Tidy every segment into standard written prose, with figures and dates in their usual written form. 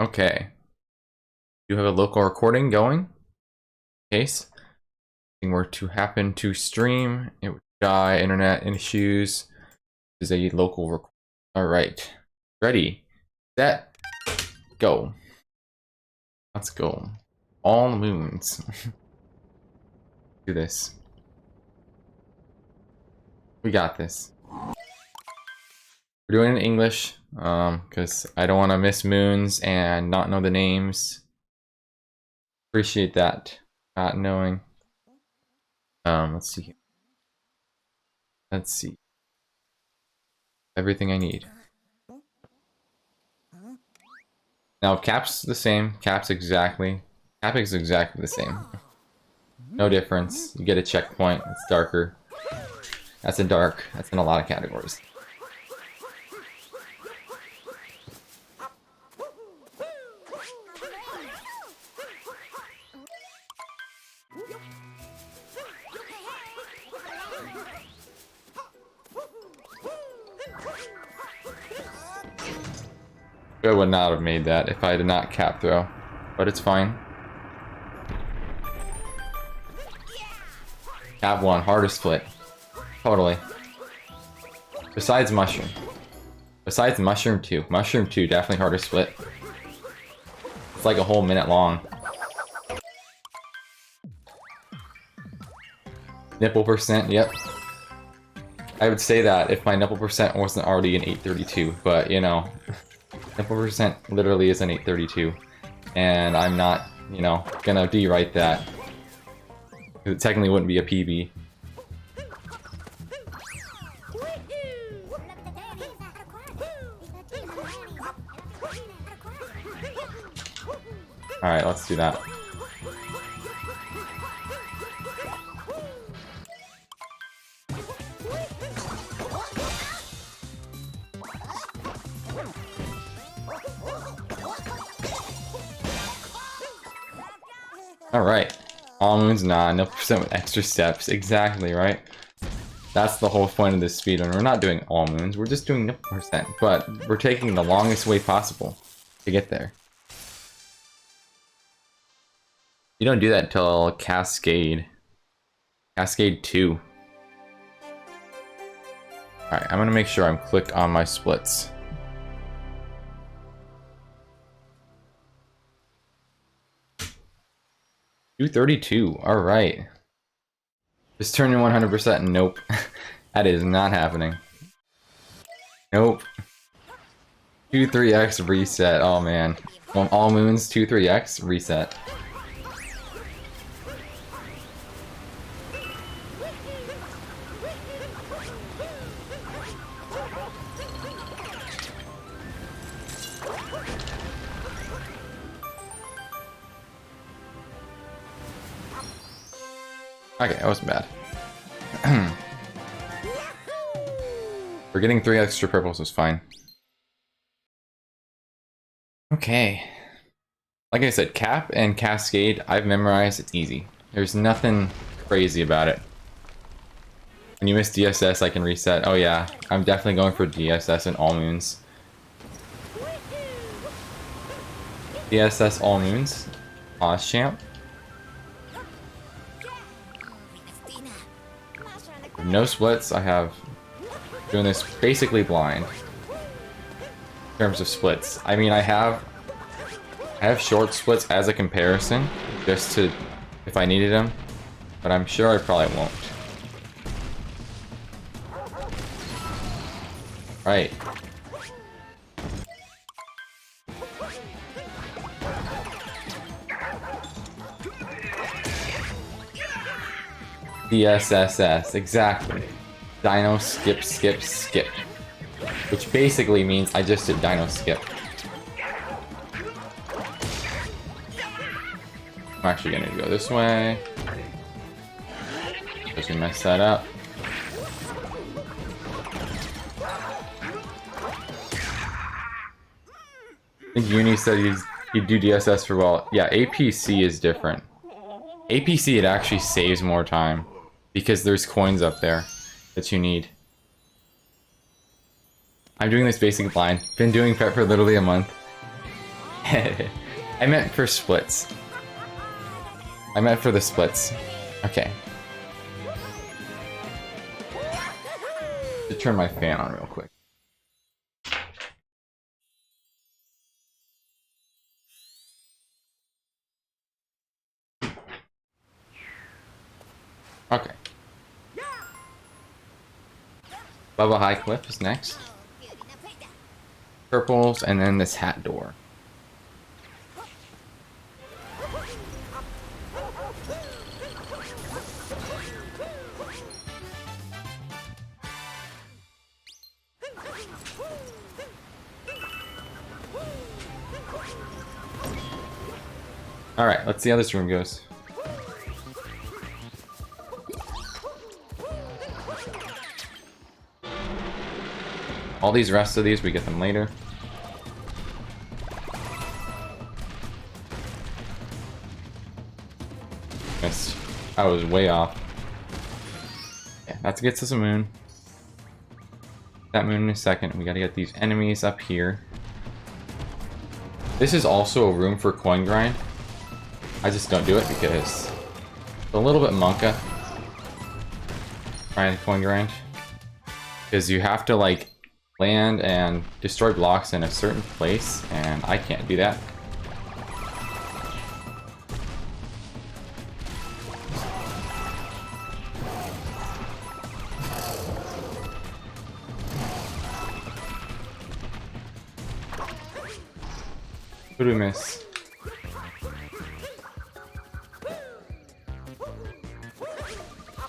Okay. You have a local recording going? In case something were to happen to stream, it would die, internet issues. This is a local record. Alright. Ready, set, go. Let's go. All moons. Do this. We got this. We're doing it in English, because I don't want to miss moons and not know the names. Appreciate that. Not knowing. Let's see. Let's see. Everything I need. Now cap's the same. Cap's exactly. Cap is exactly the same. No difference. You get a checkpoint. It's darker. That's in dark. That's in a lot of categories. I would not have made that if I did not cap throw, but it's fine. Cap 1, hardest split. Totally. Besides mushroom. Besides mushroom 2. Mushroom 2, definitely hardest split. It's like a whole minute long. Nipple percent, yep. I would say that if my nipple percent wasn't already an 832, but you know. Nipple percent literally is an 832, and I'm not, you know, gonna de-write that. It technically wouldn't be a PB. Alright, let's do that. Alright. All moons, nah, no percent with extra steps. Exactly, right? That's the whole point of this speedrun. We're not doing all moons, we're just doing no percent. But we're taking the longest way possible to get there. You don't do that until Cascade. Cascade 2. Alright, I'm gonna make sure I'm clicked on my splits. $232. All right. Just turning 100%. Nope. That is not happening. Nope. 2-3x reset. Oh man. All moons 2-3x reset. Okay, that wasn't bad. We're getting 3 extra purples was fine. Okay. Like I said, Cap and Cascade, I've memorized, it's easy. There's nothing crazy about it. When you miss DSS, I can reset. Oh yeah, I'm definitely going for DSS and all moons. DSS all moons. Champ. No splits. I have doing this basically blind in terms of splits. I mean, I have short splits as a comparison, just to if I needed them, but I'm sure I probably won't. Right. DSSS, exactly. Dino skip, skip, skip. Which basically means I just did dino skip. I'm actually gonna go this way. Just gonna mess that up. I think Uni said he'd do DSS for well. Yeah, APC is different. APC, it actually saves more time. Because there's coins up there that you need. I'm doing this basic blind. Been doing Pet for literally a month. I meant for splits. I meant for the splits. Okay. To turn my fan on real quick. Okay. Bubba High Cliff is next. Purples, and then this hat door. Alright, let's see how this room goes. All these rest of these, we get them later. Missed. I was way off. Yeah, that gets us a moon. That moon in a second. We gotta get these enemies up here. This is also a room for coin grind. I just don't do it because it's a little bit monka trying to coin grind. Because you have to like land and destroy blocks in a certain place, and I can't do that. Who do we miss?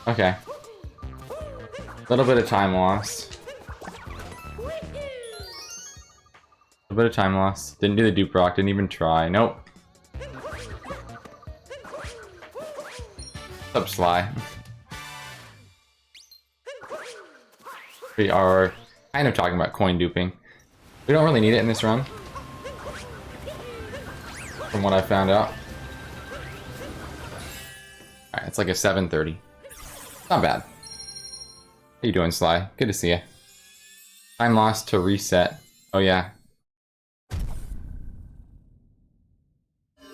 Okay. A little bit of time lost. A bit of time lost. Didn't do the dupe rock, didn't even try. Nope. What's up, Sly? We are kind of talking about coin duping. We don't really need it in this run, from what I found out. Alright, it's like a 7:30. Not bad. How you doing, Sly? Good to see you. Time lost to reset. Oh yeah.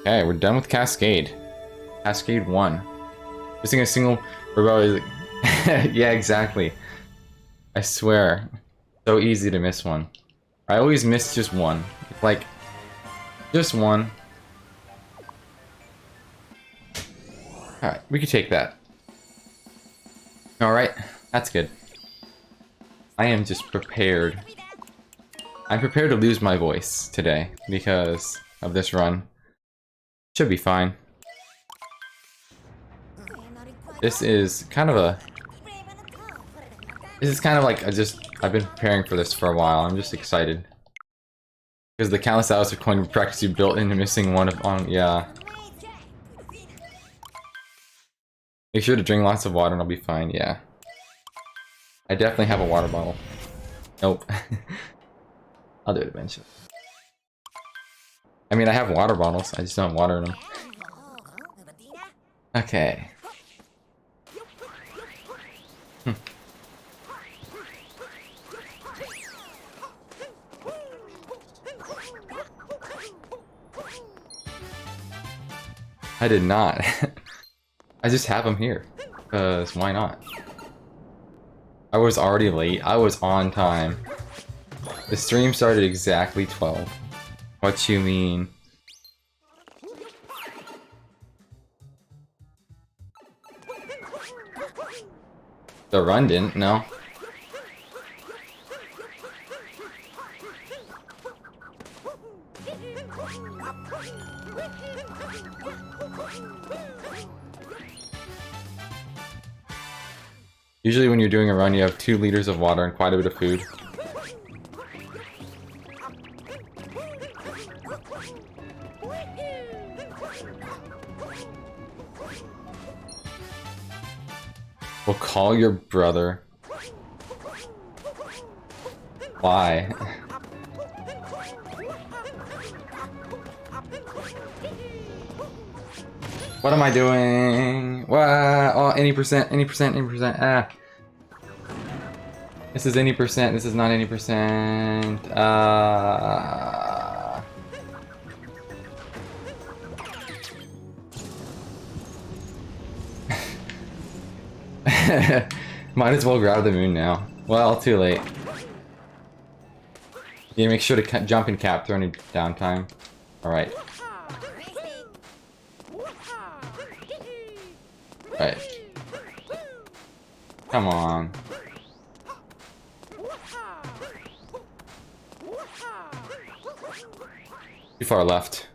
Okay, we're done with Cascade. Cascade 1. Missing a single rebel. Yeah, exactly. I swear. So easy to miss one. I always miss just one. Like, just one. Alright, we could take that. Alright, that's good. I am just prepared. I'm prepared to lose my voice today because of this run. Should be fine. This is kind of a... This is kind of like I've been preparing for this for a while. I'm just excited. Because the countless hours of coin practice you built into missing one of yeah. Make sure to drink lots of water and I'll be fine, yeah. I definitely have a water bottle. Nope. I'll do it eventually. I mean, I have water bottles, I just don't have water in them. Okay. I did not. I just have them here. Because why not? I was already late. I was on time. The stream started exactly 12. What you mean? The run didn't, no. Usually when you're doing a run, you have 2 liters of water and quite a bit of food. We'll call your brother. Why? What am I doing? What? Oh, any percent. Ah. This is any percent. This is not any percent. Might as well grab the moon now. Well, too late. You make sure to jump and cap through any downtime. Alright. Right. Come on. Too far left.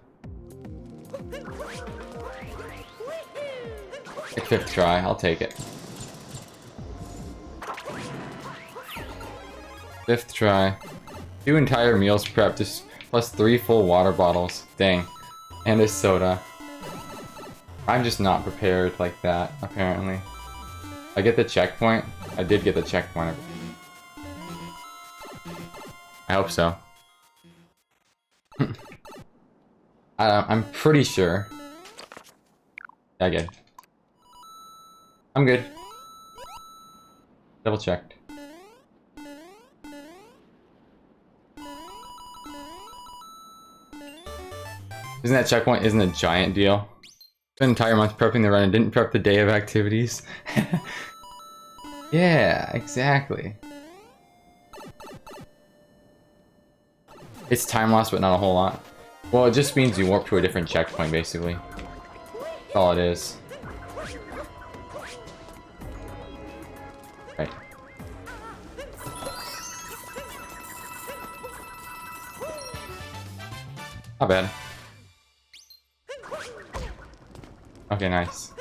Fifth try, I'll take it. Fifth try. 2 entire meals prepped, just plus 3 full water bottles. Dang. And a soda. I'm just not prepared like that, apparently. I get the checkpoint. I did get the checkpoint. I hope so. I'm pretty sure. Yeah, good. I'm good. Double checked. Isn't that checkpoint isn't a giant deal? Spent an entire month prepping the run and didn't prep the day of activities. Yeah, exactly. It's time loss, but not a whole lot. Well, it just means you warp to a different checkpoint, basically. That's all it is. Right. Not bad. Okay, nice.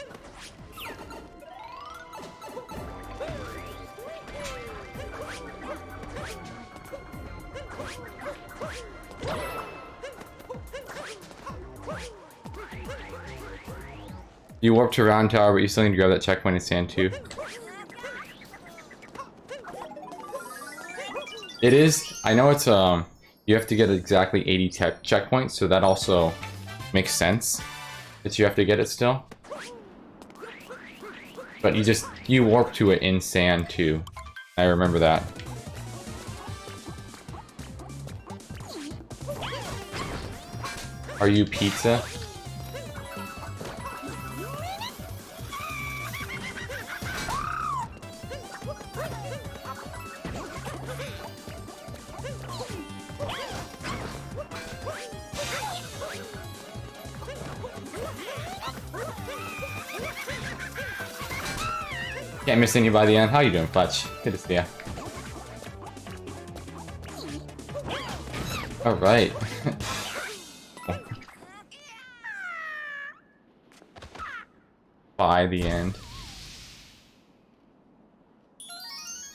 You warp to Round Tower, but you still need to grab that checkpoint in Sand 2. It is. I know it's you have to get exactly 80 checkpoints, so that also makes sense that you have to get it still. But you warp to it in Sand 2. I remember that. Are you pizza? Can't miss any by the end. How you doing, Fletch? Good to see ya. Alright. By the end.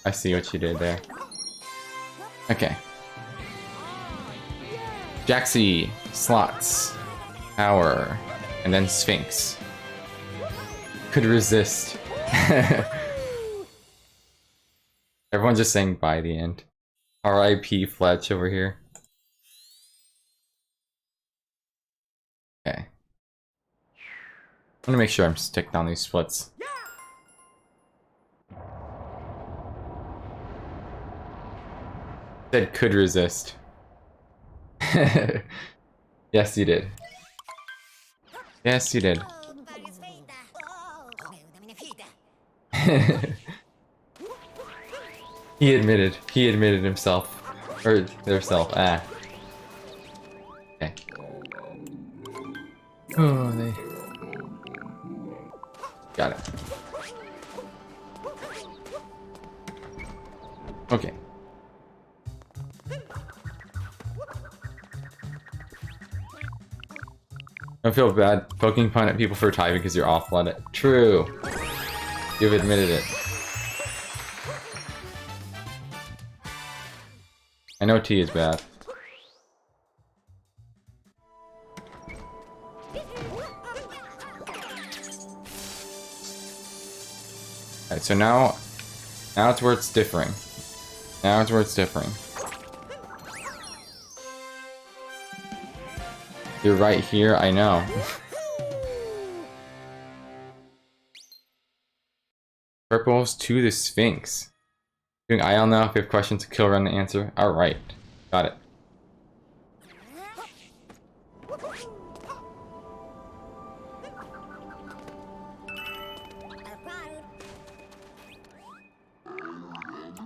I see what you did there. Okay. Jaxie, slots, power, and then Sphinx. Could resist. Everyone's just saying by the end. R.I.P. Fletch over here. Okay. I'm gonna make sure I'm sticking on these splits. Said could resist. Yes, you did. Yes, you did. He admitted himself. Or theirself. Ah. Okay. Oh, they... Got it. Okay. I feel bad poking fun at people for typing because you're awful at it. True. You've admitted it. I know T is bad. Alright, so now it's where it's differing. Now it's where it's differing. You're right here, I know. Purples to the Sphinx. Doing IL now, if you have questions, kill run the answer. Alright. Got it.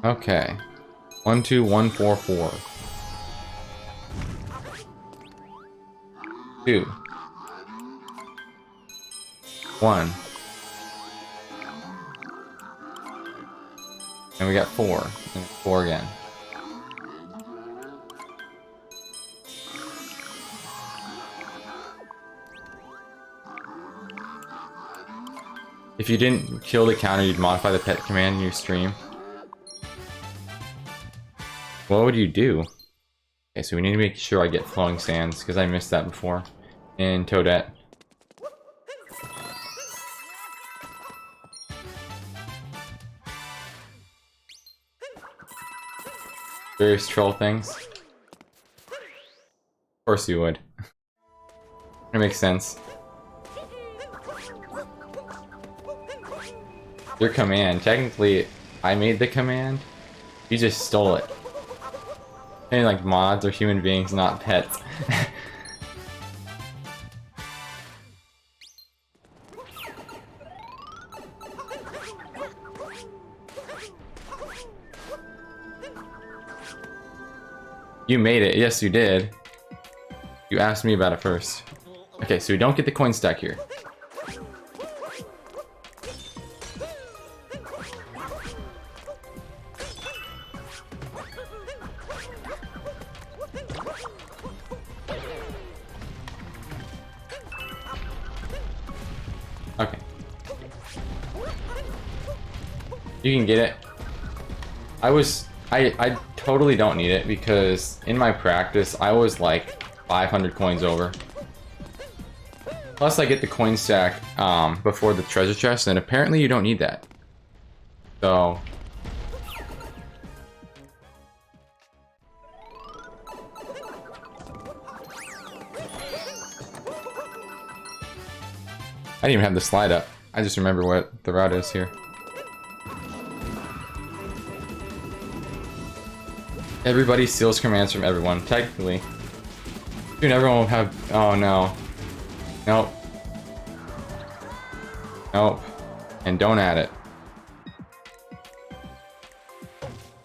Okay. 12144. 2. 1. And we got 4. And 4 again. If you didn't kill the counter, you'd modify the pet command in your stream. What would you do? Okay, so we need to make sure I get flowing sands, because I missed that before in Toadette. Various troll things. Of course you would. It makes sense. Your command, technically, I made the command. You just stole it. Any like mods or human beings, not pets. You made it. Yes, you did. You asked me about it first. Okay, so we don't get the coin stack here. Okay. You can get it. I totally don't need it because in my practice I was like 500 coins over. Plus I get the coin stack before the treasure chest, and apparently you don't need that. So I didn't even have the slide up. I just remember what the route is here. Everybody steals commands from everyone, technically. Soon everyone will have... Oh no. Nope. Nope. And don't add it.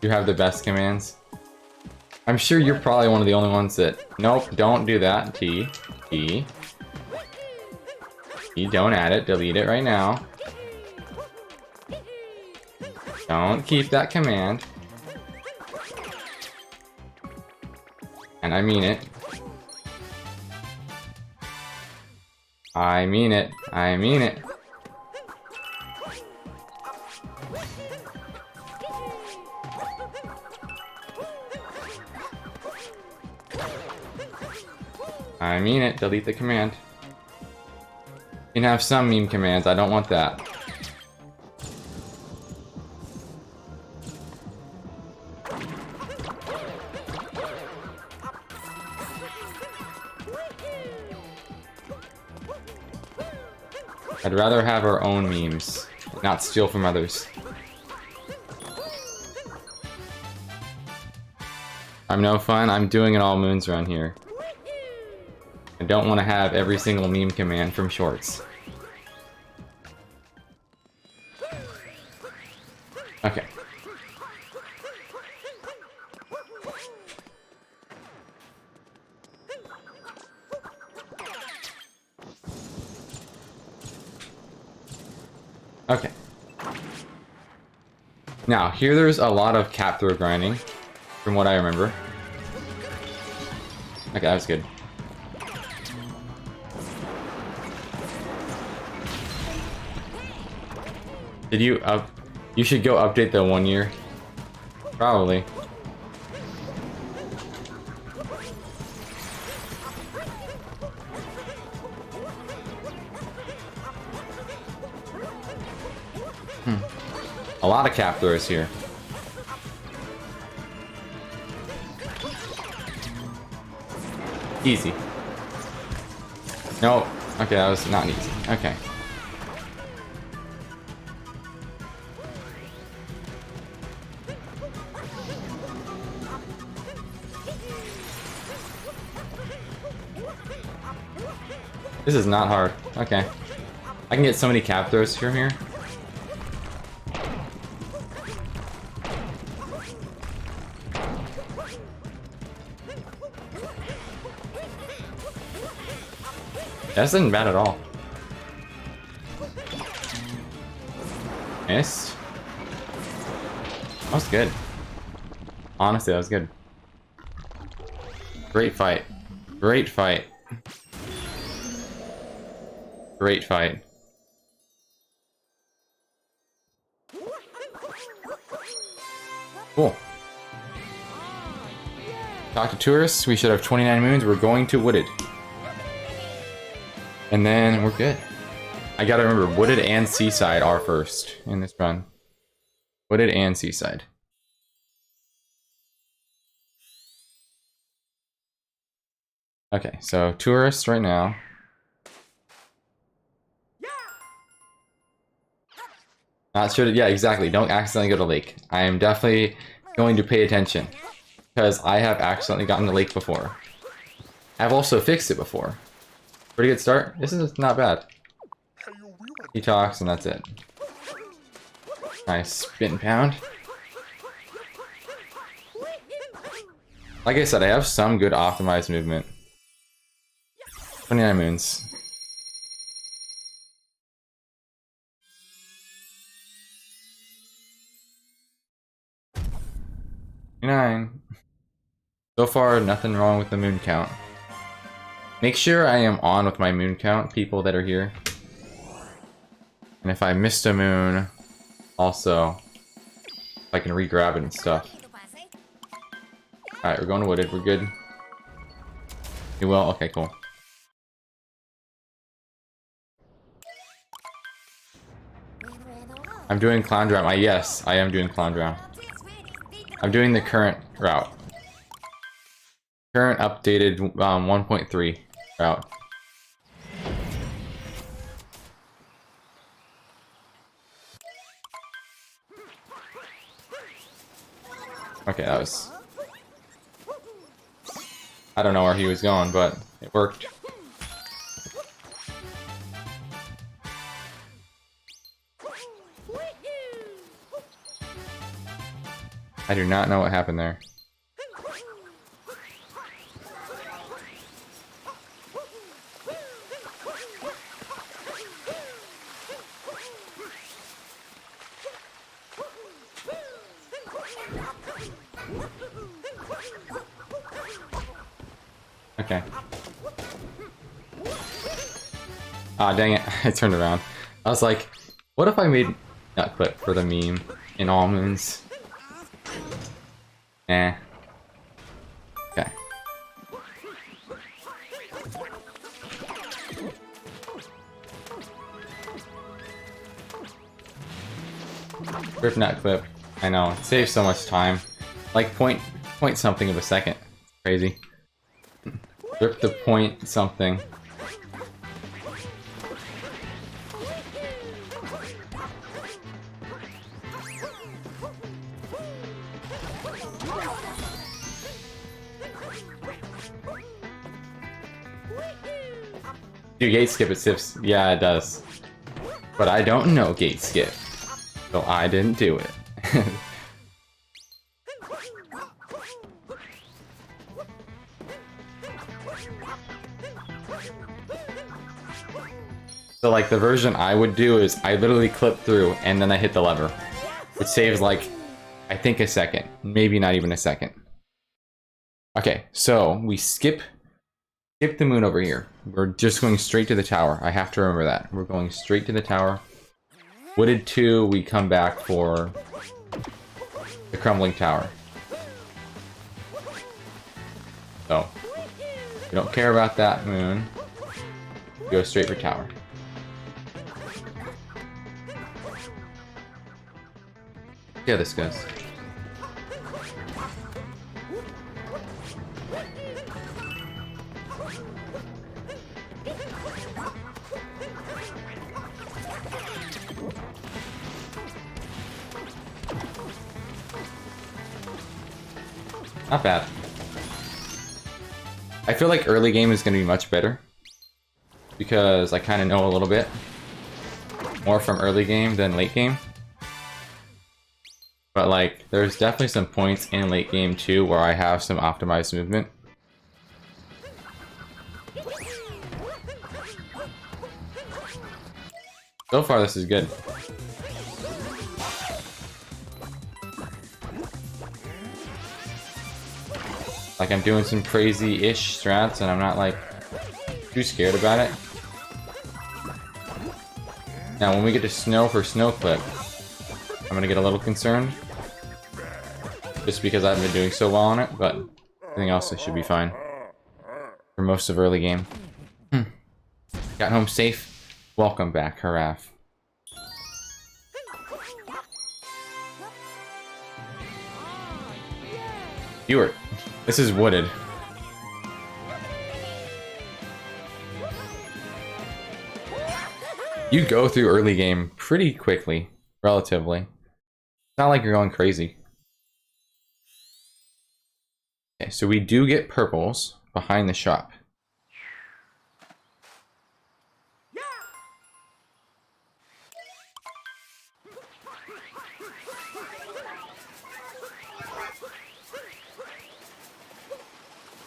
You have the best commands. I'm sure you're probably one of the only ones that... Nope, don't do that. T. Don't add it. Delete it right now. Don't keep that command. And I mean it. I mean it. I mean it. I mean it. Delete the command. You can have some meme commands. I don't want that. I'd rather have our own memes, not steal from others. I'm no fun. I'm doing it all moons around here. I don't want to have every single meme command from shorts. Okay. Okay. Now, here there's a lot of cap throw grinding, from what I remember. Okay, that was good. Did you You should go update the 1 year. Probably. A lot of cap throwers here. Easy. No. Okay, that was not easy. Okay. This is not hard. Okay. I can get so many cap throws from here. That isn't bad at all. Missed. That was good. Honestly, that was good. Great fight. Great fight. Great fight. Cool. Talk to tourists. We should have 29 moons. We're going to Wooded. And then we're good. I gotta remember, Wooded and Seaside are first in this run. Wooded and Seaside. Okay, so tourists right now. Not sure. Yeah, exactly. Don't accidentally go to lake. I am definitely going to pay attention because I have accidentally gotten to lake before. I've also fixed it before. Pretty good start. This is not bad. He talks and that's it. Nice spin pound. Like I said, I have some good optimized movement. 29 moons. Nine. So far, nothing wrong with the moon count. Make sure I am on with my moon count, people that are here. And if I missed a moon, also, I can re-grab it and stuff. Alright, we're going to Wooded. We're good. You will? Okay, cool. I'm doing Clown Drown. Yes, I am doing Clown Drown. I'm doing the current route. Current updated 1.3 route. Okay, that was... I don't know where he was going, but it worked. I do not know what happened there. Okay. Ah, dang it. I turned around. I was like, what if I made that clip for the meme in all moons? Eh. Okay. Rip nut clip. I know. It saves so much time. Like point something of a second. Crazy. Rip the point something. Do gate skip it sips? Yeah, it does. But I don't know gate skip, so I didn't do it. So like the version I would do is I literally clip through and then I hit the lever, which saves like, I think a second, maybe not even a second. Okay, so we skip the moon over here. We're just going straight to the tower. I have to remember that. We're going straight to the tower. Wooded 2, we come back for the crumbling tower. So, we don't care about that moon. We go straight for tower. See how this goes. Not bad. I feel like early game is going to be much better because I kind of know a little bit more from early game than late game. But like, there's definitely some points in late game too where I have some optimized movement. So far, this is good. Like, I'm doing some crazy-ish strats, and I'm not, like, too scared about it. Now, when we get to snow for snow clip, I'm gonna get a little concerned. Just because I haven't been doing so well on it, but everything else should be fine. For most of early game. Got home safe. Welcome back, Haraf. Stewart. This is wooded. You go through early game pretty quickly, relatively. It's not like you're going crazy. Okay, so we do get purples behind the shop.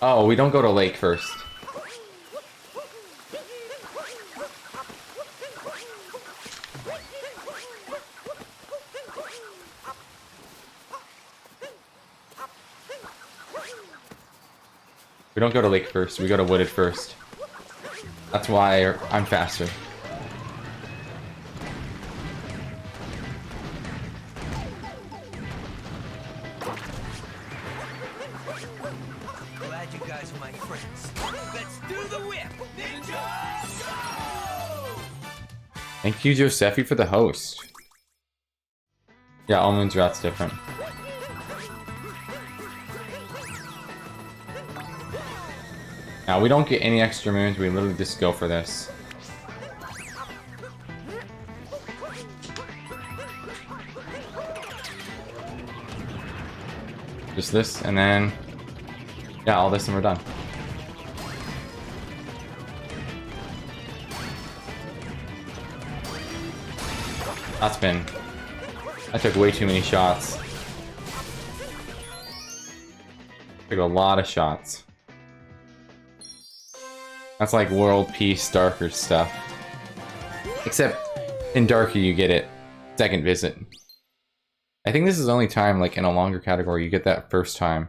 Oh, we don't go to lake first. We don't go to lake first, we go to wooded first. That's why I'm faster. Glad you guys are my friends. Let's do the whip! Ninja! Go! Thank you, Josephi, for the host. Yeah, all moons routes different. Now, we don't get any extra moons, we literally just go for this. Just this, and then... yeah, all this and we're done. That's been... I took way too many shots. Took a lot of shots. That's like world peace darker stuff. Except in darker you get it second visit. I think this is the only time, like in a longer category, you get that first time.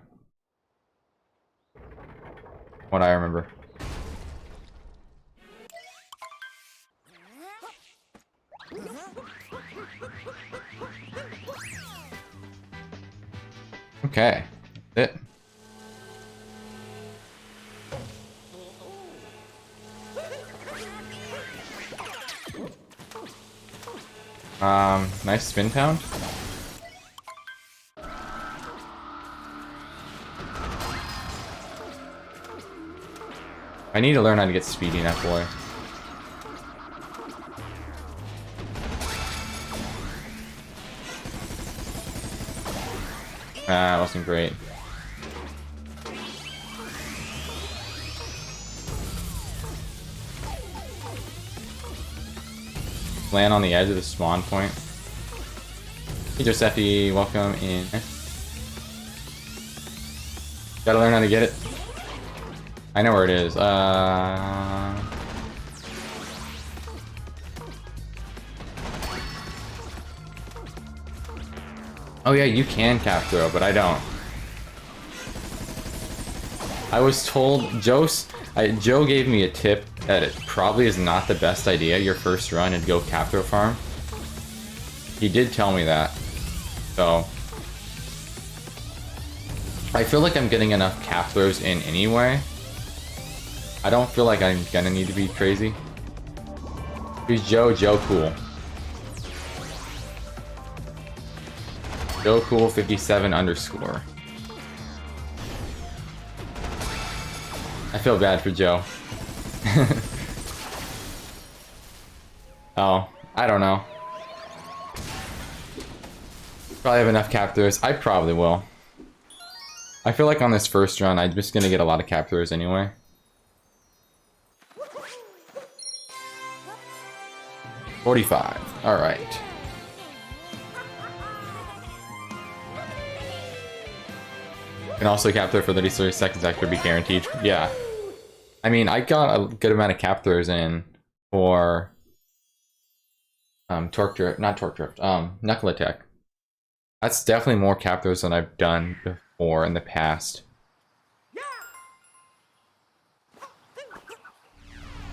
What I remember. Okay, that's it. Nice spin pound. I need to learn how to get speedy in that boy. Ah, it wasn't great. Land on the edge of the spawn point. Hey Giuseppe, welcome in. Gotta learn how to get it. I know where it is. Oh yeah, you can cap throw, but I don't. I was told, Joe gave me a tip that it probably is not the best idea your first run and go cap throw farm. He did tell me that. So I feel like I'm getting enough cap throws in anyway. I don't feel like I'm gonna need to be crazy. Who's Joe? Joe Cool. Joe Cool 57 _. I feel bad for Joe. Oh, I don't know. Probably have enough cap throws. I probably will. I feel like on this first run, I'm just gonna get a lot of cap throws anyway. $45. All right. Can also cap throw for 30 seconds after be guaranteed. Yeah. I mean, I got a good amount of cap throws in for Torque Drift, not Torque Drift, Knuckle Attack. That's definitely more captors than I've done before in the past.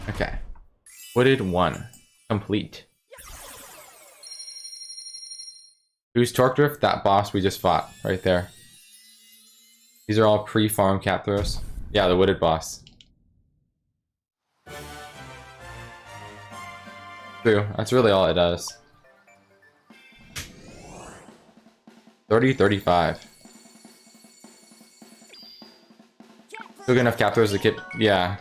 Okay. Wooded 1. Complete. Who's Torque Drift? That boss we just fought, right there. These are all pre-farm captors. Yeah, the Wooded boss. True, that's really all it does. 30-35. Still good enough captors to keep... Yeah.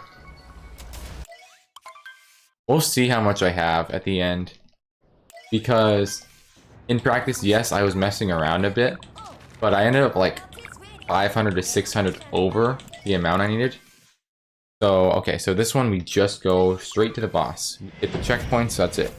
We'll see how much I have at the end. Because in practice, yes, I was messing around a bit. But I ended up like 500 to 600 over the amount I needed. So, okay, so this one we just go straight to the boss. Hit the checkpoints, that's it.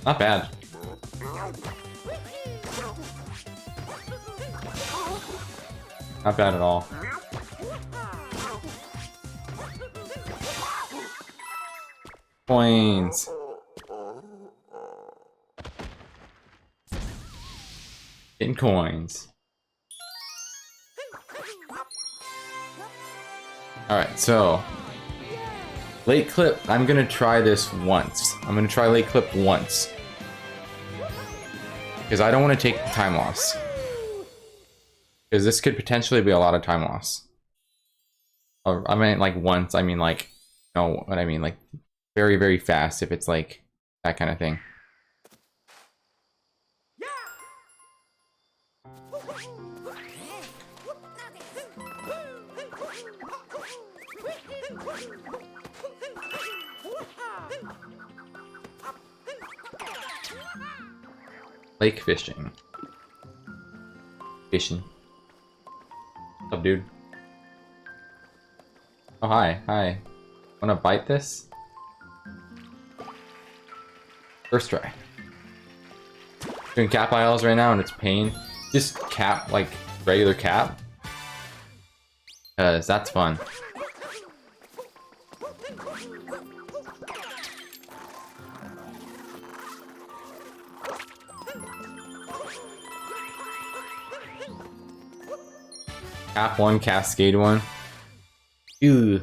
Not bad. Not bad at all. Coins. Getting coins. Alright, so late clip, I'm gonna try this once. I'm gonna try late clip once. Because I don't want to take time loss. Because this could potentially be a lot of time loss. Or, I mean, like once, I mean like, you know what I mean, like very, very fast if it's like that kind of thing. Lake fishing. Fishing. What's up, dude? Oh, hi. Hi. Wanna bite this? First try. Doing cap aisles right now and it's pain. Just cap, like, regular cap. Because that's fun. Cap 1, Cascade 1. Ew.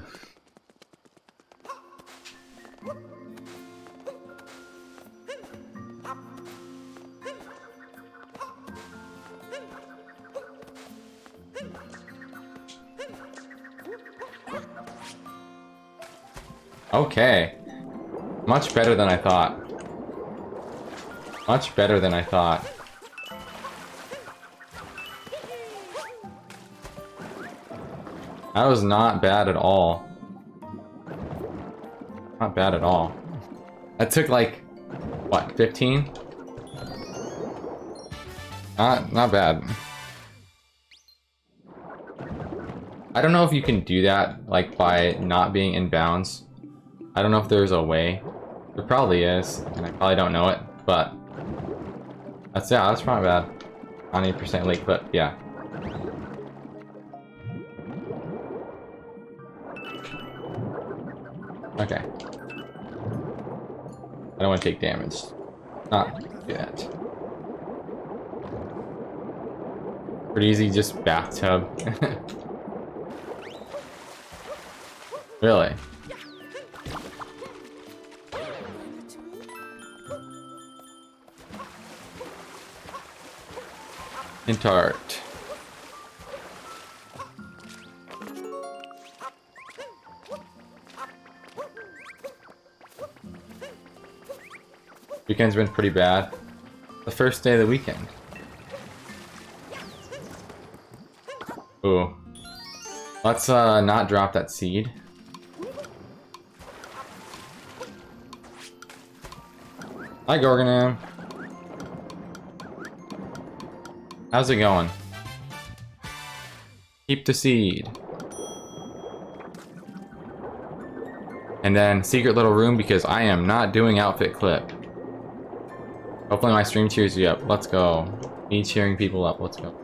Okay. Much better than I thought. Much better than I thought. That was not bad at all. Not bad at all. That took like, what, 15? Not bad. I don't know if you can do that, like, by not being in bounds. I don't know if there's a way. There probably is, and I probably don't know it, but... That's not bad. 90% late clip, yeah. Okay. I don't want to take damage. Not do that. Pretty easy, just bathtub. Really? Intart. Weekend's been pretty bad. The first day of the weekend. Ooh. Let's not drop that seed. Hi, Gorgonam. How's it going? Keep the seed. And then secret little room because I am not doing outfit clip. Hopefully my stream cheers you up. Let's go. Me cheering people up. Let's go.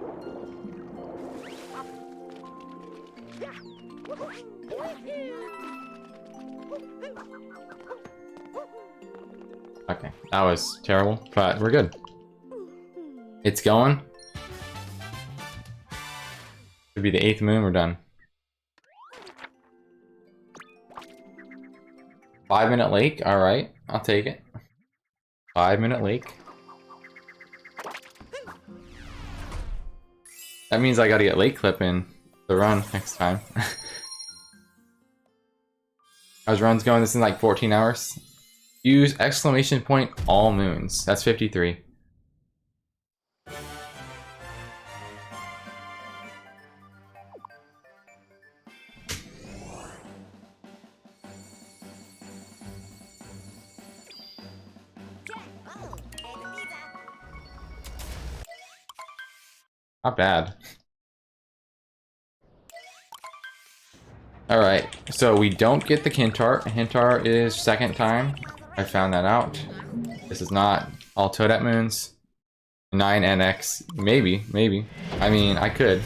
Okay, that was terrible, but we're good. It's going. Should be the 8th moon, we're done. 5-minute lake, alright, I'll take it. 5-minute lake. That means I gotta get lake clip in the run next time. How's runs going? This is like 14 hours. Use exclamation point all moons. That's 53. Not bad. Alright, so we don't get the Hintar. Hintar is second time. I found that out. This is not all Toadette moons. 9NX. Maybe. I mean, I could.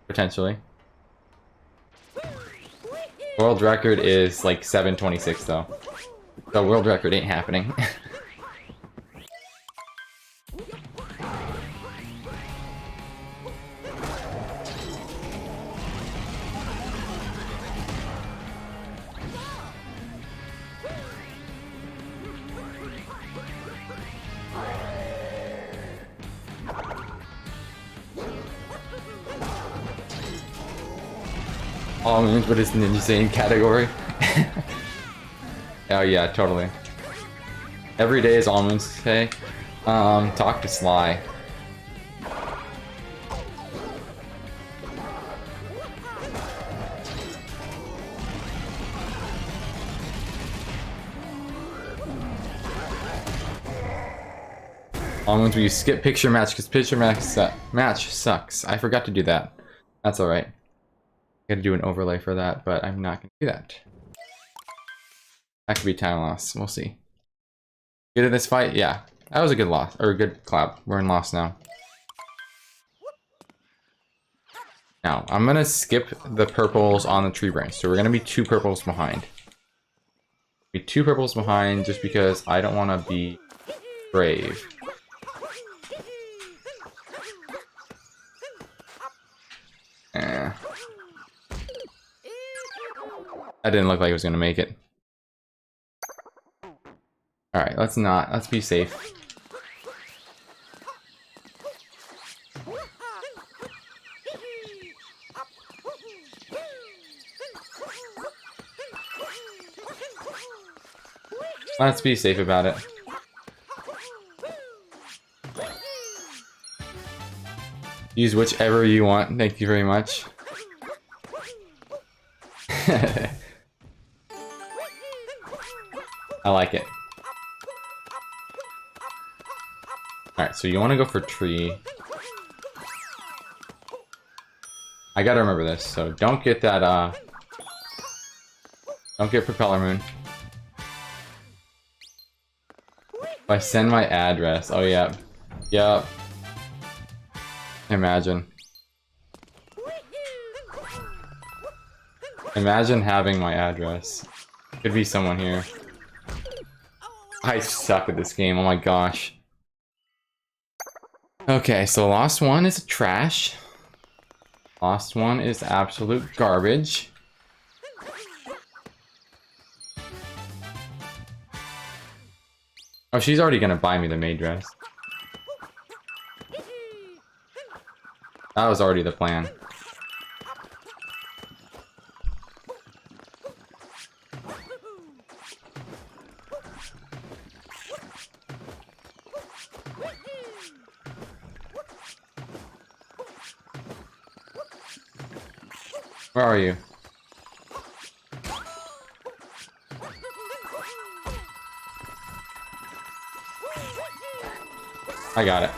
Potentially. World record is like 726 though. The world record ain't happening. All moons, but it's Ninja Sane category. Oh yeah, totally. Every day is all moons today. Talk to Sly. All moons, will you skip picture match because picture match sucks. I forgot to do that. That's alright. Gotta do an overlay for that, but I'm not gonna do that. That could be time loss. We'll see. Good at this fight? Yeah. That was a good loss, or a good collab. We're in loss now. Now, I'm gonna skip the purples on the tree branch. So we're gonna be 2 purples behind. Be 2 purples behind just because I don't wanna be brave. That didn't look like it was gonna make it. Alright, let's be safe. Let's be safe about it. Use whichever you want, thank you very much. I like it. Alright, so you want to go for tree. I gotta remember this, so don't get that, don't get propeller moon. If I send my address, oh yeah. Yep. Imagine. Imagine having my address. Could be someone here. I suck at this game, oh my gosh. Okay, so Lost One is trash. Lost One is absolute garbage. Oh, she's already gonna buy me the maid dress. That was already the plan. Where are you? I got it.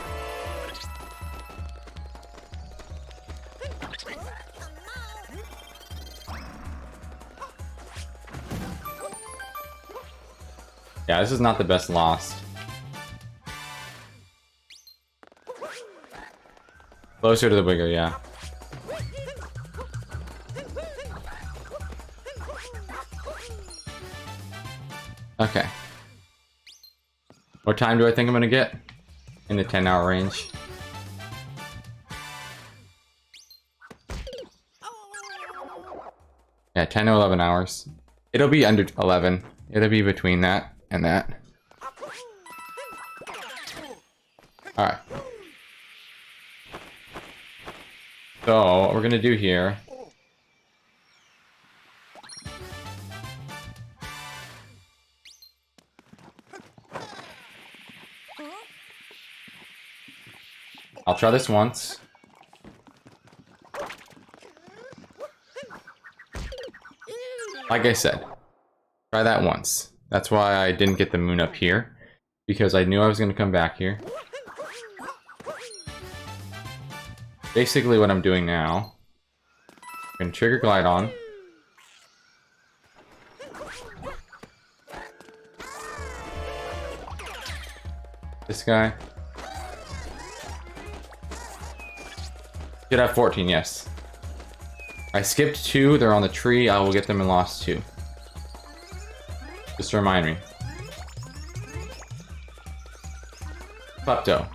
Yeah, this is not the best Lost. Closer to the Wigger, yeah. Okay. What time do I think I'm gonna get? In the 10-hour range. Yeah, 10 to 11 hours. It'll be under 11. It'll be between that and that. Alright. So, what we're gonna do here... I'll try this once. Like I said, try that once. That's why I didn't get the moon up here, because I knew I was going to come back here. Basically what I'm doing now, I'm going to trigger glide on. This guy. Should have 14, yes. I skipped 2, they're on the tree, I will get them in Lost 2. Just to remind me. Klepto.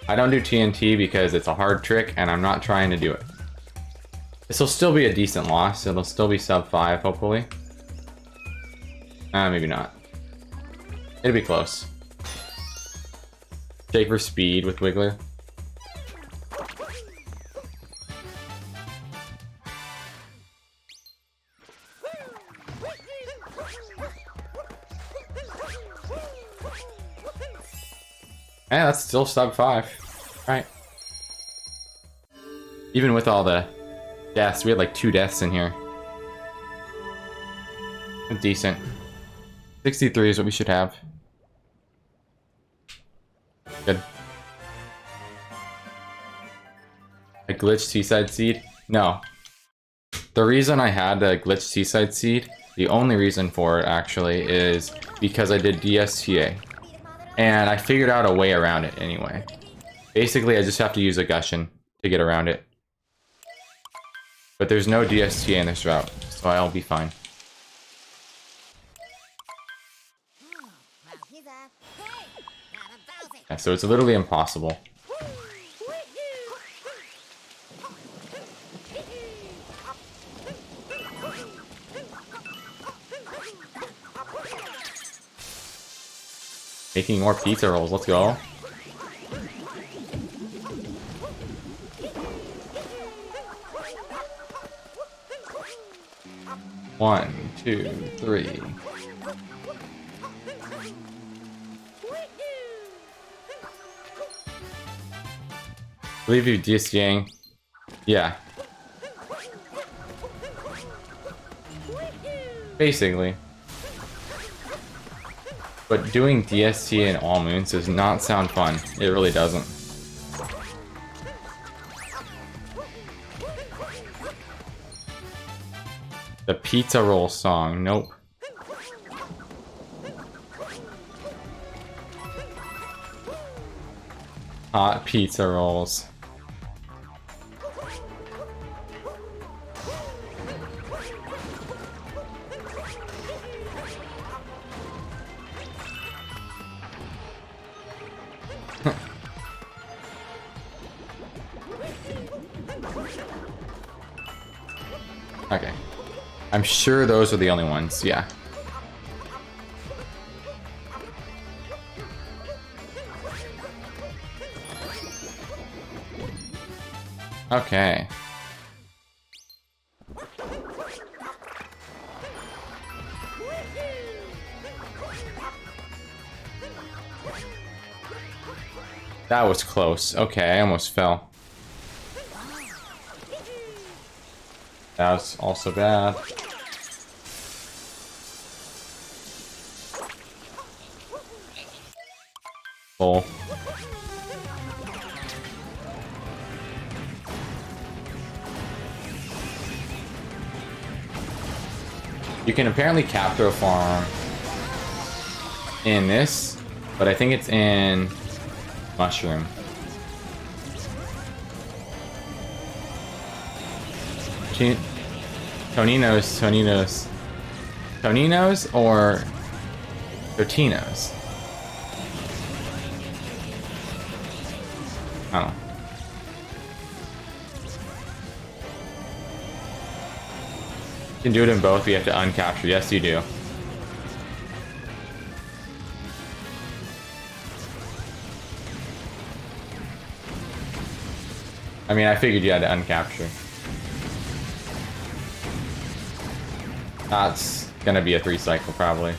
I don't do TNT because it's a hard trick and I'm not trying to do it. This will still be a decent loss, it'll still be sub 5 hopefully. Maybe not. It'll be close. Shake for speed with Wiggler. Yeah, that's still sub 5. Right. Even with all the deaths, we had like 2 deaths in here. Decent. 63 is what we should have. Good. A glitched Seaside Seed? No. The reason I had a glitched Seaside Seed, the only reason for it actually, is because I did DSTA. And I figured out a way around it anyway. Basically, I just have to use a Gushin to get around it. But there's no DSTA in this route, so I'll be fine. Yeah, so it's literally impossible. Making more pizza rolls, let's go. One, two, three. I believe you DSJing. Yeah. Basically. But doing DST in all moons does not sound fun. It really doesn't. The pizza roll song, nope. Hot pizza rolls. Okay. I'm sure those are the only ones, yeah. Okay. That was close. Okay, I almost fell. That was also bad. Full. You can apparently capture a farm in this, but I think it's in Mushroom. Toninos or Totinos? I don't know. You can do it in both, but you have to uncapture. Yes, you do. I mean, I figured you had to uncapture. That's gonna be a 3 cycle, probably.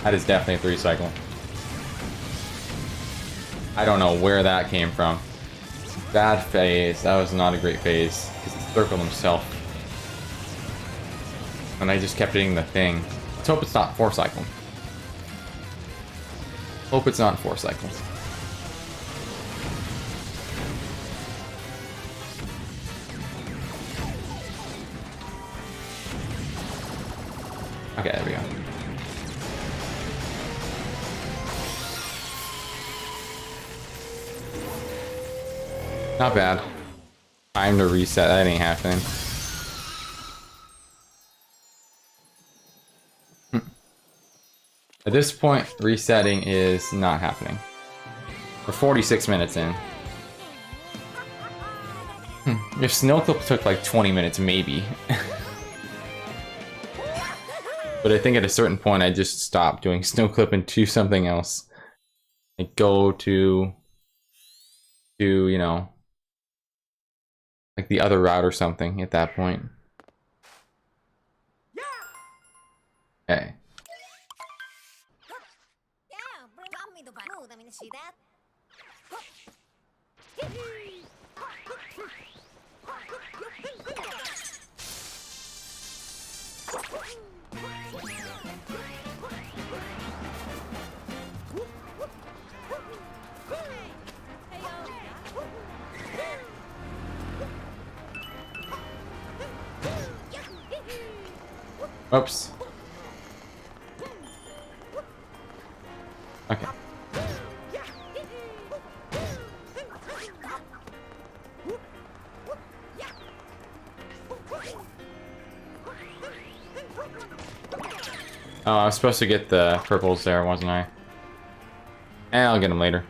That is definitely a 3 cycle. I don't know where that came from. Bad phase. That was not a great phase. Because he circled himself. And I just kept hitting the thing. Let's hope it's not 4 cycle. Hope it's not 4 cycle. Okay, there we go. Not bad. Time to reset. That ain't happening. At this point, resetting is not happening. We're 46 minutes in. Your snow clip took like 20 minutes, maybe. But I think at a certain point, I just stopped doing snow clip and do something else. Like go to you know, like the other route or something at that point. Okay. Oops. Okay. Oh, I was supposed to get the purples there, wasn't I? I'll get them later.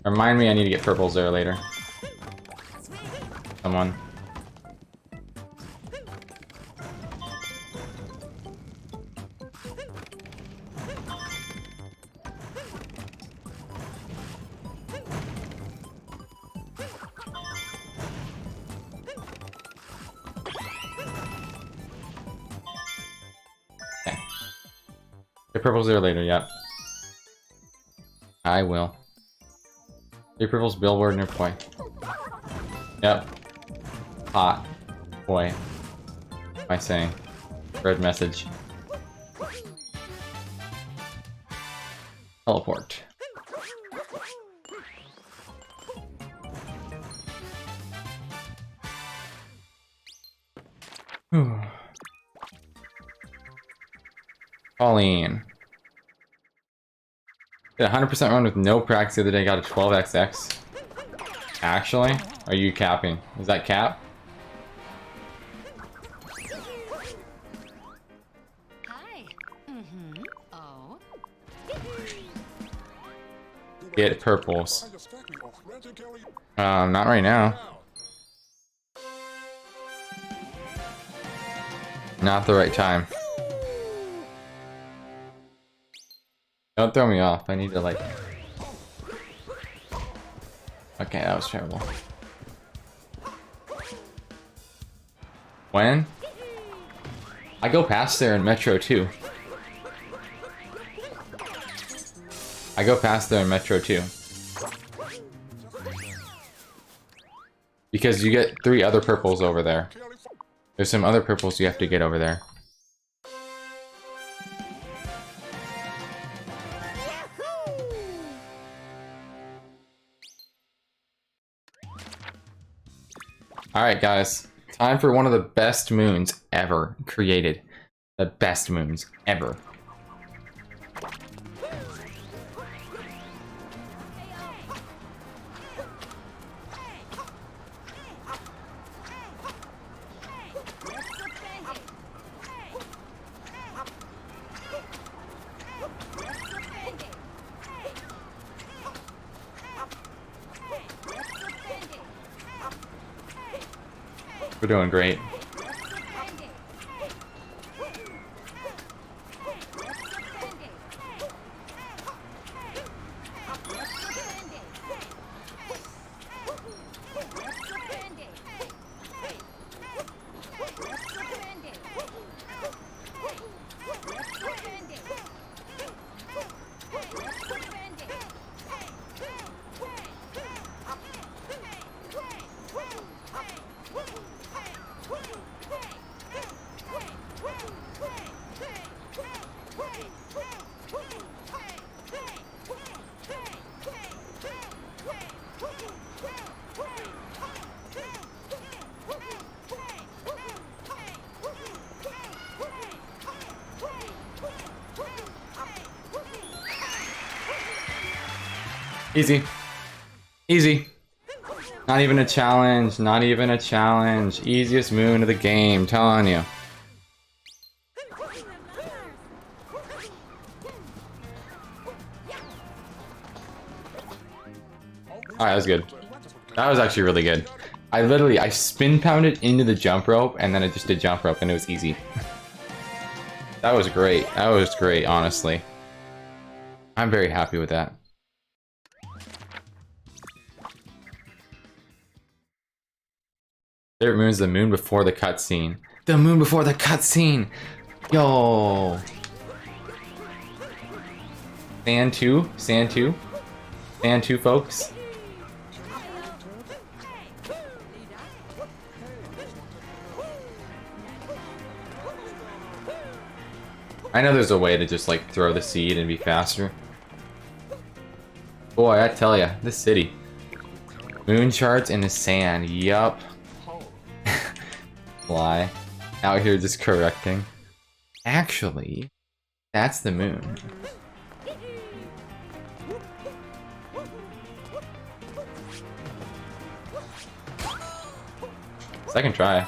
Remind me I need to get purples there later. Someone. Okay. Get purples there later, yep. I will. Get purples billboard near boy. Yep. Hot. Boy. What am I saying? Red message. Teleport. Pauline. Did a 100% run with no practice the other day, got a 12xx. Actually? Are you capping? Is that cap? Hi. Oh. Get purples. Not right now. Not the right time. Don't throw me off. I need to like... Okay, that was terrible. When? I go past there in Metro 2. I go past there in Metro 2. Because you get 3 other purples over there. There's some other purples you have to get over there. Alright, guys. Time for one of the best moons ever created. The best moons ever. We're doing great. Easy. Easy. Not even a challenge. Not even a challenge. Easiest moon of the game. Telling you. Alright, that was good. That was actually really good. I spin pounded into the jump rope and then I just did jump rope and it was easy. That was great. That was great, honestly. I'm very happy with that. Favorite moon is the moon before the cutscene. The moon before the cutscene! Yo! Sand 2? Sand 2? Sand 2, folks? I know there's a way to just like throw the seed and be faster. Boy, I tell ya, this city. Moon charts in the sand, yup. Fly. Out here just correcting. Actually, that's the moon. Second try.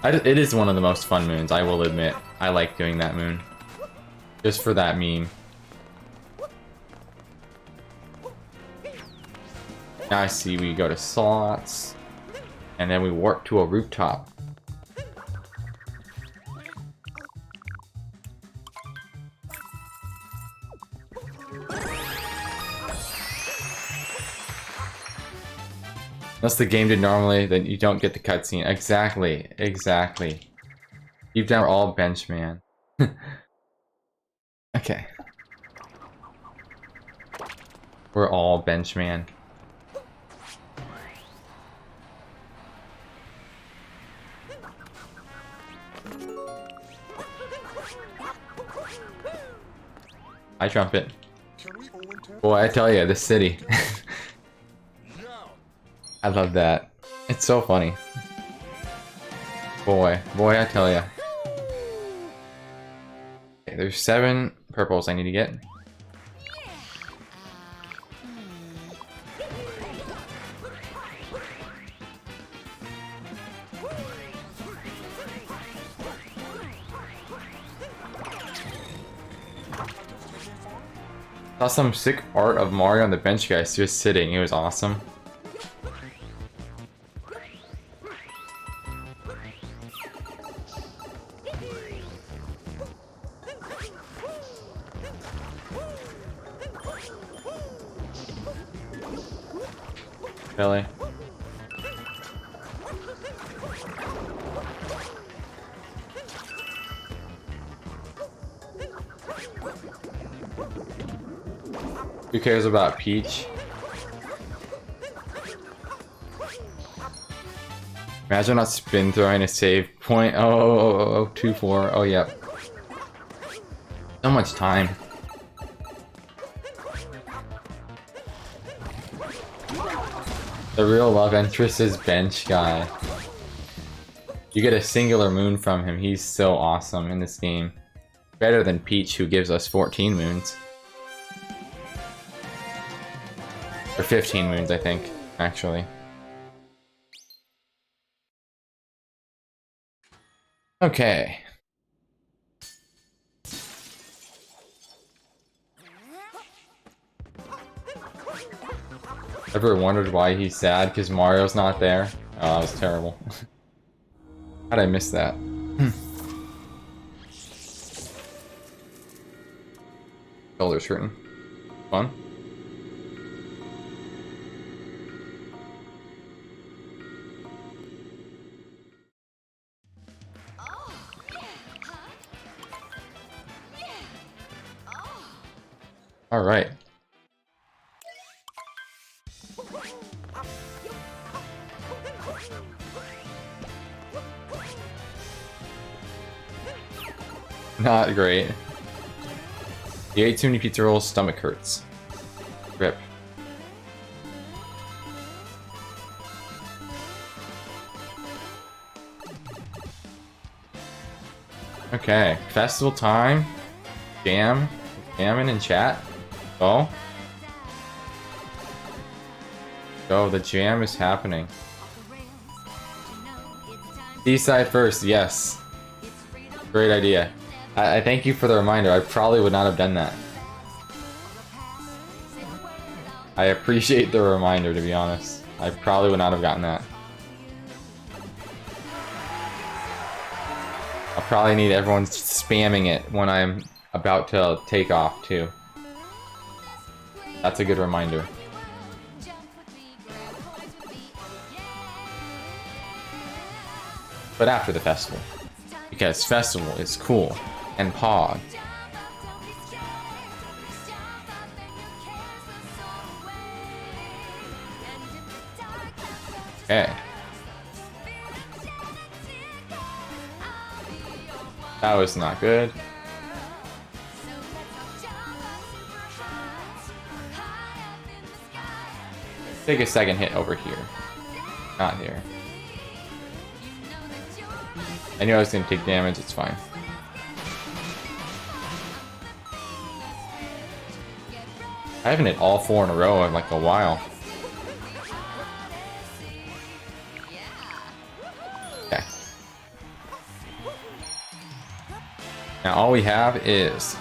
It is one of the most fun moons, I will admit. I like doing that moon. Just for that meme. Now I see we go to slots. And then we warp to a rooftop. Unless the game did normally, then you don't get the cutscene. Exactly, exactly. Deep down, we're all bench man. Okay. We're all bench man. Hi, Trumpet. Boy, I tell you, this city. I love that. It's so funny. Boy, I tell ya. Okay, there's 7 purples I need to get. Saw some sick art of Mario on the bench, guys, just sitting. It was awesome. Really? Who cares about Peach? Imagine not spin throwing a save point. Oh, 2-4. Oh, yep. So much time. The real love interest is Bench Guy. You get a singular moon from him. He's so awesome in this game. Better than Peach, who gives us 14 moons. Or 15 moons, I think, actually. Okay. Ever wondered why he's sad because Mario's not there? Oh, that was terrible. How'd I miss that? Shoulder's hurting. Fun. All right. Not great. You ate too many pizza rolls, stomach hurts. Rip. Okay, festival time. Jam. Jamming in chat. Go. Go, the jam is happening. Seaside first, yes. Great idea. I thank you for the reminder. I probably would not have done that. I appreciate the reminder, to be honest. I probably would not have gotten that. I'll probably need everyone spamming it when I'm about to take off, too. That's a good reminder. But after the festival. Because festival is cool. And Pog. Okay. That was not good. Take a second hit over here. Not here. I knew I was gonna take damage, it's fine. I haven't hit all 4 in a row in like a while. Okay. Now all we have is...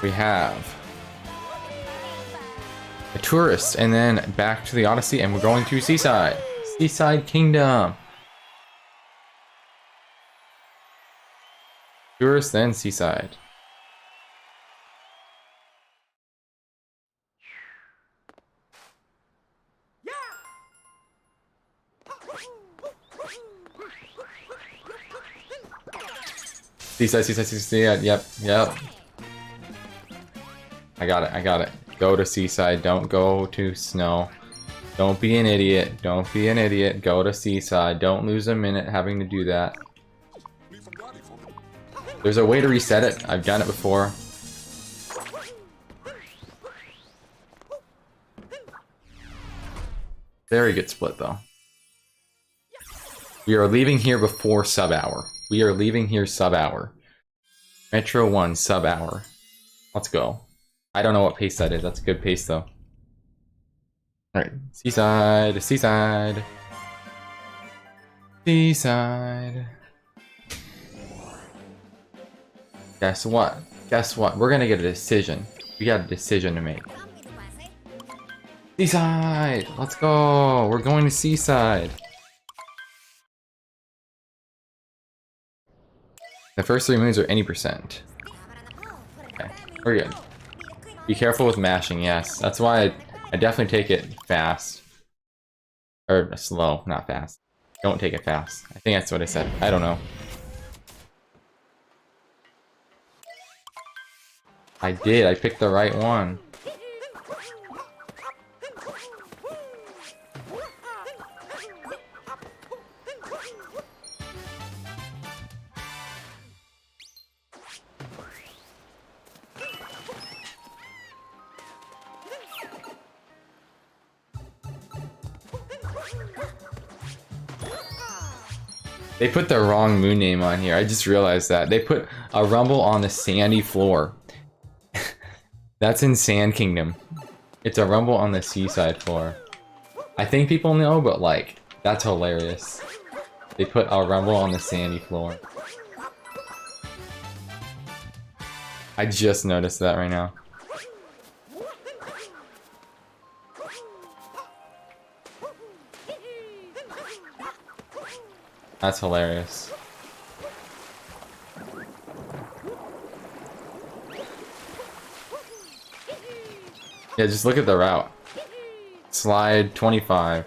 we have... a tourist, and then back to the Odyssey, and we're going to Seaside. Seaside Kingdom. Tourist, then Seaside. Seaside, Seaside, Seaside, yep. I got it. Go to Seaside, don't go to Snow. Don't be an idiot, go to Seaside, don't lose a minute having to do that. There's a way to reset it, I've done it before. Very good split though. We are leaving here before sub hour. We are leaving here sub hour. Metro 1 sub hour. Let's go. I don't know what pace that is. That's a good pace though. Alright. Seaside. Seaside. Seaside. Guess what? Guess what? We're gonna get a decision. We got a decision to make. Seaside! Let's go! We're going to Seaside. The first 3 moves are any percent. Okay, we're good. Be careful with mashing, yes. That's why I definitely take it fast. Or slow, not fast. Don't take it fast. I think that's what I said. I don't know. I did, I picked the right one. They put the wrong moon name on here. I just realized that. They put a rumble on the sandy floor. That's in Sand Kingdom. It's a rumble on the seaside floor. I think people know, but like, that's hilarious. They put a rumble on the sandy floor. I just noticed that right now. That's hilarious. Yeah, just look at the route. Slide 25.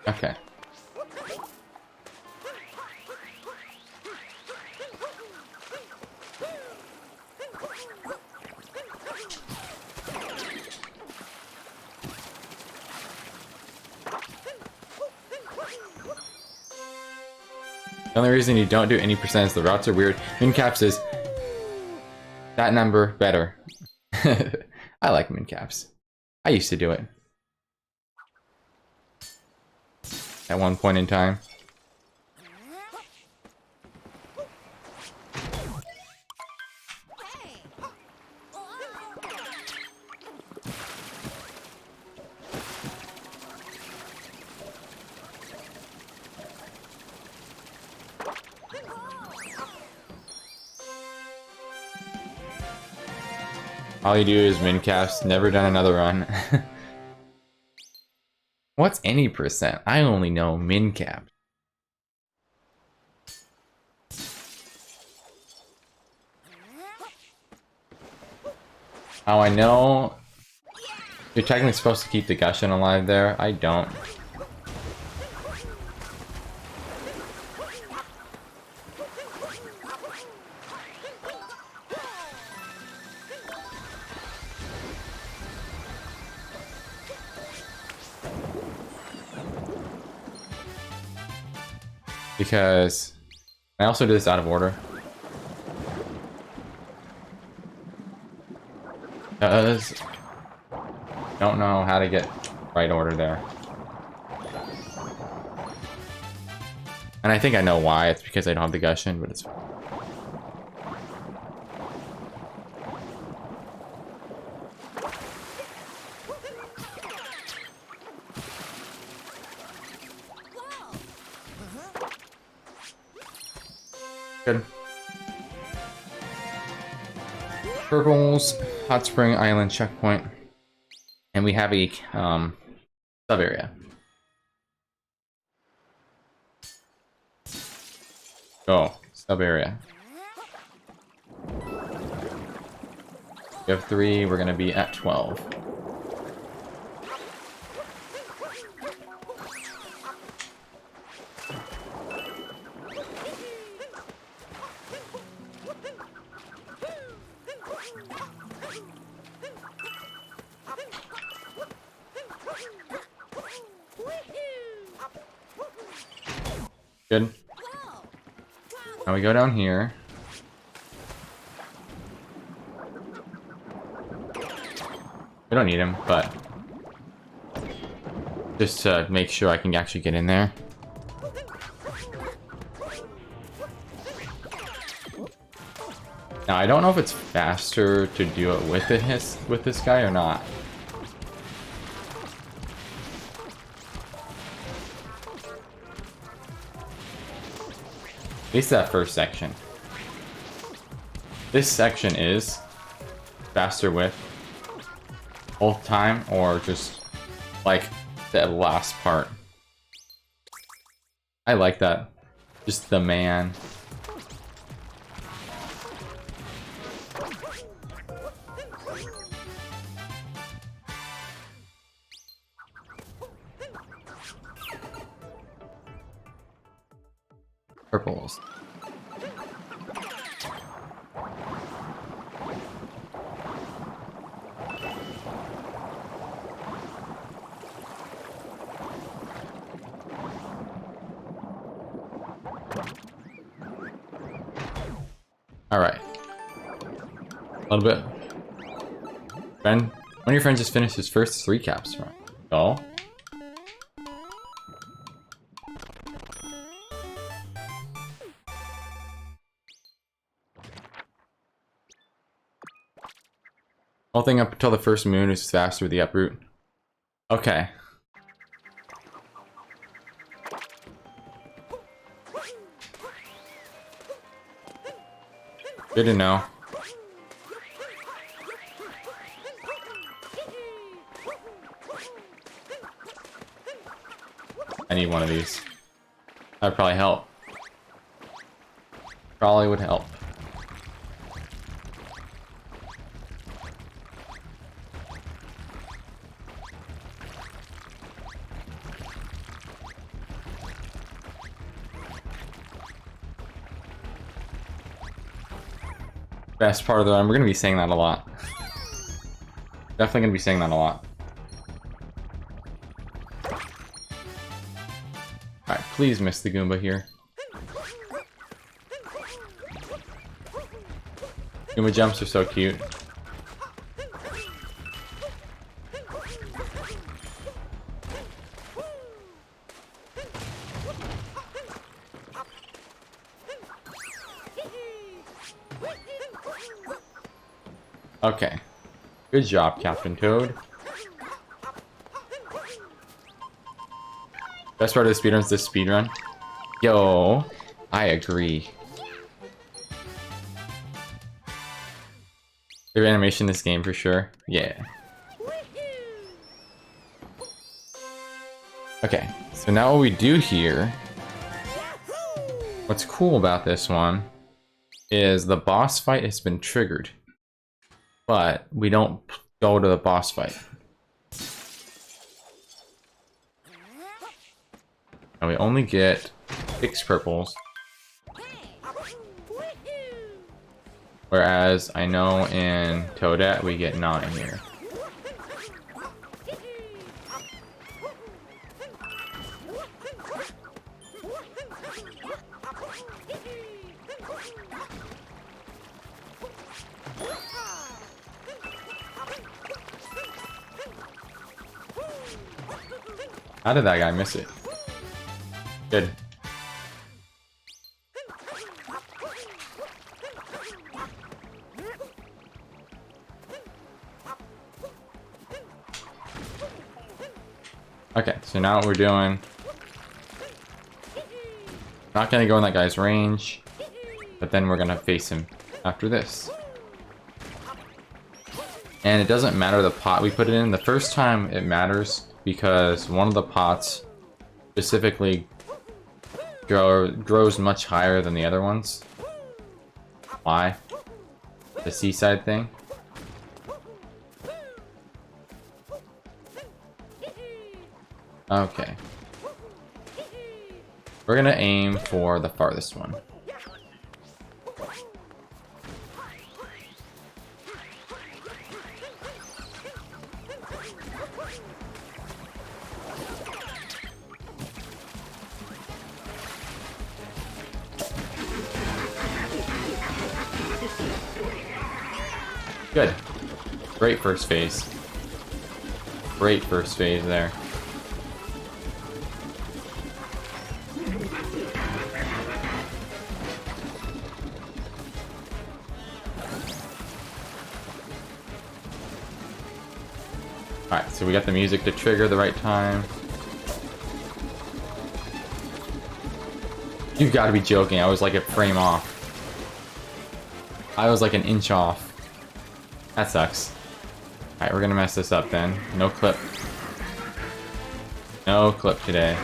Okay. The only reason you don't do any percent is the routes are weird. Min caps is that number better. I like min caps. I used to do it at one point in time. All you do is min caps, never done another run. What's any percent? I only know min cap. Oh, I know you're technically supposed to keep the Gushin alive there. I don't. Because I also do this out of order. Because I don't know how to get right order there. And I think I know why. It's because I don't have the Gushin, but it's fine. Good. Purple's Hot Spring Island checkpoint. And we have a sub area. Go, sub area. We have 3, we're gonna be at 12. Good. Now we go down here. We don't need him, but just to make sure I can actually get in there. Now I don't know if it's faster to do it with this guy or not. At least that first section. This section is faster with both time or just like the last part. I like that. Just the man. Purples. All right. A little bit. Ben, One of your friends just finished his first 3 caps run. Oh. Whole thing up until the first moon is faster with the uproot. Okay. Good to know. I need one of these. That'd probably help. Probably would help. Best part of the run. We're gonna be saying that a lot. Definitely gonna be saying that a lot. Alright, please miss the Goomba here. Goomba jumps are so cute. Okay. Good job, Captain Toad. Best part of the speedrun is this speedrun. Yo, I agree. Favorite animation in this game for sure. Yeah. Okay, so now what we do here, what's cool about this one is the boss fight has been triggered, but we don't go to the boss fight. And we only get 6 purples. Whereas I know in Toadette we get 9 here. How did that guy miss it? Good. Okay, so now what we're doing, not gonna go in that guy's range, but then we're gonna face him after this. And it doesn't matter the pot we put it in. The first time it matters because one of the pots specifically grows much higher than the other ones. Why? The seaside thing. Okay. We're gonna aim for the farthest one. Good. Great first phase. Great first phase there. Alright, so we got the music to trigger the right time. You've got to be joking. I was like a frame off. I was like an inch off. That sucks. Alright, we're gonna mess this up then. No clip. No clip today.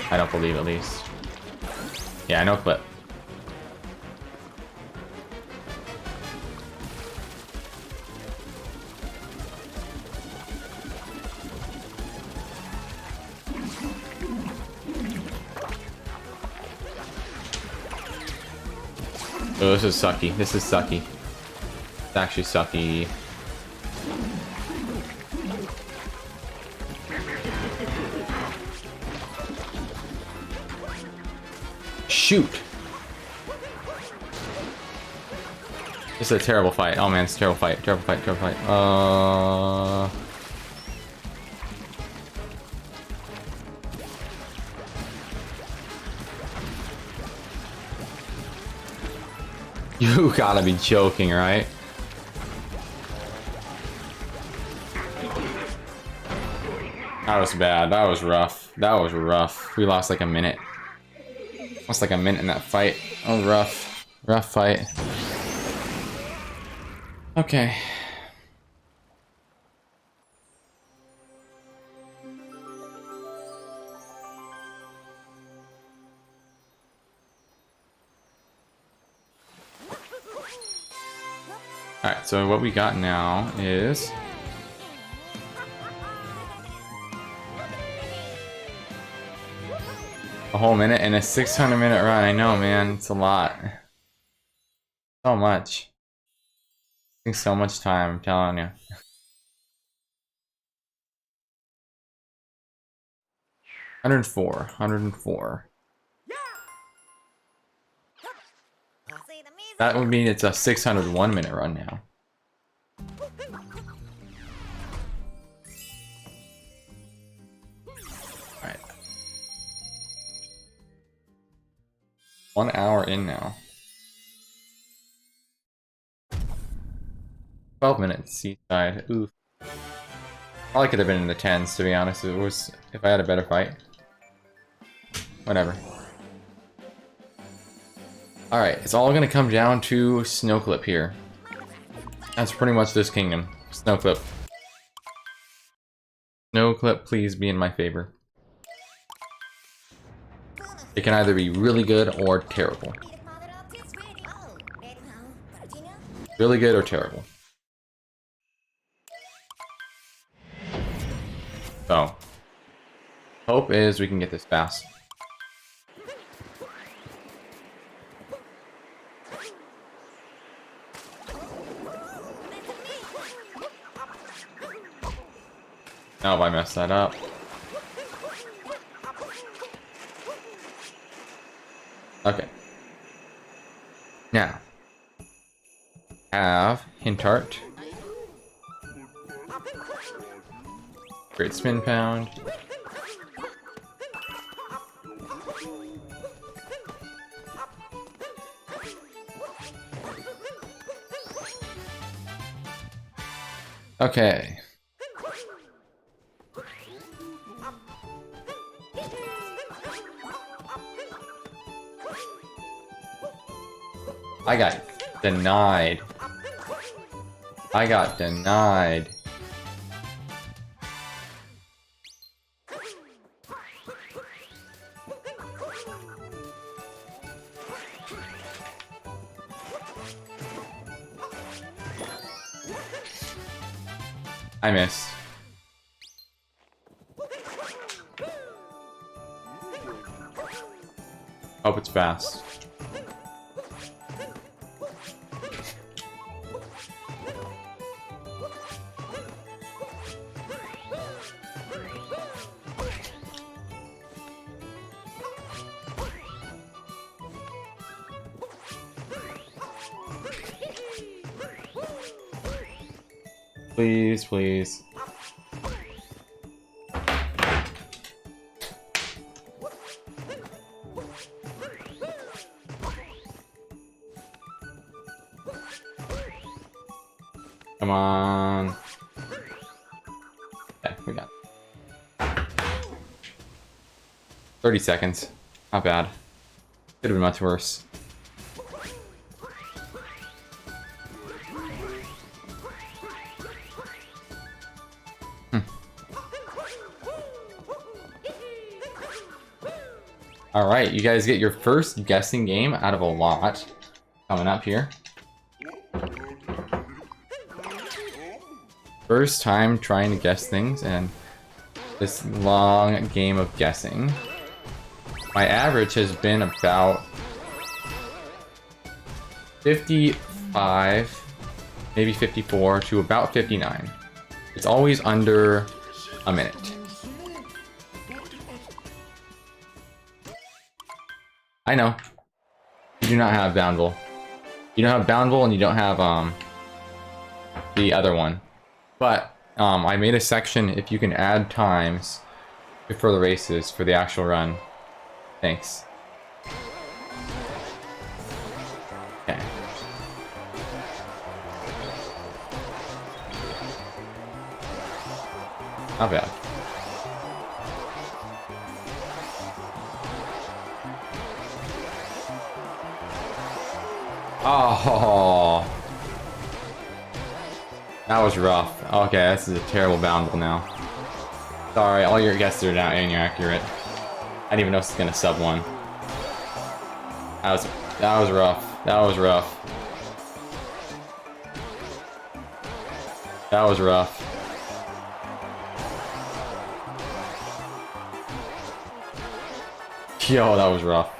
I don't believe at least. Yeah, no clip. Oh, this is sucky. This is sucky. It's actually sucky. Shoot! This is a terrible fight. Oh man, it's a terrible fight. Terrible fight. Terrible fight. You gotta be joking, right? That was bad. That was rough. That was rough. We lost like a minute. Lost like a minute in that fight. That was rough. Rough fight. Okay. Alright, so what we got now is a whole minute and a 600-minute run. I know, man. It's a lot. So much. Takes so much time, I'm telling you. $104. That would mean it's a 601-minute run now. Alright. 1 hour in now. 12 minutes, seaside. Oof. Probably could have been in the 10s, to be honest. If I had a better fight. Whatever. Alright, it's all gonna come down to Snowclip here. That's pretty much this kingdom. Snowclip. Snowclip, please be in my favor. It can either be really good or terrible. Really good or terrible. So, hope is we can get this fast. Now if I mess that up. Okay. Now. Have Hintart. Great spin pound. Okay. I got denied. I got denied. I missed. Hope it's fast. Please, please. Come on. Yeah, we got it. 30 seconds. Not bad. Could have been much worse. Alright, you guys get your first guessing game out of a lot coming up here. First time trying to guess things and this long game of guessing. My average has been about 55, maybe 54 to about 59. It's always under a minute. I know. You do not have Boundville. You don't have boundable and you don't have the other one. But I made a section if you can add times for the races for the actual run. Thanks. Okay. Not bad. Oh, that was rough. Okay, this is a terrible boundable now. Sorry, all your guesses are now inaccurate. I didn't even know this was gonna sub one. That was rough. That was rough. That was rough. Yo, that was rough.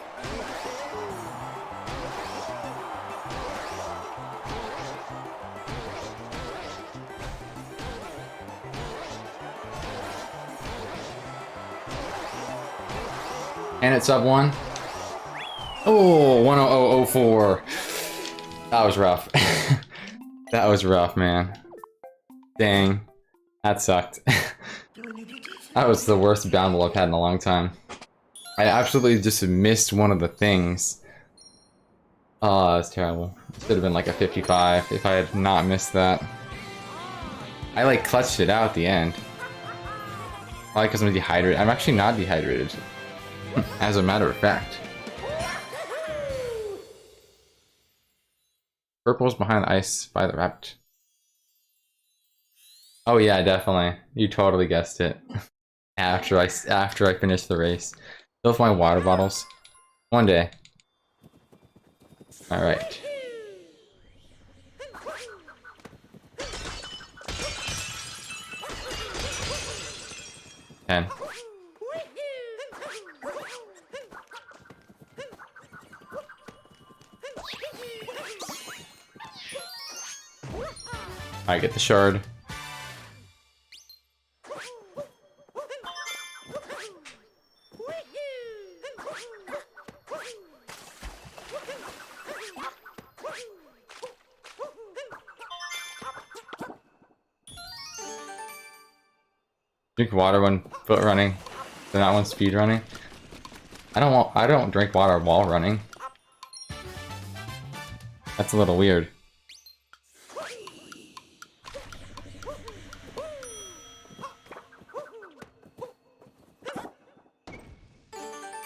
And it's sub one. Oh, 10004. That was rough. That was rough, man. Dang. That sucked. That was the worst boundable I've had in a long time. I absolutely just missed one of the things. Oh, that's terrible. It should have been like a 55 if I had not missed that. I like clutched it out at the end. Probably because I'm dehydrated. I'm actually not dehydrated. As a matter of fact. Purple's behind the ice by the rabbit. Oh yeah, definitely. You totally guessed it. After I finished the race. Fill with my water bottles. One day. Alright. Ten. Alright, get the shard. Drink water when foot running, but not when speed running. I don't drink water while running. That's a little weird.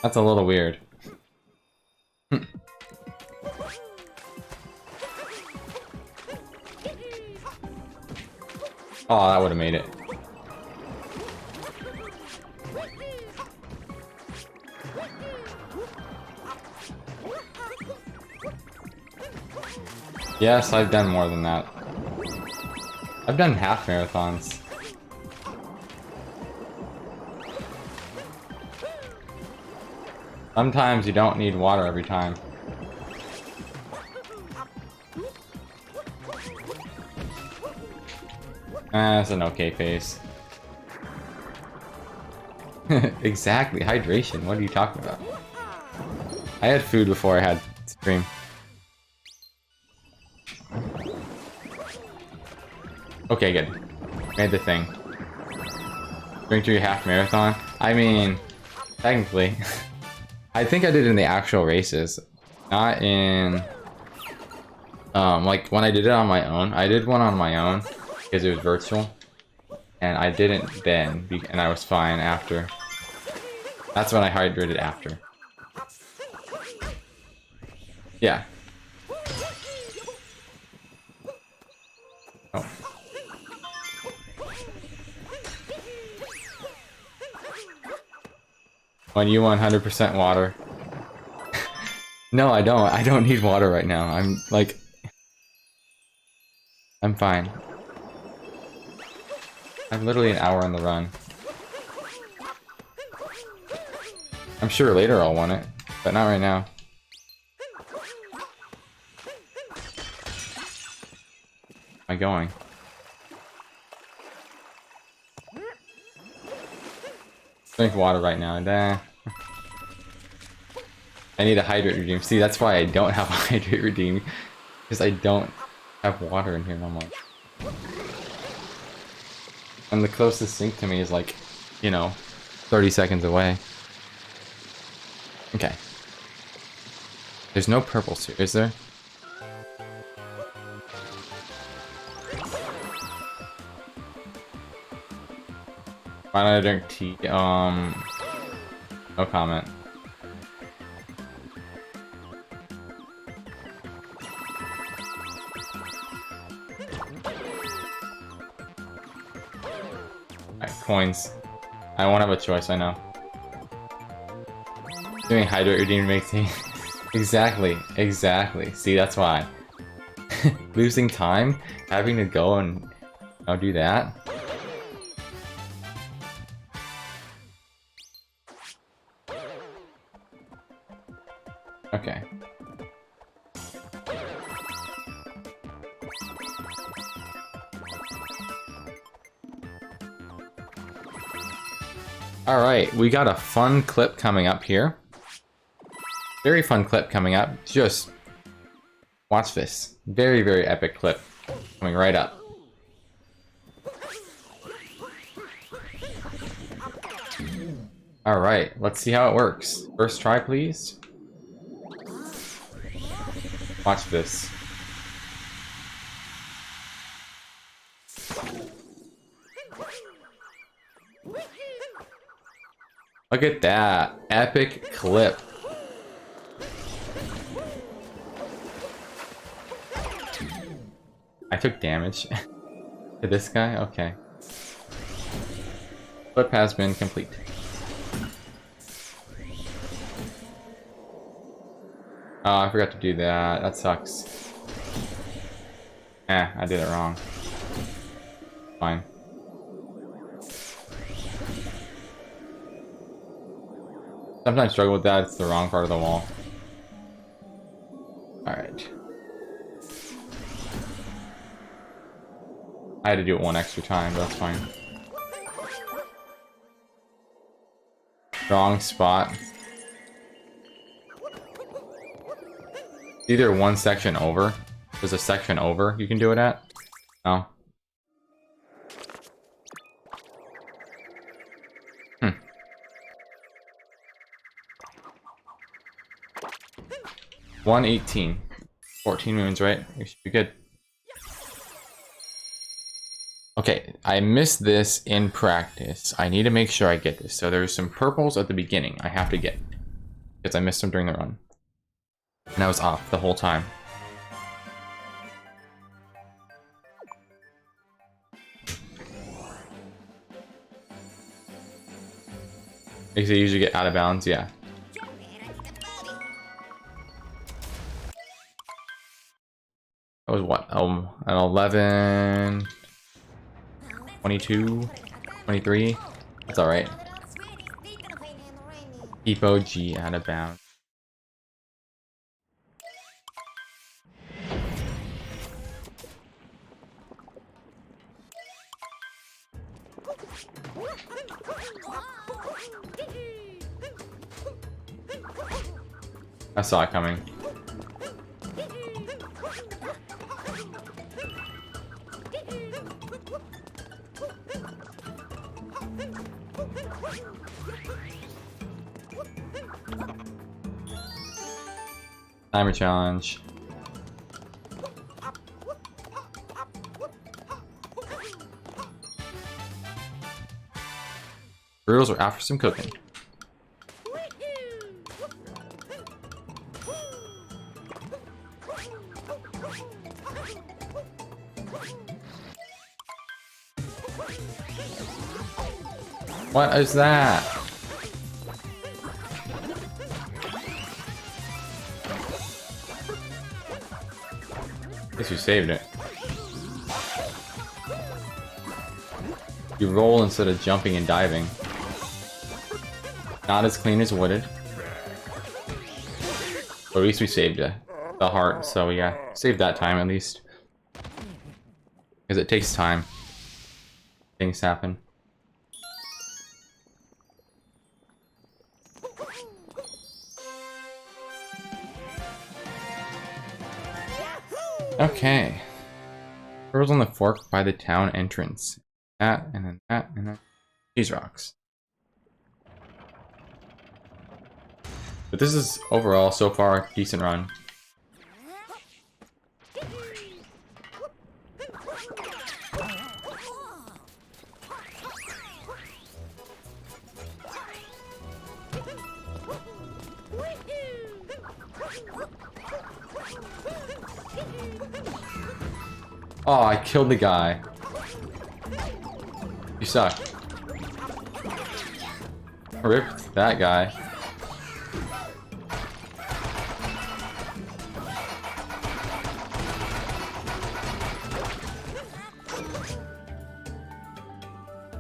That's a little weird. Oh, that would have made it. Yes, I've done more than that. I've done half marathons. Sometimes you don't need water every time. That's an okay pace. Exactly, hydration. What are you talking about? I had food before I had stream. Okay, good. Made the thing. Drink through your half marathon? I mean, technically. I think I did it in the actual races. Not in... like, when I did it on my own. I did one on my own, because it was virtual. And I didn't then, and I was fine after. That's when I hydrated after. Yeah. Oh. When you 100% water. No, I don't. I don't need water right now. I'm like... I'm fine. I'm literally an hour on the run. I'm sure later I'll want it, but not right now. Am I going? Drink water right now. Nah. I need a hydrate redeem. See, that's why I don't have a hydrate redeem. Because I don't have water in here no more. And the closest sink to me is like, you know, 30 seconds away. Okay. There's no purples here, is there? Why don't I drink tea? No comment. Alright, coins. I won't have a choice, I know. Doing hydrate redeem makes tea. Exactly, exactly. See, that's why. Losing time, having to go and do that. Okay. Alright, we got a fun clip coming up here. Very fun clip coming up. Just watch this. Very, very epic clip coming right up. Alright, let's see how it works. First try, please. Watch this. Look at that. Epic clip. I took damage. To this guy? Okay. Clip has been complete. Oh, I forgot to do that. That sucks. I did it wrong. Fine. Sometimes I struggle with that. It's the wrong part of the wall. Alright. I had to do it one extra time, but that's fine. Wrong spot. Either one section over. There's a section over you can do it at. No. 118. 14 moons, right? We should be good. Okay, I missed this in practice. I need to make sure I get this. So there's some purples at the beginning I have to get. Because I missed them during the run. And I was off the whole time. Because they usually get out of bounds, yeah. That was what? An 11... 22... 23? That's alright. Keep OG out of bounds. I saw it coming. Timer challenge. Burritos are after some cooking. What is that? Guess you saved it. You roll instead of jumping and diving. Not as clean as wooded. But at least we saved the heart, so yeah, save that time at least. Because it takes time. Things happen. Okay. Turtles on the fork by the town entrance. That, and then that, and then these rocks. But this is overall so far a decent run. Oh, I killed the guy. You suck. Ripped that guy.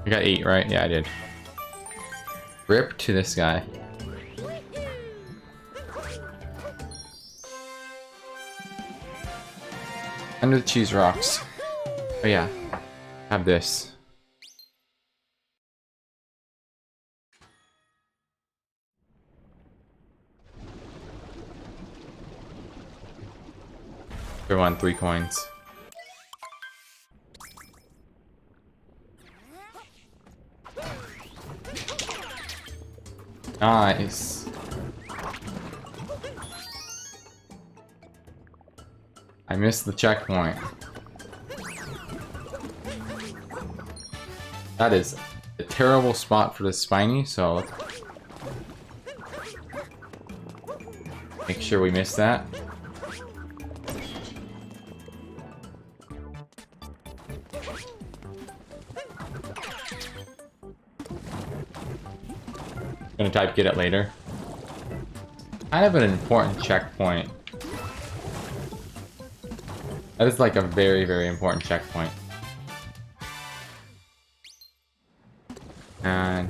I got 8, right? Yeah, I did. Rip to this guy. Under the cheese rocks. Oh yeah. Have this. Everyone, 3 coins. Nice. I missed the checkpoint. That is a terrible spot for the spiny, so let's make sure we miss that. Gonna type get it later. Kind of an important checkpoint. That is like a very, very important checkpoint. And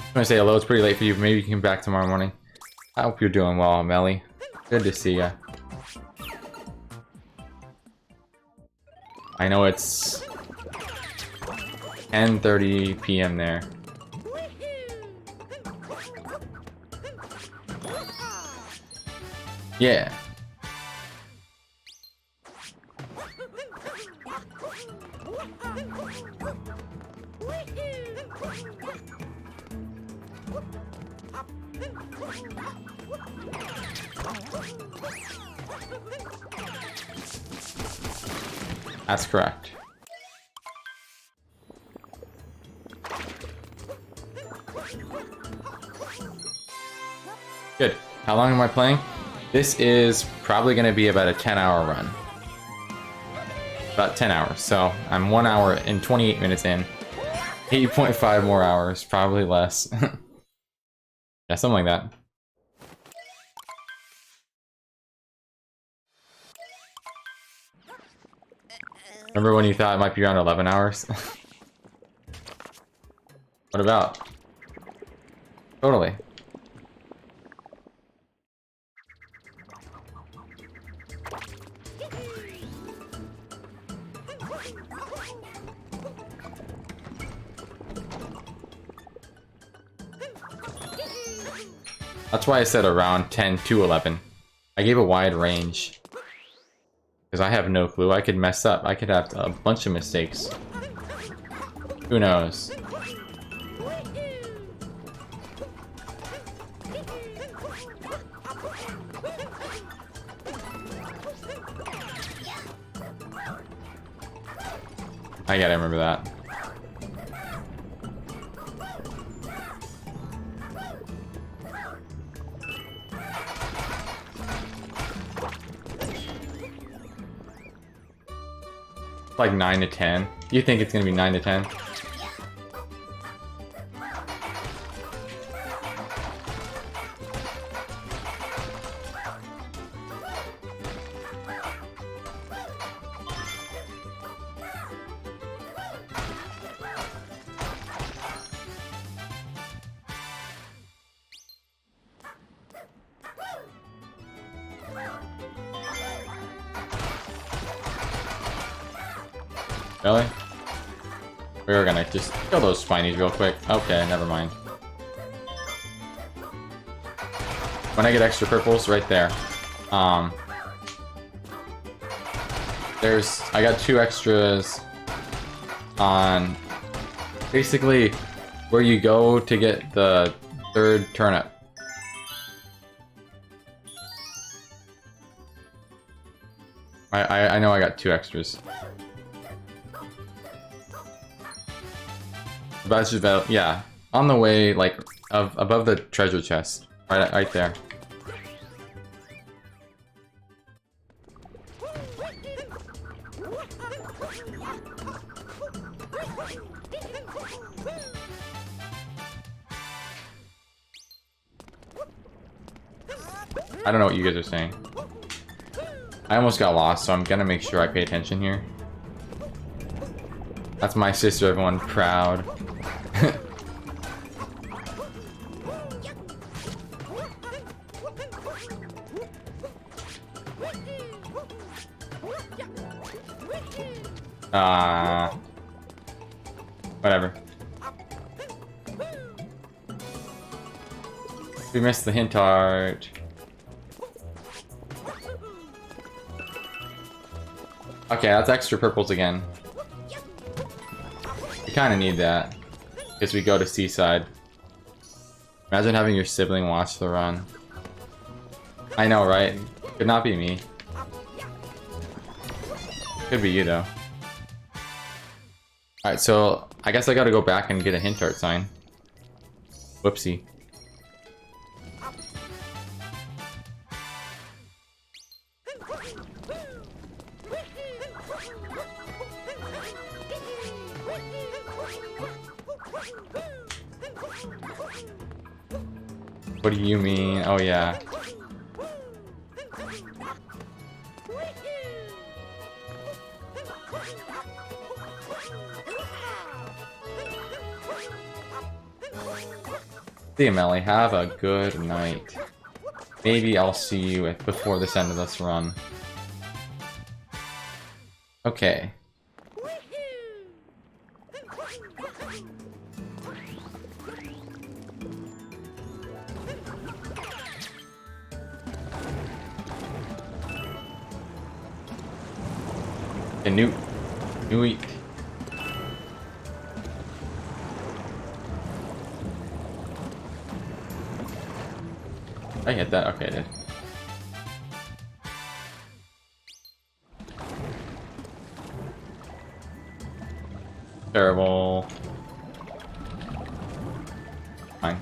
I'm gonna say hello, it's pretty late for you, maybe you can come back tomorrow morning. I hope you're doing well, Melly. Good to see ya. I know it's 10:30 p.m. there. Yeah. That's correct. Good. How long am I playing? This is probably going to be about a 10-hour run. About 10 hours. So I'm 1 hour and 28 minutes in. 8.5 more hours, probably less. Yeah, something like that. Remember when you thought it might be around 11 hours? What about? Totally. That's why I said around 10 to 11. I gave a wide range. Because I have no clue. I could mess up. I could have a bunch of mistakes. Who knows? I gotta remember that. Like 9 to 10. You think it's gonna be 9 to 10? Really? We were gonna just kill those spinies real quick. Okay, never mind. When I get extra purples, right there. I got 2 extras on basically where you go to get the 3rd turnip. I know I got 2 extras. But it's just about, yeah, on the way, like above the treasure chest, right there. I don't know what you guys are saying. I almost got lost, so I'm gonna make sure I pay attention here. That's my sister, everyone proud. Whatever. We missed the hint art. Okay, that's extra purples again. We kind of need that because we go to Seaside. Imagine having your sibling watch the run. I know, right? Could not be me. Could be you, though. Alright, so I guess I gotta go back and get a hint art sign. Whoopsie. What do you mean? Oh, yeah. See you, Melly. Have a good night. Maybe I'll see you before this end of this run. Okay. A new week. I hit that. Okay, I did. Terrible. Fine.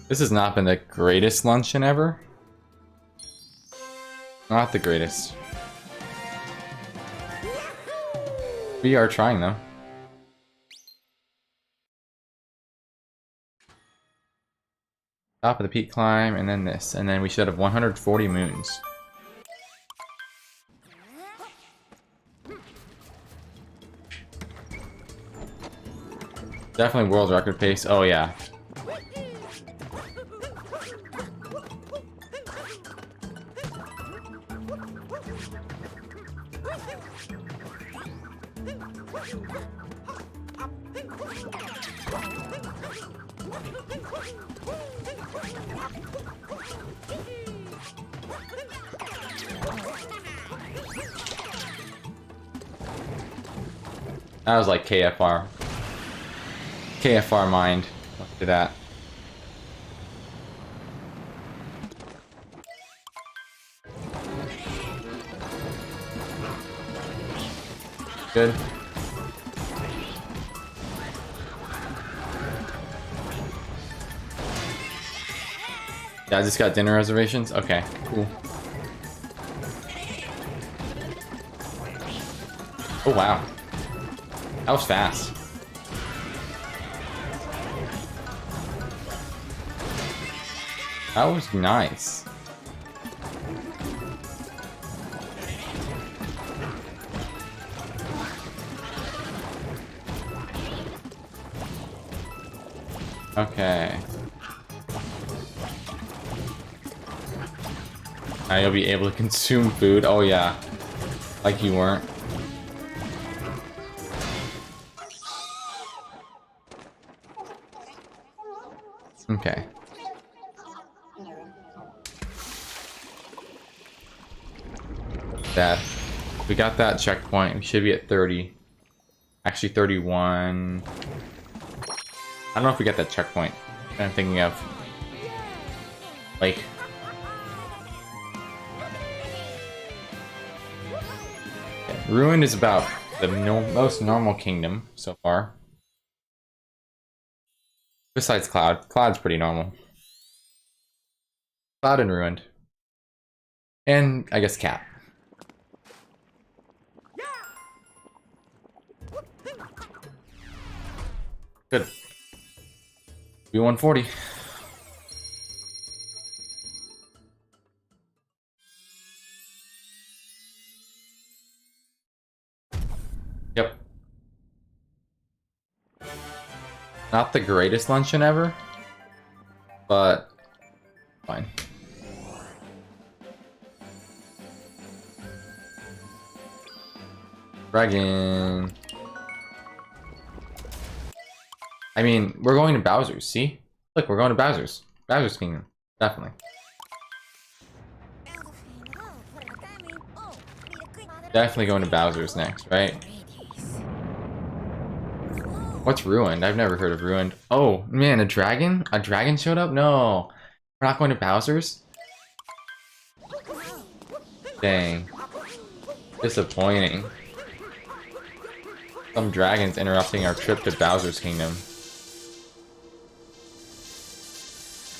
This has not been the greatest luncheon ever. Not the greatest. We are trying though. Top of the peak climb, and then this, and then we should have 140 moons. Definitely world record pace. Oh yeah. That was like KFR. KFR mind. Look at that. Good. Yeah, I just got dinner reservations? Okay, cool. Oh wow. That was fast. That was nice. Okay. Now you'll be able to consume food. Oh yeah. Like you weren't. Okay. That. We got that checkpoint. We should be at 30. Actually, 31. I don't know if we got that checkpoint that I'm thinking of. Like. Okay. Ruined is about the most normal kingdom so far. Besides Cloud. Cloud's pretty normal. Cloud and Ruined. And, I guess, Cat. Good. B140. Yep. Not the greatest luncheon ever, but fine. Dragon. I mean, we're going to Bowser's, see? Look, we're going to Bowser's. Bowser's Kingdom. Definitely. Definitely going to Bowser's next, right? What's Ruined? I've never heard of Ruined. Oh, man, a dragon? A dragon showed up? No. We're not going to Bowser's? Dang. Disappointing. Some dragons interrupting our trip to Bowser's Kingdom.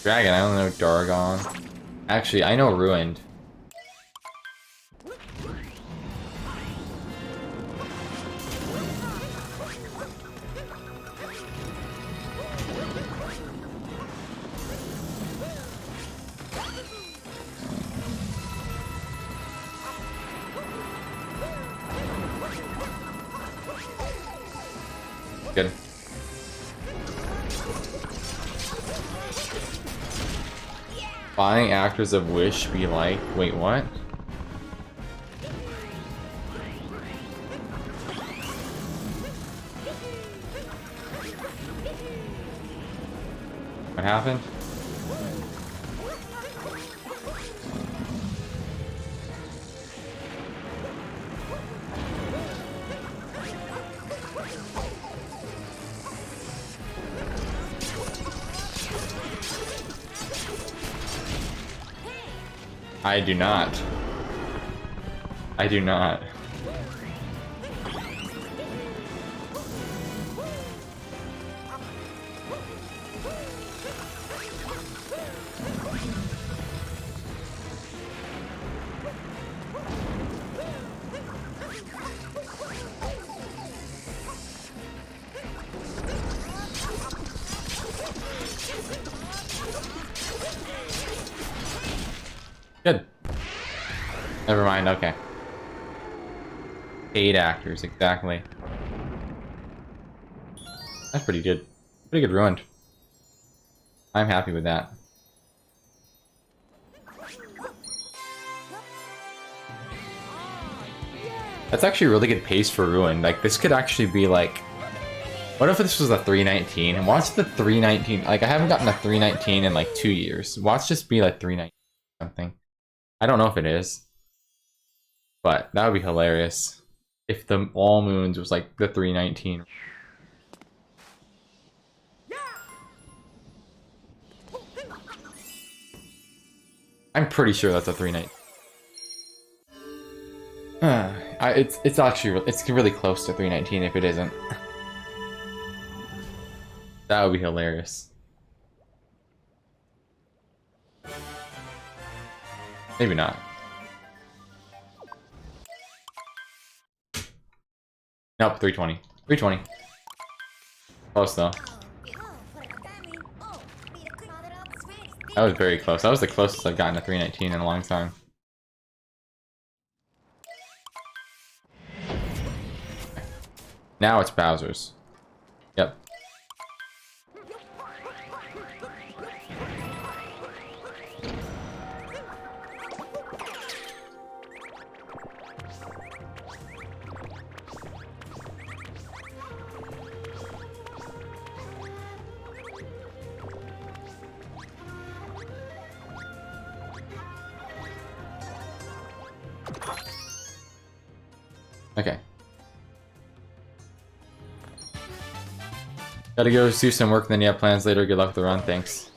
Dragon, I don't know Dargon. Actually, I know Ruined. Good. Buying actors of Wish be like, wait, what? What happened? I do not. I do not. Good. Never mind, okay. Paid actors, exactly. That's pretty good. Pretty good Ruined. I'm happy with that. That's actually a really good pace for Ruined. Like, this could actually be like... What if this was a 319? And watch the 319... Like, I haven't gotten a 319 in like 2 years. Watch this be like 319 something. I don't know if it is. But that would be hilarious. If the All Moons was like the 319. I'm pretty sure that's a 319. It's actually it's really close to 319 if it isn't. That would be hilarious. Maybe not. Nope, 320. 320. Close though. That was very close. That was the closest I've gotten to 319 in a long time. Now it's Bowser's. Yep. Okay. Gotta go do some work, then you have plans later. Good luck with the run, thanks.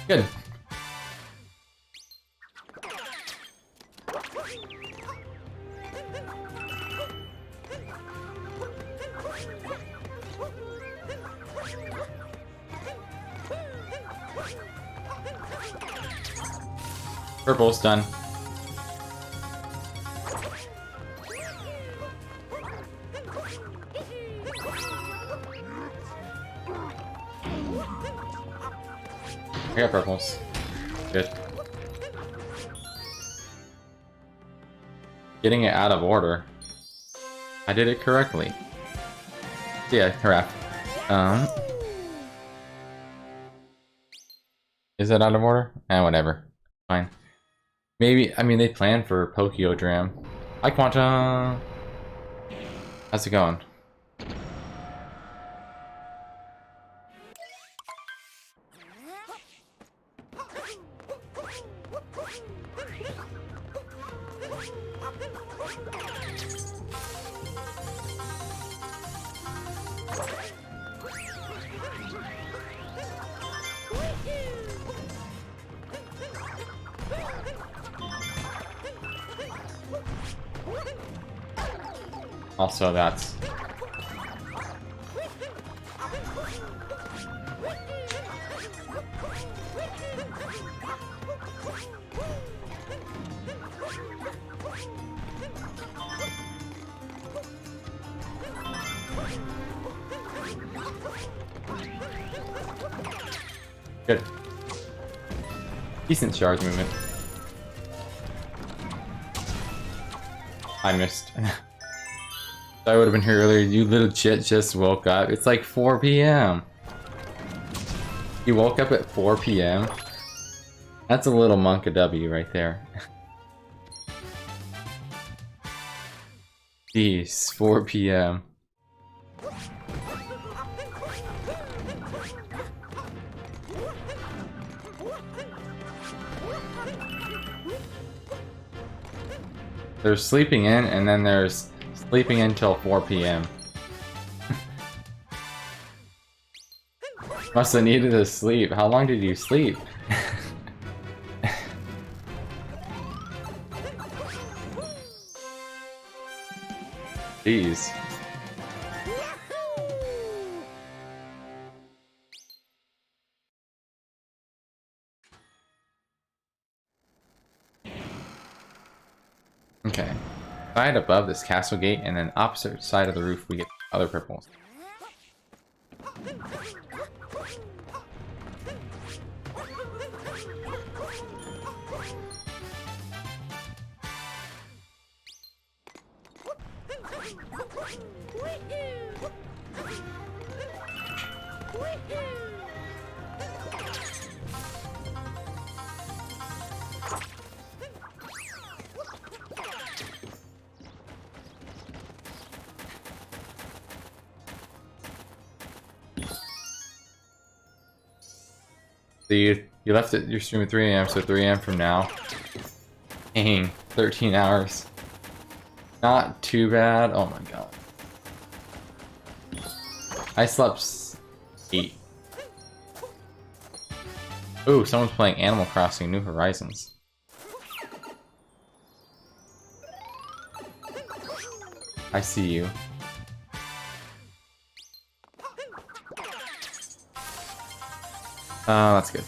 Good. Purple's done. I got purples. Good. Getting it out of order. I did it correctly. Yeah, correct. Is that out of order? Whatever. Fine. Maybe, I mean, they planned for Pokeodram. Hi, Quanta! How's it going? Also, that's... Good. Decent charge movement. I missed. I would have been here earlier. You little shit just woke up. It's like 4 p.m. You woke up at 4 p.m. That's a little monk W right there. Jeez, 4 p.m. There's sleeping in, and then there's sleeping until 4 p.m. Must have needed to sleep. How long did you sleep? Jeez. Okay. Right above this castle gate, and then opposite side of the roof we get other purples. So you left it your stream at 3 a.m. so 3 a.m. from now. Dang, 13 hours. Not too bad. Oh my god. I slept 8. Ooh, someone's playing Animal Crossing New Horizons. I see you. Oh, that's good.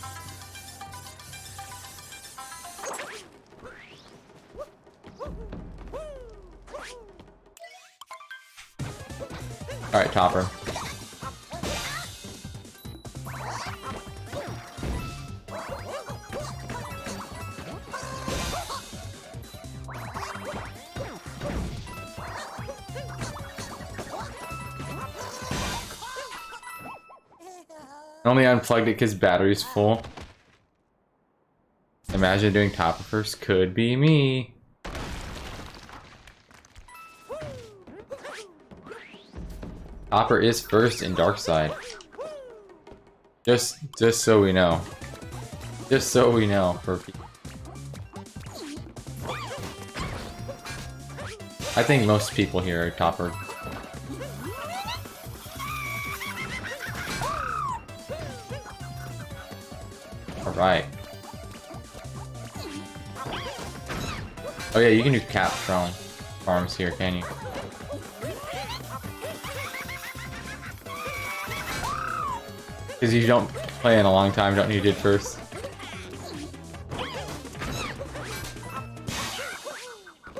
Alright, Topper. I only unplugged it because battery's full. Imagine doing topper first. Could be me. Topper is first in Dark Side. Just so we know. Just so we know. For I think most people here are Topper. Alright. Oh yeah, you can do cap from farms here, can you? Because you don't play in a long time, don't you did first?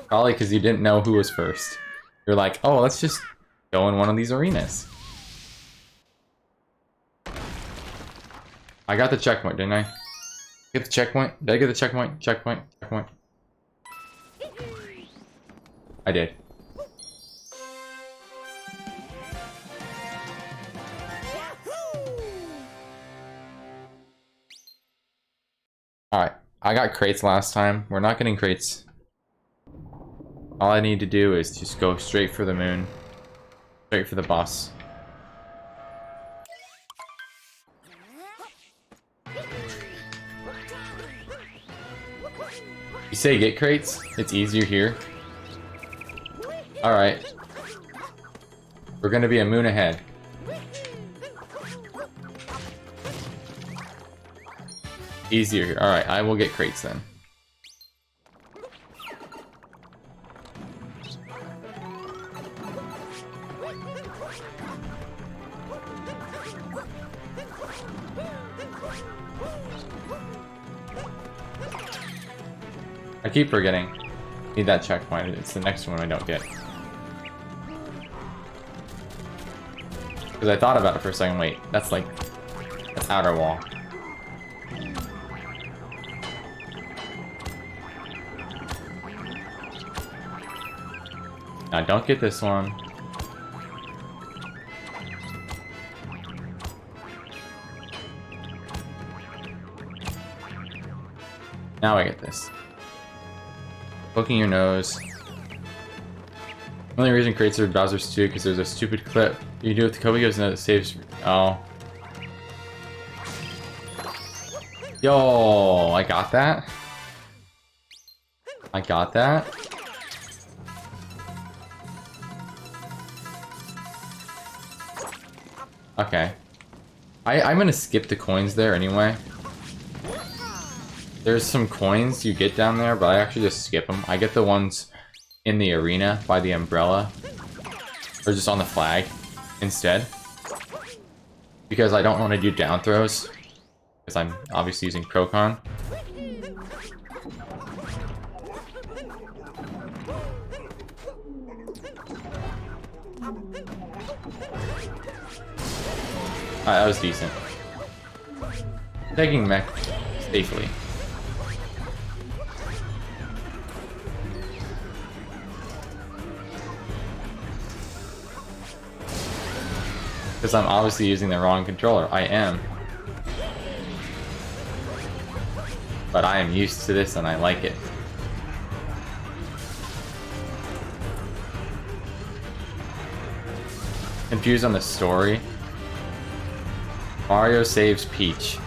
Probably because you didn't know who was first. You're like, oh, let's just go in one of these arenas. I got the checkpoint, didn't I? Get the checkpoint? Did I get the checkpoint? Checkpoint? Checkpoint? I did. Alright, I got crates last time. We're not getting crates. All I need to do is just go straight for the moon. Straight for the boss. You say get crates? It's easier here. Alright. We're gonna be a moon ahead. Easier here. Alright, I will get crates then. I keep forgetting. Need that checkpoint. It's the next one I don't get. Because I thought about it for a second. Wait, that's like... that's outer wall. Now don't get this one. Now I get this. Poking your nose. Only reason crates are Bowser's too, because there's a stupid clip you do with the Kobe goes and it saves. Oh. Yo, I got that. I got that. Okay. I'm gonna skip the coins there anyway. There's some coins you get down there, but I actually just skip them. I get the ones in the arena by the umbrella. Or just on the flag instead. Because I don't want to do down throws. Because I'm obviously using Procon. Alright, that was decent. Taking mech safely. Because I'm obviously using the wrong controller. I am. But I am used to this and I like it. Confused on the story. Mario saves Peach.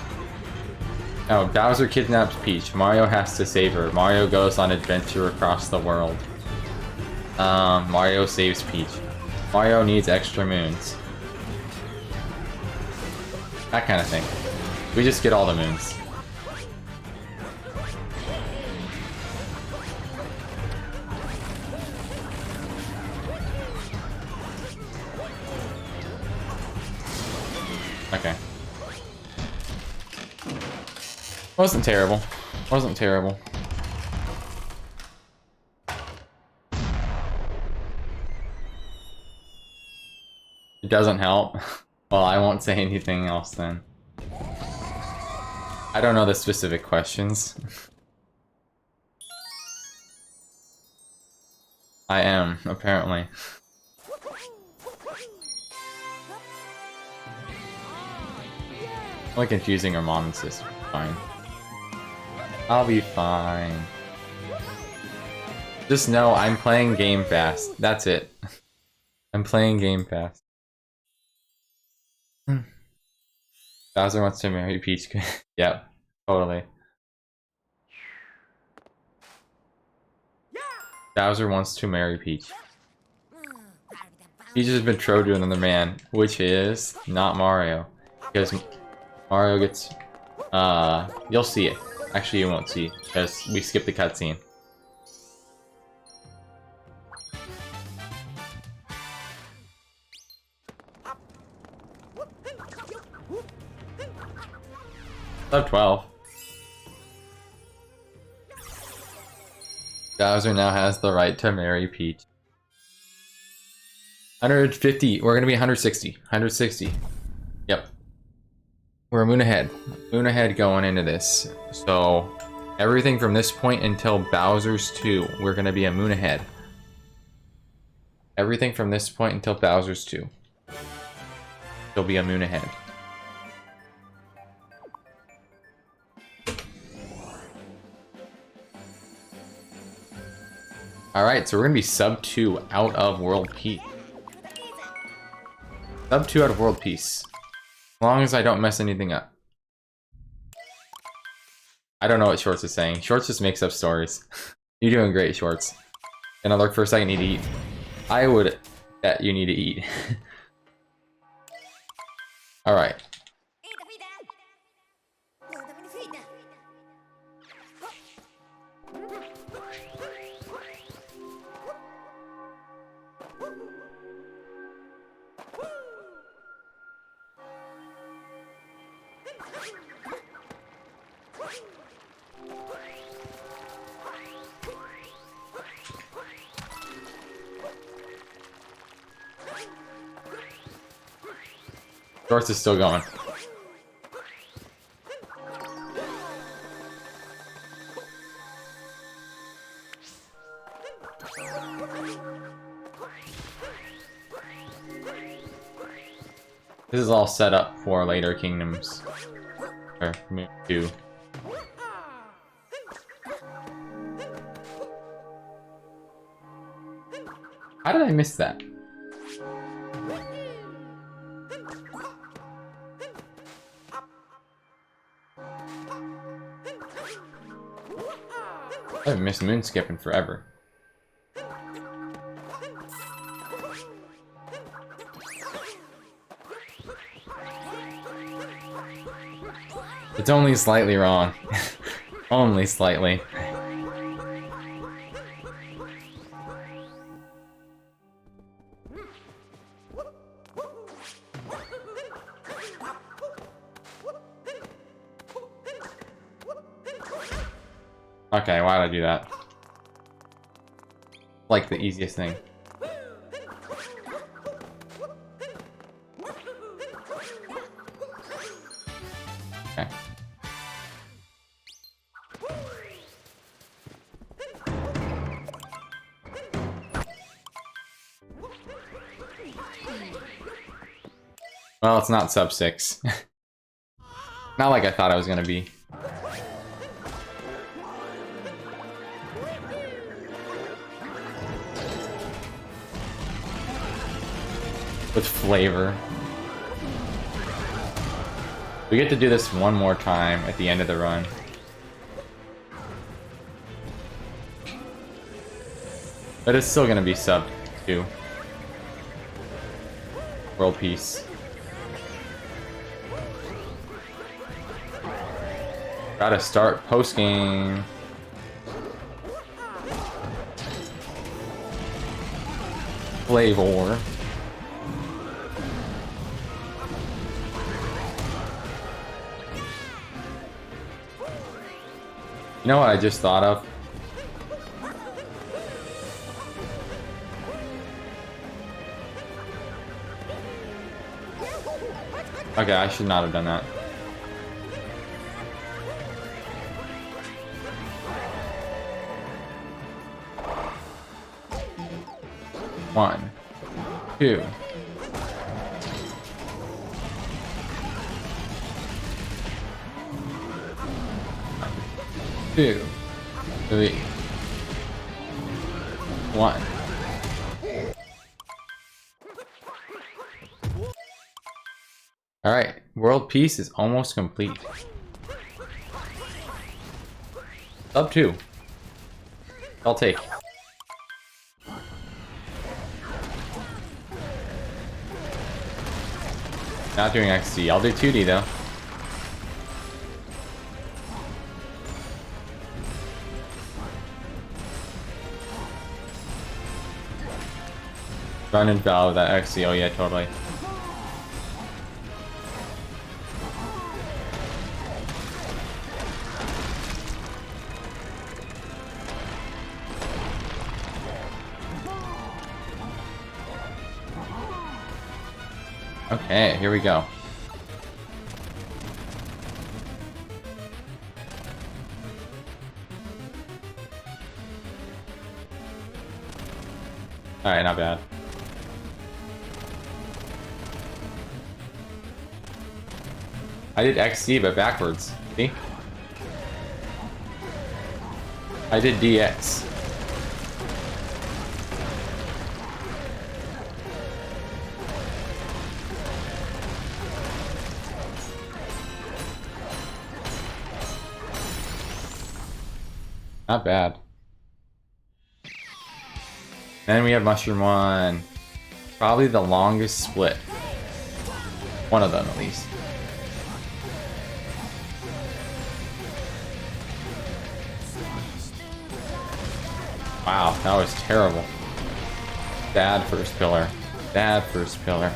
Oh, Bowser kidnaps Peach. Mario has to save her. Mario goes on adventure across the world. Mario saves Peach. Mario needs extra moons. That kind of thing. We just get all the moons. Okay. Wasn't terrible. Wasn't terrible. It doesn't help. Well, I won't say anything else then. I don't know the specific questions. I am, apparently. Only confusing her mom and sister. Fine. I'll be fine. Just know I'm playing Game Fast. That's it. I'm playing Game Fast. Bowser wants to marry Peach. Yep, totally. Bowser wants to marry Peach. Peach has been betrothed to another man, which is not Mario. Because Mario gets... you'll see it. Actually, you won't see, because we skipped the cutscene. Sub 12. Bowser now has the right to marry Peach. 150. We're gonna be 160. 160. Yep. We're a moon ahead. Moon ahead going into this. So, everything from this point until Bowser's 2, we're gonna be a moon ahead. Everything from this point until Bowser's 2. There'll be a moon ahead. Alright, so we're gonna be sub 2 out of world peace. Sub 2 out of world peace. As long as I don't mess anything up. I don't know what Shorts is saying. Shorts just makes up stories. You're doing great, Shorts. Gonna lurk for a second, need to eat. I would bet you need to eat. Alright. Shorts is still going. This is all set up for later kingdoms. Or Moon 2. How did I miss that? I haven't missed moon skipping forever. It's only slightly wrong. Only slightly. Okay, why did I do that? Like the easiest thing. Okay. Well, it's not sub 6. Not like I thought I was gonna be. With flavor. We get to do this one more time at the end of the run. But it's still gonna be sub 2. World peace. Gotta start post game. Flavor. You know what I just thought of? Okay, I should not have done that. One, two. 2, 3, 1. Alright, world peace is almost complete. Sub 2. I'll take. Not doing XD. I'll do 2D though. Run and valve that XD. Oh yeah, totally. Okay, here we go. Alright, not bad. I did XC but backwards. See? I did DX. Not bad. Then we have Mushroom 1. Probably the longest split. One of them, at least. Wow, that was terrible. Bad first pillar. Bad first pillar.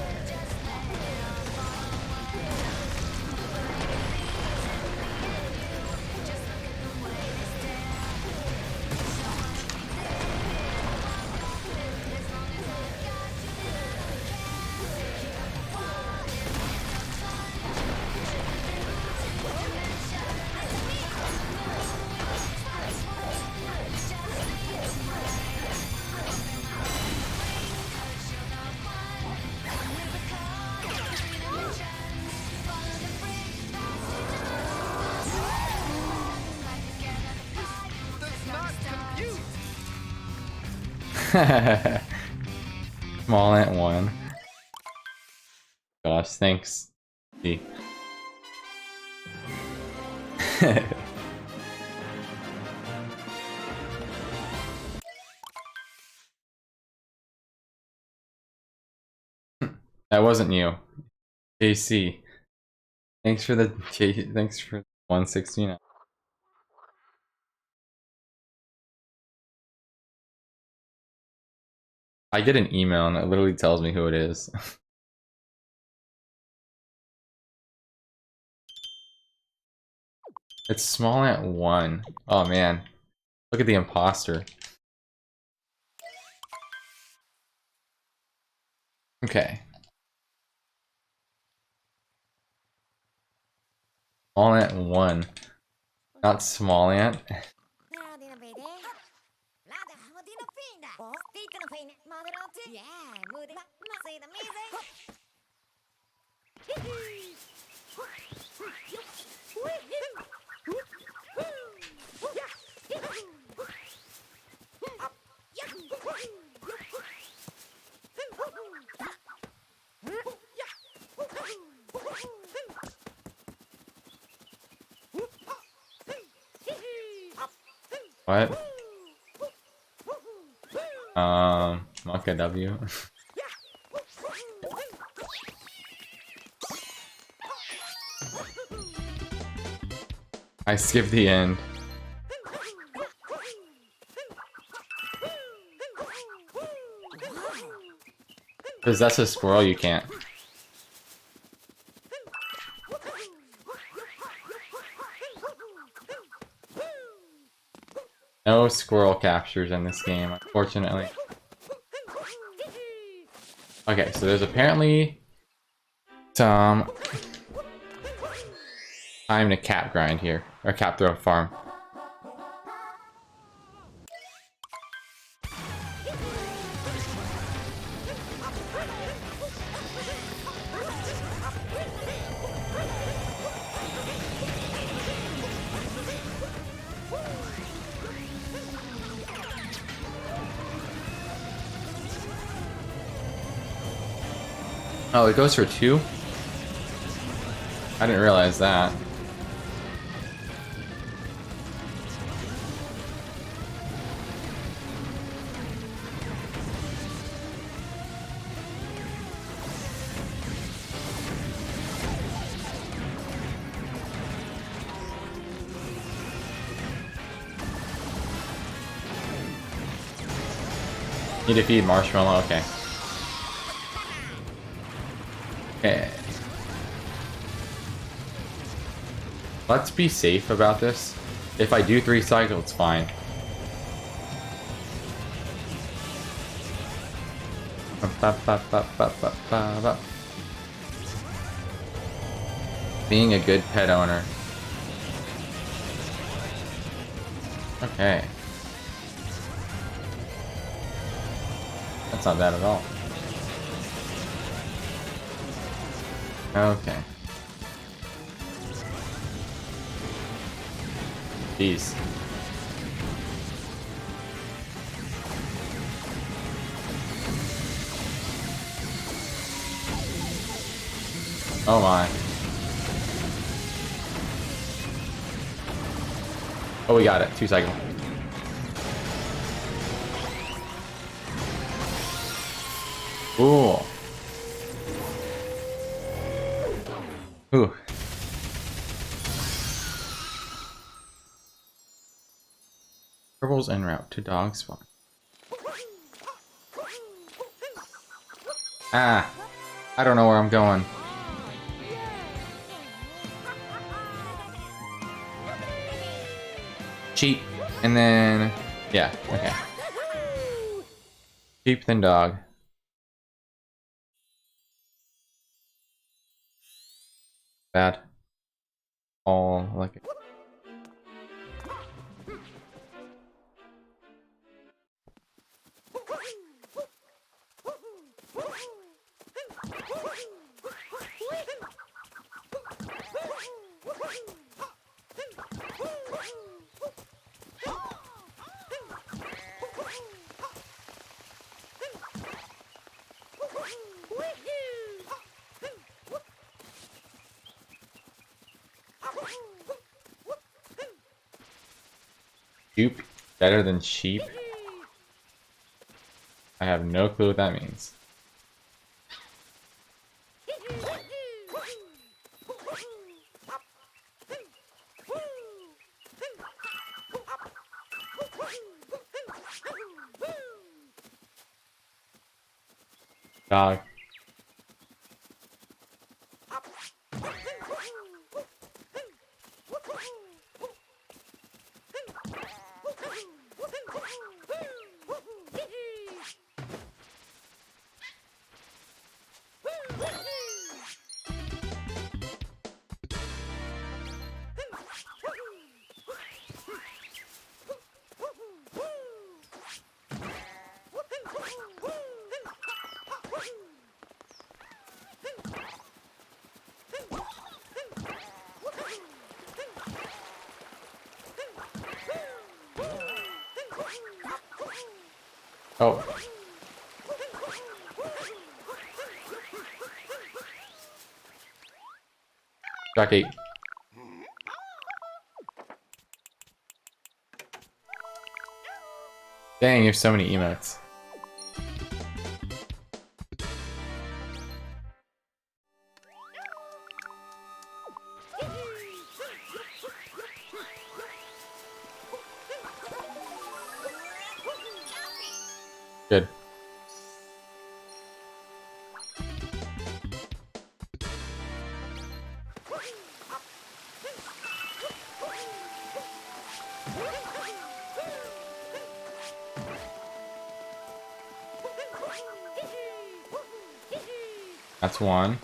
Small ant 1. Gosh, thanks. See. That wasn't you. JC. Thanks for the thanks for 169. I get an email and it literally tells me who it is. It's small ant 1. Oh man. Look at the imposter. Okay. Small ant 1. Not small ant. What? Maka W. I skipped the end. Because that's a squirrel, you can't. No squirrel captures in this game, unfortunately. Okay, so there's apparently some time to cap grind here, or cap throw farm. Oh, it goes for 2? I didn't realize that. Need to feed Marshmallow, okay. Okay. Let's be safe about this. If I do 3 cycles, it's fine. Being a good pet owner. Okay. That's not bad at all. Okay. Jeez. Oh my. Oh, we got it. 2 cycle. Cool. Ooh. Purple's en route to dog spawn. Ah. I don't know where I'm going. Sheep. And then... yeah, okay. Sheep, then dog. Bad. All like it. Sheep better than sheep? I have no clue what that means. Dog. Oh. Track 8. Dang, there's so many emotes. Good. That's one.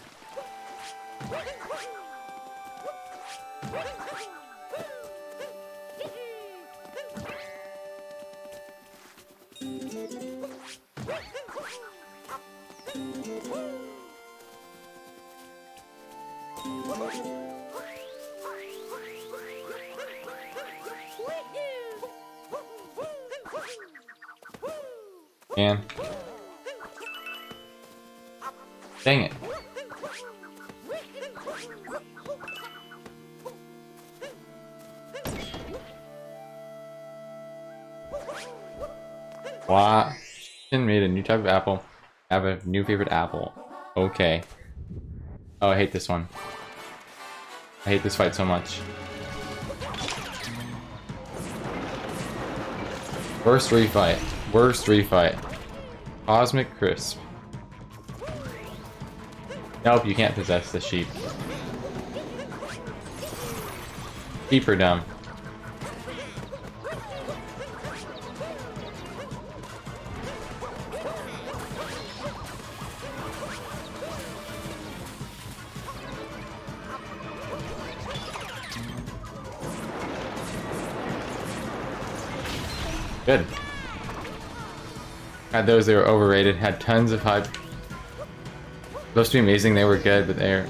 And dang it. What? Shin made a new type of apple. I have a new favorite apple. Okay. Oh, I hate this one. I hate this fight so much. Worst refight. Worst refight. Cosmic Crisp. Nope, you can't possess the sheep. Sheep are dumb. Good. Had those, they were overrated. Had tons of hype. Supposed to be amazing, they were good, but they're...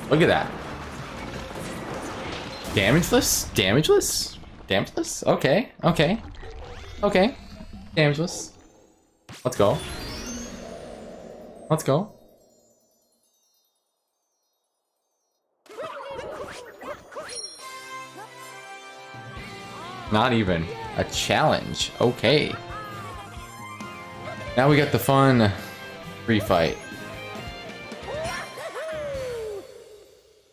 Look at that. Damageless? Damageless? Damageless? Okay, okay. Okay. Damageless. Let's go. Let's go. Not even a challenge. Okay. Now we got the fun refight.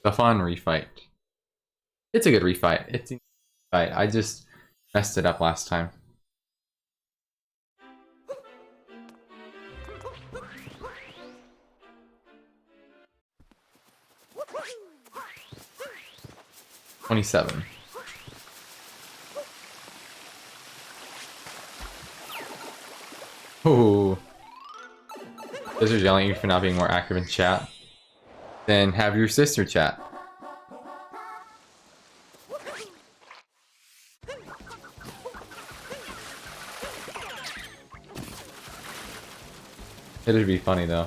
The fun refight. It's a good refight. It's a fight. I just messed it up last time. $27. Ooh. Those are yelling at you for not being more active in chat. Then have your sister chat. It'd be funny though.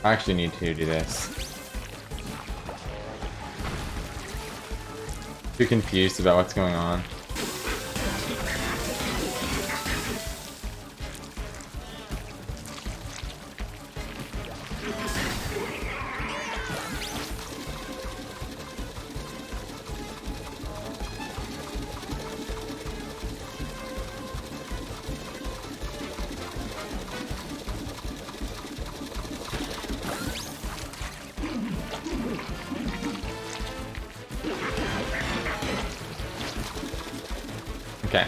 I actually need to do this. Too confused about what's going on. Okay.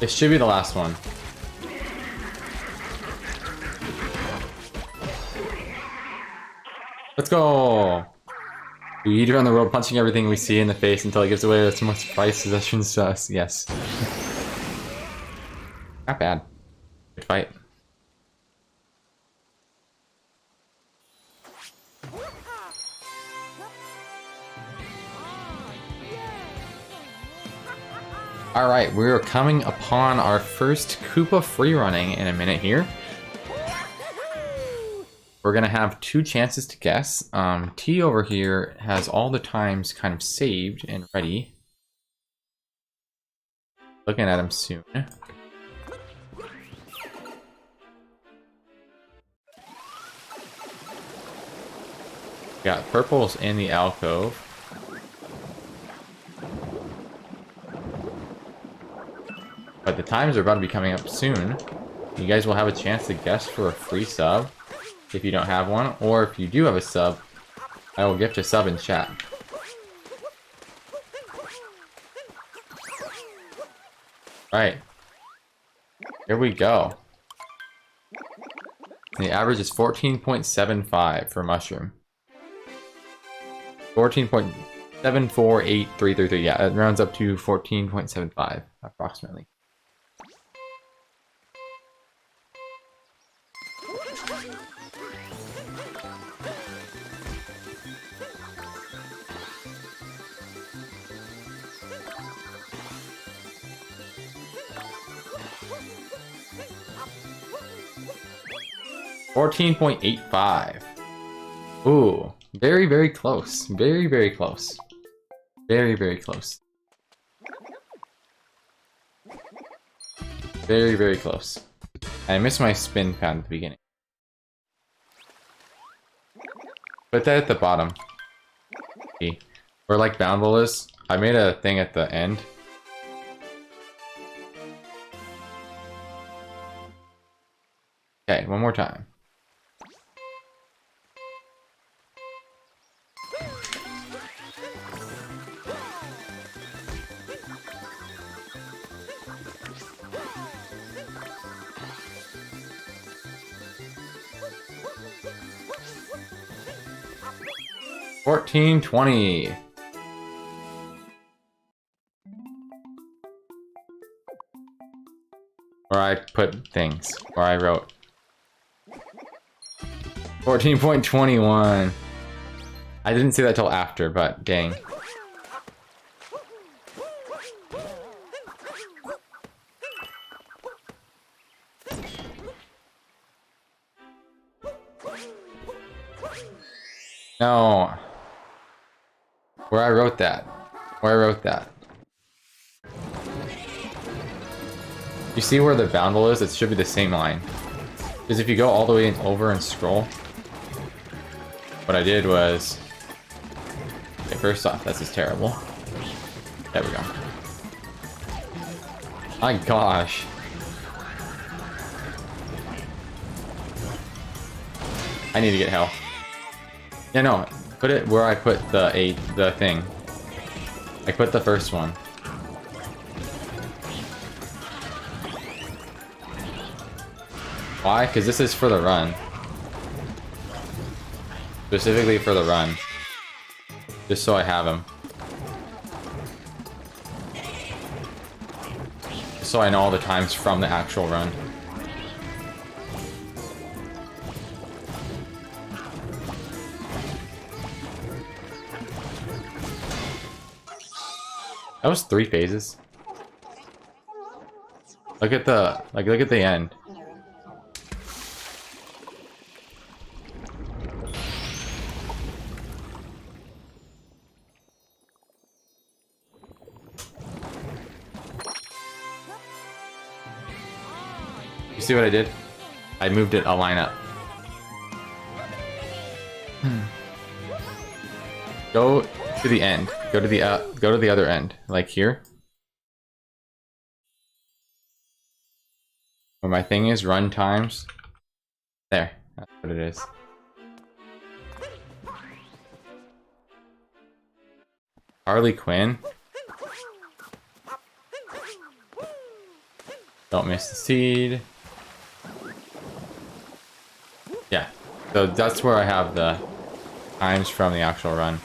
This should be the last one. Let's go! We eat around the world, punching everything we see in the face until it gives away too much price possessions to us. Yes. Not bad. Good fight. Alright, we're coming upon our first Koopa freerunning in a minute here. We're gonna have 2 chances to guess. T over here has all the times kind of saved and ready. Looking at him soon. Got purples in the alcove. But the times are about to be coming up soon. You guys will have a chance to guess for a free sub if you don't have one, or if you do have a sub, I will gift a sub in chat. Right. Here we go. The average is 14.75 for mushroom. 14. 748,333. Yeah, it rounds up to 14.75 approximately. $14.85. Ooh, very, very close. Very, very close. Very, very close. Very, very close. I missed my spin pad at the beginning. Put that at the bottom. See? Where like Boundable is. I made a thing at the end. Okay, one more time. $14.20. Where I put things. Where I wrote. 14.21. I didn't see that till after, but dang. No. Where I wrote that. Where I wrote that. You see where the boundable is? It should be the same line. Because if you go all the way over and scroll, what I did was... Okay, first off, this is terrible. There we go. My gosh. I need to get health. Yeah, no. Put it where I put the thing. I put the first one. Why? Because this is for the run. Specifically for the run. Just so I have him. Just so I know all the times from the actual run. That was 3 phases. Look at the look at the end. You see what I did? I moved it a line up. Go to the end. Go to the other end, like here. Where my thing is, run times. There, that's what it is. Harley Quinn. Don't miss the seed. Yeah, so that's where I have the times from the actual run.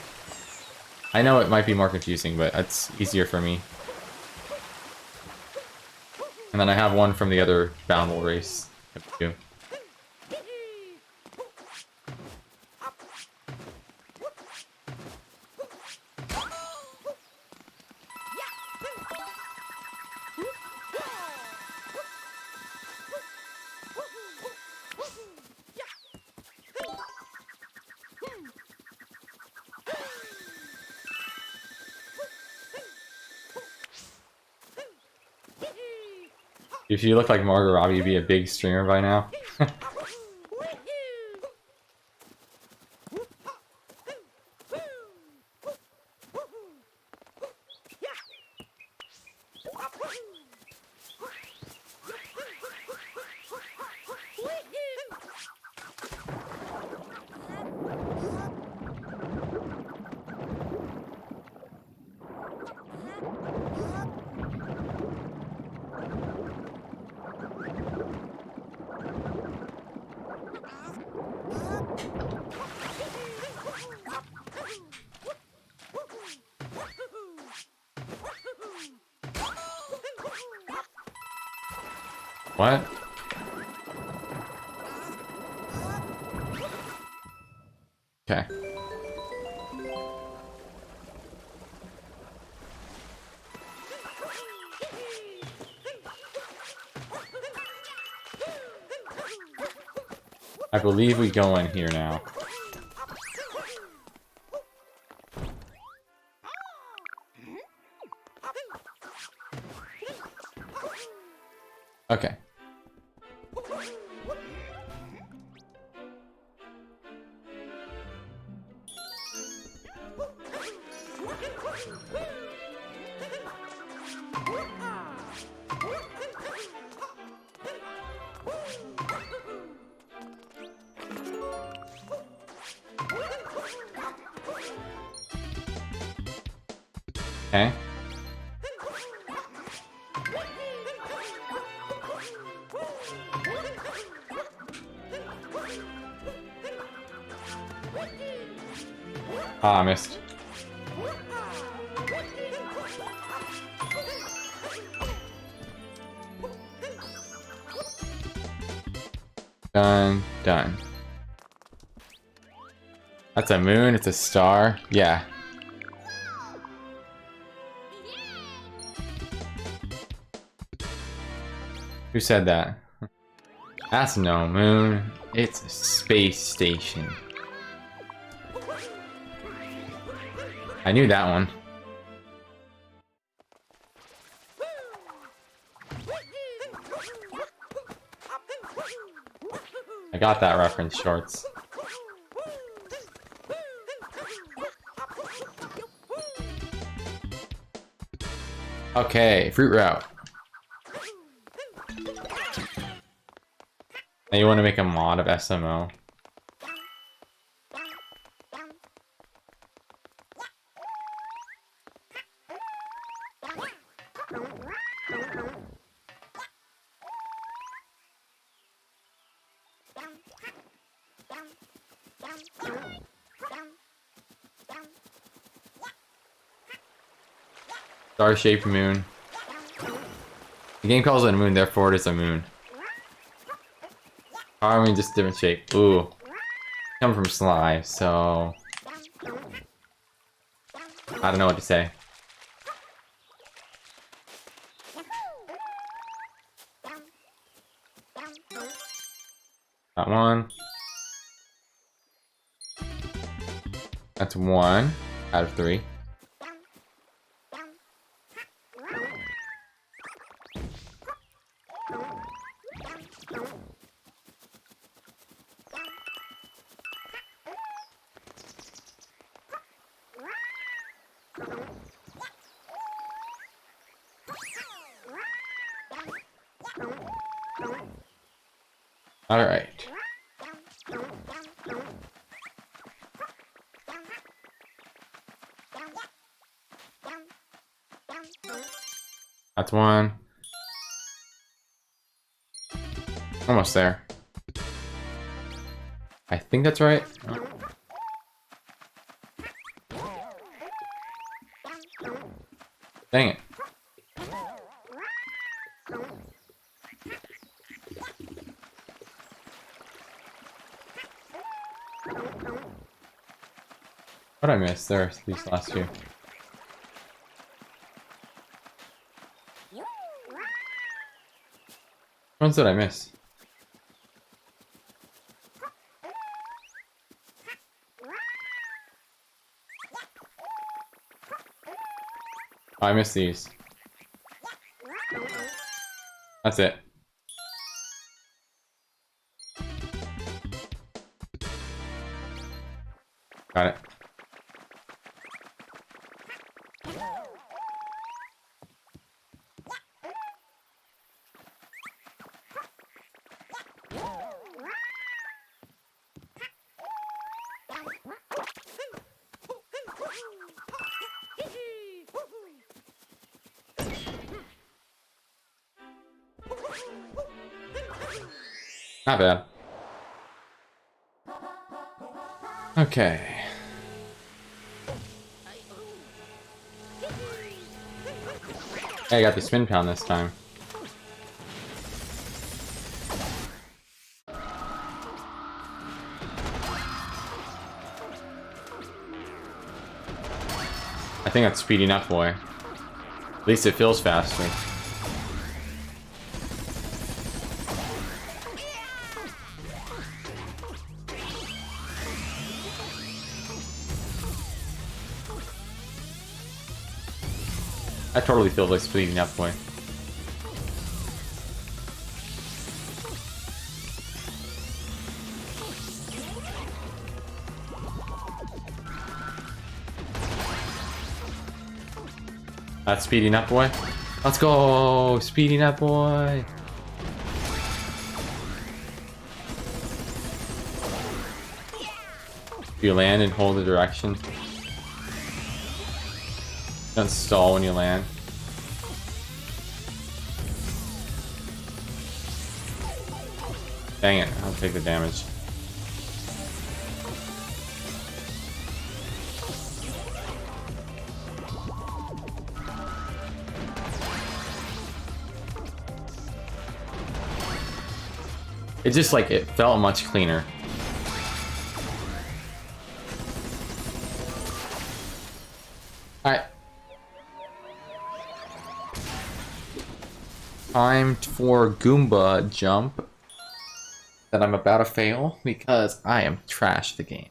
I know it might be more confusing, but it's easier for me. And then I have one from the other Boundable race too. If you look like Margot Robbie, you'd be a big streamer by now. What? Okay. I believe we go in here now. Okay. Okay. Ah, I missed. Done. Done. That's a moon, it's a star. Yeah. Who said that? That's no moon. It's a space station. I knew that one. I got that reference, Shorts. Okay, fruit route. Now you want to make a mod of SMO. Star-shaped moon. The game calls it a moon, therefore it is a moon. I mean, just different shape. Ooh. Come from Sly, so... I don't know what to say. That one. That's 1 out of 3. All right. That's 1. Almost there. I think that's right. Dang it. What did I miss? There are these last two. Which ones did I miss? Oh, I missed these. That's it. Got it. Not bad. Okay. Hey, I got the spin pound this time. think that's speeding up, boy. At least it feels faster. I totally feel like speeding up, boy. That's speeding up, boy. Let's go! Speeding up, boy! You land and hold the direction. Don't stall when you land. Dang it, I'll take the damage. It just like, it felt much cleaner. Alright. Time for Goomba jump that I'm about to fail because I am trash at the game.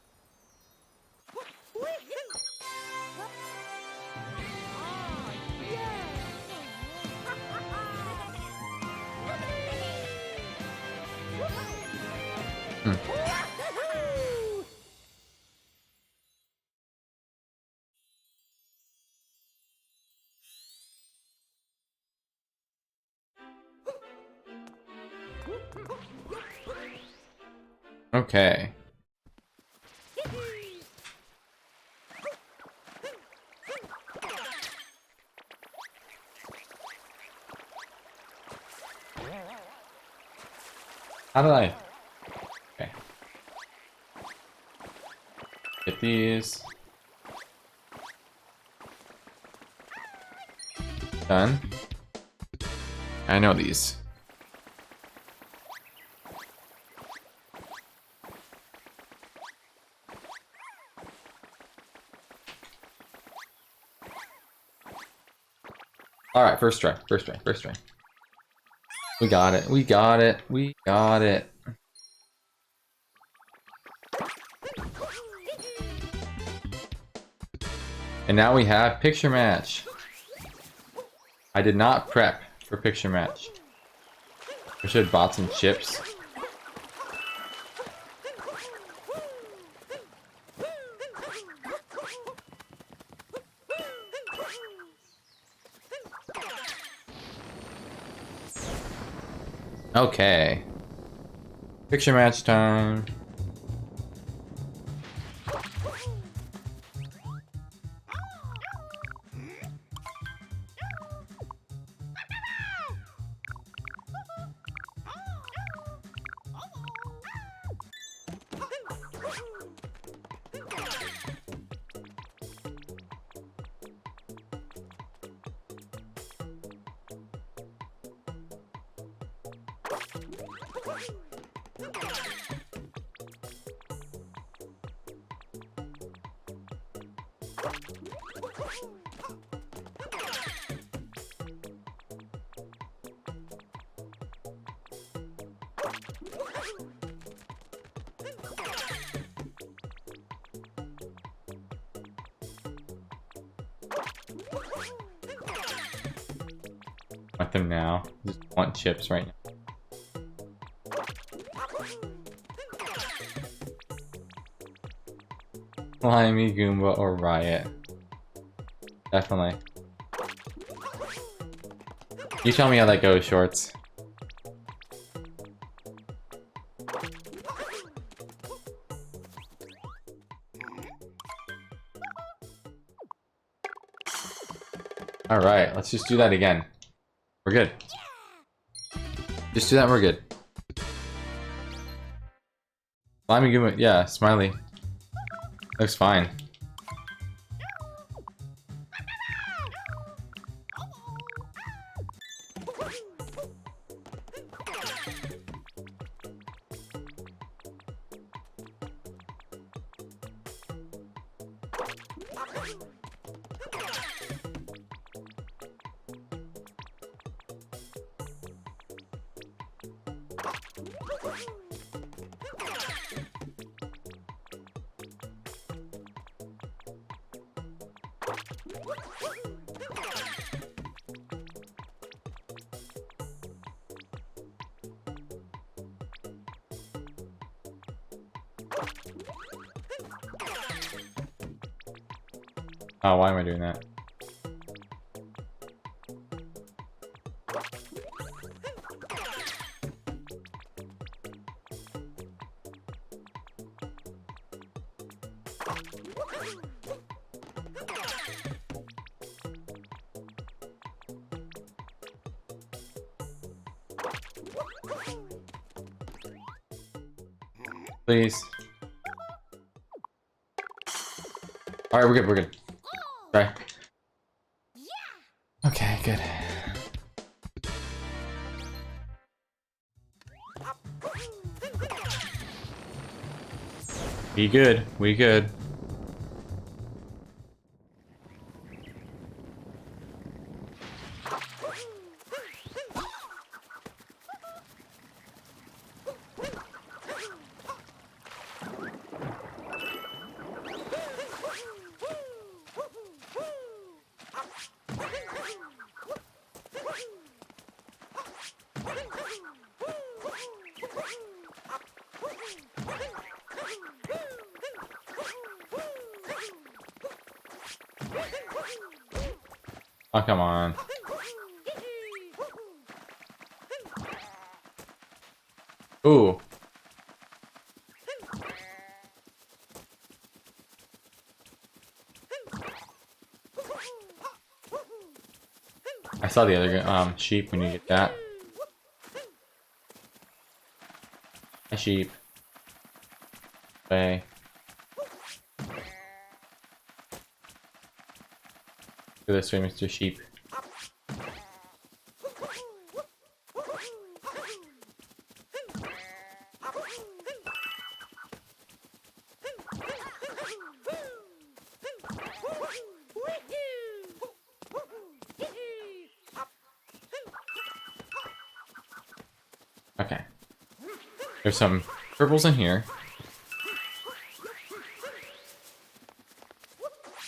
Okay. How did I? Okay. Get these. Done. I know these. Alright, first try, first try, first try. We got it, we got it, we got it. And now we have picture match. I did not prep for picture match. I should have bought some chips. Okay. Picture match time. Want them now. Just want chips right now. Slimy, Goomba, or Riot. Definitely. You tell me how that goes, Shorts. Alright, let's just do that again. We're good. Just do that and we're good. Slimy Goomba, yeah, Smiley. Looks fine. Oh, why am I doing that? Please. Alright, we're good, we're good. Sorry. Okay, good. We good, we good. Oh, come on. Ooh. I saw the other sheep when you get that. Hi, sheep. Hey. Go this way, Mr. Sheep. Okay. There's some purples in here.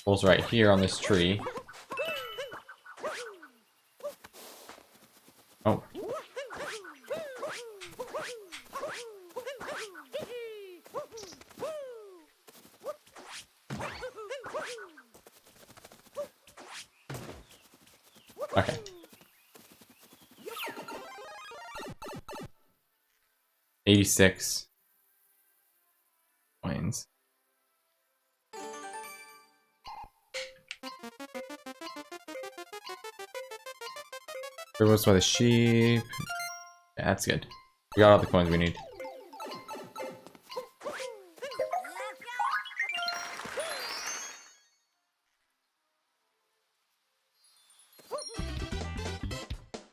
Purples right here on this tree. Oh. Okay. 86 coins. Purples by the sheep. Yeah, that's good. We got all the coins we need.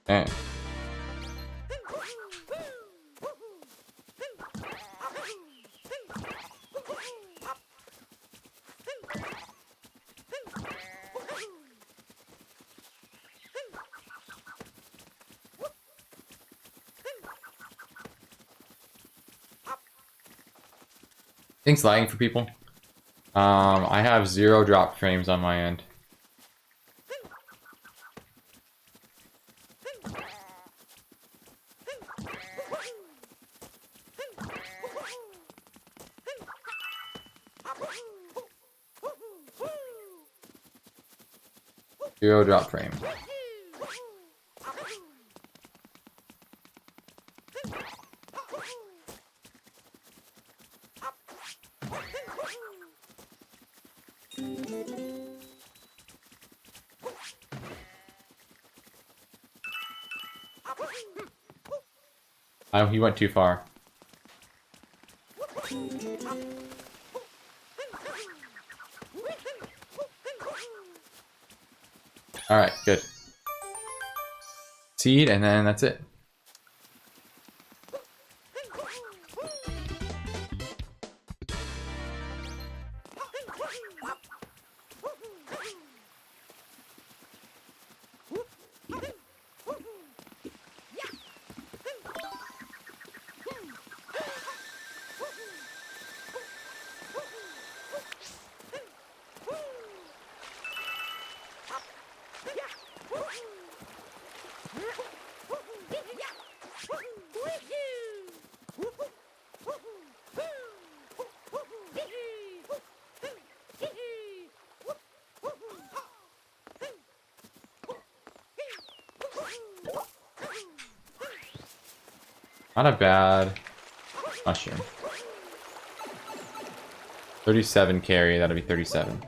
Okay. Things lagging for people. I have 0 drop frames on my end. Zero drop frame. He went too far. Alright, good. Seed, and then that's it. Not a bad mushroom. 37 carry, that'll be 37.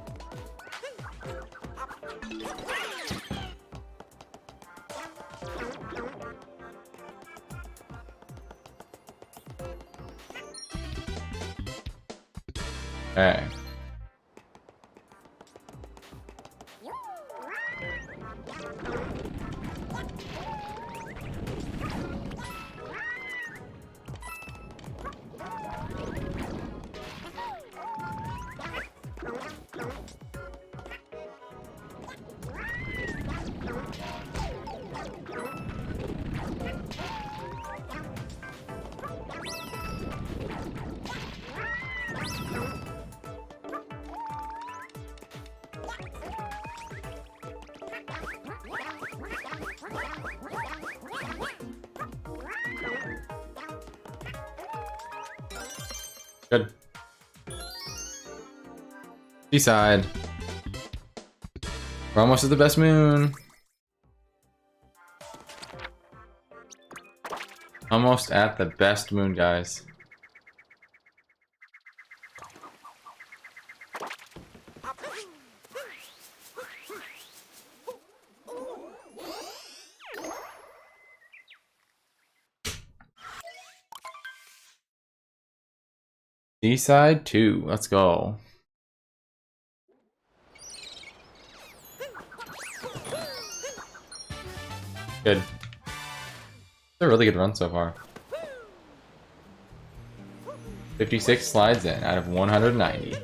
Okay. Good. Seaside. We're almost at the best moon. Almost at the best moon, guys. Seaside 2, let's go. Good. It's a really good run so far. 56 slides in out of 190.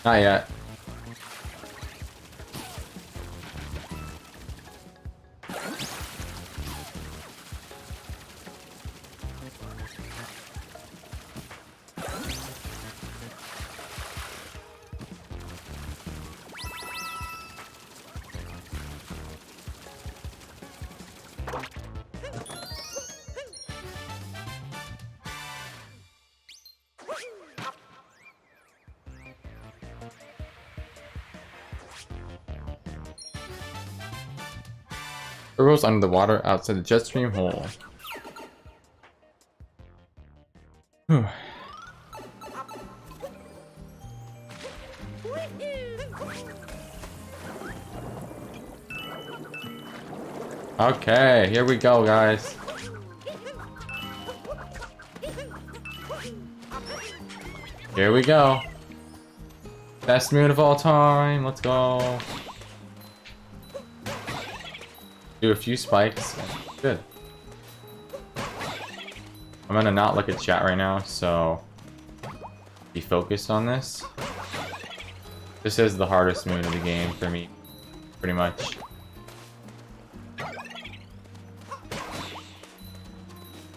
Not yet. Turbo's under the water outside the jet stream hole. Whew. Okay, here we go, guys. Here we go. Best moon of all time. Let's go. Do a few spikes. Good. I'm gonna not look at chat right now, so be focused on this. This is the hardest moon of the game for me, pretty much. If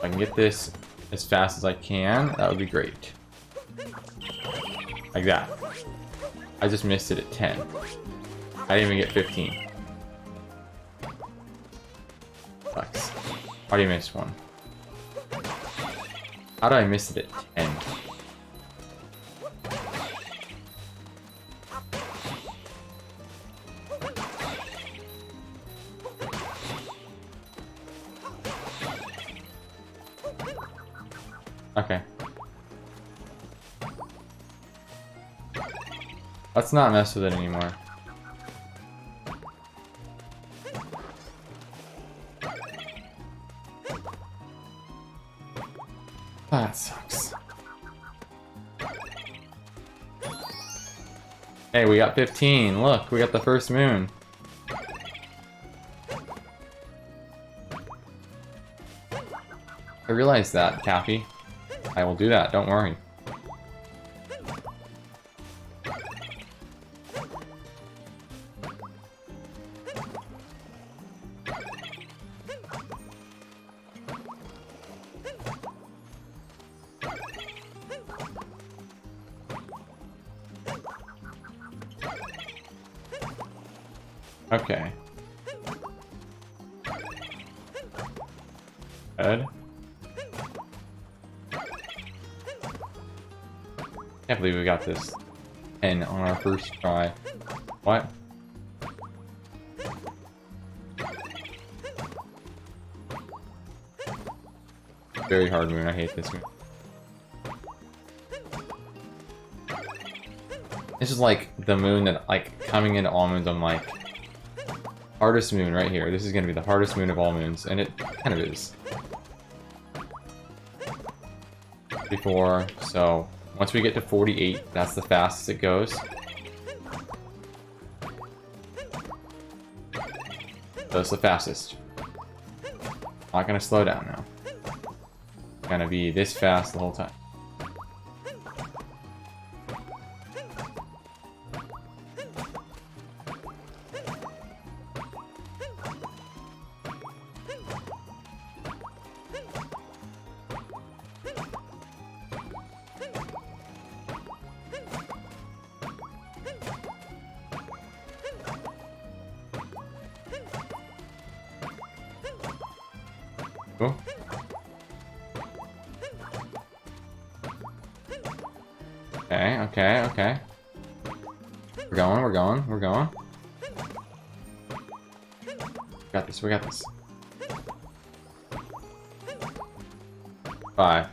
I can get this as fast as I can, that would be great. Like that. I just missed it at 10. I didn't even get 15. Sucks. How do you miss one? How do I miss it at 10? Okay. Let's not mess with it anymore. That sucks. Hey, we got 15. Look, we got the first moon. I realized that, Cappy. I will do that, don't worry. Okay. Good. Can't believe we got this 10 on our first try. What? Very hard moon. I hate this moon. This is like the moon that, like, coming into all moons, I'm like, hardest moon right here. This is gonna be the hardest moon of all moons, and it kind of is. Before, so once we get to 48, that's the fastest it goes. That's the fastest. Not gonna slow down now. It's gonna be this fast the whole time. Cool. Okay, okay, okay. We're going, we're going, we're going. We got this, we got this. 5.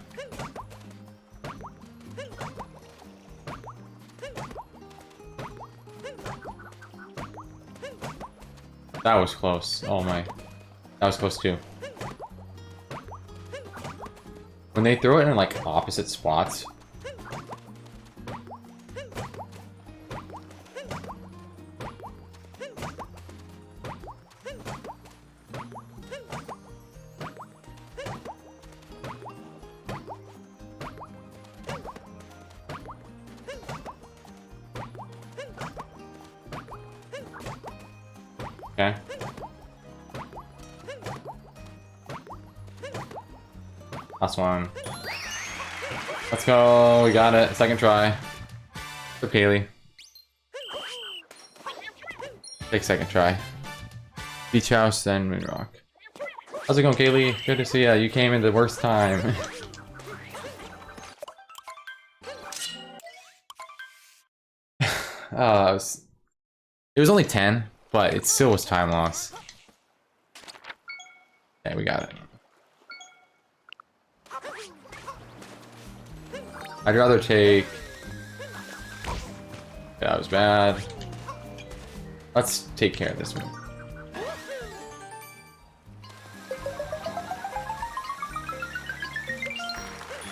That was close. Oh my. That was close too. When they throw it in like opposite spots. Okay. Last one. Let's go. We got it. Second try. For Kaylee. Take second try. Beach House, then Moonrock. How's it going, Kaylee? Good to see ya. You came in the worst time. It was only 10, but it still was time loss. Okay, we got it. I'd rather take... That was bad. Let's take care of this one.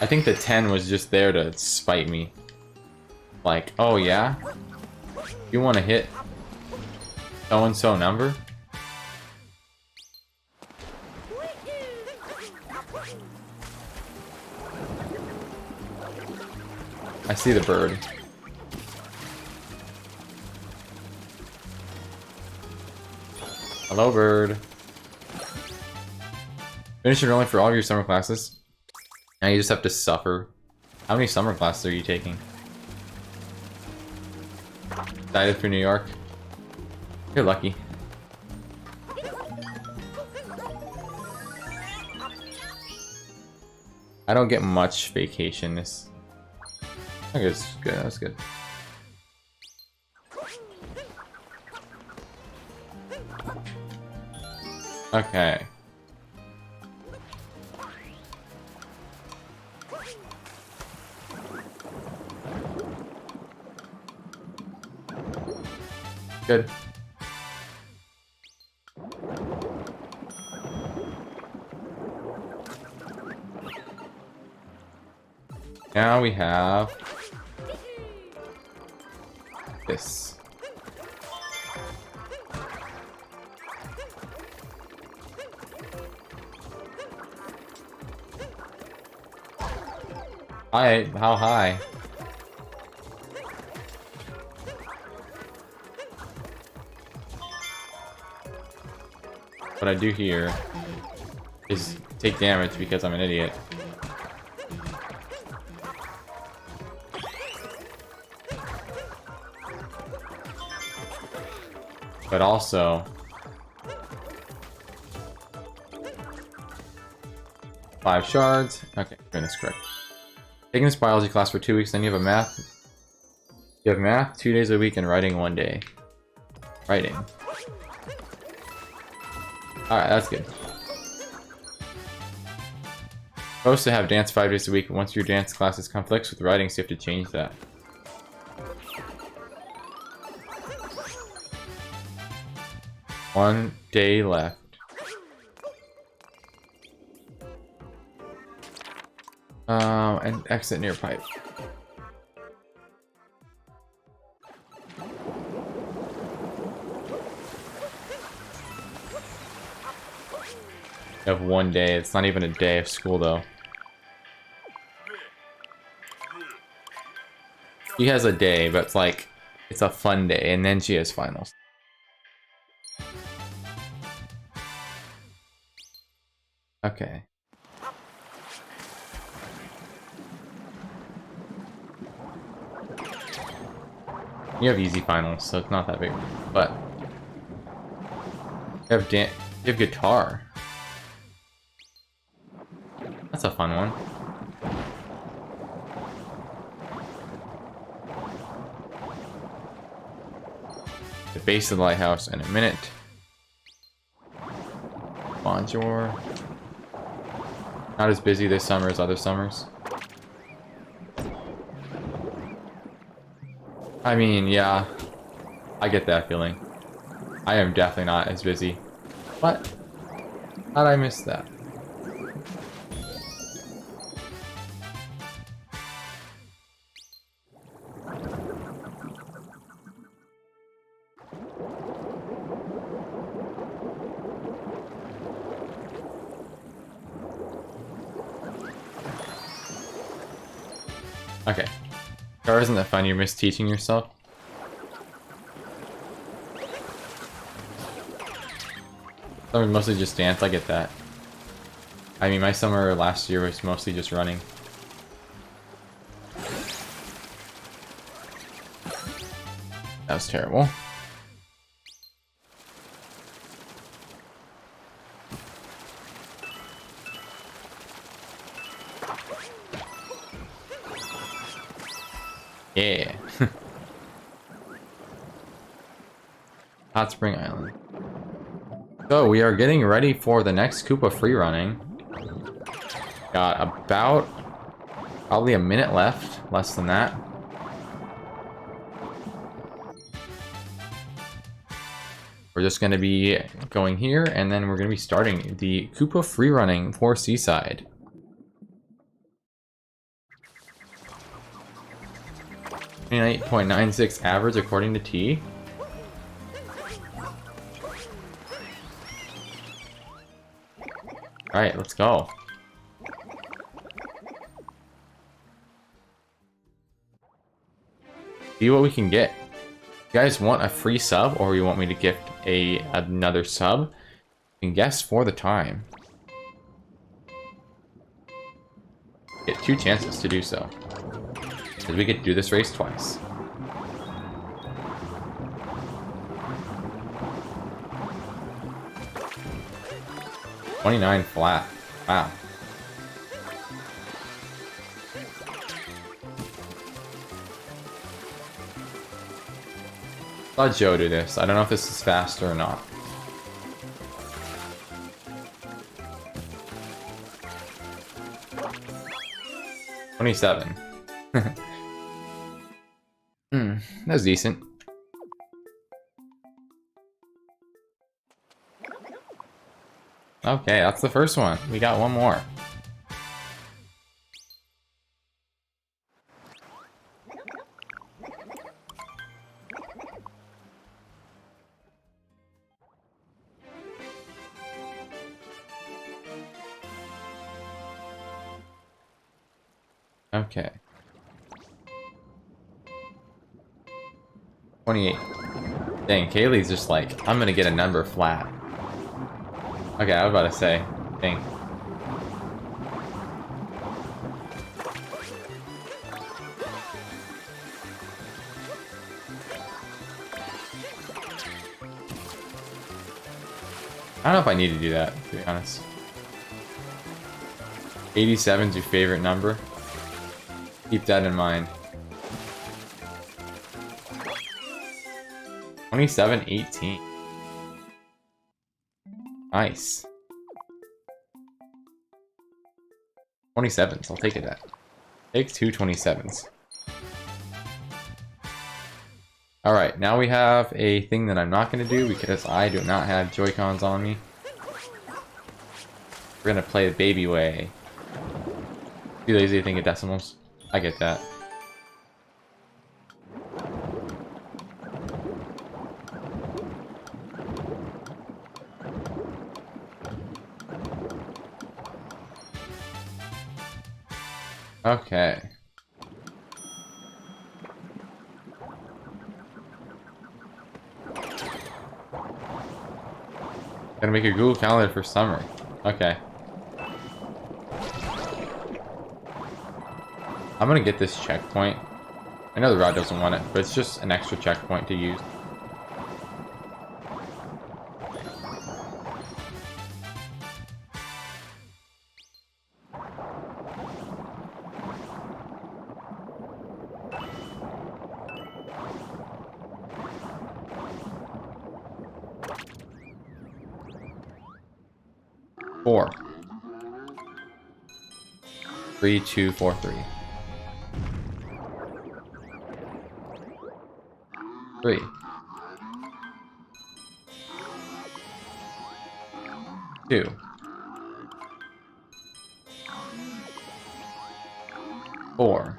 I think the 10 was just there to spite me. Like, oh yeah? You want to hit so-and-so number? I see the bird. Hello, bird. Finish enrolling for all of your summer classes. Now you just have to suffer. How many summer classes are you taking? Excited for New York? You're lucky. I don't get much vacation this. I think it's good. That's good. Okay. Good. Now we have this. Hi, how high? What I do here is take damage because I'm an idiot. But also, 5 shards. Okay, doing this correct. Taking this biology class for 2 weeks, then you have You have math 2 days a week and writing 1 day. Writing. Alright, that's good. Supposed to have dance 5 days a week, and once your dance classes conflicts with writing, so you have to change that. One day left. And exit near pipe. You have 1 day. It's not even a day of school, though. She has a day, but it's like, it's a fun day, and then she has finals. Okay. You have easy finals, so it's not that big. But you have guitar. That's a fun one. The base of the lighthouse in a minute. Bonjour. Not as busy this summer as other summers. I mean, yeah, I get that feeling. I am definitely not as busy. But, how'd I miss that? Okay. Or isn't that fun? You're misteaching yourself? Summer mostly just dance, I get that. I mean, my summer last year was mostly just running. That was terrible. Yeah. Hot Spring Island. So we are getting ready for the next Koopa free running. Got about probably a minute left, less than that. We're just going to be going here, and then we're going to be starting the Koopa free running for Seaside. .96 average according to T. Alright, let's go. See what we can get. You guys want a free sub, or you want me to gift another sub? You can guess for the time. Get 2 chances to do so. Because we get to do this race twice. $29 flat. Wow. Let Joe do this. I don't know if this is faster or not. $27. That was decent. Okay, that's the first one. We got one more. Okay. 28. Dang, Kaylee's just like, I'm gonna get a number flat. Okay, I was about to say, dang. I don't know if I need to do that, to be honest. 87's your favorite number? Keep that in mind. 27-18. Nice. 27s, I'll take it at. Take 2 27s. Alright, now we have a thing that I'm not going to do because I do not have Joy-Cons on me. We're going to play the baby way. Too lazy to think of decimals. I get that. Okay. Gotta make a Google Calendar for summer. Okay. I'm gonna get this checkpoint. I know the rod doesn't want it, but it's just an extra checkpoint to use. Four. 3, 2, 4, 3. 3. 2. 4.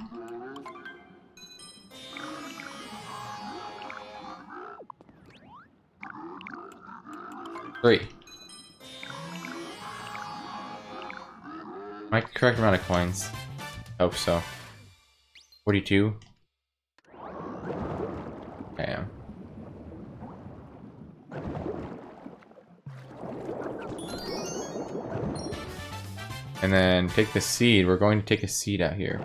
3. Am I correct amount of coins? Hope so. 42. Damn. And then take the seed. We're going to take a seed out here.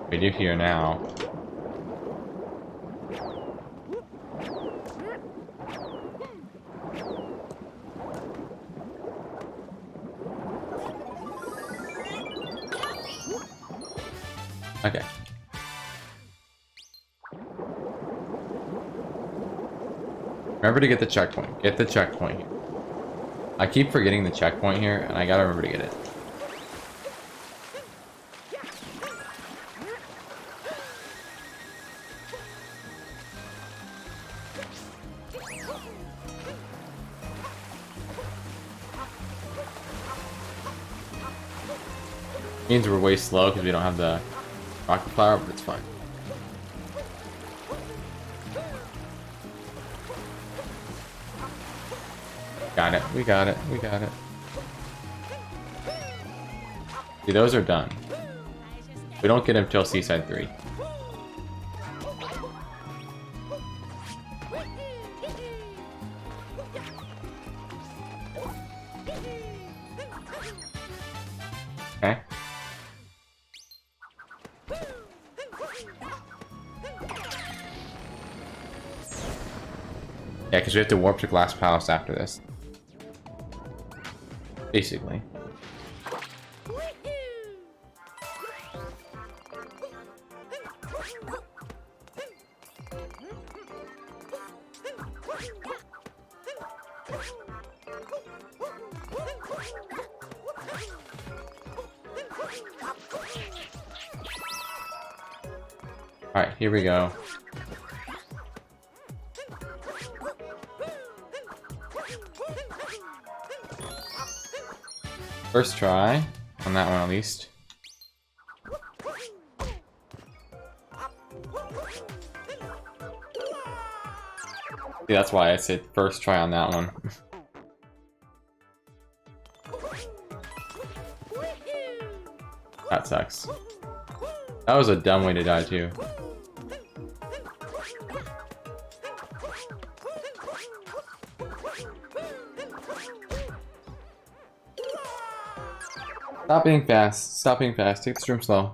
We do here now. Okay. Remember to get the checkpoint. Get the checkpoint here. I keep forgetting the checkpoint here, and I gotta remember to get it. Means we're way slow because we don't have the rocket flower, but it's fine. Got it. We got it. We got it. See, those are done. We don't get them till Seaside 3. Okay. Yeah, because we have to warp to Glass Palace after this. Basically. Alright, here we go. First try, on that one at least. See, that's why I said first try on that one. That sucks. That was a dumb way to die too. Stop being fast. Stop being fast. Take the stream slow.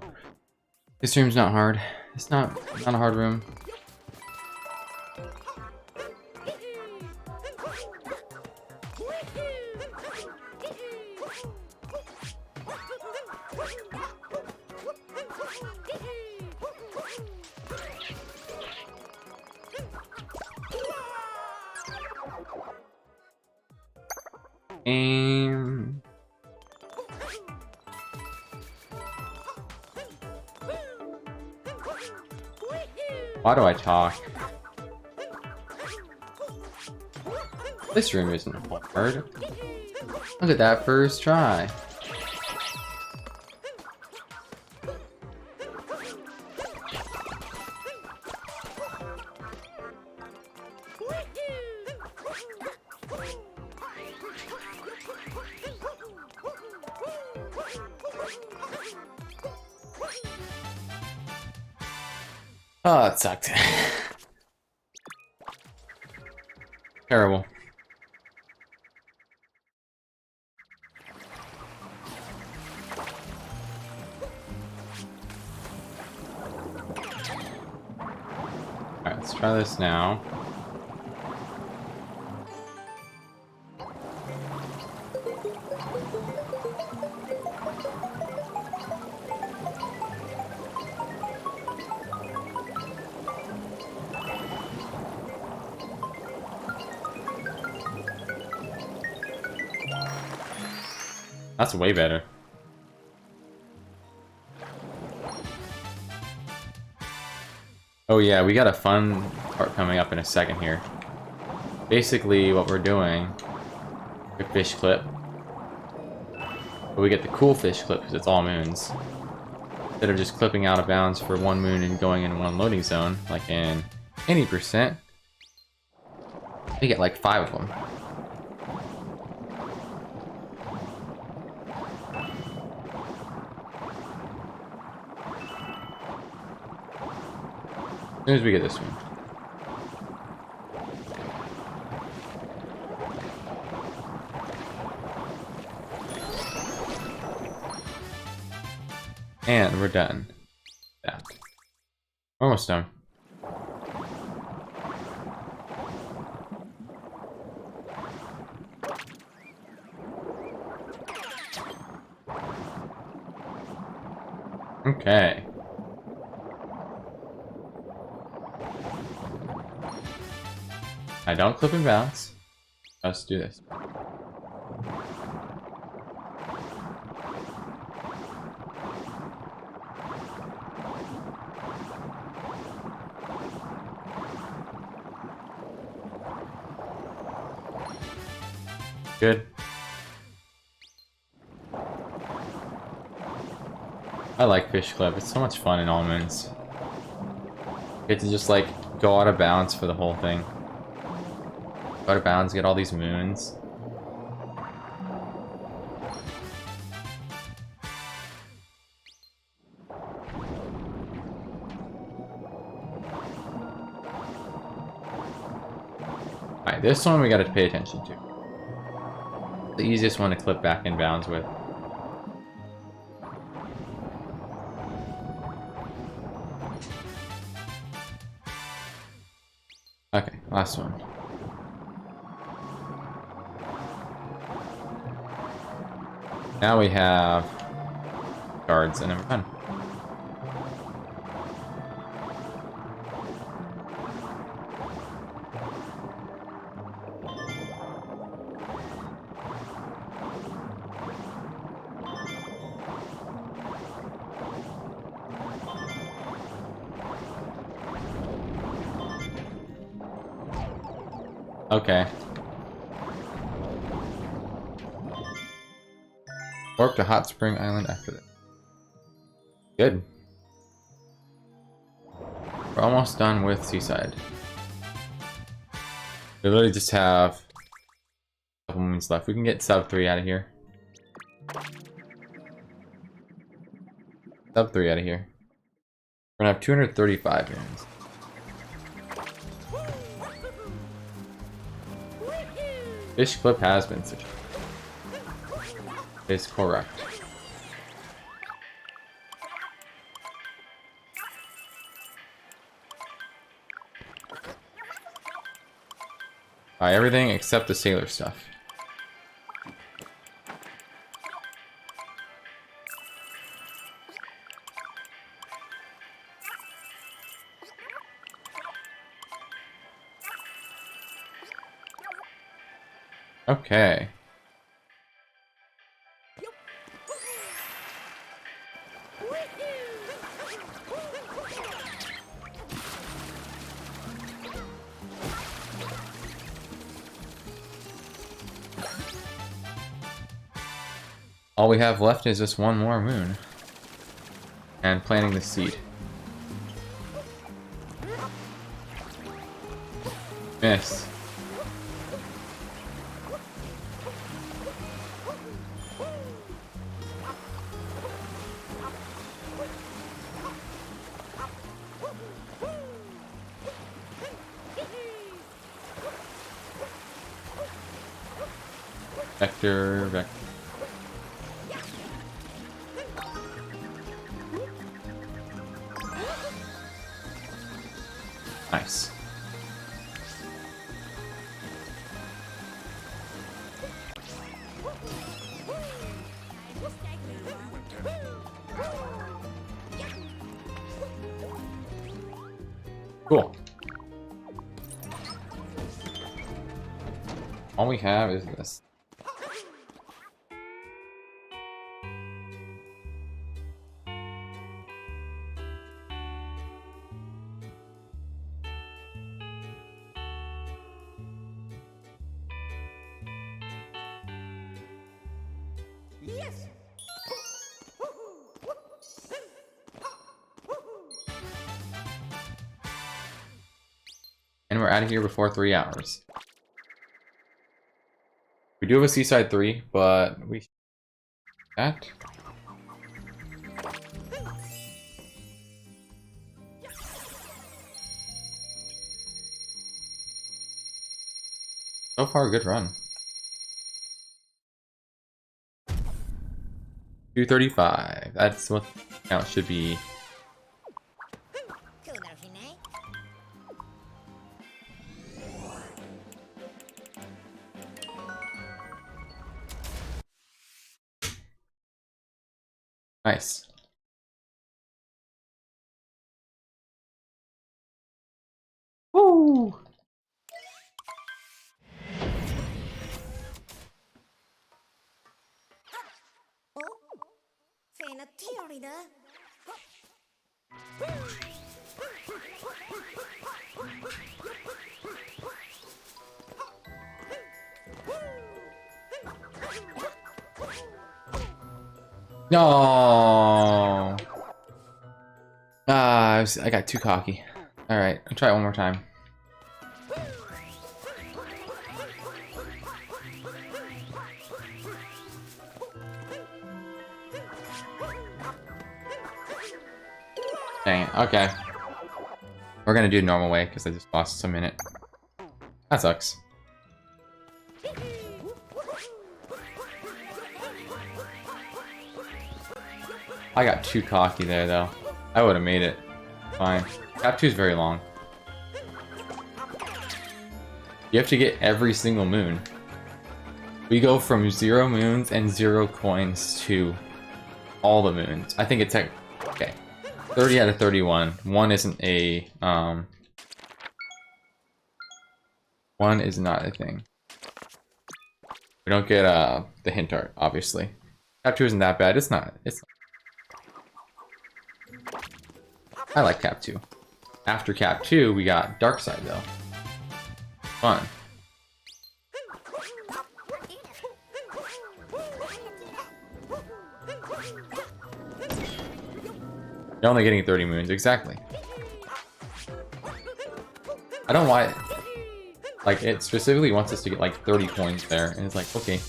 This stream's not hard. It's not a hard room. Aim. Why do I talk? This room isn't hard. Look at that first try. Oh, that sucked. Terrible. Alright, let's try this now. That's way better. Oh yeah, we got a fun part coming up in a second here. Basically, what we're doing, a fish clip, but we get the cool fish clip because it's all moons. Instead of just clipping out of bounds for one moon and going in one loading zone, like in 80%, we get like 5 of them. As soon as we get this one. And we're done. Yeah. Almost done. Okay. I don't clip and bounce. Let's do this. Good. I like Fish Club. It's so much fun in Almonds. You get to just like go out of bounds for the whole thing. Go out of bounds, get all these moons. Alright, this one we gotta pay attention to. The easiest one to clip back in bounds with. Okay, last one. Now we have guards and then we're done. Okay. Warp to Hot Spring Island after that. Good. We're almost done with Seaside. We literally just have a couple moons left. We can get sub 3 out of here. Sub 3 out of here. We're gonna have 235 moons. Fish clip has been such. Is correct. Everything except the sailor stuff. Okay. All we have left is just one more moon. And planting the seed. Miss. Vector, vector. Nice. Cool. All we have is this. Yes. And we're out of here before 3 hours. We do have a Seaside 3, but we... that? So far, good run. 235. That's what the count should be. Nice. Woo! No. I got too cocky. All right, I'll try it one more time. Dang it. Okay. We're gonna do it normal way because I just lost a minute. That sucks. I got too cocky there though. I would have made it. Fine. Cap 2 is very long. You have to get every single moon. We go from 0 moons and 0 coins to all the moons. I think it's like, okay, 30 out of 31. One isn't a one is not a thing. We don't get the hint art, obviously. Cap 2 isn't that bad. It's not. I like Cap 2. After Cap 2, we got Dark Side though. Fun. You're only getting 30 moons, exactly. I don't know why. Like, it specifically wants us to get like 30 coins there, and it's like, okay.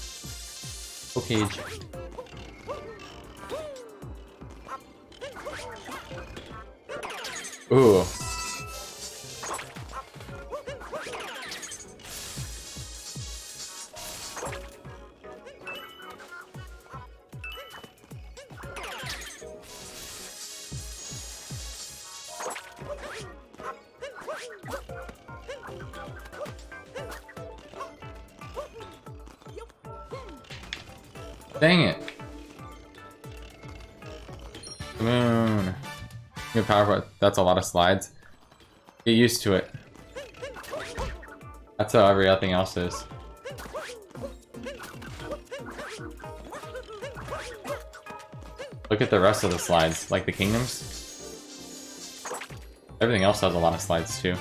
Okay. Ooh. Dang it. Moon. New power, that's a lot of slides. Get used to it. That's how everything else is. Look at the rest of the slides, like the kingdoms. Everything else has a lot of slides too.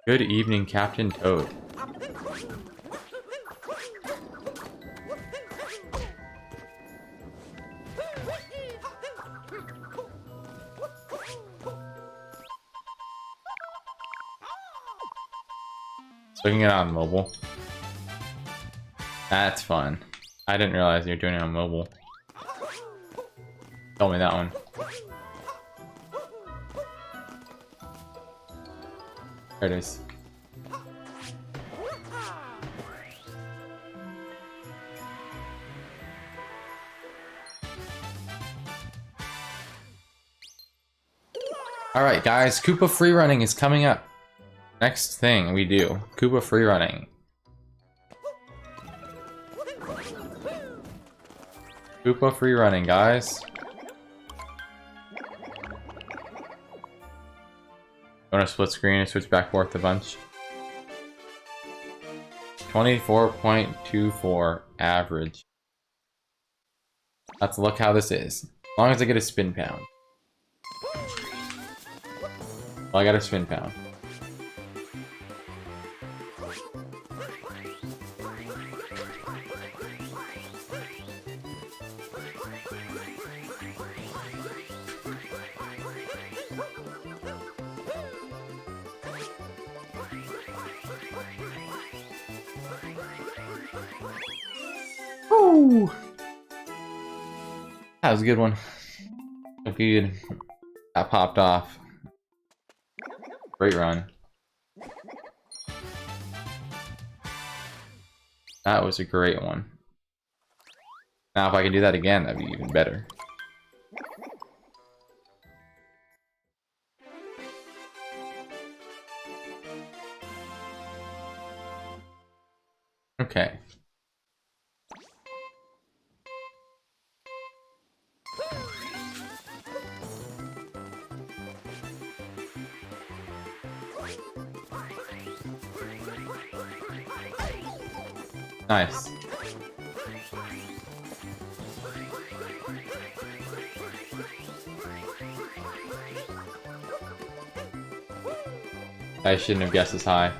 Good evening, Captain Toad. Looking it on mobile. That's fun. I didn't realize you were doing it on mobile. Tell me that one. There it is. Alright guys, Koopa free running is coming up. Next thing we do, Koopa free running. Koopa free running, guys. Want to split screen and switch back forth a bunch? 24.24 average. Let's look how this is. As long as I get a spin pound. Well, I got a spin pound. Woo! That was a good one. Good. That popped off. Great run. That was a great one. Now if I can do that again, that'd be even better. Okay. Nice. I shouldn't have guessed as high,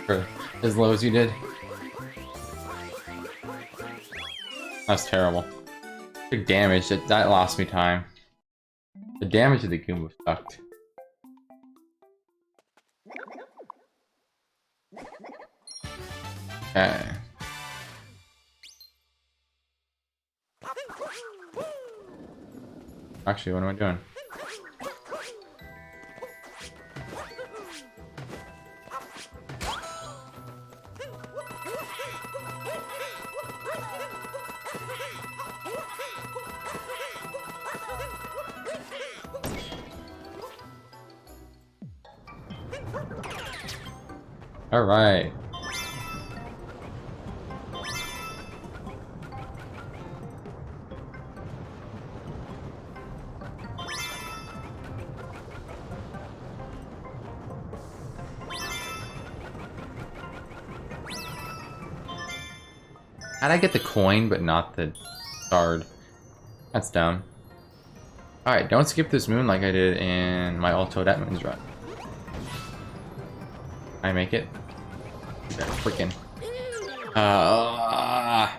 or as low as you did. That's terrible. Big damage, that lost me time. The damage of the Goomba sucked. Okay. Actually, what am I doing? All right. How'd I get the coin, but not the card? That's dumb. Alright, don't skip this moon like I did in my Toadette Moons run. Can I make it? Freaking. Saw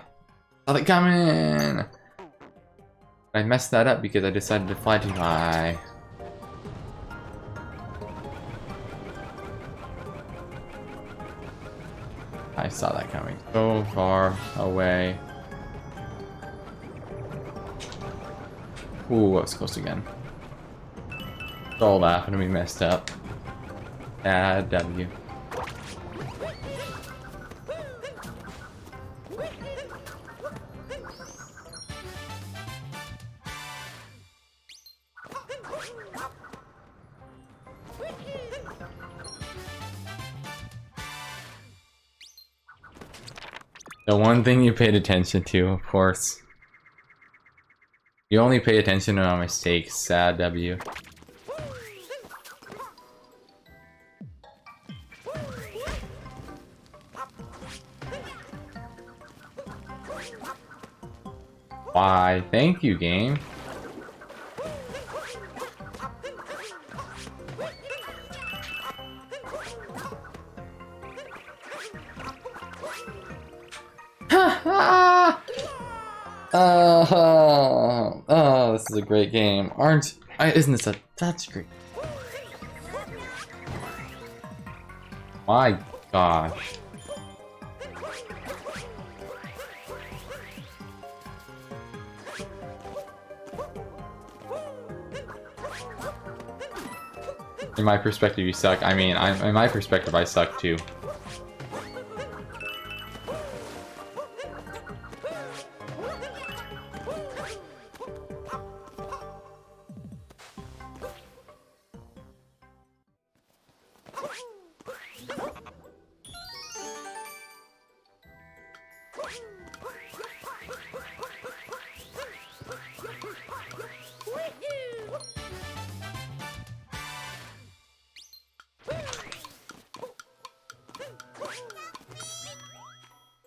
it coming! I messed that up because I decided to fly too high. I saw that coming so far away. Ooh, I was close again. It's all laughing at me messed up. Bad W. The one thing you paid attention to, of course. You only pay attention to my mistakes, sad W. Why, thank you, game. Oh, this is a great game. Isn't this that's great. My gosh. In my perspective, you suck. I mean, in my perspective, I suck too.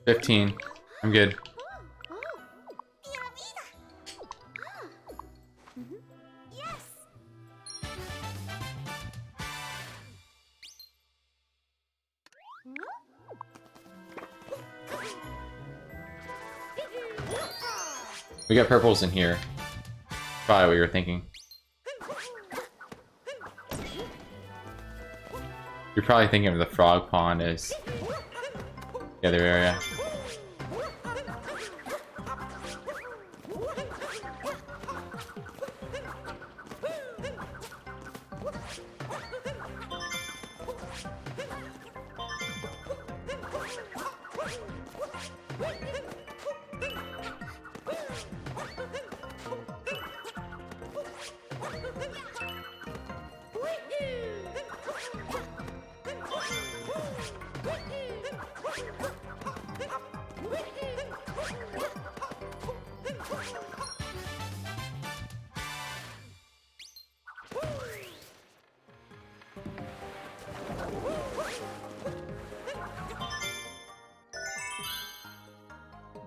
$15. I'm good. We got purples in here. Probably what you were thinking. You're probably thinking of the frog pond as the other area.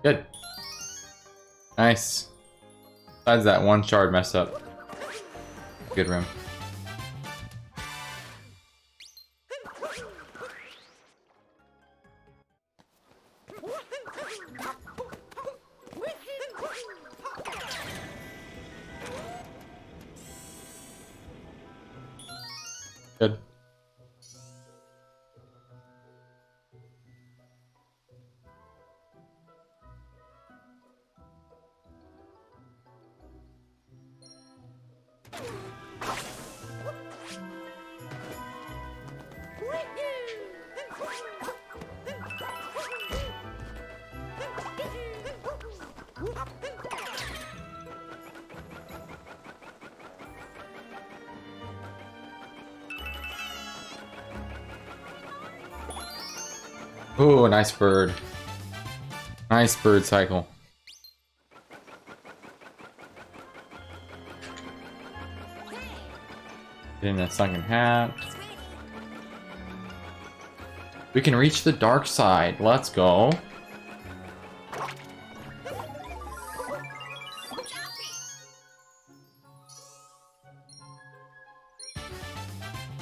Good. Nice. Besides that one shard mess up. Good room. Good. Ooh, nice bird. Nice bird cycle. Get in a sunken hat. We can reach the dark side. Let's go.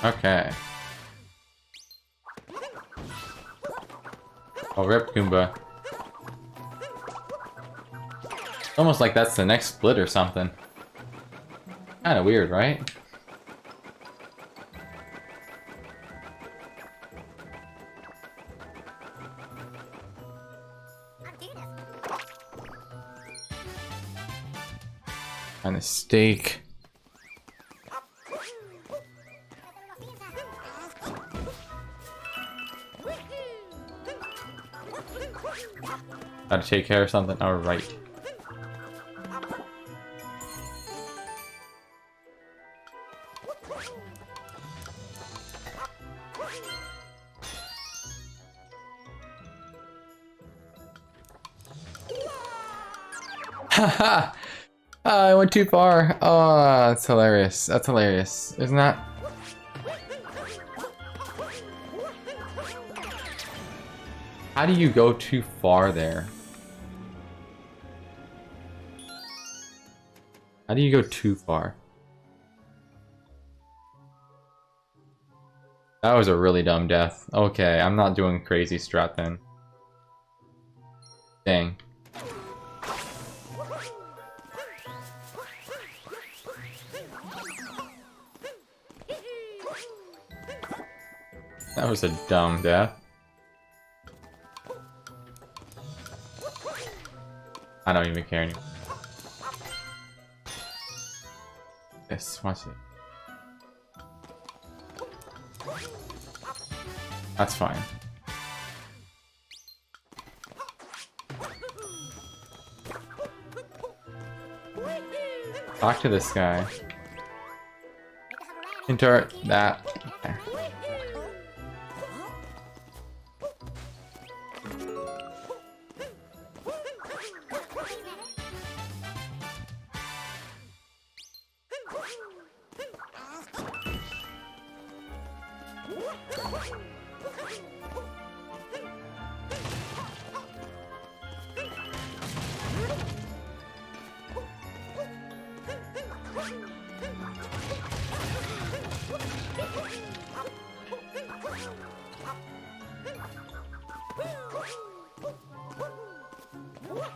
Okay. Oh, rip Goomba. It's almost like that's the next split or something. Kinda weird, right? And a steak. Gotta take care of something. Alright. Haha! I went too far. Oh, that's hilarious. That's hilarious. Isn't that? How do you go too far there? How do you go too far? That was a really dumb death. Okay, I'm not doing crazy strat then. Dang. That was a dumb death. I don't even care anymore. Yes, watch it. That's fine. Talk to this guy. Enter that. Okay.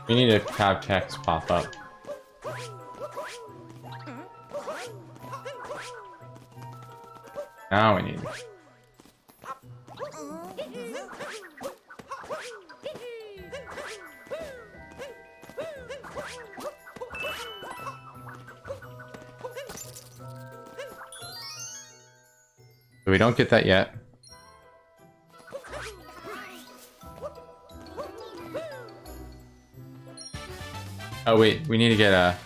We need to have text pop up. Now we need. So we don't get that yet. Oh wait, we need to get a...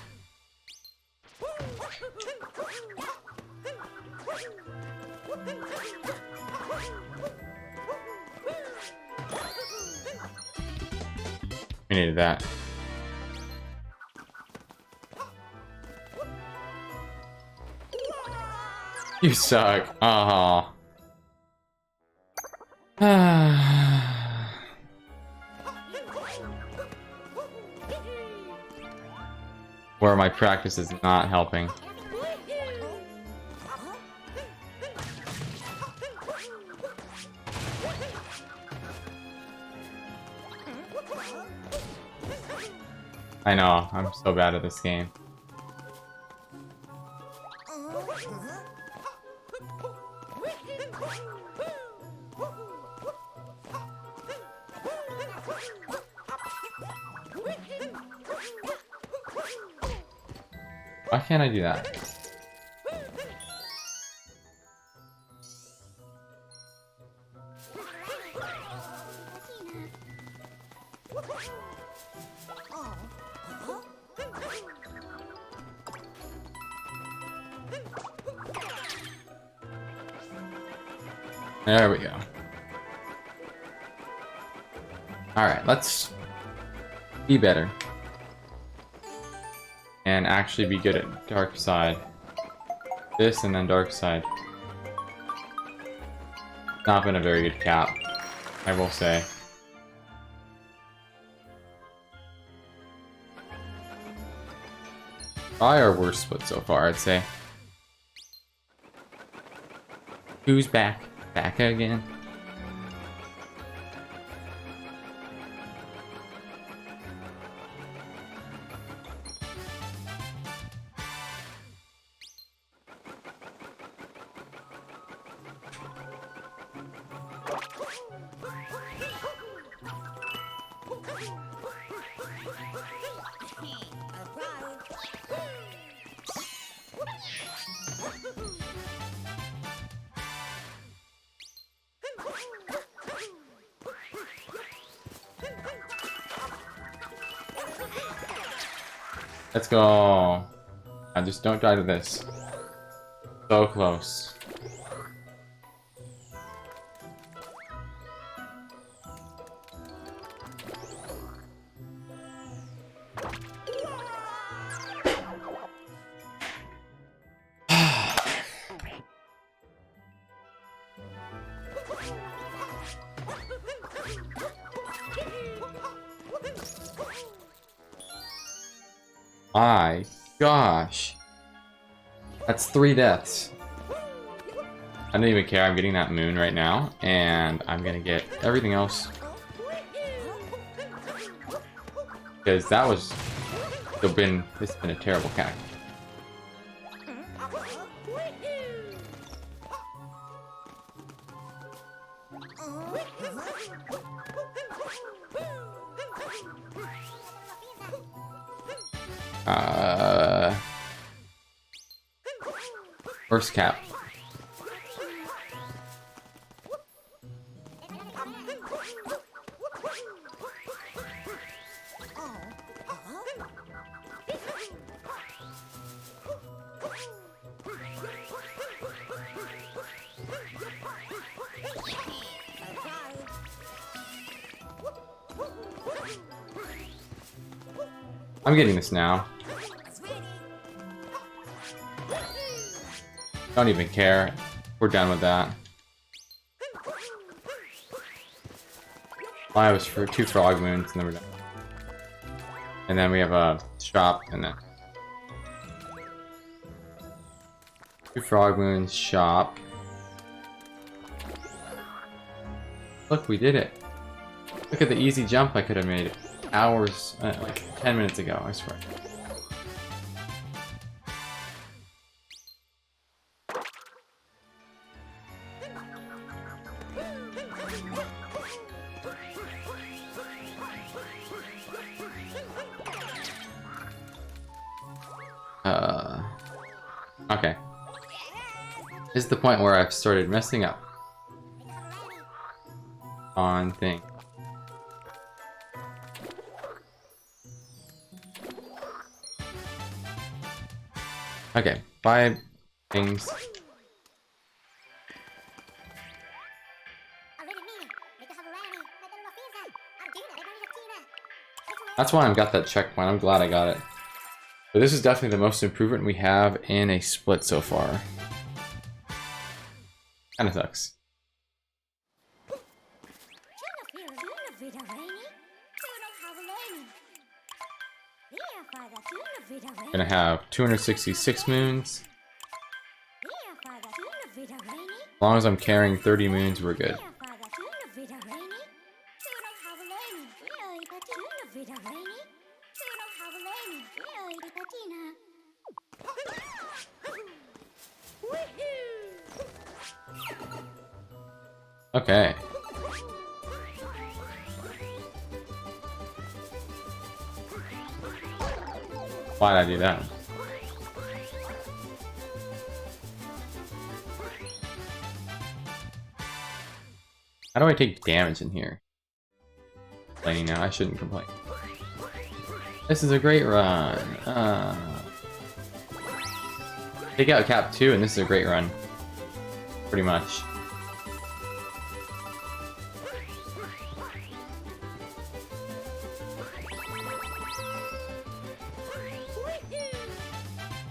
We needed that. You suck. Aw. Where my practice is not helping. I know, I'm so bad at this game. Why can't I do that? There we go. Alright, let's be better. And actually be good at dark side. This and then dark side. Not been a very good cap, I will say. Probably our worst split so far, I'd say. Who's back? Back again? Let's go. I just don't die to this. So close. My gosh. That's 3 deaths. I don't even care. I'm getting that moon right now, and I'm gonna get everything else. Because that was... It's been a terrible cack. First cap. I'm getting this now. Don't even care. We're done with that. Well, I was for 2 frog moons and then we're done. And then we have a shop and then 2 frog moons, shop. Look, we did it. Look at the easy jump I could have made hours, like 10 minutes ago, I swear. Okay. This is the point where I've started messing up on thing. Okay, 5 things. That's why I've got that checkpoint. I'm glad I got it. But this is definitely the most improvement we have in a split so far. Kinda sucks. Gonna have 266 moons. As long as I'm carrying 30 moons, we're good. Okay. Why'd I do that? How do I take damage in here? Complaining now, I shouldn't complain. This is a great run. Take out Cap 2 and this is a great run. Pretty much.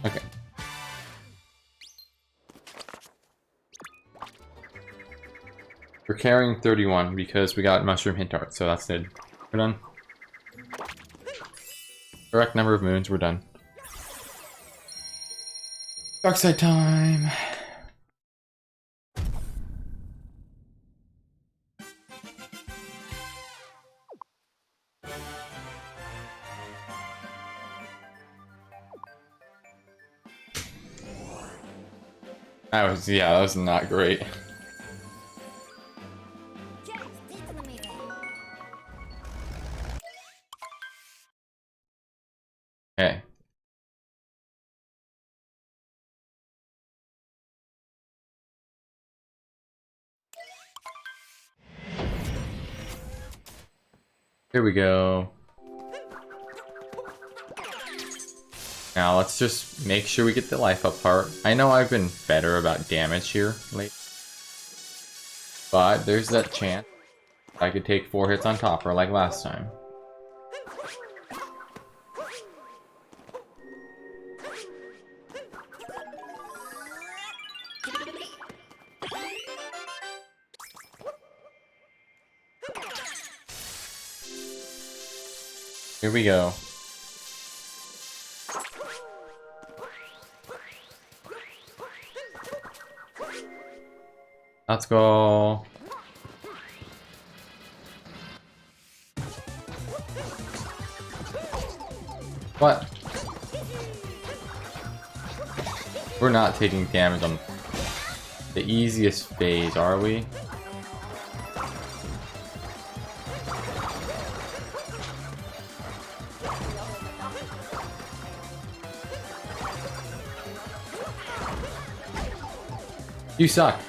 Okay. We're carrying 31 because we got Mushroom Hint Art, so that's good. We're done. Correct number of moons, we're done. Dark side time! That was not great. Okay. Here we go. Now let's just make sure we get the life up part. I know I've been better about damage here lately, but there's that chance I could take 4 hits on Topper like last time. Here we go. Let's go. What? We're not taking damage on the easiest phase, are we? You suck.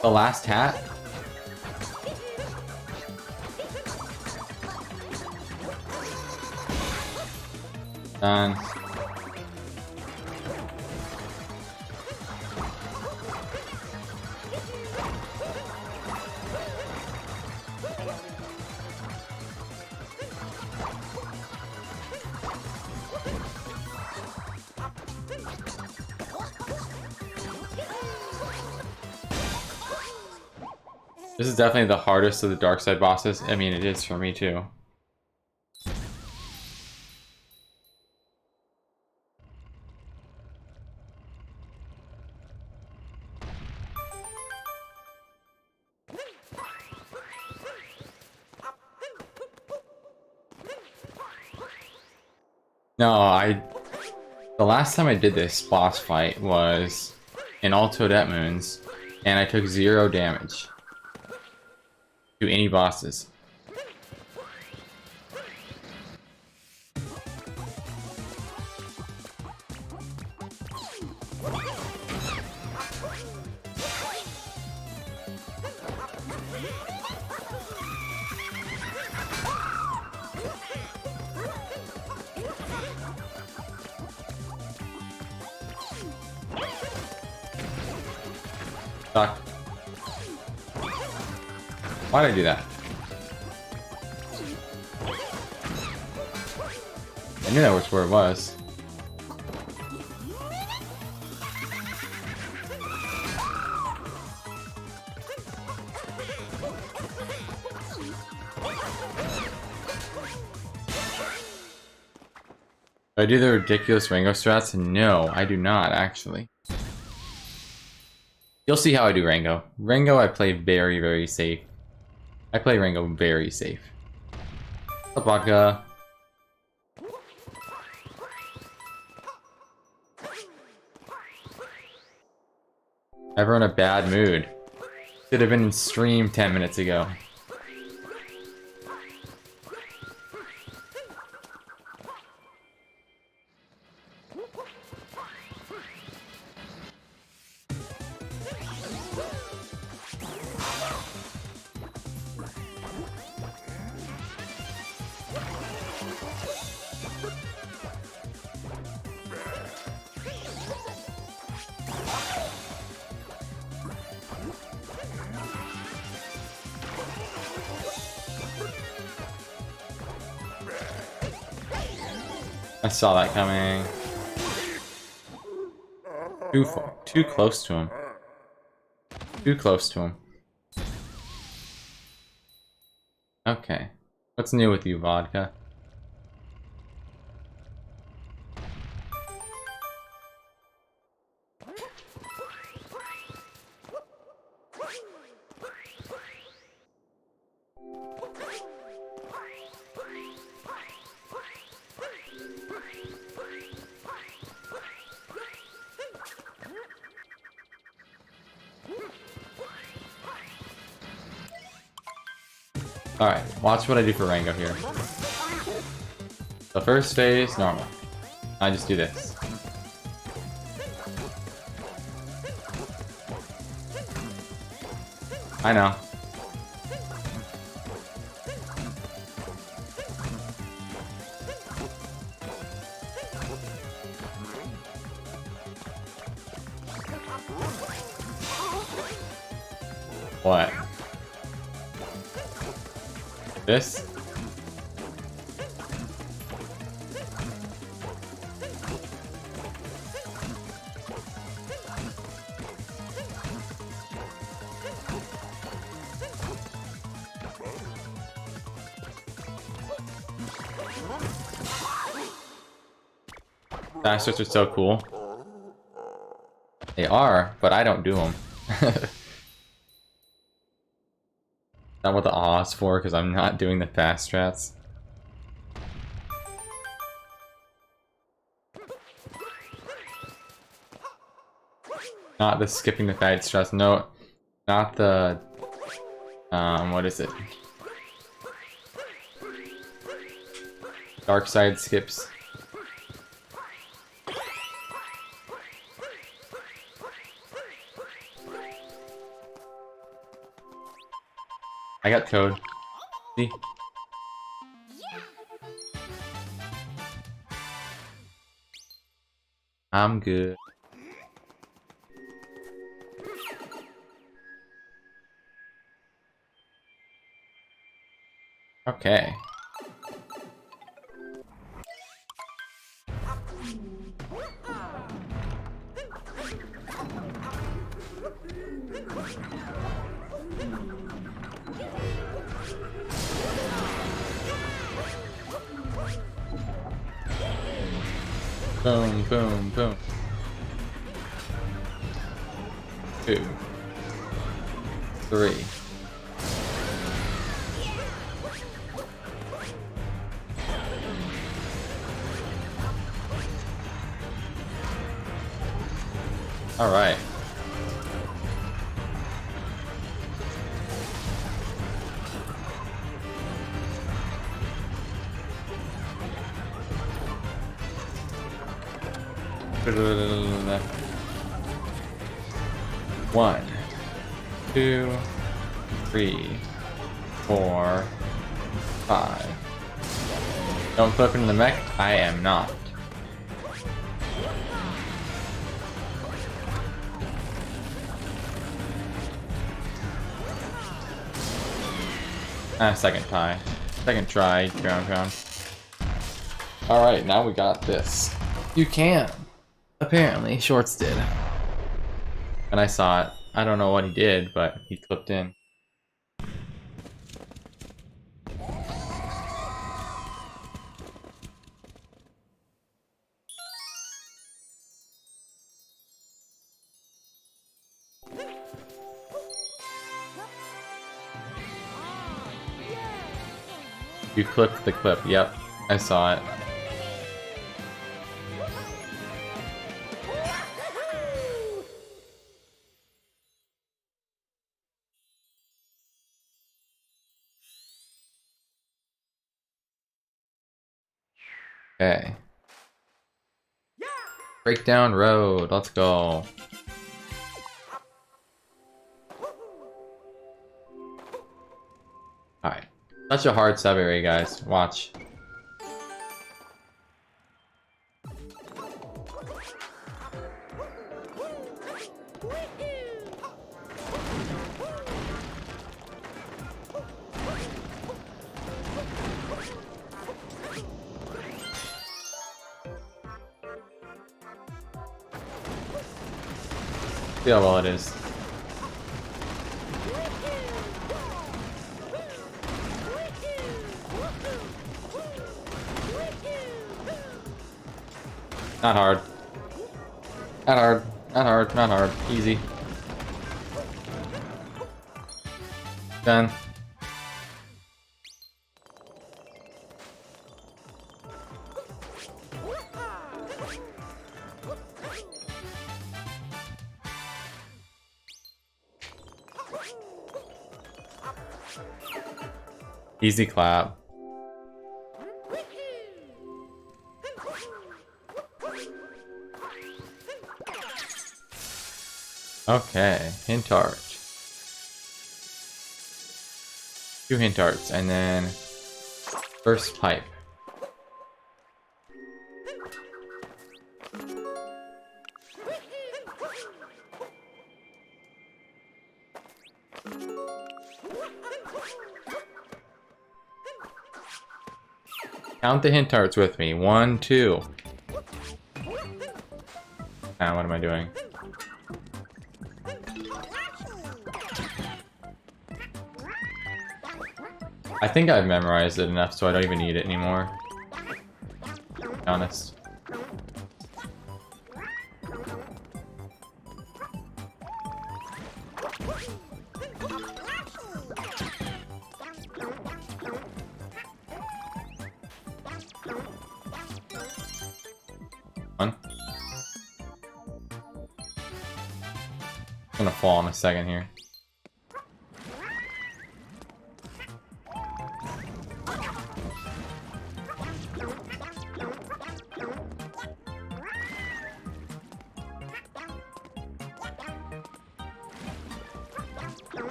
The last hat? Done. This is definitely the hardest of the dark side bosses. I mean, it is for me too. No, the last time I did this boss fight was in all Toadette Moons, and I took 0 damage to any bosses. Suck. Why'd I do that? I knew that was where it was. Do I do the ridiculous Rango strats? No, I do not, actually. You'll see how I do Rango. Rango, I play very, very safe. I play Rango very safe. What's up, Vodka? Ever in a bad mood. Should have been in stream 10 minutes ago. I saw that coming. Too close to him. Too close to him. Okay. What's new with you, Vodka? Alright, watch what I do for Rango here. The first phase, normal. I just do this. I know. What? This? Bastards are so cool. They are, but I don't do them. Not what the aw's for, because I'm not doing the fast strats. Not the skipping the fight strats. No, not the what is it? Dark side skips. I got Toad. See? I'm good. Okay. Boom, boom, boom. 2, 3. All right. One, 2, 3, 4, 5. Don't clip into the mech. I am not. Second try. Second try. Ground. Alright, now we got this. You can. Apparently, Shorts did. And I saw it. I don't know what he did, but he clipped in. You clipped the clip. Yep, I saw it. Okay. Breakdown Road. Let's go. Alright. Such a hard sub area, guys. Watch. See how well it is. Not hard. Not hard. Not hard. Not hard. Easy. Done. Easy clap. Okay, hint art. 2 hint arts, and then first pipe. Count the hint arts with me. 1, 2. Now, what am I doing? I think I've memorized it enough so I don't even need it anymore. To be honest. One. I'm gonna fall in a second here.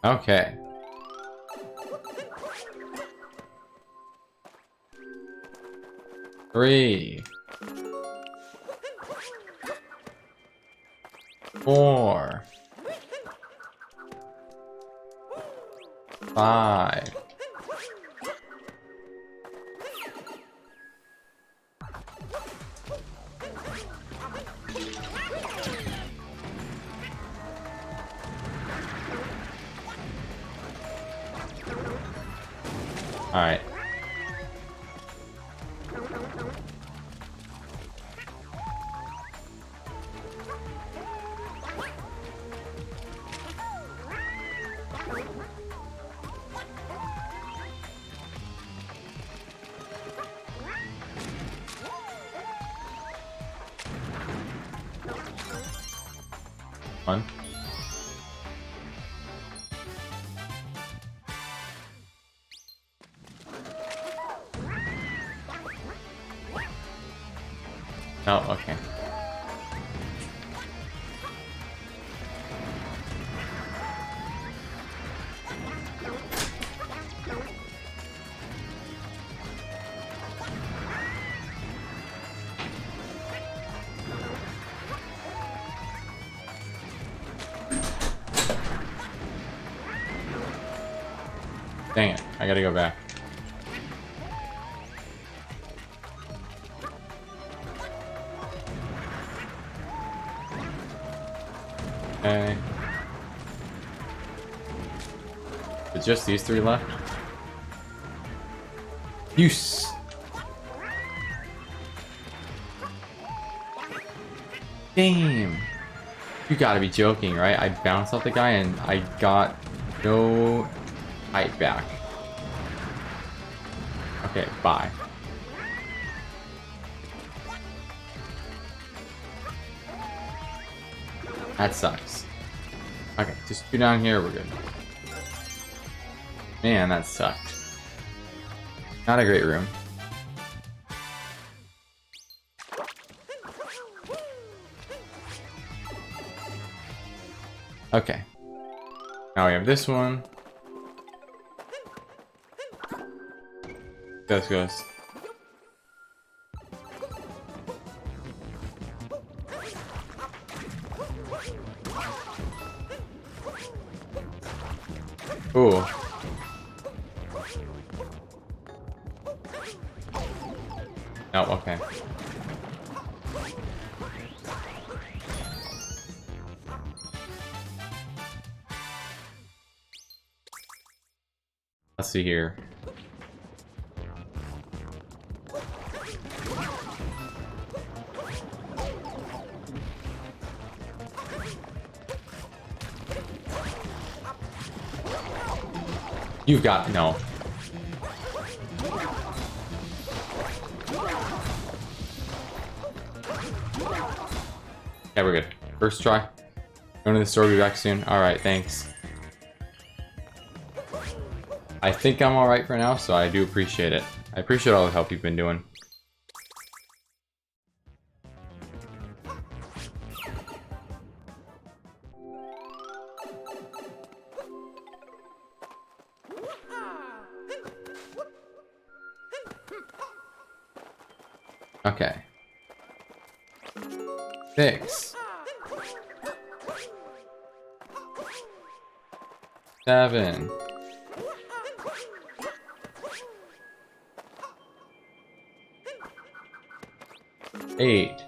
Okay. 3, 4, 5. All right. One. Oh, okay. Dang it, I gotta go back. Okay. It's just these 3 left? Use! Damn! You gotta be joking, right? I bounced off the guy and I got no height back. Okay, bye. That sucks. Okay, just go down here, we're good. Man, that sucked. Not a great room. Okay. Now we have this one. This goes. Ooh. No, okay. Let's see here. You've got no. Yeah, we're good. First try. Going to the store, be back soon. Alright, thanks. I think I'm alright for now, so I do appreciate it. I appreciate all the help you've been doing. Okay. 6. 7. 8.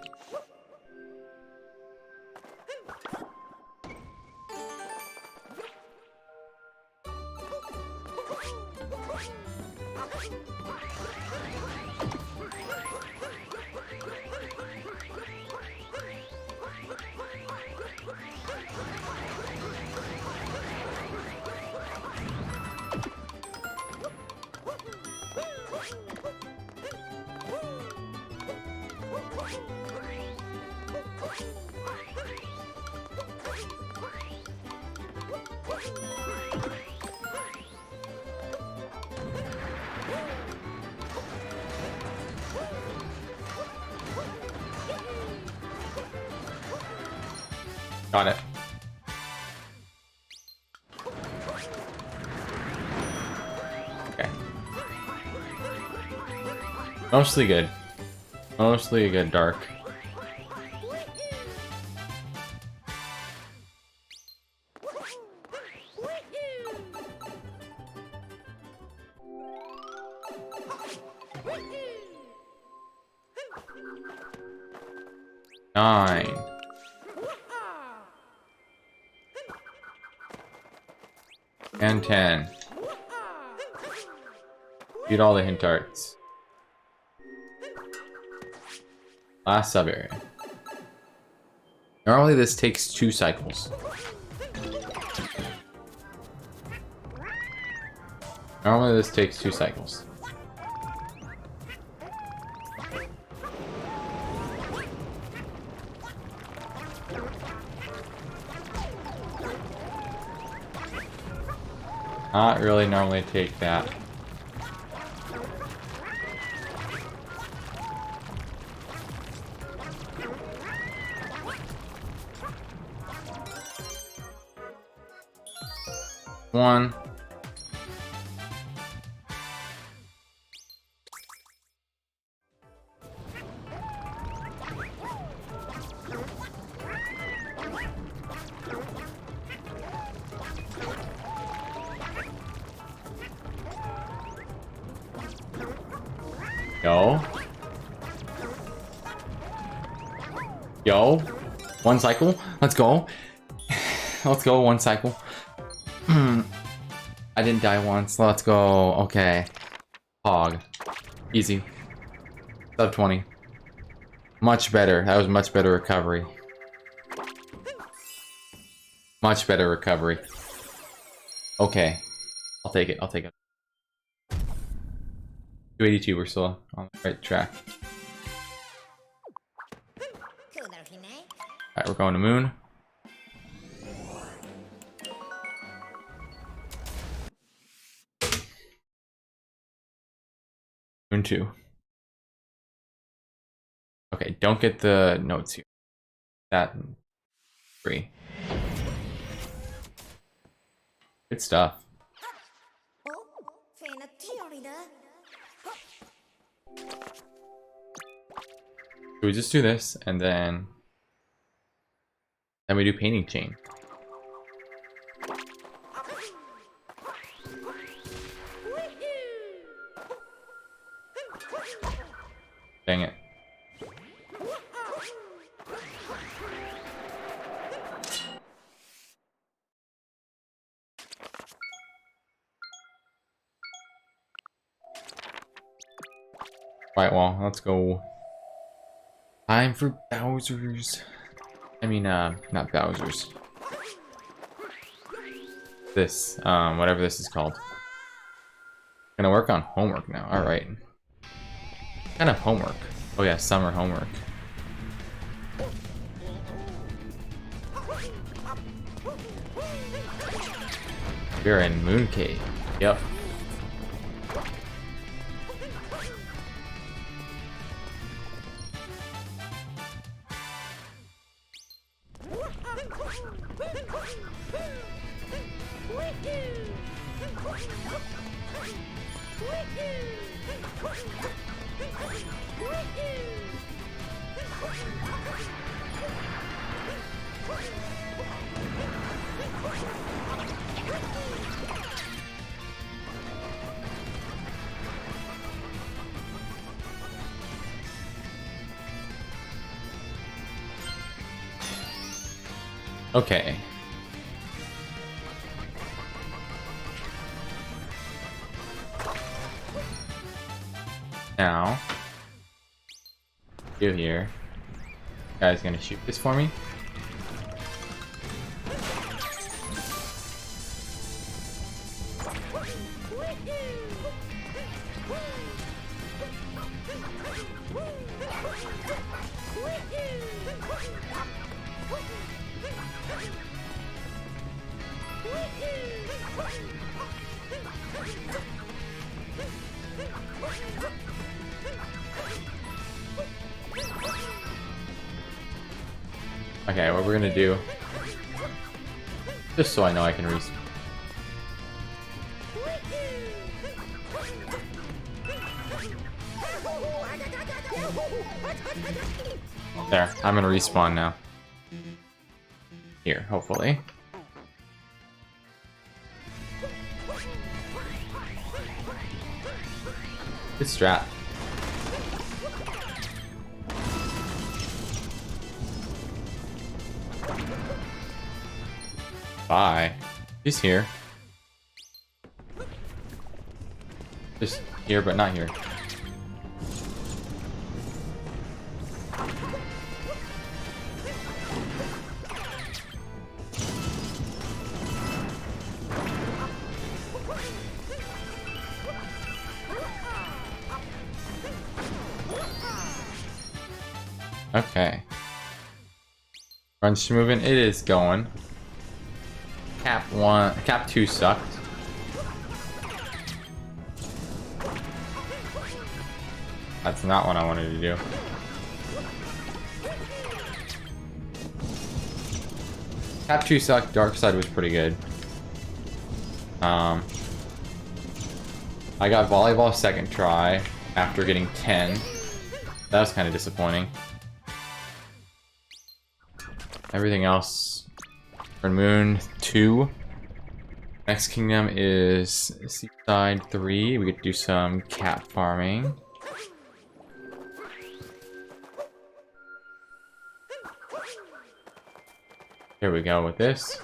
'Got it. Okay. Mostly good. Mostly get dark. Nine. And 10. Beat all the hint arts. Last sub area. Normally this takes 2 cycles. Normally this takes 2 cycles. Not really normally take that. One. Yo. Yo. 1 cycle. Let's go. Let's go, 1 cycle. I didn't die once. Let's go. Okay. Hog. Easy. Sub 20. Much better. That was much better recovery. Much better recovery. Okay. I'll take it. I'll take it. 282. We're still on the right track. Alright, we're going to Moon. Moon 2. Okay, don't get the notes here. That 3. Good stuff. So we just do this, and then we do painting chain. Dang it. Right, well, let's go. Time for Bowser's. I mean, not Bowser's. This, whatever this is called. Gonna work on homework now. Alright. What kind of homework? Oh yeah, summer homework. We're in Moon Cave. Yep. Okay. Now, you here. Guy's gonna shoot this for me. Okay, what we're gonna do, just so I know I can respawn. There, I'm gonna respawn now. Here, hopefully. Good strat. Bye. He's here. Just here, but not here. Okay. Crunch moving, it is going. Cap 2 sucked. That's not what I wanted to do. Cap 2 sucked, Dark Side was pretty good. I got volleyball second try after getting 10. That was kind of disappointing. Everything else for Moon 2. Next kingdom is Seaside 3. We could do some cat farming. Here we go with this.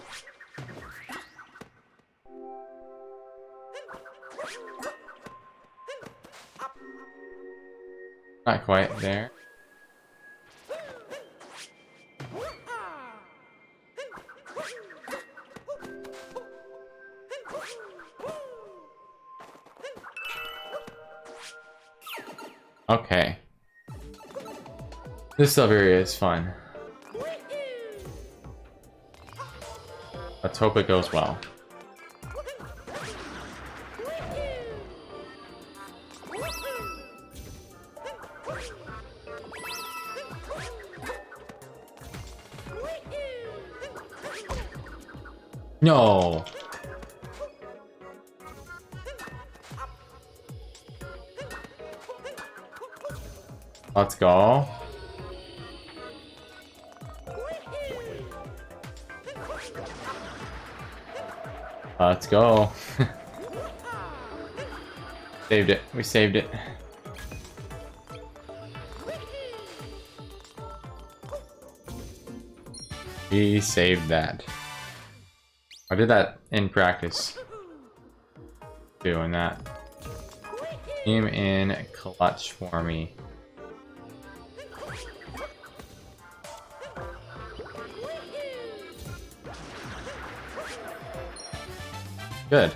Not quite there. Okay. This sub area is fun. Let's hope it goes well. No. Let's go. Let's go. Saved it. We saved it. We saved that. I did that in practice. Doing that. Team in clutch for me. Good.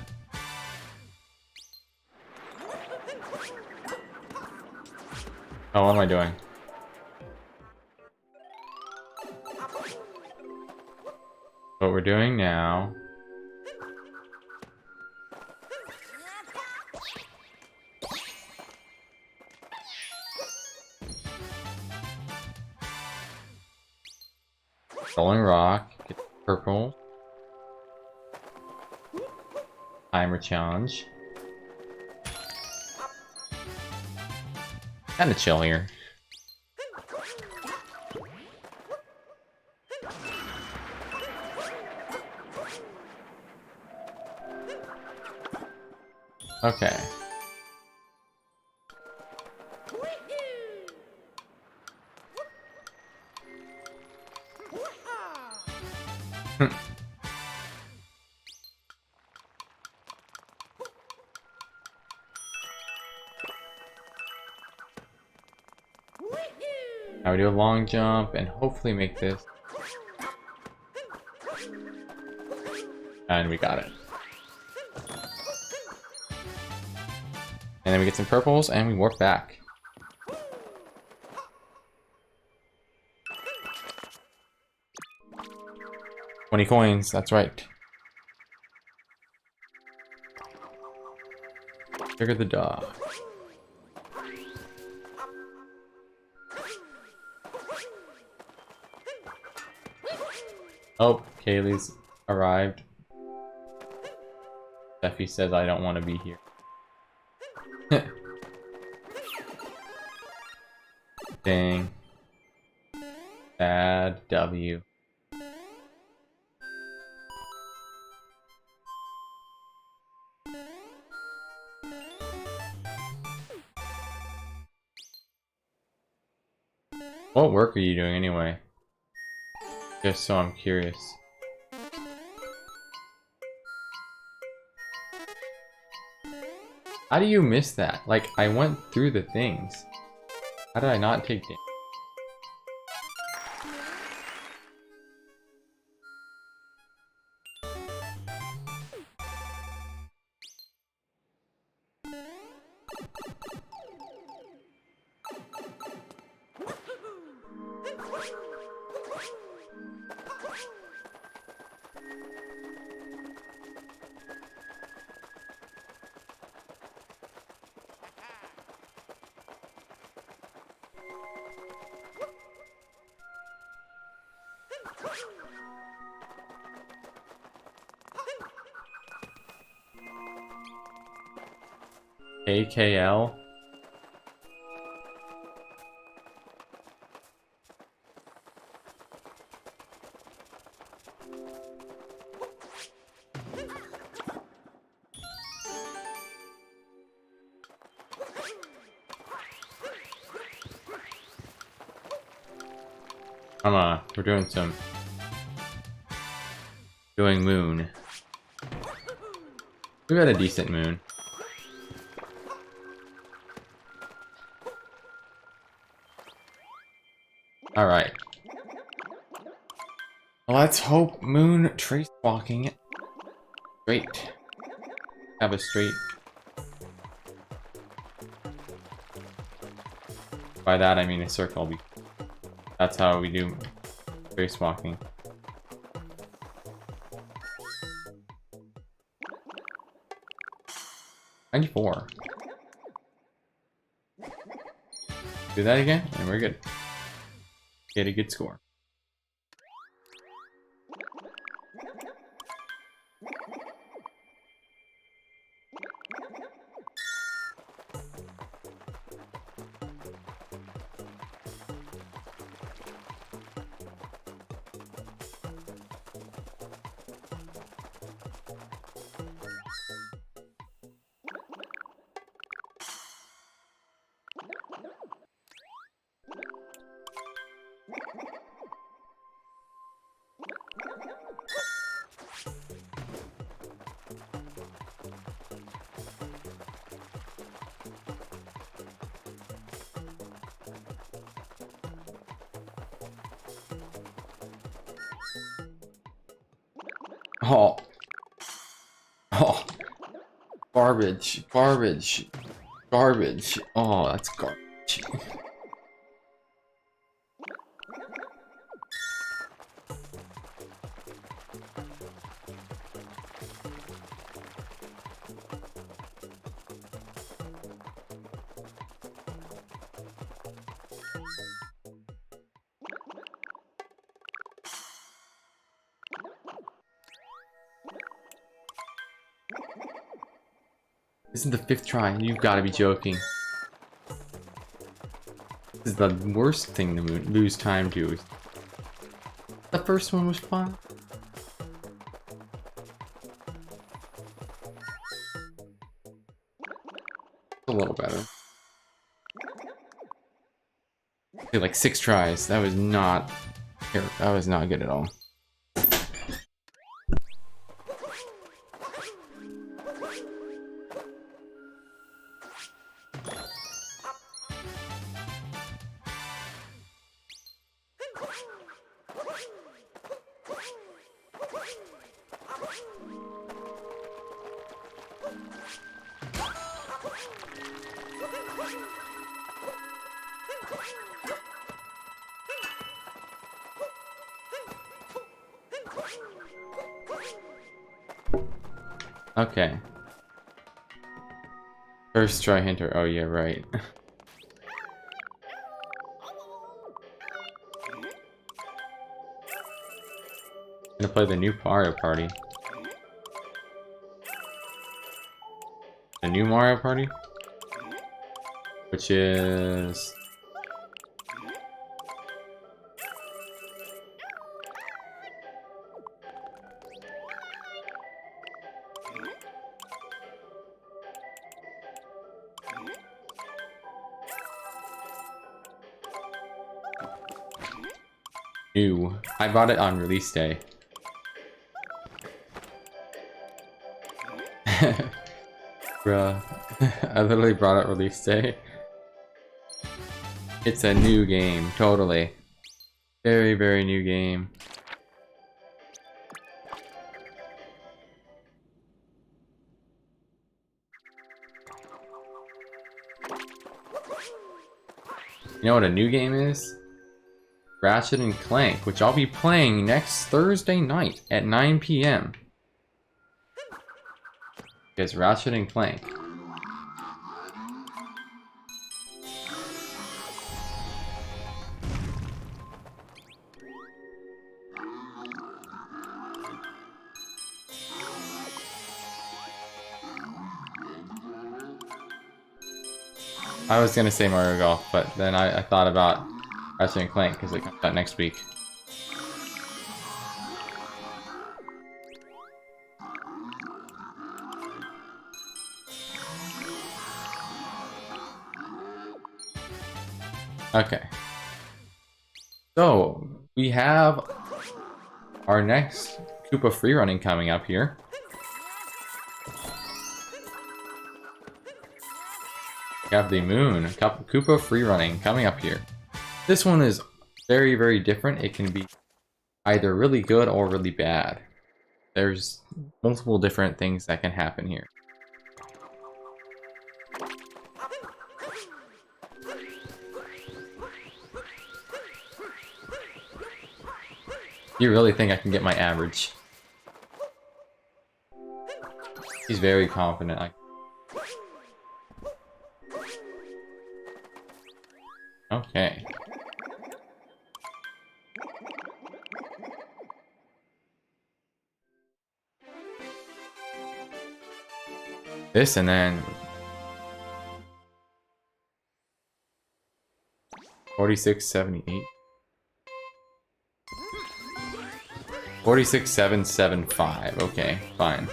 Oh, what am I doing? What we're doing now. Rolling rock, get purple. Timer challenge. Kinda chill here. Okay. Now we do a long jump and hopefully make this. And we got it. And then we get some purples and we warp back. $20 coins, that's right. Trigger the dog. Oh, Kaylee's arrived. Steffi says I don't want to be here. Dang. Bad W. What work are you doing anyway? Just so I'm curious. How do you miss that? Like, I went through the things. How did I not take damage? AKL? Come on, we're doing some... Doing moon. We got a decent moon. Alright. Let's hope moon trace walking straight. Have a straight. By that I mean a circle. That's how we do trace walking. $94. Do that again, and we're good. Get a good score. Oh. Oh. Garbage. Garbage. Garbage. Oh, that's garbage. This is the 5th try. You've got to be joking. This is the worst thing to lose time to. The first one was fun. A little better. Okay, like 6 tries. That was not good at all. Okay. First try hinter. Oh yeah, right. Gonna play the new Mario Party. The new Mario Party? Which is... new. I bought it on release day. Bruh. I literally brought it release day. It's a new game, totally. Very, very new game. You know what a new game is? Ratchet and Clank, which I'll be playing next Thursday night at 9 p.m. It's Ratchet and Clank. I was gonna say Mario Golf, but then I thought about Ratchet and Clank because it comes out next week. Okay. So, we have our next Koopa freerunning coming up here. We have the Moon Koopa freerunning coming up here. This one is very, very different. It can be either really good or really bad. There's multiple different things that can happen here. You really think I can get my average? He's very confident. Okay. This and then 4678. 46775. Okay, fine.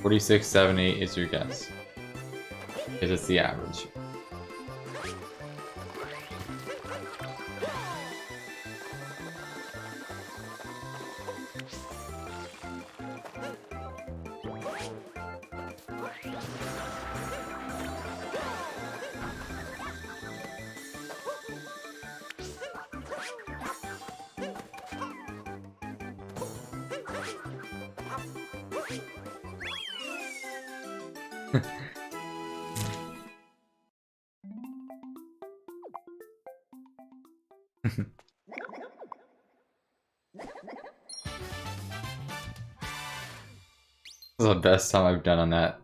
$46.78 is your guess. Because it's the average. This is the best time I've done on that.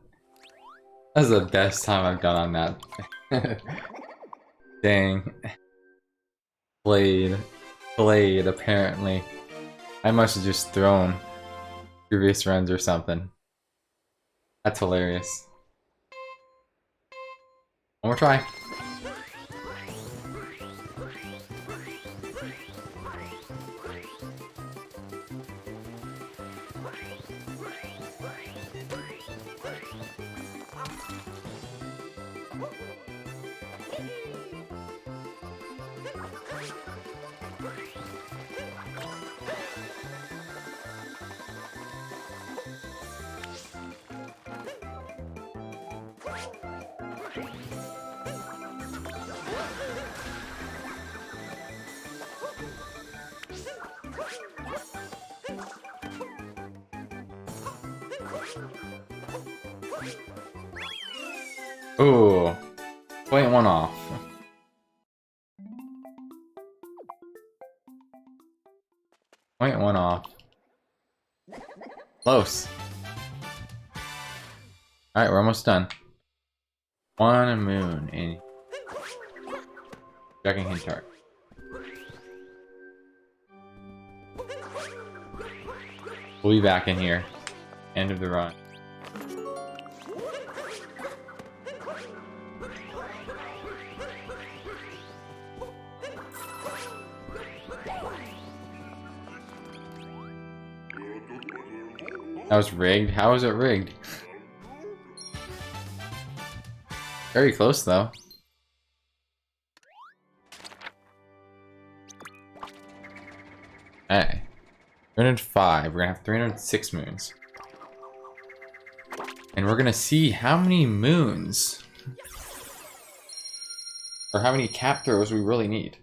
That's the best time I've done on that. Dang. Played, apparently. I must have just thrown previous runs or something. That's hilarious. One more try. Ooh, 0.1 off. Point one off. Close. Alright, we're almost done. One moon and checking hint chart. We'll be back in here. End of the run. That was rigged? How was it rigged? Very close though. Hey. 305. We're gonna have 306 moons. And we're gonna see how many moons or how many cap throws we really need.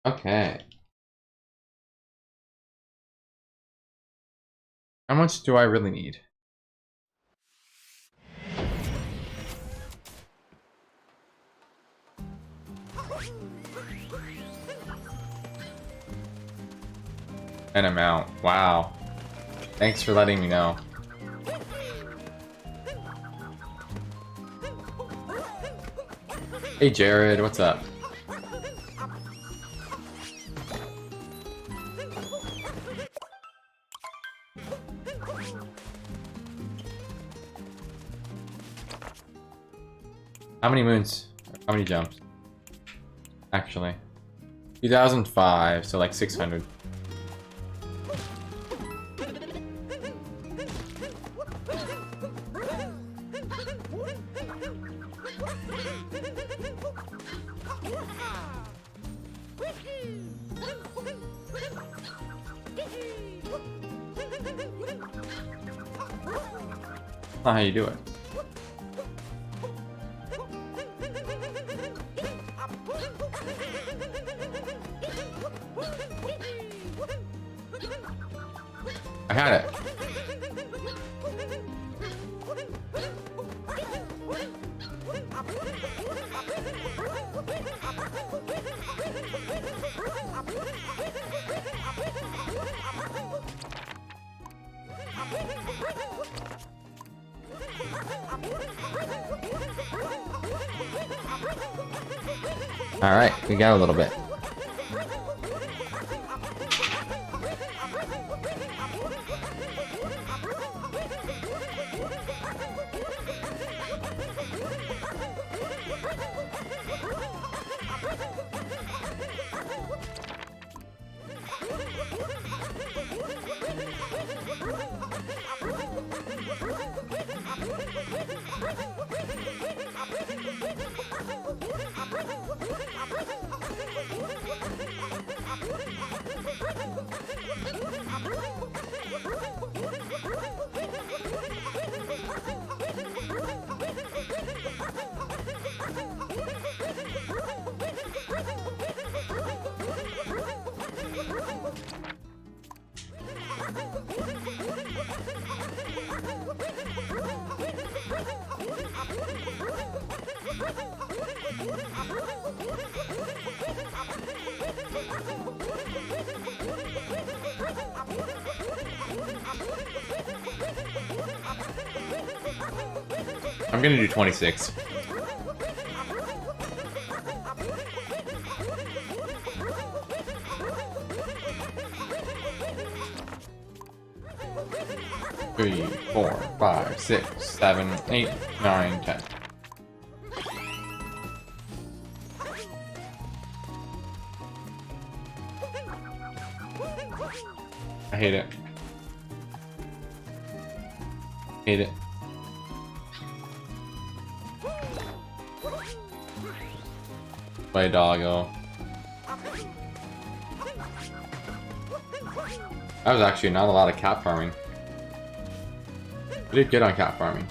Okay. How much do I really need? An amount. Wow. Thanks for letting me know. Hey Jared, what's up? How many moons? How many jumps? Actually. 2005, so like 600. Not how you do it. I had it. All right, we got a little bit. I'm gonna do 26. Three, 4, 5, 6, 7, 8, 9, 10. I hate it. Hate it. Play doggo. That was actually not a lot of cat farming. We did good on cat farming.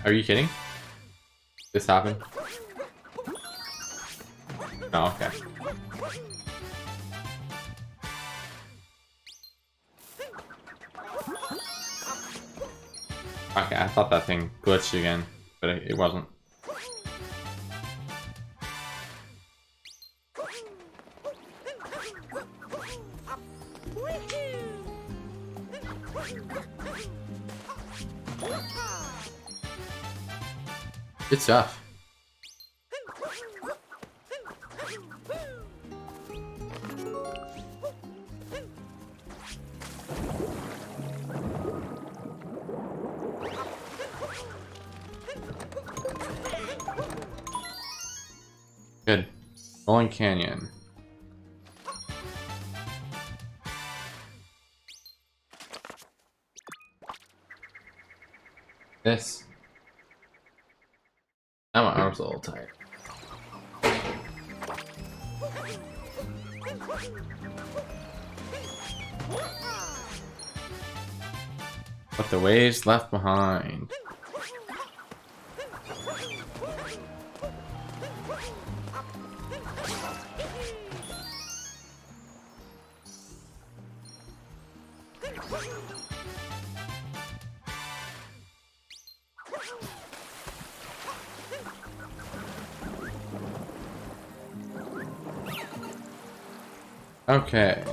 Are you kidding? This happened? Oh, okay. Okay, I thought that thing glitched again, but it wasn't. Good stuff. Rolling Canyon. This. Now my arm's a little tired. But the waves left behind. Okay.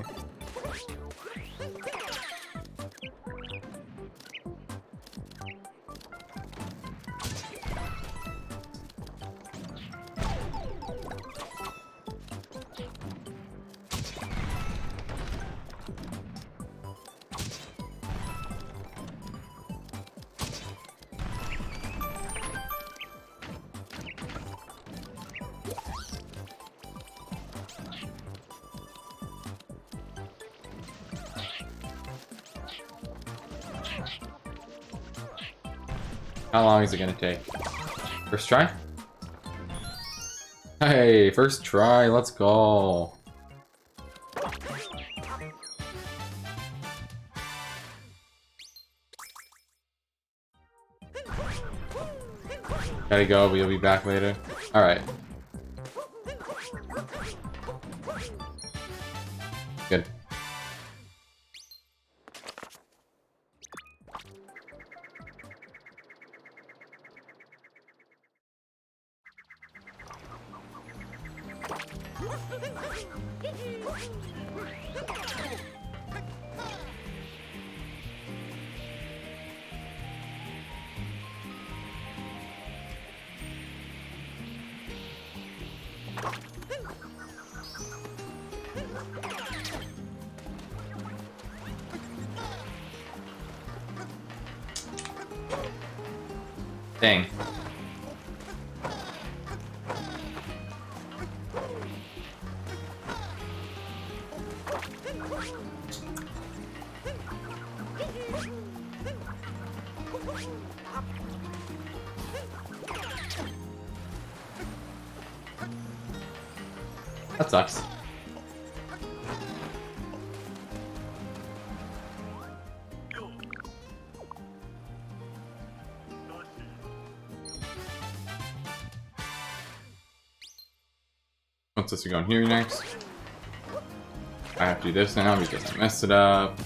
How long is it gonna take? First try? Hey, first try, let's go. Gotta go, we'll be back later. Alright. Good. Dang. That sucks. What's this going here next? I have to do this now because I messed it up.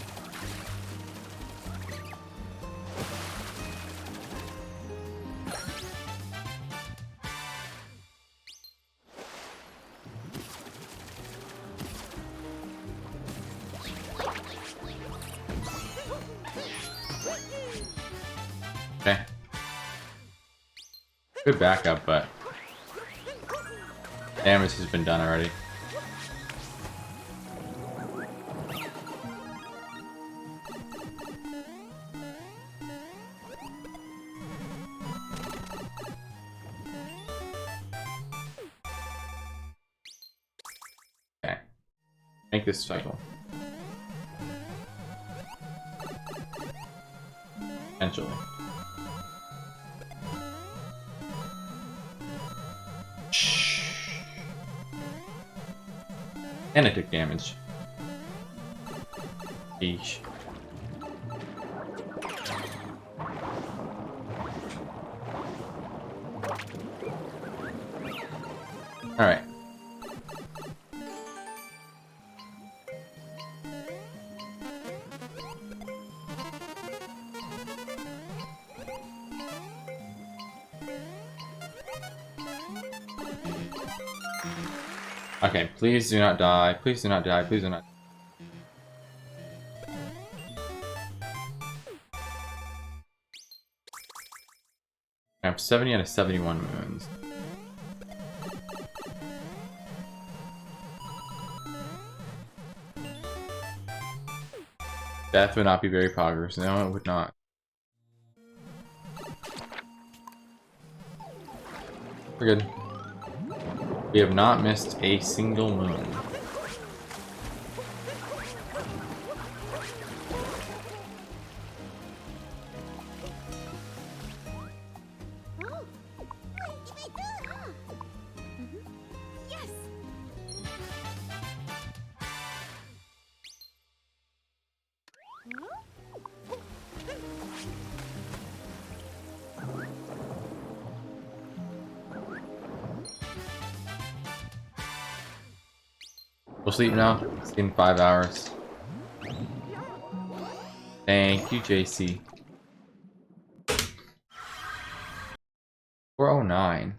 Okay. Good backup, but damage has been done already. Okay. Make this cycle. Potentially. And it took damage. Eesh. Alright. Okay, please do not die. Please do not die. Please do not. I have 70 out of 71 moons. Death would not be very progress. No, it would not. We're good. We have not missed a single moon. Yes. We'll sleep now. It's been 5 hours. Thank you, JC. 409.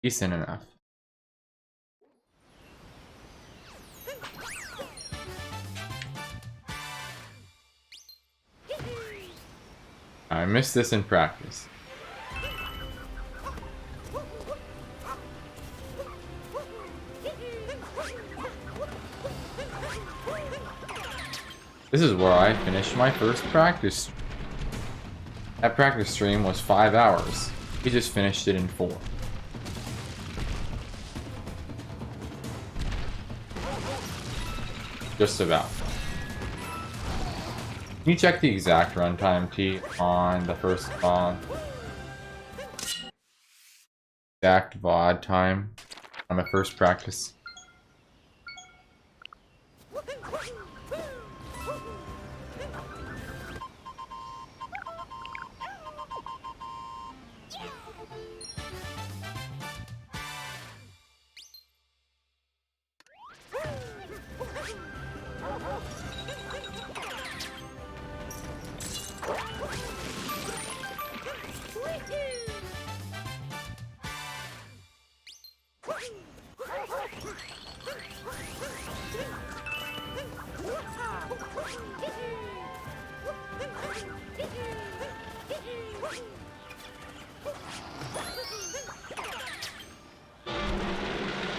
Decent enough. I missed this in practice. This is where I finished my first practice. That practice stream was 5 hours. We just finished it in 4. Just about. Can you check the exact runtime, T, on the first VOD? Exact VOD time on the first practice.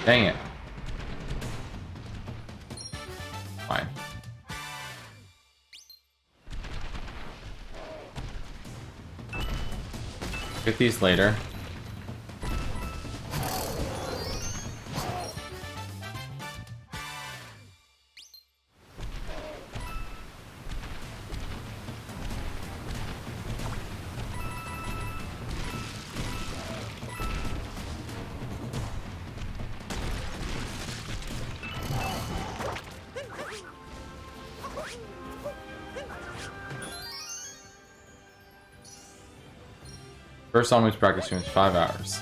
Dang it. Fine. Get these later. First onwards practice stream is 5 hours.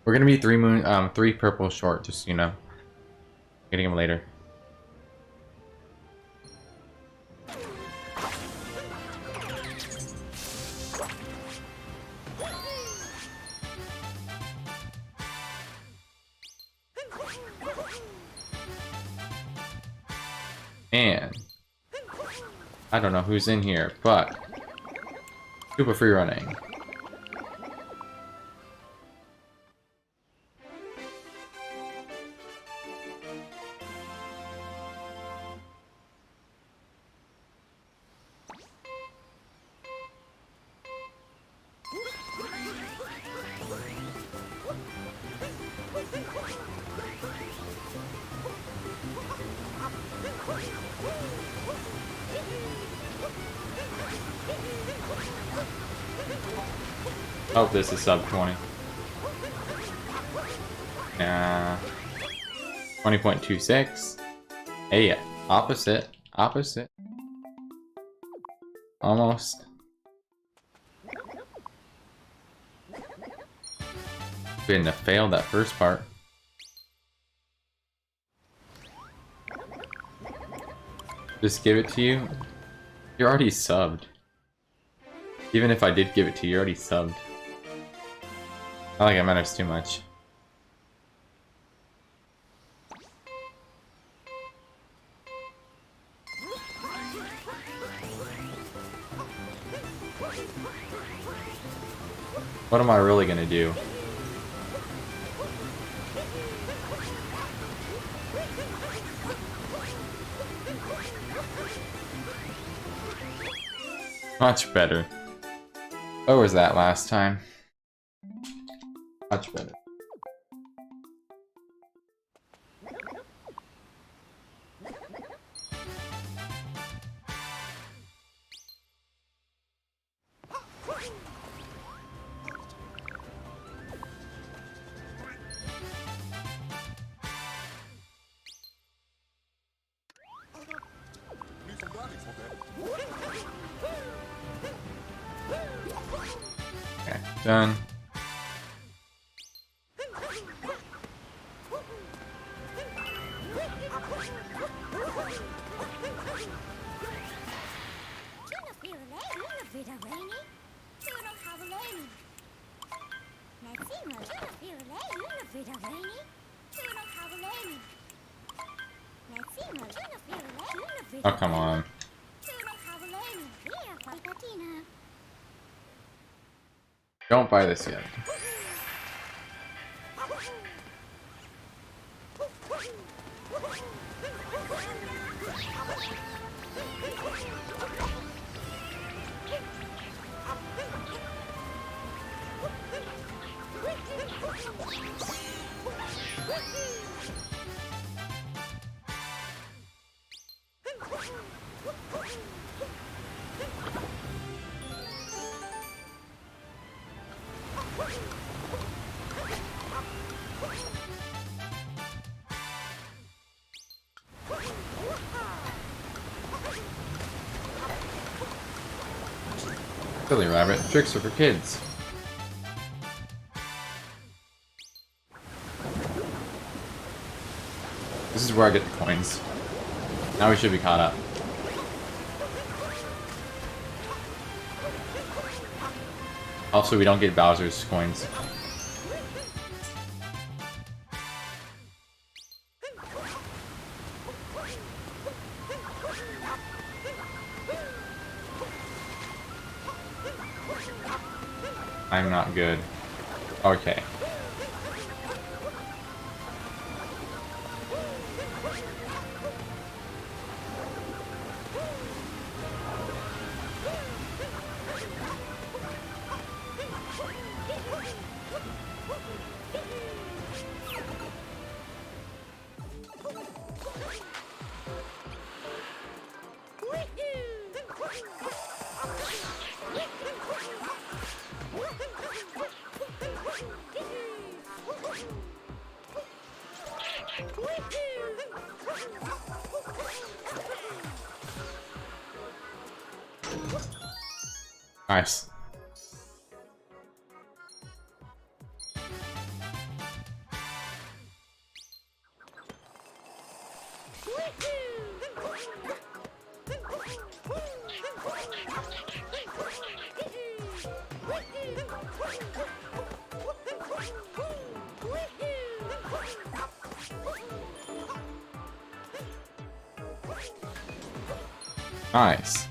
We're gonna be 3 purple short, just so you know. Getting them later. And I don't know who's in here, but super free running. Hope this is sub 20. Nah. 20.26. Hey, yeah. Opposite. Opposite. Almost. We didn't have failed that first part. Just give it to you. You're already subbed. Even if I did give it to you, you're already subbed. I don't think it matters too much. What am I really gonna do? Much better. Where was that last time? Much better. Okay, done. Oh, come on. Don't buy this yet. Silly rabbit, tricks are for kids. This is where I get the coins. Now we should be caught up. Also, we don't get Bowser's coins. I'm not good. Okay. Nice. Nice.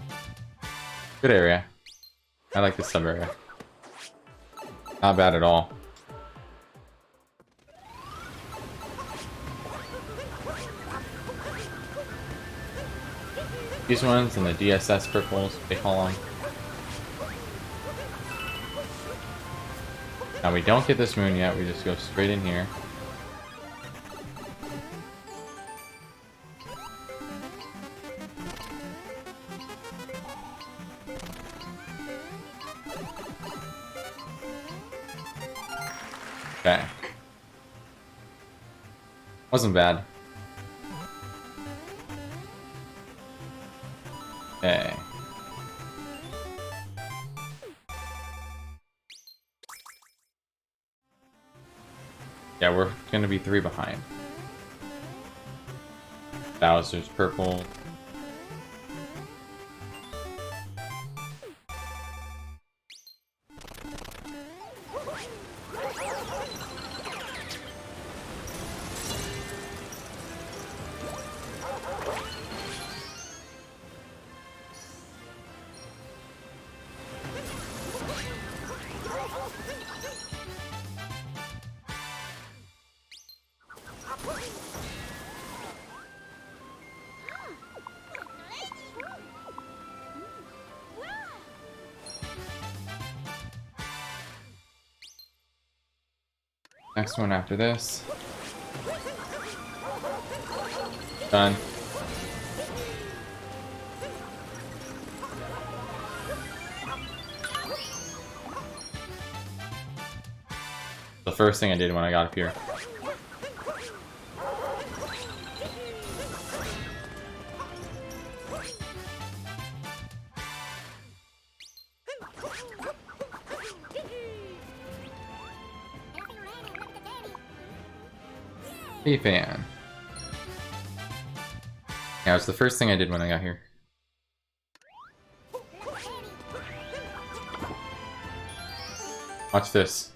Good area. I like this sub area. Not bad at all. These ones and the DSS purples, they call them. Now we don't get this moon yet, we just go straight in here. Okay. Wasn't bad. Okay. Yeah, we're gonna be 3 behind. Bowser's purple. Next one after this. Done. The first thing I did when I got up here. Hey, fan. Yeah, it was the first thing I did when I got here. Watch this.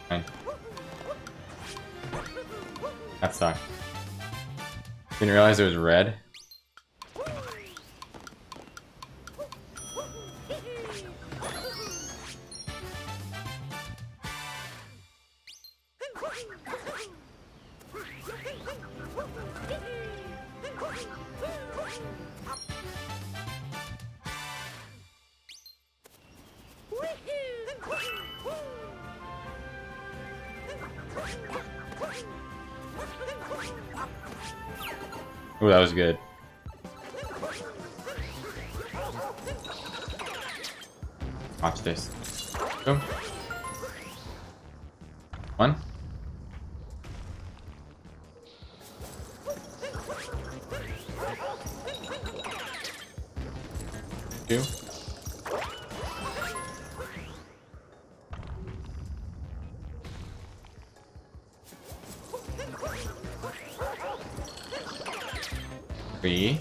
Fine. That sucked. Didn't realize it was red. Ooh, that was good. Watch this. Boom. One. Two. Three.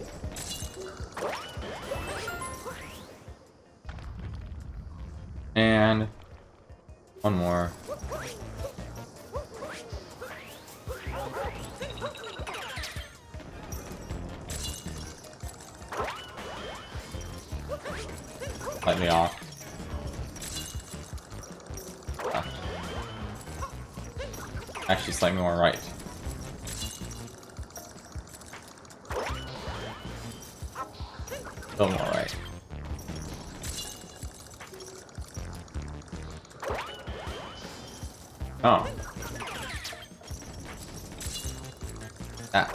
And one more. Let me off. Actually, slightly more right. Still more right. Oh. Ah.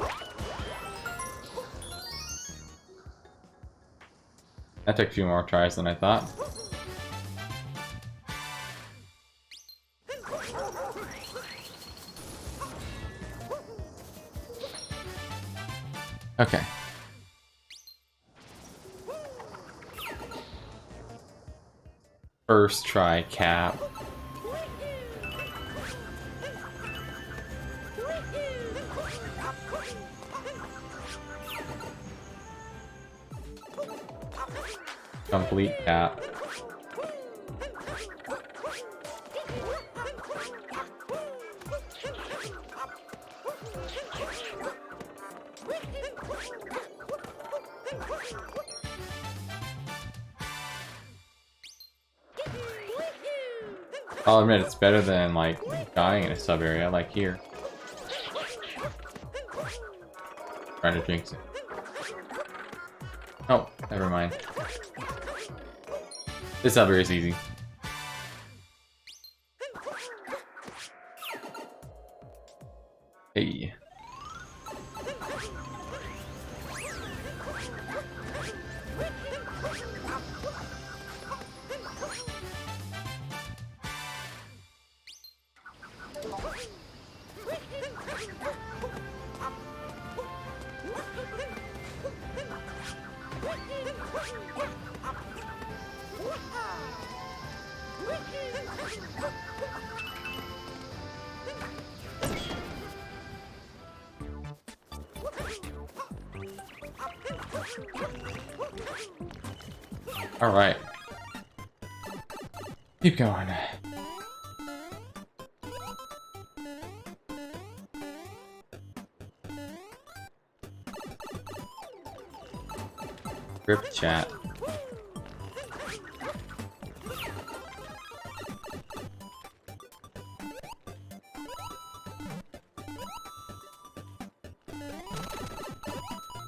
That took a few more tries than I thought. Okay. First try cap. Complete cap. I'll admit it's better than like dying in a sub area like here. Trying to jinx it. Oh, never mind. This sub area is easy. Hey. All right. Keep going. Grip chat.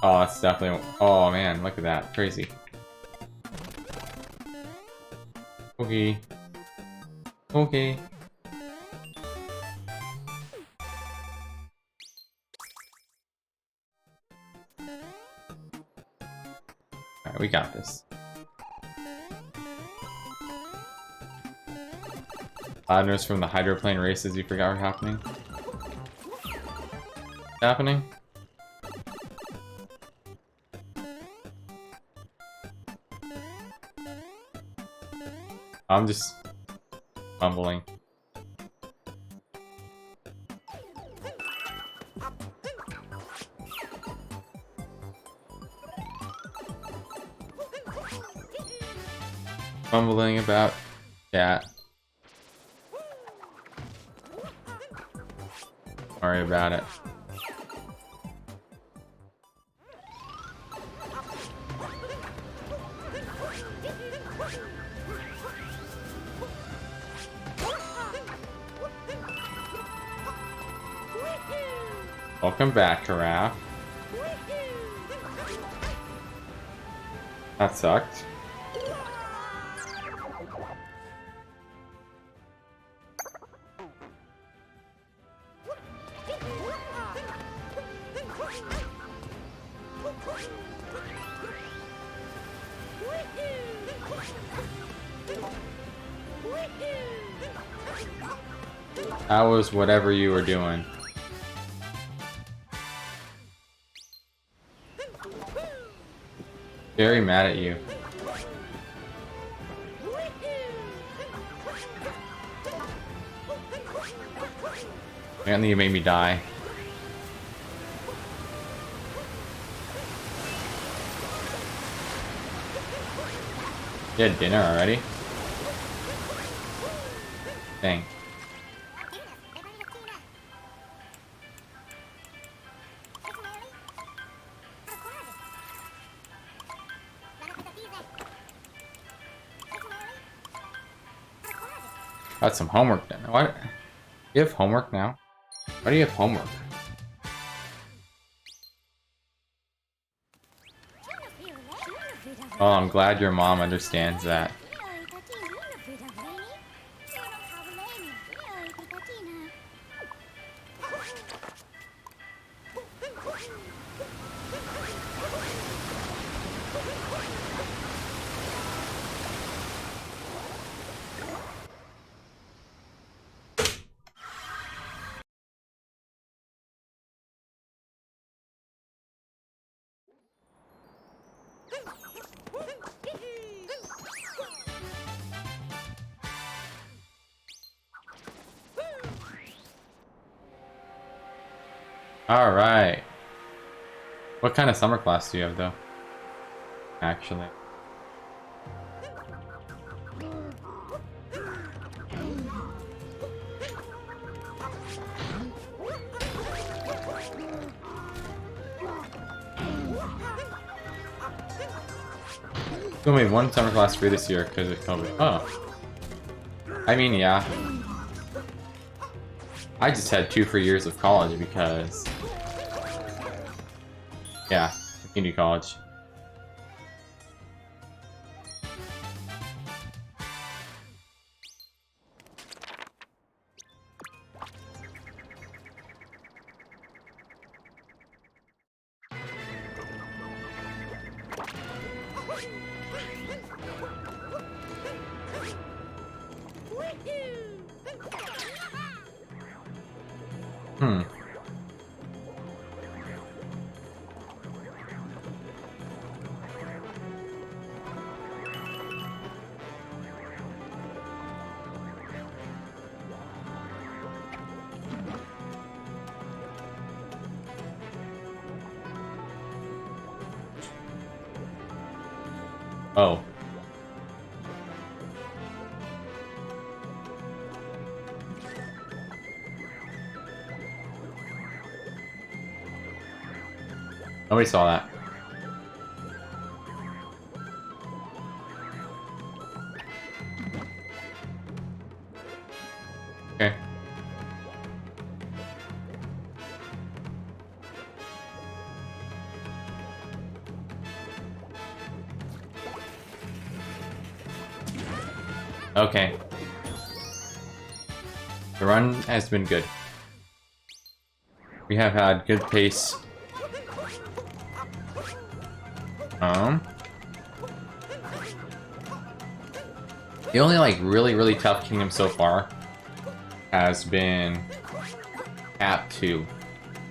Oh, it's definitely. Oh man, look at that. Crazy. Okay. Okay. Alright, we got this. Loudness from the hydroplane races you forgot were happening. Happening? I'm just fumbling. Fumbling about chat. Don't worry about it. Welcome back, Giraffe. That sucked. That was whatever you were doing. Very mad at you. Apparently you made me die. You had dinner already? Dang. Got some homework then. What? You have homework now? Why do you have homework? Oh, I'm glad your mom understands that. Alright. What kind of summer class do you have, though? Actually. We only made one summer class free this year because of COVID. Oh. I mean, yeah. I just had 2 free years of college because... yeah, community college. Hmm. Oh. Nobody saw that. Okay. Okay. The run has been good. We have had good pace. The only like really tough kingdom so far has been Cap 2.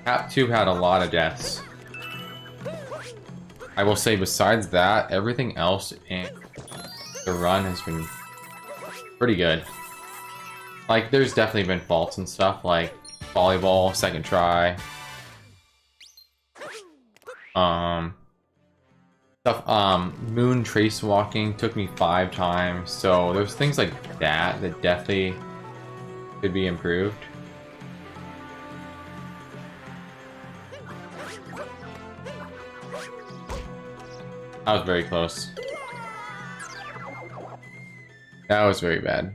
Cap 2 had a lot of deaths. I will say besides that, everything else in the run has been pretty good. Like, there's definitely been faults and stuff, like volleyball, second try. Moon trace walking took me 5 times, so there's things like that that definitely could be improved. That was very close. That was very bad.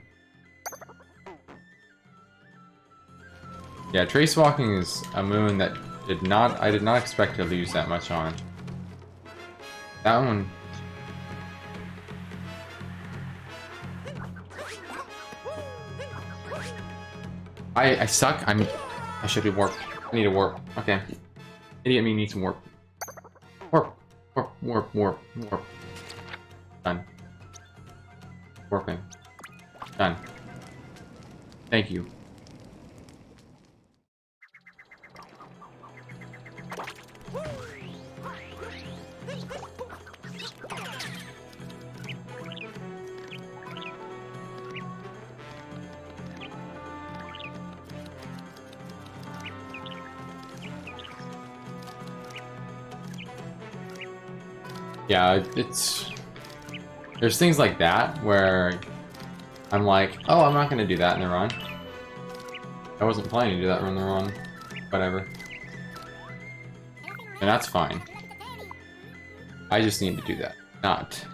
Yeah, trace walking is a moon that I did not expect to lose that much on. That one. I suck. I should be warped. I need to warp. Okay. Idiot me needs some warp. Warp. Warp. Done. Warping. Done. Thank you. Yeah, there's things like that where I'm like, oh, I'm not gonna do that in the run. I wasn't planning to do that in the run. Whatever. And that's fine. I just need to do that. Not.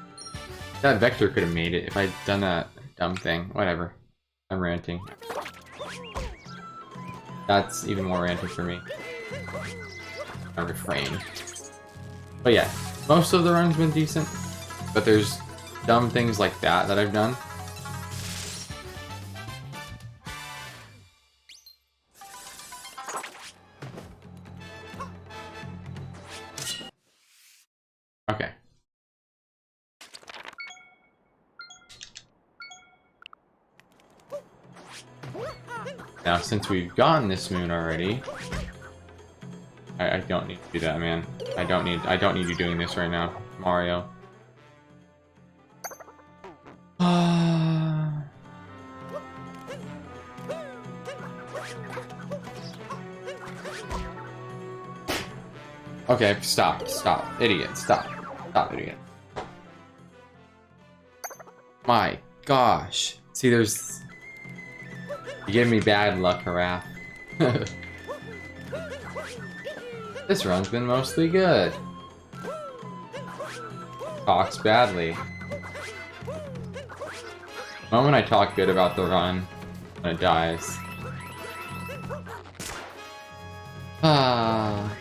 That vector could have made it if I'd done that dumb thing. Whatever. I'm ranting. That's even more ranting for me. I refrain. But yeah. Most of the run's been decent, but there's dumb things like that I've done. Okay. Now, since we've gotten this moon already, I don't need to do that, man. I don't need you doing this right now, Mario. Okay, stop, idiot, stop, idiot. My gosh. See, you give me bad luck, Haraf. This run's been mostly good. Talks badly. The moment I talk good about the run, when it dies. Ah.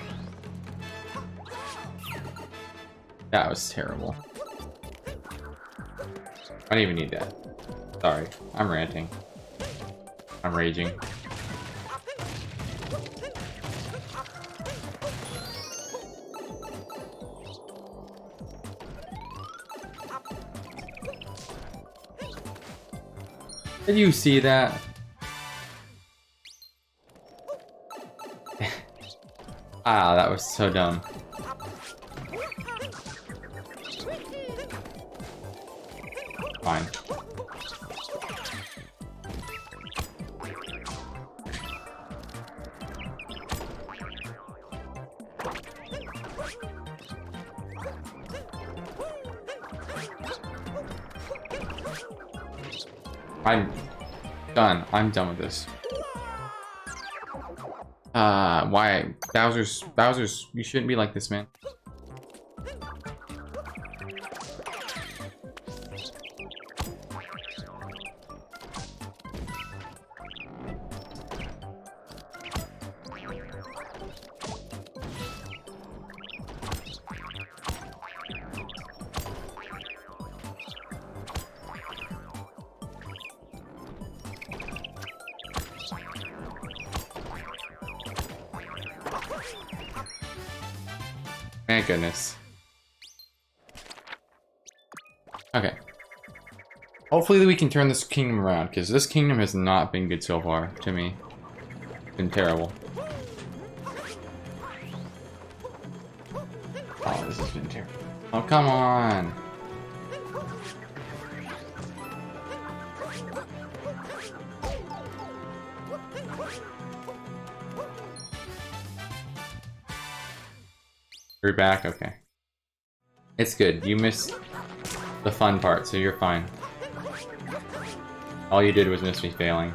That was terrible. I don't even need that. Sorry, I'm ranting. I'm raging. Did you see that? Ah, that was so dumb. Fine. I'm done. I'm done with this. Why? Bowser's, you shouldn't be like this, man. Thank goodness. Okay. Hopefully we can turn this kingdom around, because this kingdom has not been good so far to me. It's been terrible. Oh, this has been terrible. Oh, come on! You're back? Okay. It's good. You missed the fun part, so you're fine. All you did was miss me failing.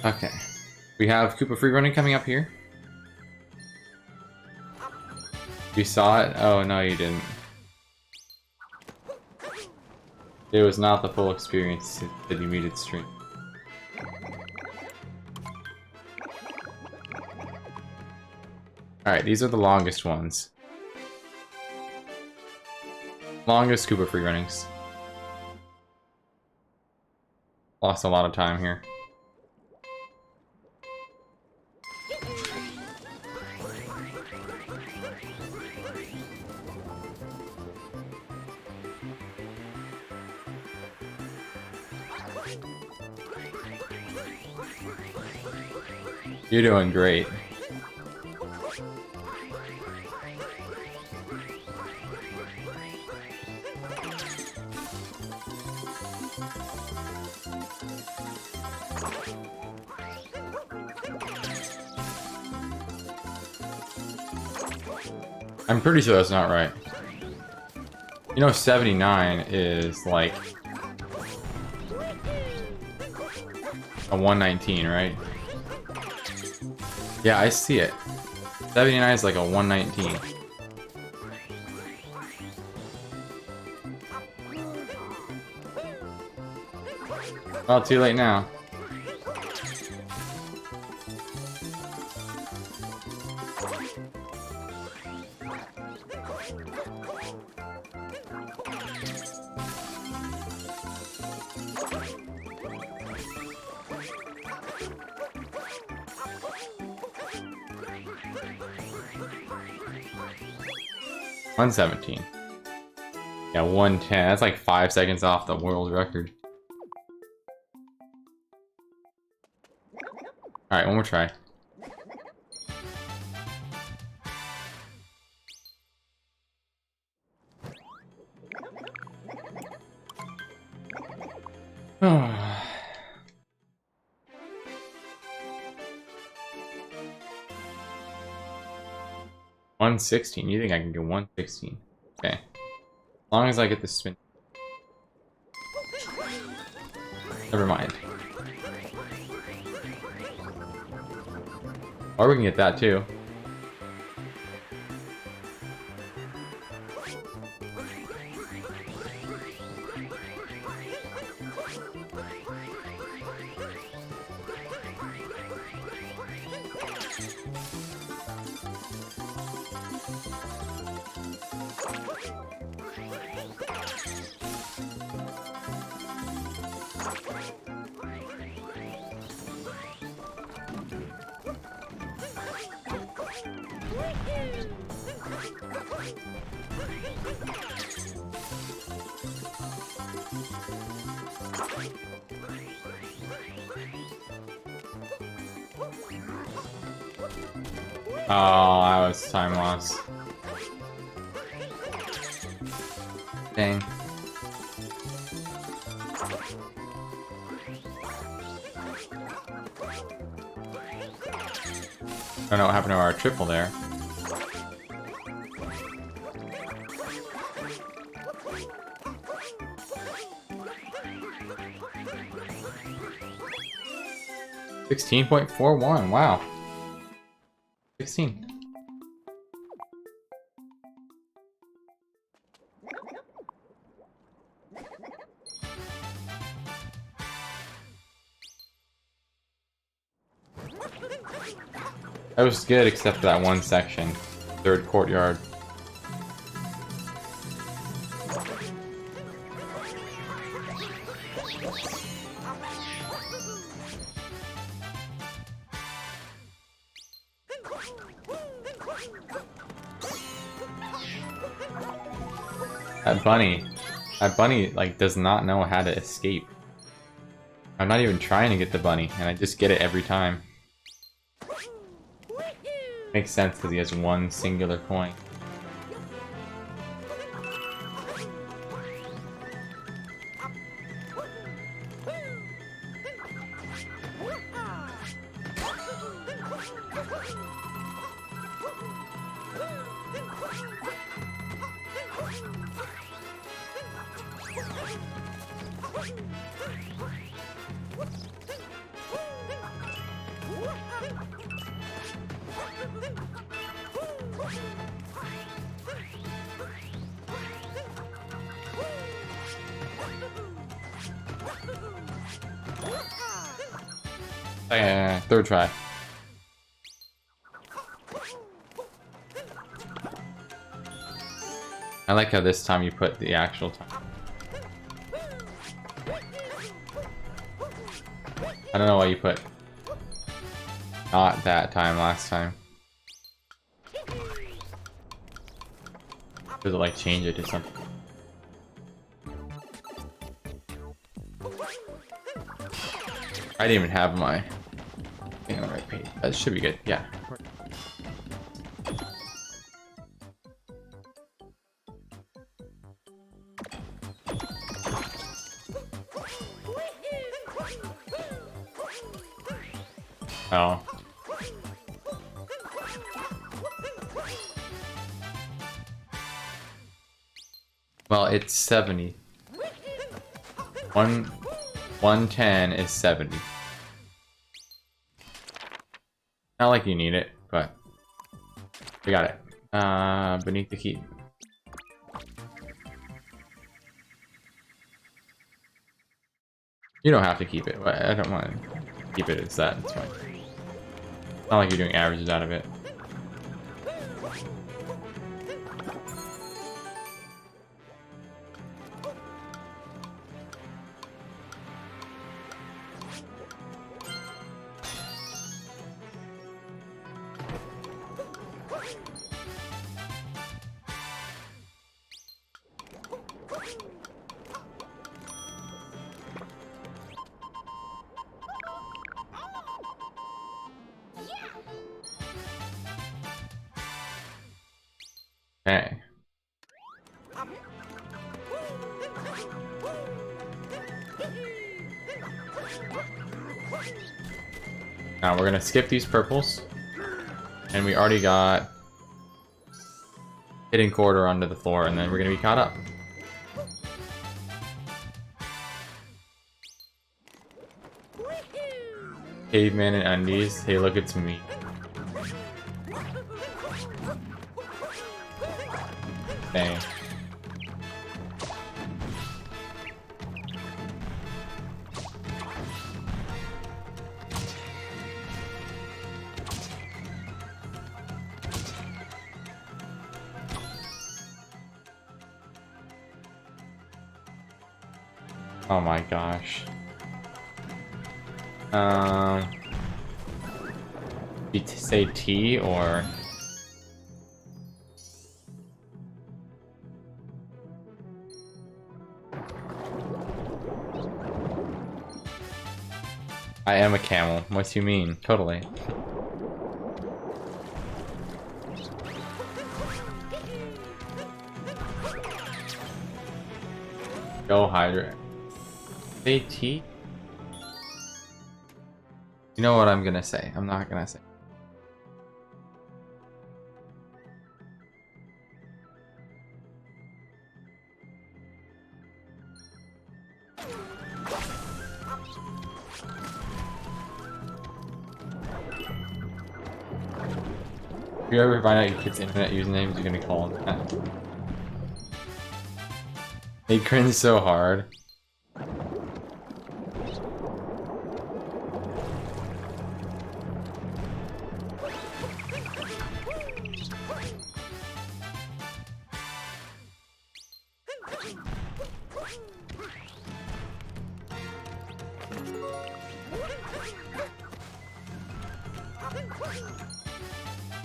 Okay. We have Koopa freerunning coming up here. You saw it? Oh, no, you didn't. It was not the full experience that you muted stream. Alright, these are the longest ones. Longest Koopa freerunnings. Lost a lot of time here. You're doing great. I'm pretty sure that's not right. You know 79 is like a 119, right? Yeah, I see it. 79 is like a 119. Well, too late now. $117. Yeah, 110. That's like 5 seconds off the world record. Alright, one more try. $116. You think I can get $116? Okay. As long as I get the spin. Never mind. Or we can get that too. Oh, that was time loss. Dang. I don't know what happened to our triple there. $16.41, wow. 16. That was good except for that one section. Third courtyard. That bunny like does not know how to escape. I'm not even trying to get the bunny, and I just get it every time. Makes sense because he has one singular coin. Third try. I like how this time you put the actual time. I don't know why you put not that time last time. Does it like change it to something? I didn't even have my thing on the right page. That should be good. Yeah. Oh. Well, it's 70. 110 is 70. Not like you need it, but we got it. Beneath the keep. You don't have to keep it. I don't want to keep it as that. It's fine. Not like you're doing averages out of it. Okay. Now we're gonna skip these purples. And we already got hitting quarter onto the floor, and then we're gonna be caught up. Caveman and undies. Hey, look, it's me. Dang. Oh my gosh. You say T or I am a camel. What do you mean? Totally. Go Hydra. Say T? You know what I'm gonna say. I'm not gonna say. If you ever find out your kid's internet usernames, you're gonna call them that. They cringe so hard.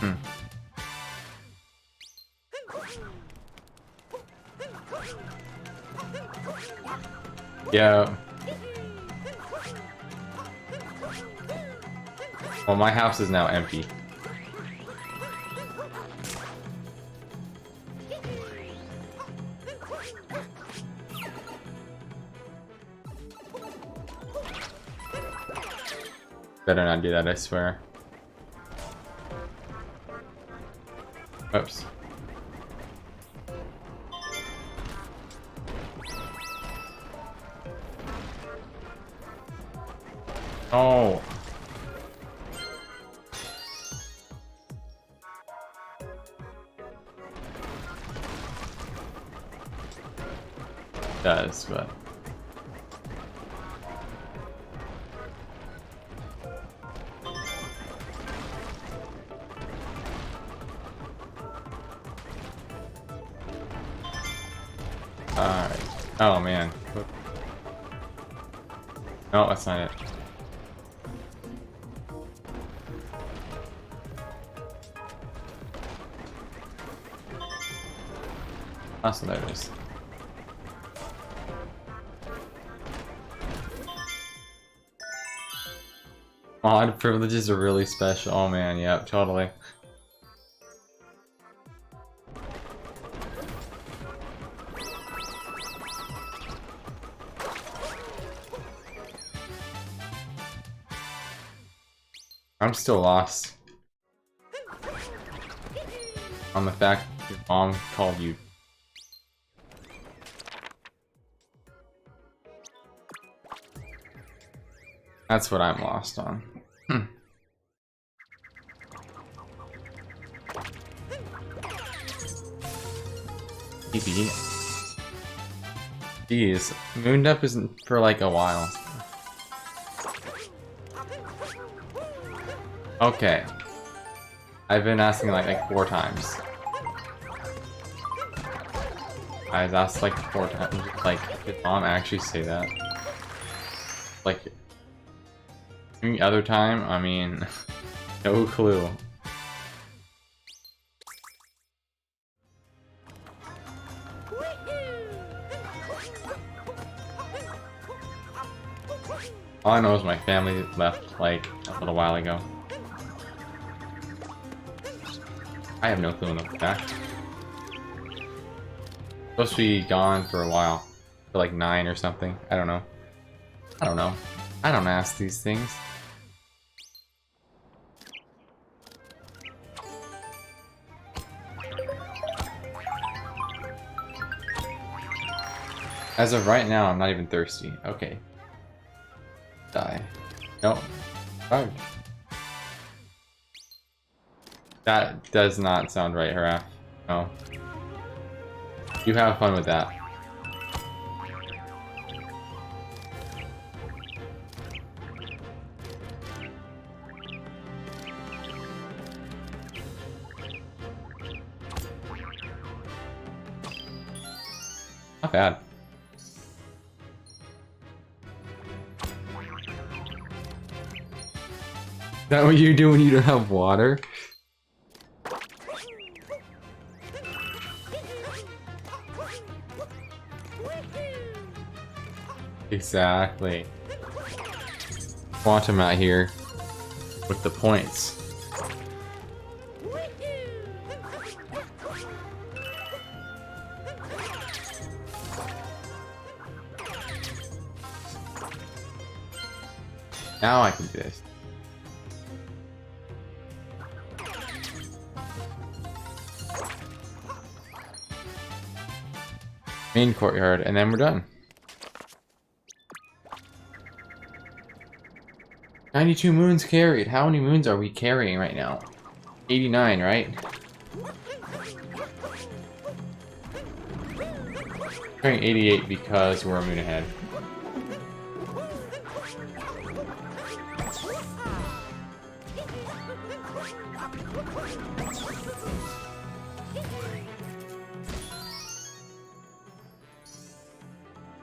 Hmm. Yeah. Well, my house is now empty. Better not do that, I swear. Oops. Oh. It does, but alright. Oh man. No, that's not it. Oh, so there it is. Odd privileges are really special. Oh man, yep, totally. I'm still lost on the fact that your mom called you. That's what I'm lost on. Easy. Jeez, Mooned Up isn't for like a while. Okay. I've been asking like 4 times. I've asked like 4 times. Like, did mom actually say that? Like, any other time? I mean, no clue. All I know is my family left like a little while ago. I have no clue in the fact. Supposed to be gone for a while. For like 9 or something. I don't know. I don't know. I don't ask these things. As of right now, I'm not even thirsty. Okay. Die. Nope. Oh. That does not sound right, Haraf. No. You have fun with that. Not bad. Is that what you do when you don't have water? Exactly. Quantum out here with the points. Now I can do this. Main courtyard, and then we're done. 92 moons carried. How many moons are we carrying right now? 89, right? Carrying 88 because we're a moon ahead.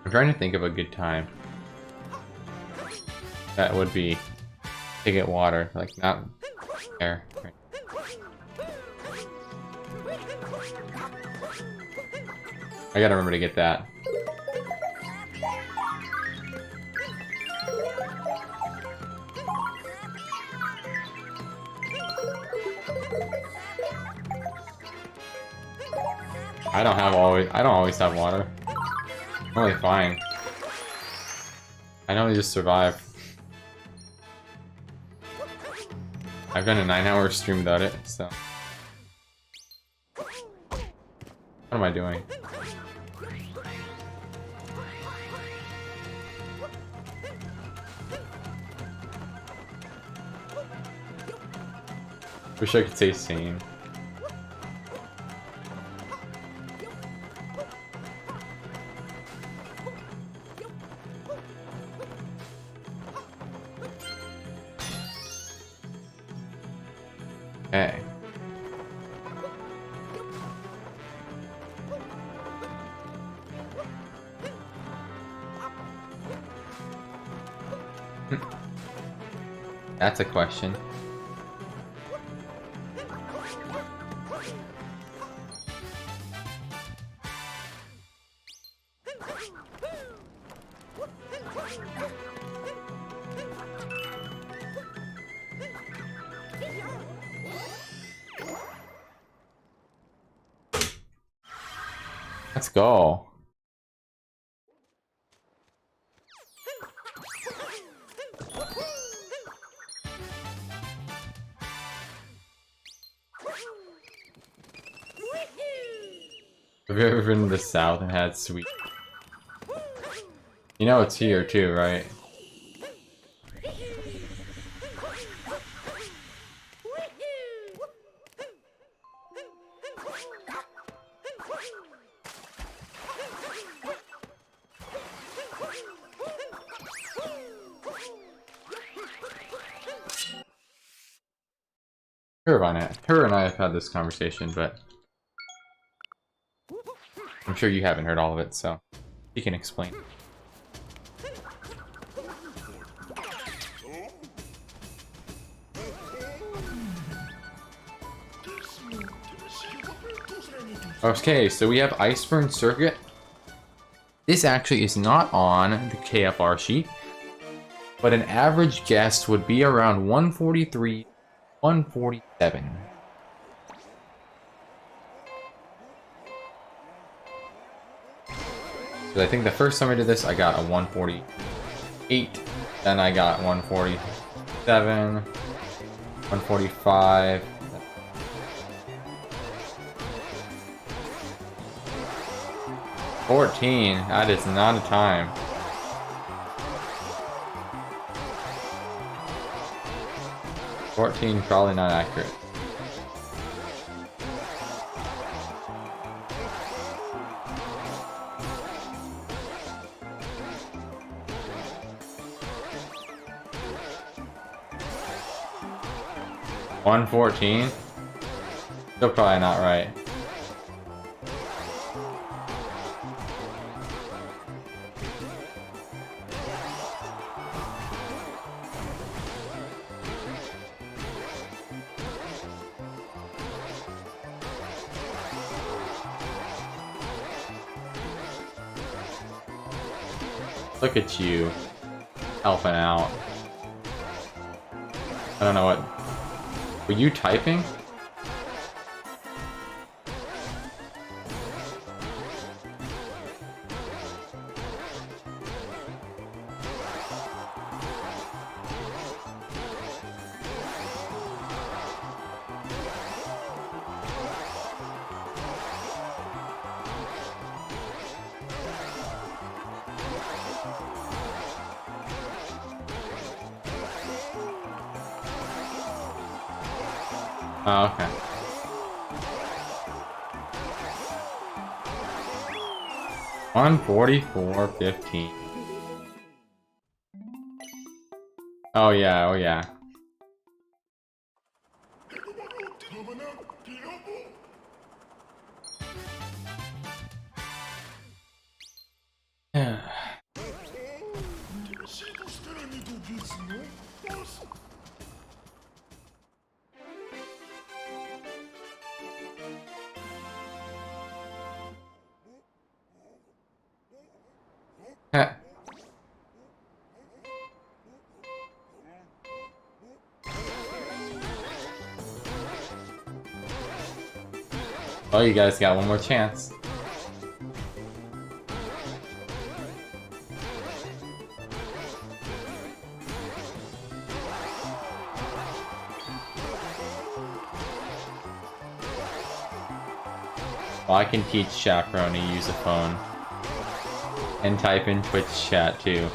I'm trying to think of a good time. That would be to get water, like not air. Right. I gotta remember to get that. I don't always have water. I'm really fine. I normally just survive. I've done a 9-hour stream without it, so. What am I doing? Wish I could say same. Okay. That's a question. Let's go. Have you ever been to the South and had sweet? You know it's here too, right? Her and I have had this conversation, but I'm sure you haven't heard all of it, so you can explain. Okay, so we have Iceburn Circuit. This actually is not on the KFR sheet, but an average guess would be around 143, 147. So I think the first time I did this, I got a 148. Then I got 147, 145. 14. That is not a time. $14, probably not accurate. $114? Still probably not right. Look at you, helping out. I don't know what. Were you typing? Oh, okay. $144.15. Oh yeah, oh yeah. Heh. Oh, you guys got one more chance. Well, I can teach Chaperone to use a phone. And type in Twitch chat too.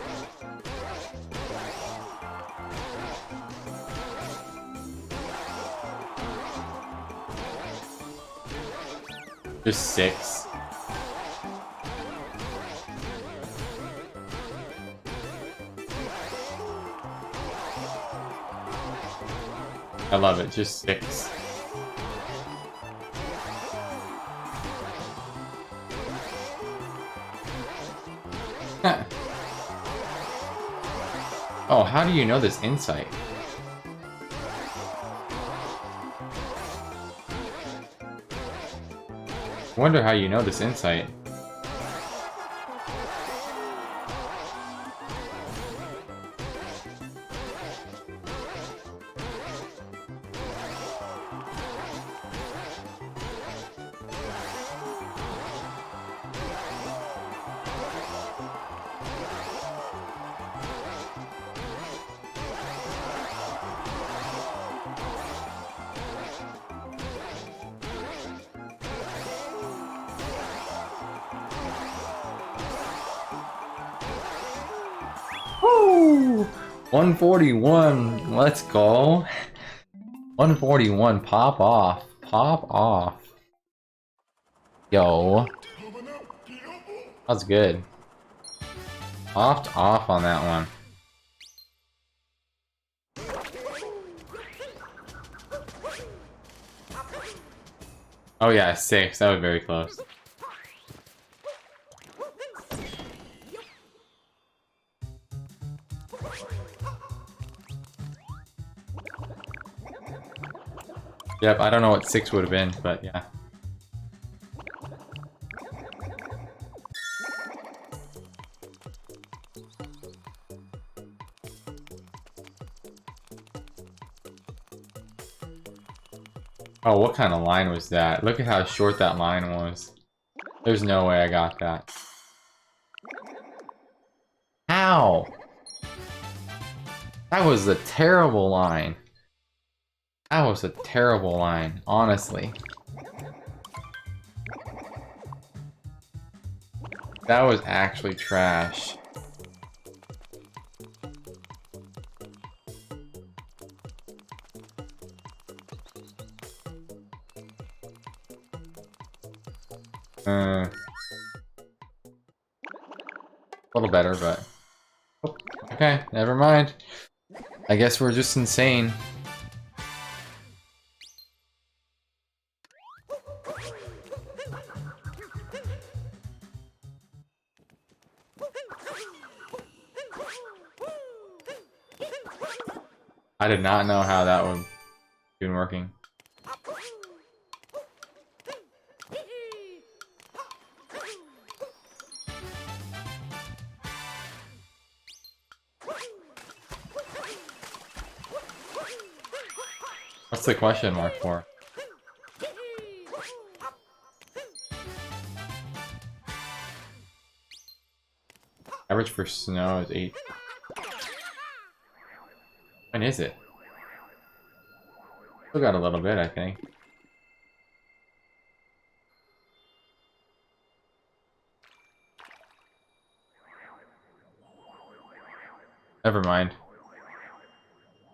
Just 6. I love it, just 6. Oh, how do you know this insight? I wonder how you know this insight. Woo! 141. Let's go. 141. Pop off. Pop off. Yo. That's good. Popped off on that one. Oh yeah, 6. That was very close. Yep, I don't know what 6 would have been, but yeah. Oh, what kind of line was that? Look at how short that line was. There's no way I got that. How? That was a terrible line. That was a terrible line, honestly. That was actually trash. A little better, but... Oh, okay, never mind. I guess we're just insane. I did not know how that would be working. What's the question mark for? Average for snow is 8. When is it? Still got a little bit, I think. Never mind.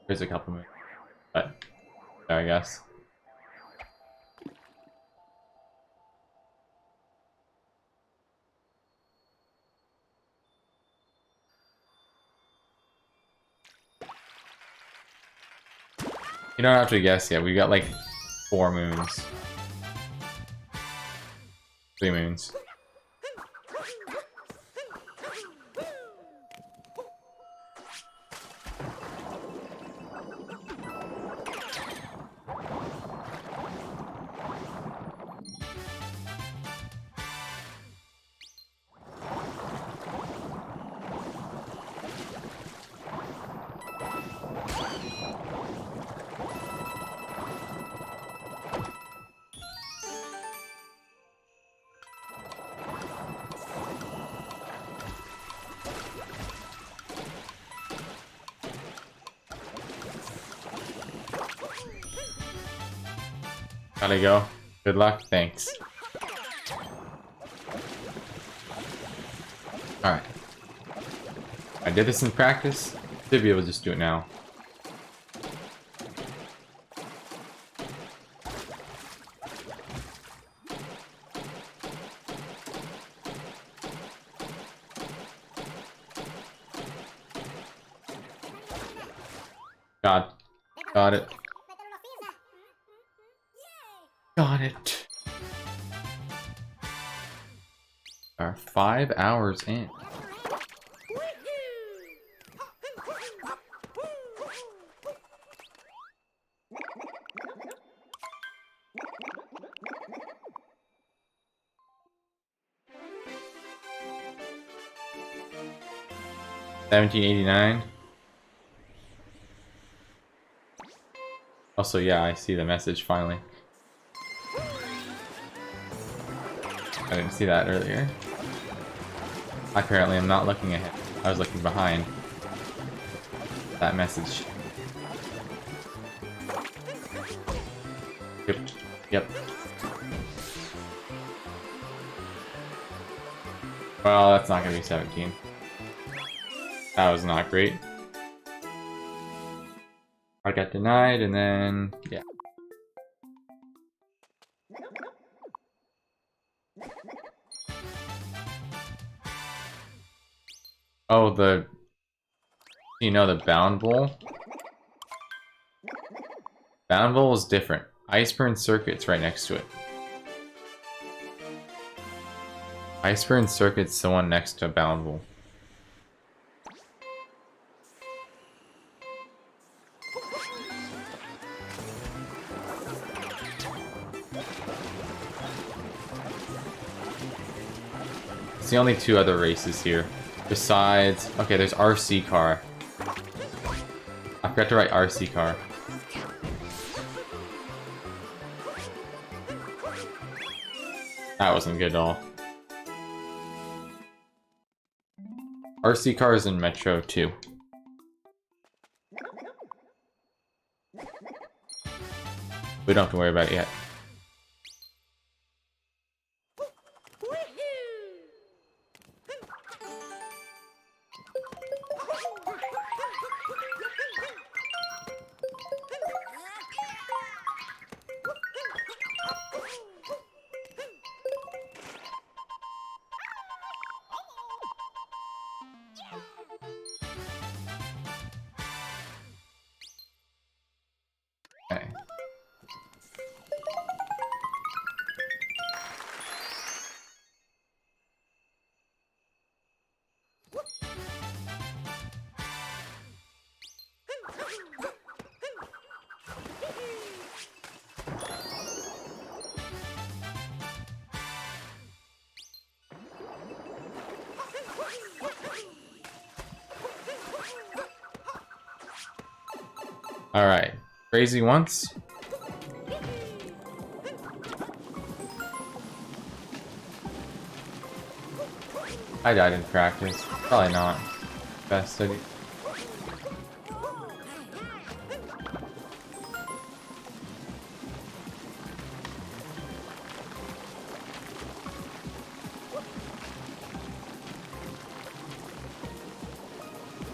There's a couple minutes, but there, I guess. You don't have to guess yet. We got like 4 moons. 3 moons. Gotta go. Good luck. Thanks. Alright. I did this in practice. Should be able to just do it now. Got it. Got it. Are 5 hours in. $17.89. Also, yeah, I see the message finally. I didn't see that earlier. Apparently, I'm not looking ahead. I was looking behind that message. Yep. Yep. Well, that's not gonna be 17. That was not great. I got denied, and then, yeah. Oh, the Bound Bowl? Bound Bowl is different. Iceburn Circuit's right next to it. Iceburn Circuit's the one next to Bound Bowl. It's the only two other races here. Besides, okay, there's RC car. I forgot to write RC car. That wasn't good at all. RC car is in Metro 2. We don't have to worry about it yet. Okay. Alright. Crazy once. I died in practice. Probably not. Best study.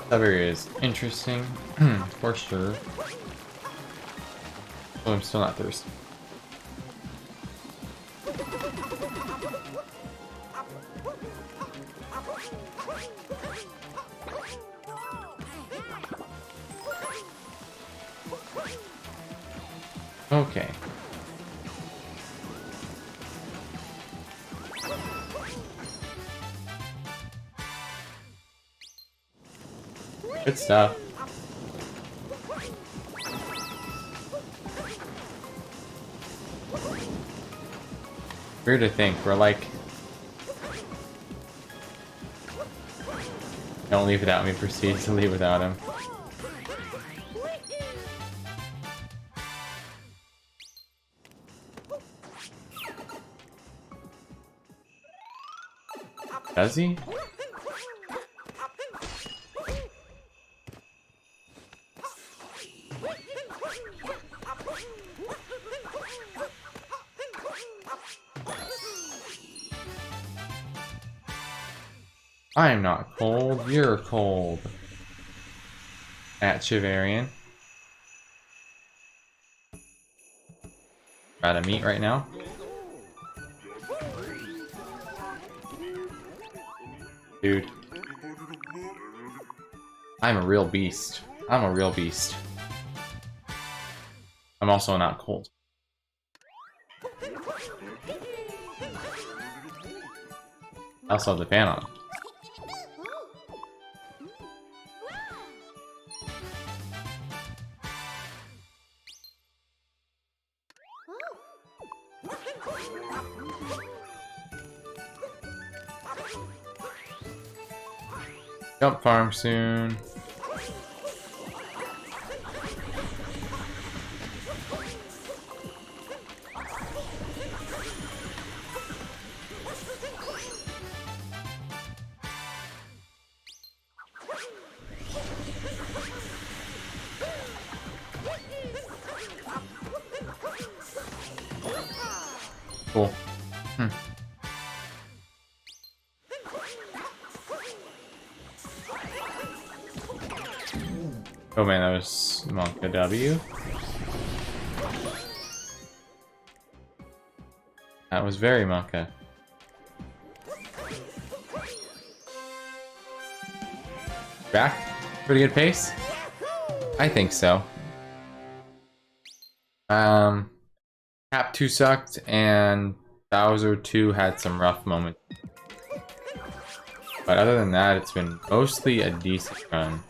That area is interesting, for sure. Oh, I'm still not thirsty. Okay. Good stuff. Weird to think, we're like... Don't leave without me, proceed to leave without him. Does he? I'm not cold, you're cold. At Chivarian. Out of meat right now. Dude. I'm a real beast. I'm a real beast. I'm also not cold. I also have the fan on. Jump farm soon. Cool. Oh man, that was Monka W. That was very Monka. Back? Pretty good pace? I think so. Cap 2 sucked, and Bowser 2 had some rough moments. But other than that, it's been mostly a decent run.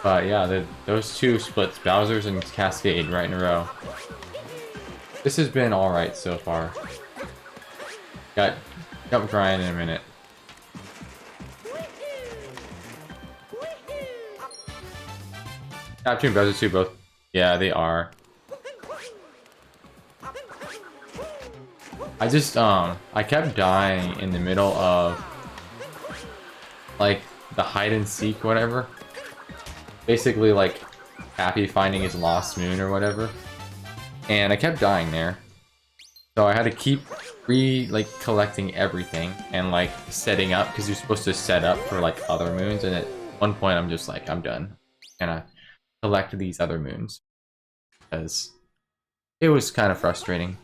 But yeah, those two splits, Bowser's and Cascade, right in a row. This has been alright so far. Got Brian in a minute. Cap 2 and Bowser 2 both. Yeah, they are. I just, I kept dying in the middle of, like, the hide and seek, whatever. Basically, like, Happy finding his lost moon or whatever. And I kept dying there. So I had to keep collecting everything and, like, setting up, because you're supposed to set up for, like, other moons. And at one point, I'm just like, I'm done. Gonna collect these other moons. Because it was kind of frustrating.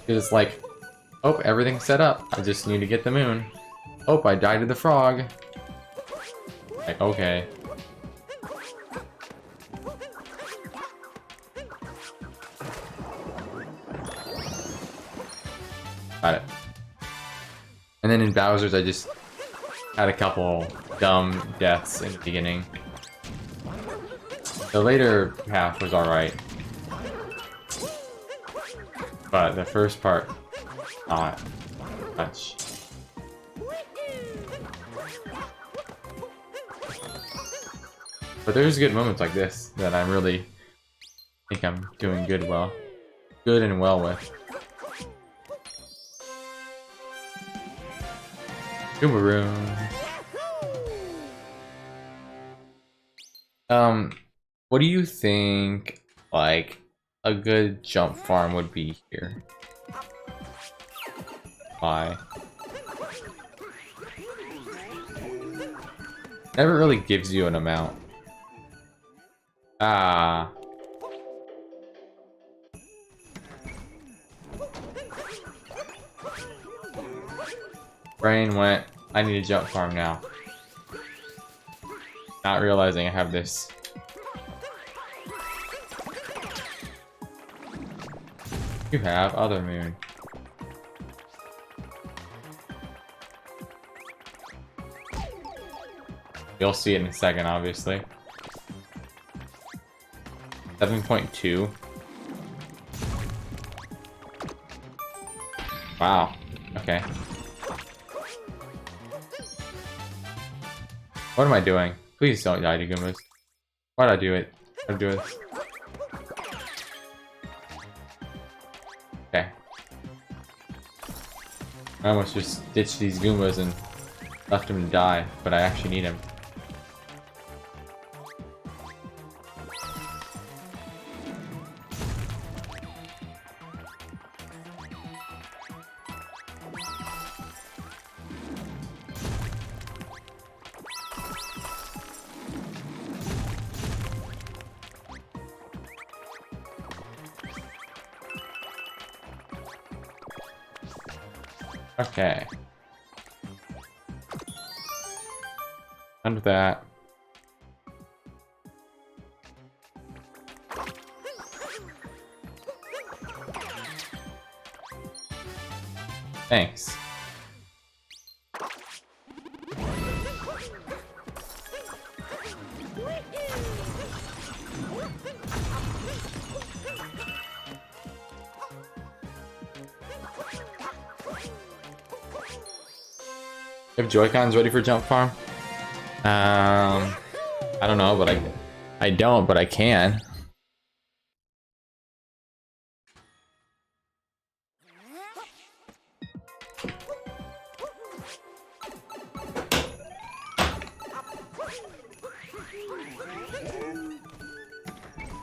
It's like, oh, everything's set up. I just need to get the moon. Oh, I died to the frog. Like, okay. Got it. And then in Bowser's, I just had a couple dumb deaths in the beginning. The later half was alright. But the first part, not much. But there's good moments like this that I really think I'm doing good and well with. Boomerang. What do you think, like, a good jump farm would be here? Why? Never really gives you an amount. Ah. Brain went, I need a jump farm now. Not realizing I have this. You have other moon. You'll see it in a second, obviously. 7.2. Wow. Okay. What am I doing? Please don't die to Goombas. Why'd I do it? I'd do it. Okay. I almost just ditched these Goombas and left him to die, but I actually need him. Okay. Done with that. Thanks. You have Joy-Cons ready for Jump Farm? I don't know, but I don't, but I can.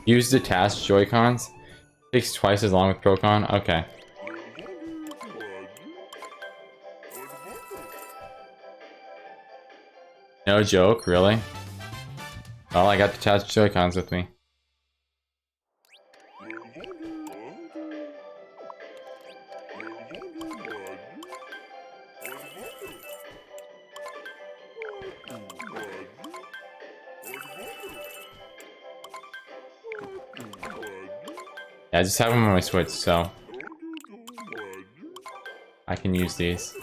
Use detached Joy-Cons. Takes twice as long with Procon. Okay. No joke, really? Well, I got detached Joy-Cons with me. Yeah, I just have them on my Switch, so I can use these.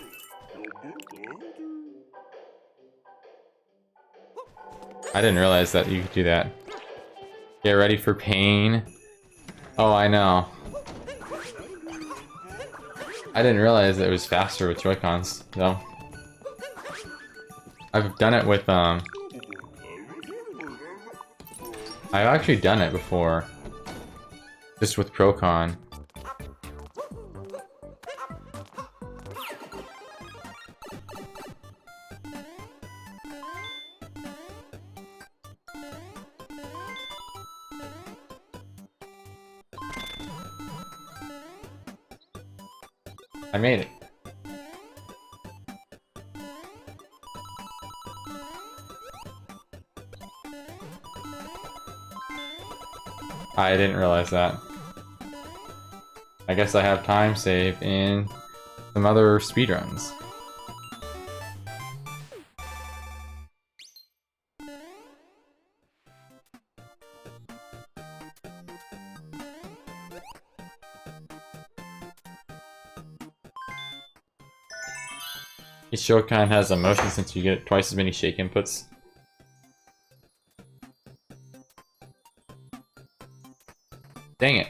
I didn't realize that you could do that. Get ready for pain. Oh, I know. I didn't realize that it was faster with Joy-Cons, though. I've done it with, I've actually done it before. Just with Procon. I made it. I didn't realize that. I guess I have time save in some other speedruns. Each Shokan has a motion since you get twice as many shake inputs. Dang it.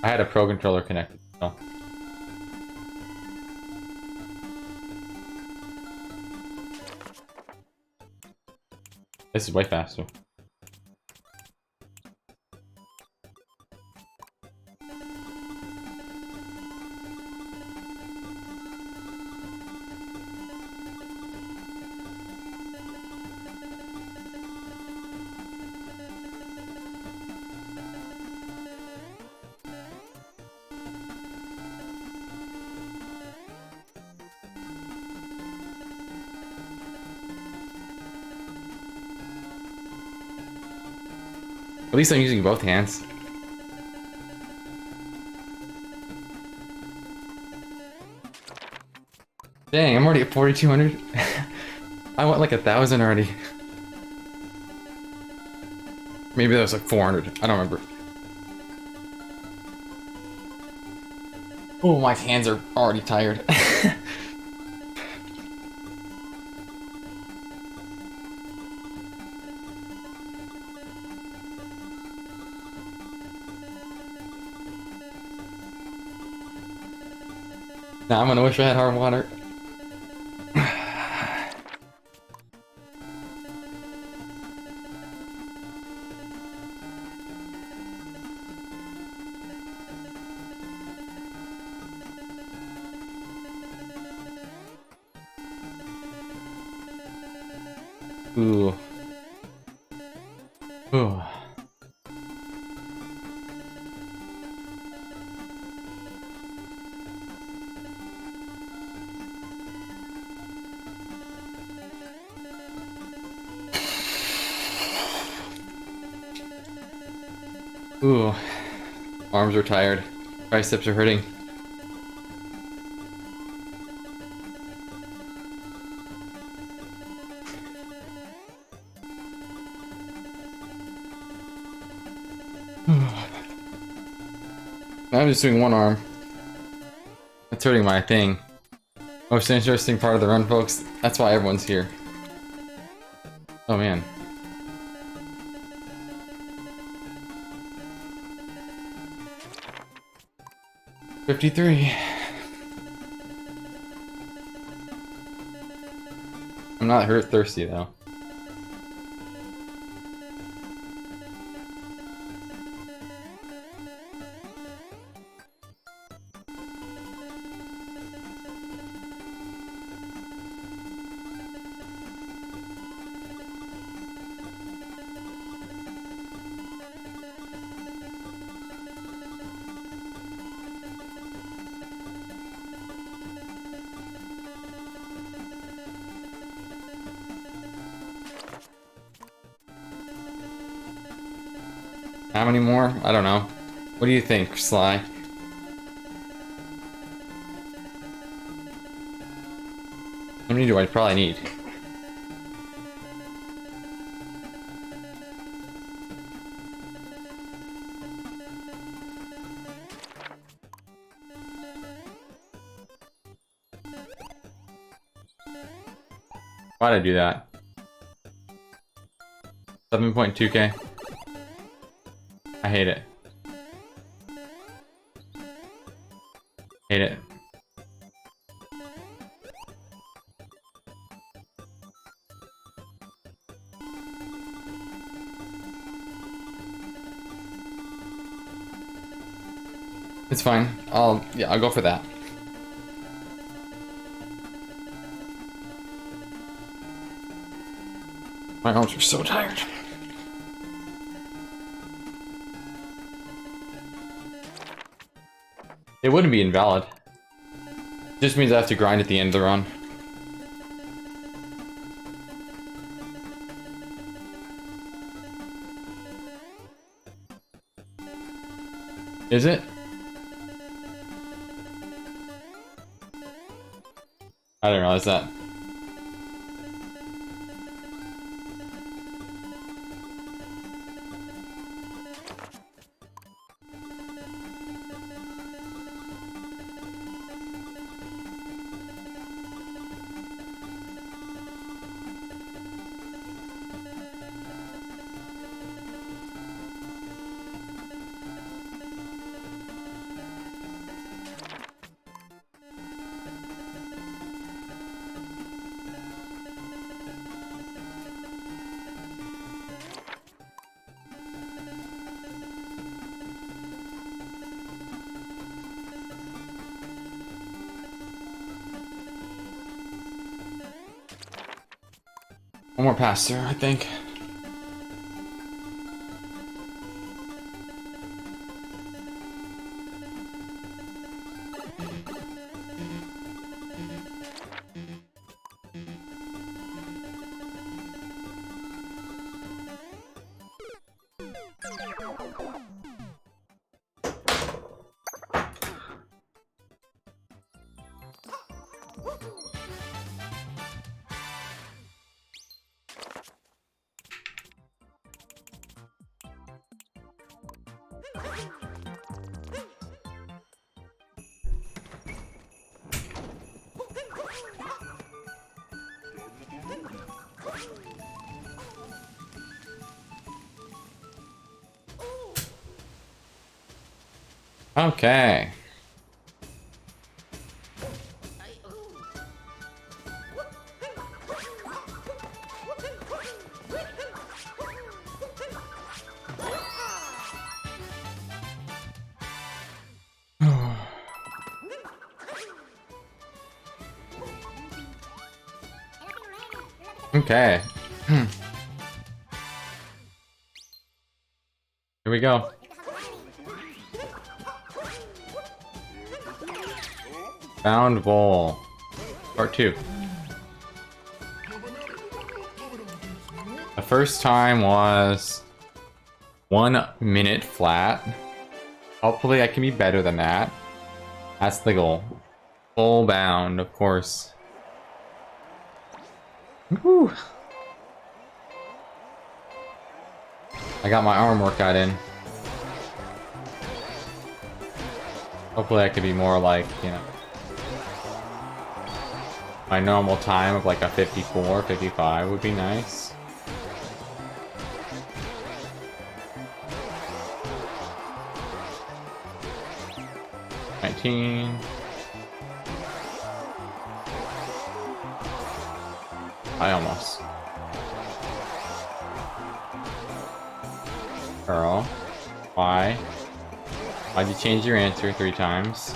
I had a Pro controller connected, so. This is way faster. At least I'm using both hands. Dang, I'm already at 4,200. I want like 1,000 already. Maybe that was like 400. I don't remember. Oh, my hands are already tired. Now I'm gonna wish I had hard water. Ooh. Ooh. Ooh. Arms are tired. Triceps are hurting. I'm just doing one arm. That's hurting my thing. Most interesting part of the run, folks. That's why everyone's here. Oh man. $53. I'm not hurt thirsty though. How many more? I don't know. What do you think, Sly? How many do I probably need? Why'd I do that? 7.2k. I hate it. Hate it. It's fine. I'll go for that. My arms are so tired. It wouldn't be invalid. It just means I have to grind at the end of the run. Is it? I didn't realize that. One more pass through, I think. Okay. Okay. Here we go. Bound Bowl. Part 2. The first time was 1 minute flat. Hopefully I can be better than that. That's the goal. Full bound, of course. Woo. I got my arm workout in. Hopefully I could be more like, you know, my normal time of like a 54, 55 would be nice. I almost. Girl. Why? Why'd you change your answer 3 times?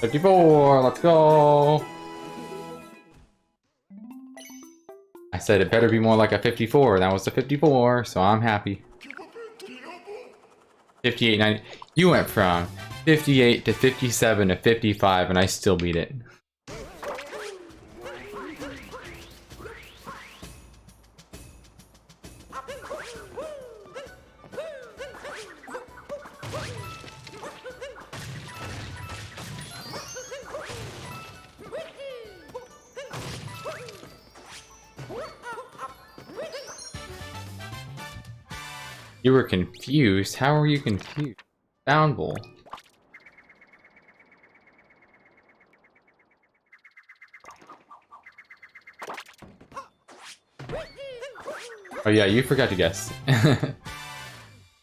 $54, let's go! I said it better be more like a 54. That was a 54, so I'm happy. 58, 90. You went from 58 to 57 to 55, and I still beat it. You were confused? How were you confused? Bound Bowl. Oh yeah, you forgot to guess.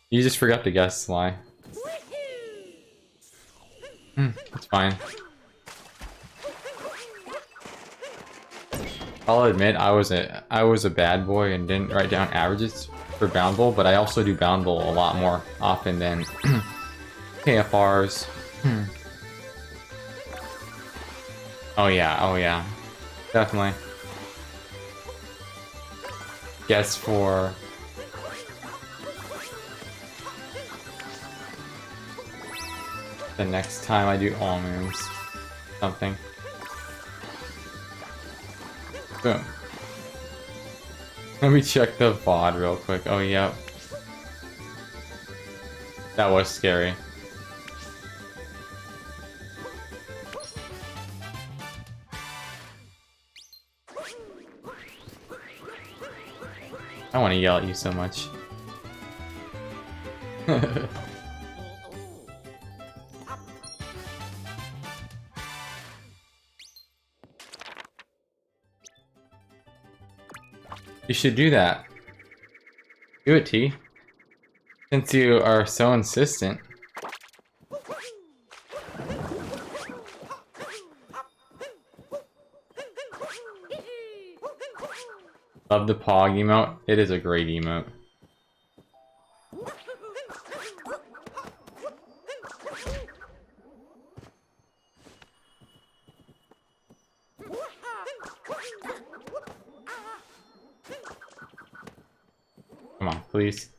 You just forgot to guess, Sly. It's fine. I'll admit I was a bad boy and didn't write down averages for Bound Bowl, but I also do Bound Bowl a lot more often than KFRs. Oh yeah, definitely. Guess for the next time I do almonds, something. Boom. Let me check the VOD real quick. Oh, yep. That was scary. I want to yell at you so much. You should do that. Do it, T. Since you are so insistent. Love the Pog emote. It is a great emote. Come on, please.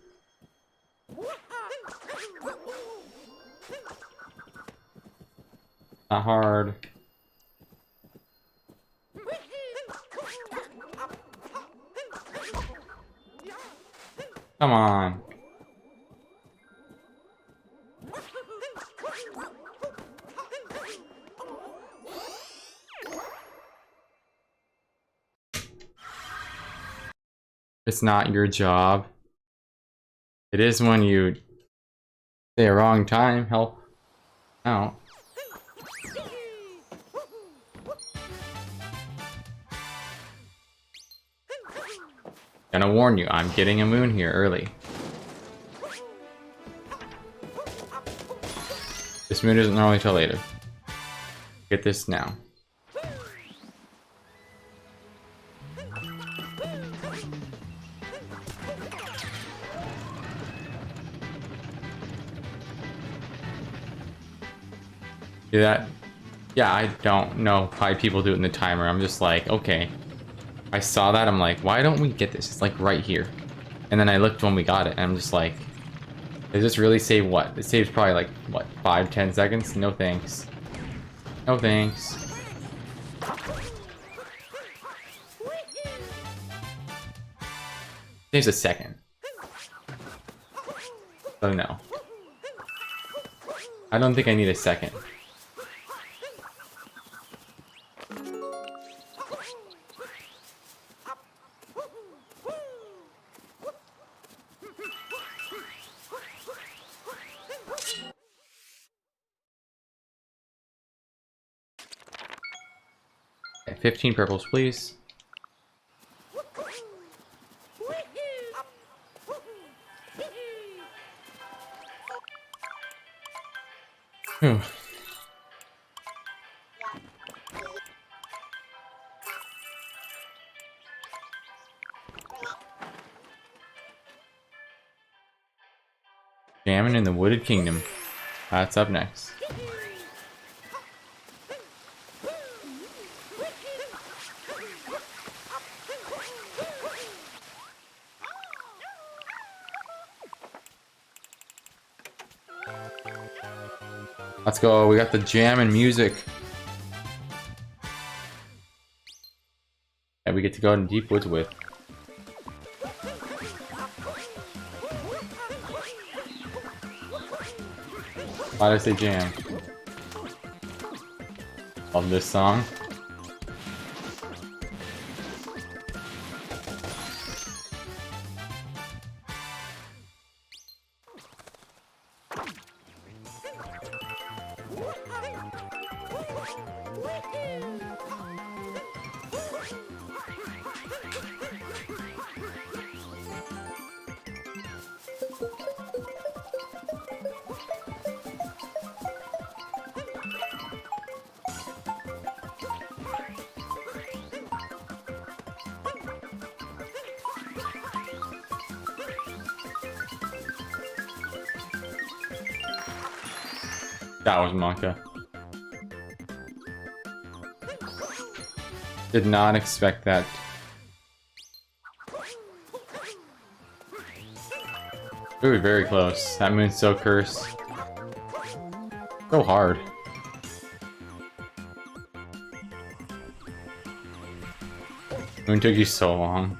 Not hard. Come on. It's not your job. It is when you say a wrong time, help out. Gonna warn you, I'm getting a moon here early. This moon isn't normally till later. Get this now. Do that. Yeah, I don't know why people do it in the timer. I'm just like, okay. I saw that, I'm like, why don't we get this? It's like right here. And then I looked when we got it, and I'm just like, does this really save what? It saves probably like, what, 5-10 seconds? No thanks. No thanks. Saves a second. So no. I don't think I need a second. Okay, 15 purples, please. Phew. Jamming in the Wooded Kingdom. That's up next. Let's go. We got the jam and music. That we get to go in deep woods with. Why did I say jam? Love this song. That was Monka. Did not expect that. We were very close. That moon's so cursed. So hard. Moon took you so long.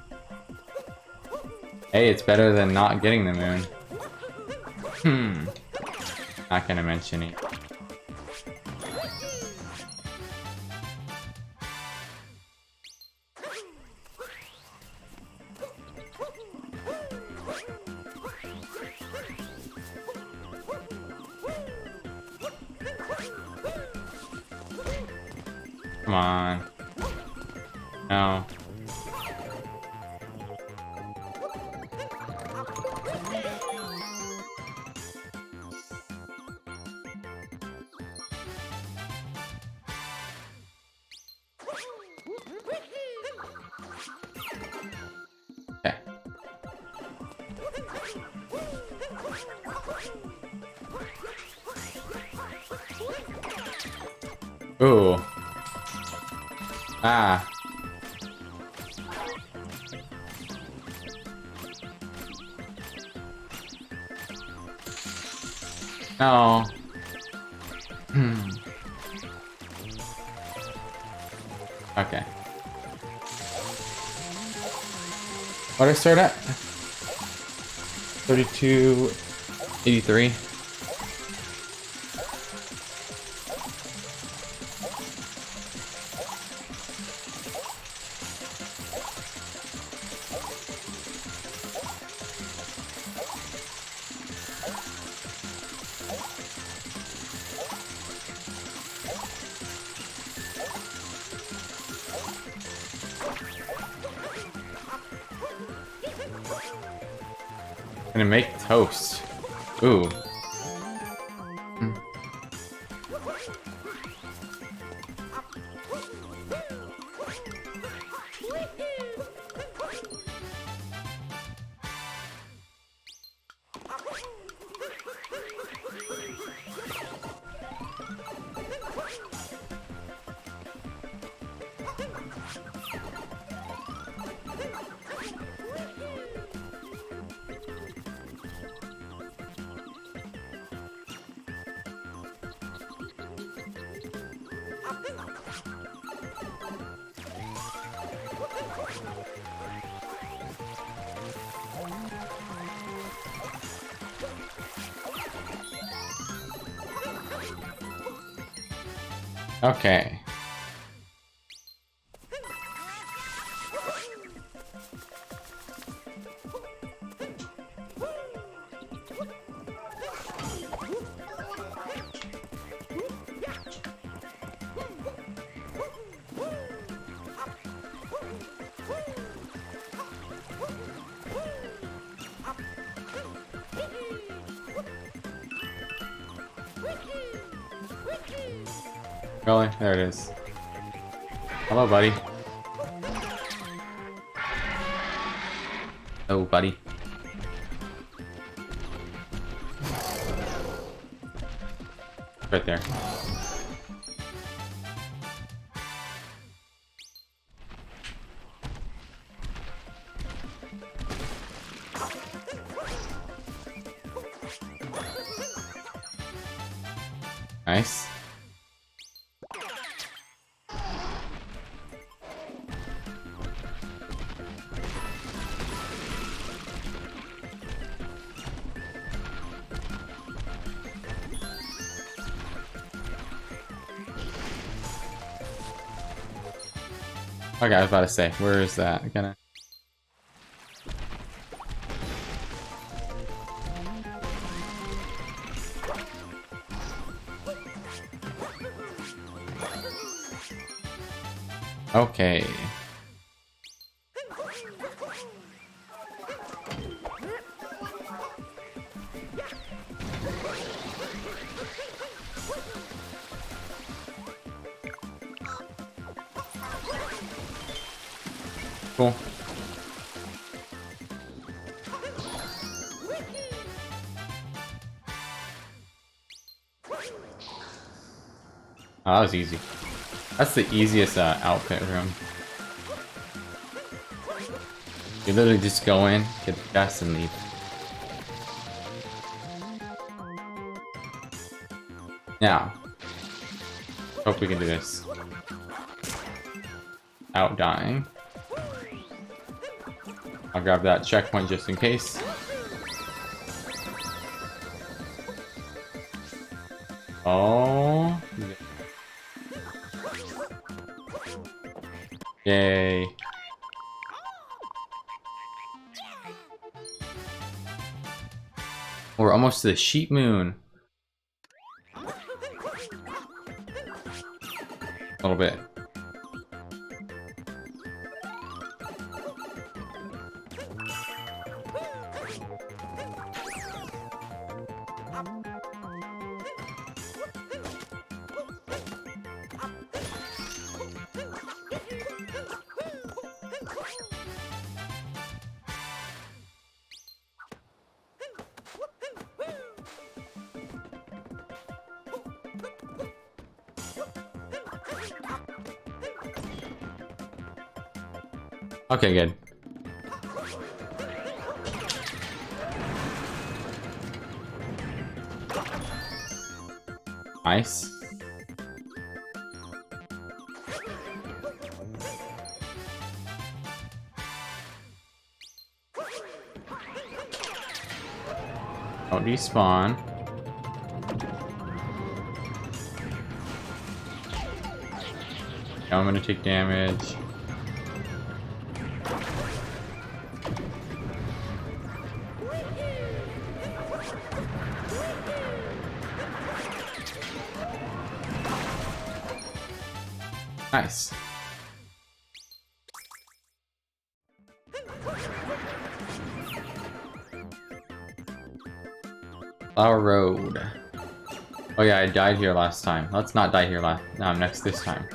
Hey, it's better than not getting the moon. Not gonna mention it. Come on. No. Okay. Ooh. Ah. No. Okay. What did I start at? 32.83. Gonna make toast. Ooh. Okay. Really? There it is. Hello, buddy. Oh, buddy. Right there. Nice. Okay, I was about to say, where is that? Gonna. Okay. Cool. Oh, that was easy. That's the easiest outfit room. You literally just go in, get the best, and leave. Now, hope we can do this. Out dying. I'll grab that checkpoint just in case. Oh. Yay. We're almost to the sheep moon. A little bit. Okay, good. Nice. Don't despawn. Now I'm gonna take damage. Nice. Flower Road. Oh yeah, I died here last time. Let's not die here this time.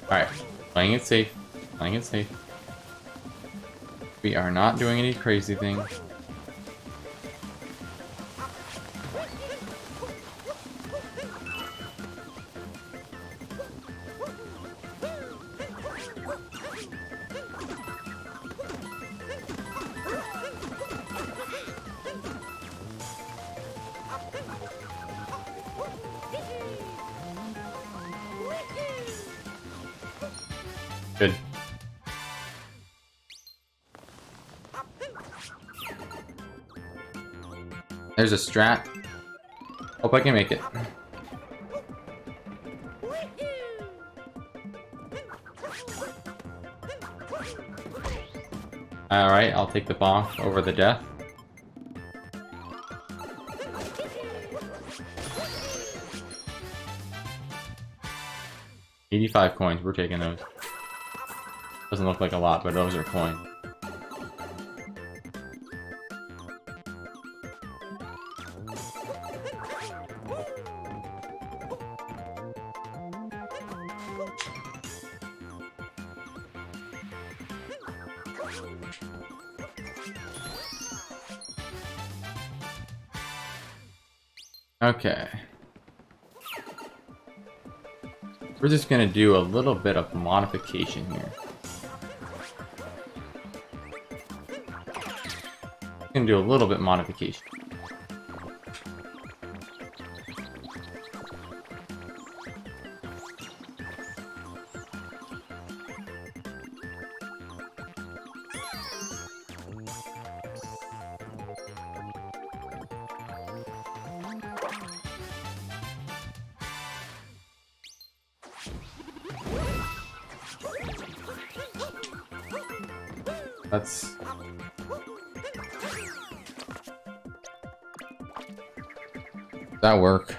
Alright, playing it safe. Playing it safe. We are not doing any crazy things. Good. There's a strat. Hope I can make it. Alright, I'll take the bonk over the death. $85 coins, we're taking those. Doesn't look like a lot, but those are coins. Okay. We're just gonna do a little bit of modification here. Gonna do a little bit modification. Let's... Does that work?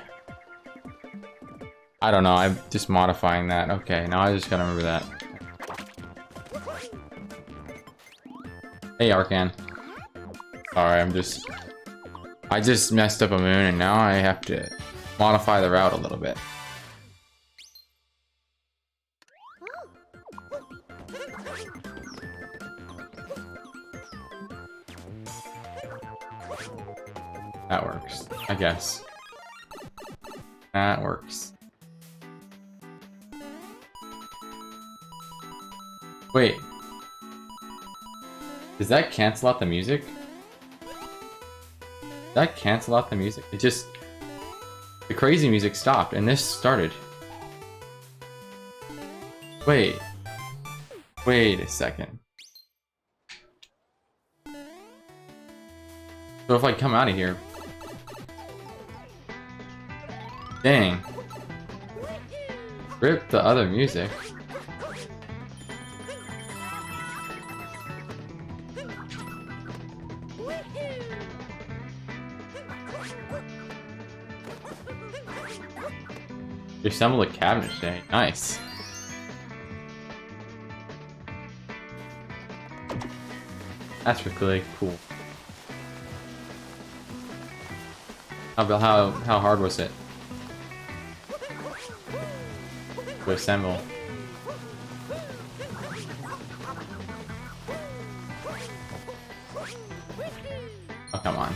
I don't know, I'm just modifying that. Okay, now I just gotta remember that. Hey, Arcan. Sorry, I just messed up a moon and now I have to modify the route a little bit. That works, I guess. That works. Wait. Does that cancel out the music? Does that cancel out the music? It just... The crazy music stopped and this started. Wait. Wait a second. So if I come out of here... Dang. Rip the other music. You assembled a cabinet today. Nice. That's really cool. How hard was it to assemble? Oh, come on.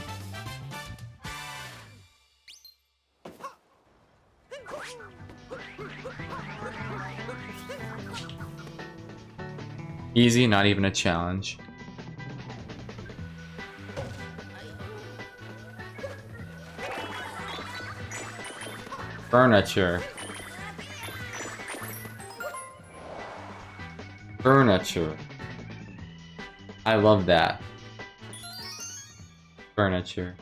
Easy, not even a challenge. Furniture. Furniture. I love that. Furniture.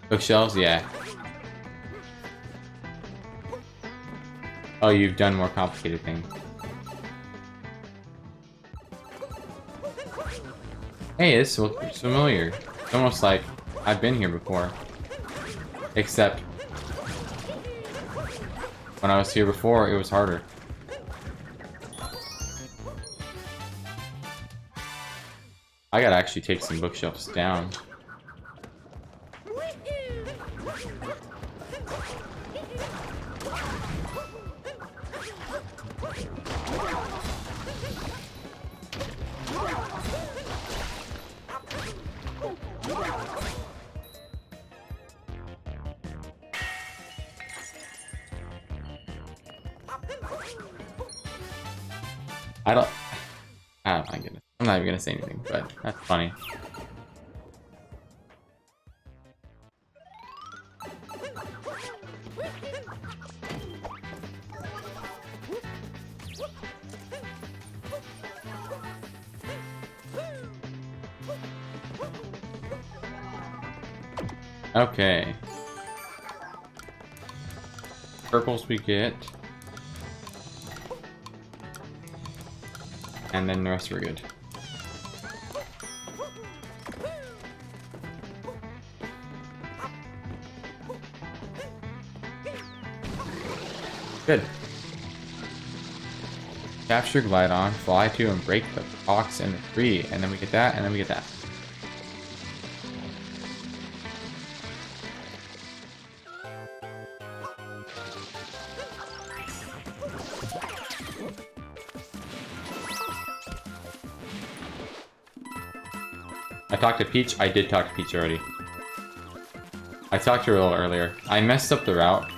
Bookshelves? Yeah. Oh, you've done more complicated things. Hey, this looks familiar. It's almost like I've been here before. Except when I was here before, it was harder. I gotta actually take some bookshelves down. I don't... Oh my goodness. I'm not even gonna say anything, but that's funny. Okay. Purples we get. And then the rest we're good. Good. Capture Glidon, fly to and break the box in the tree. And then we get that, and then we get that. I talked to Peach. I did talk to Peach already. I talked to her a little earlier. I messed up the route.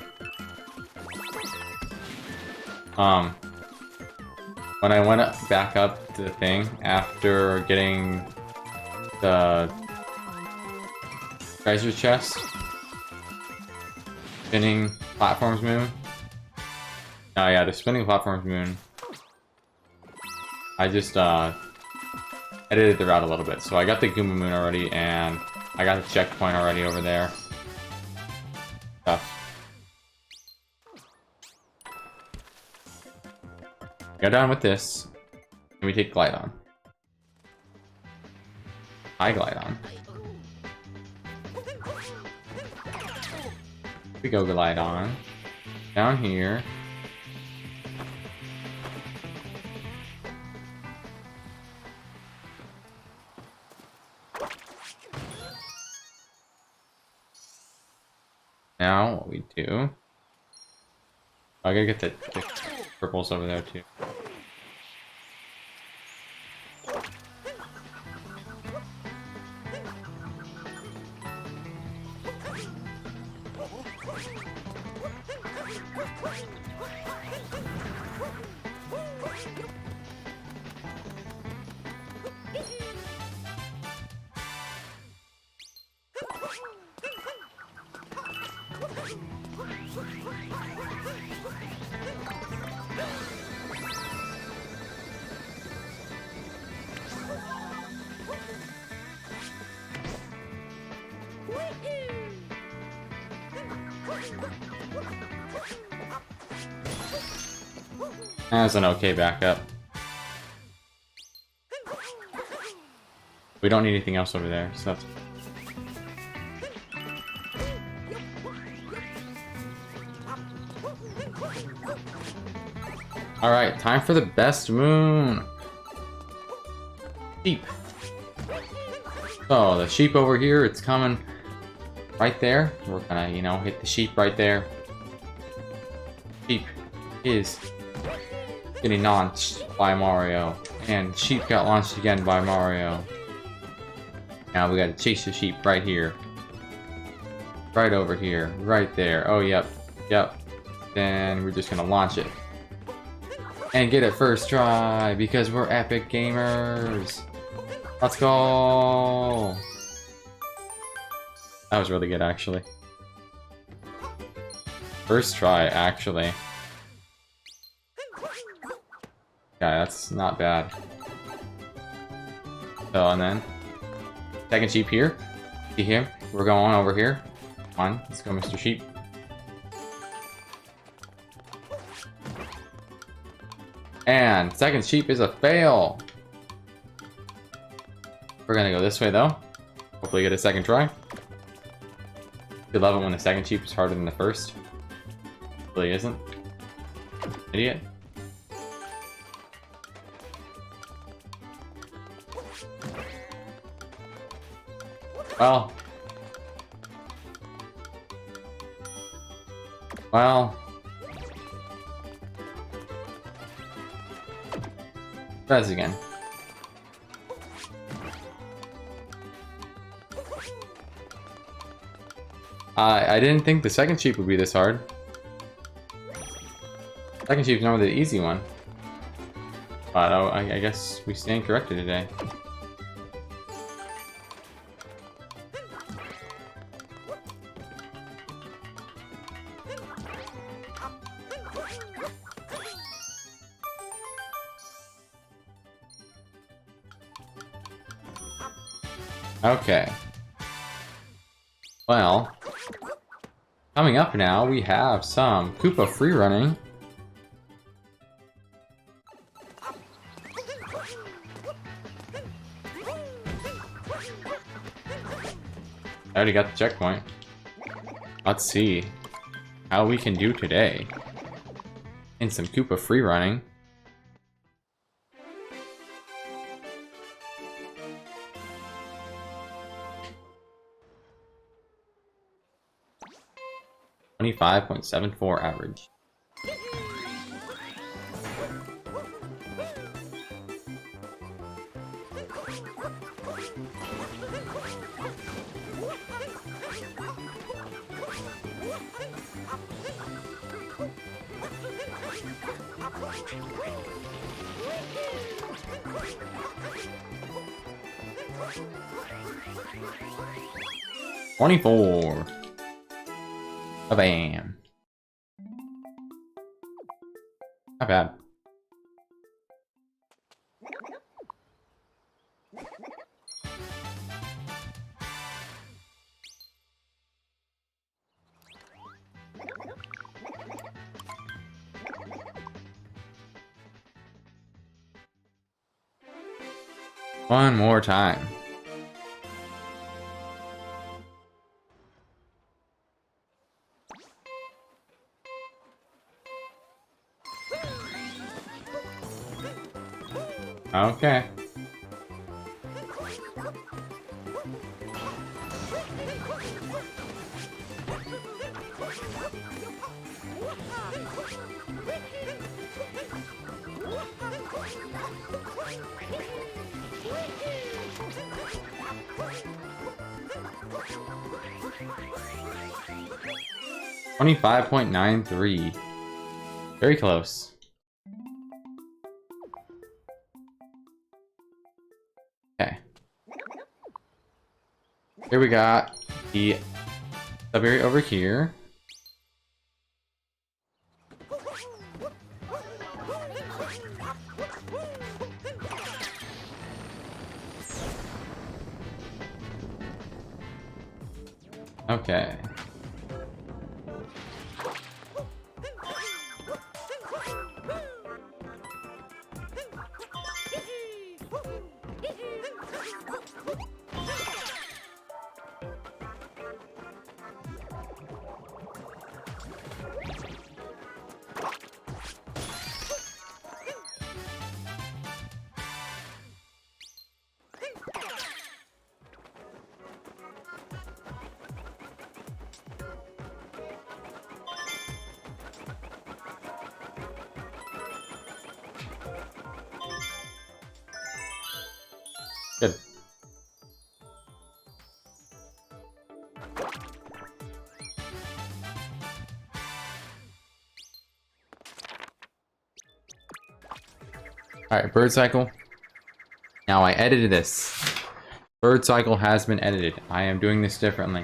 When I went back up to the thing after getting the treasure chest, spinning platforms moon. Oh yeah, the spinning platforms moon. I just edited the route a little bit, so I got the Goomba Moon already, and I got the checkpoint already over there. Stuff. Go down with this, and we take Glidon. I Glidon. We go Glidon. Down here. Now, what we do... I gotta get the purples over there, too. That's an okay backup. We don't need anything else over there, so that's... Alright, time for the best moon! Sheep. So, the sheep over here, it's coming right there. We're gonna, you know, hit the sheep right there. Sheep is getting launched by Mario. And sheep got launched again by Mario. Now we gotta chase the sheep right here. Right over here. Right there. Oh, yep. Yep. Then we're just gonna launch it. And get it first try, because we're epic gamers. Let's go! That was really good, actually. First try, actually. Yeah, that's not bad. So, and then... Second sheep here. See him? We're going over here. Come on, let's go, Mr. Sheep. And second sheep is a fail. We're gonna go this way though. Hopefully get a second try. I love it when the second sheep is harder than the first. It really isn't. Idiot. Well. Try this again. I didn't think the second sheep would be this hard. Second sheep's normally the easy one. But I guess we stand corrected today. Okay. Well, coming up now, we have some Koopa free running. I already got the checkpoint. Let's see how we can do today in some Koopa free running. .74 average. .24. Bam. Not bad. One more time. Okay. .95.93. Very close. Okay. Here we got the sub area over here. Okay. Good. Alright, bird cycle. Now I edited this. Bird cycle has been edited. I am doing this differently.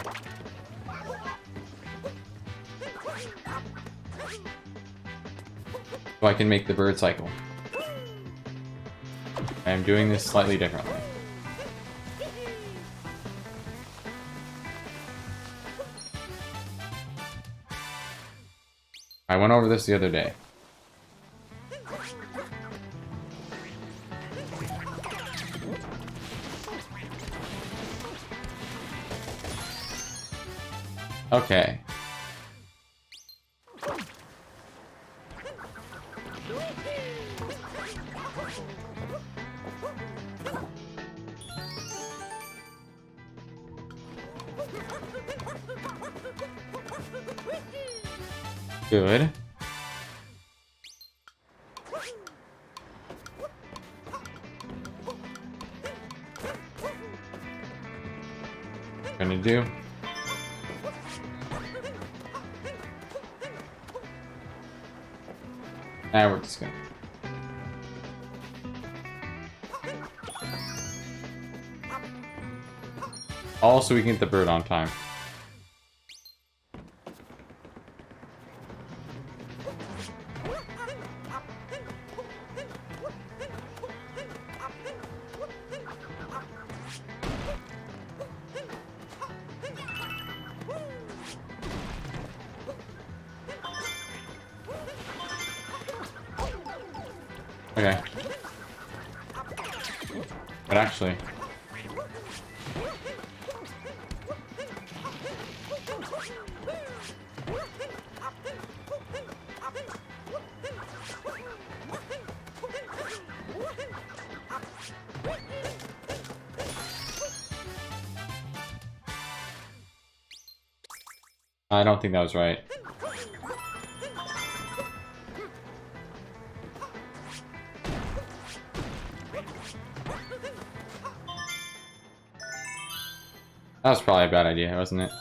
So I can make the bird cycle. I am doing this slightly differently. I went over this the other day. Okay. Good. Gonna do. Now we're just gonna. Also, we can get the bird on time. Okay. But actually... I don't think that was right. That was probably a bad idea, wasn't it?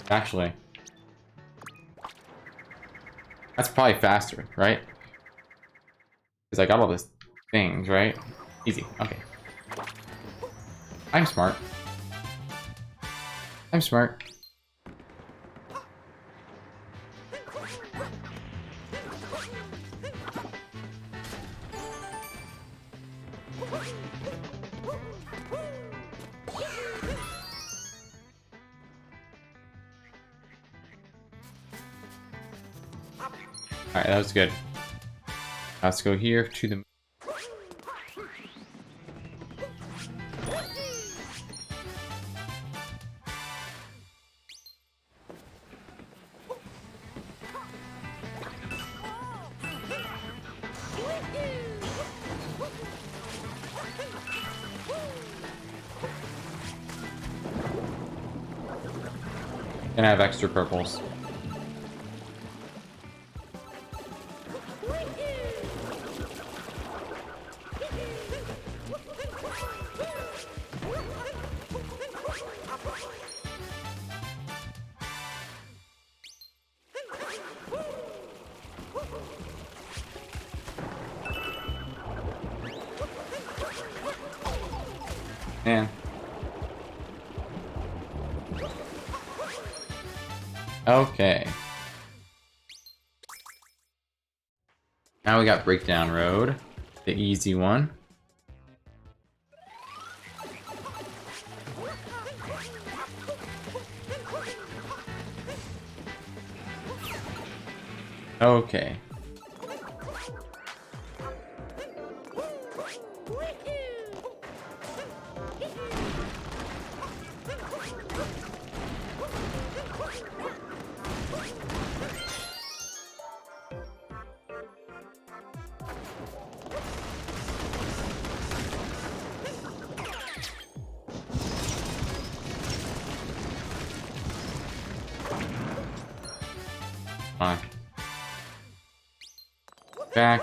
Actually, that's probably faster, right? Because I got all these things, right? Easy. Okay. I'm smart. I'm smart. Alright, that was good. Let's go here to the... And I have extra purples. Man. Okay. Now we got Breakdown Road, the easy one. Okay. Fine. Back.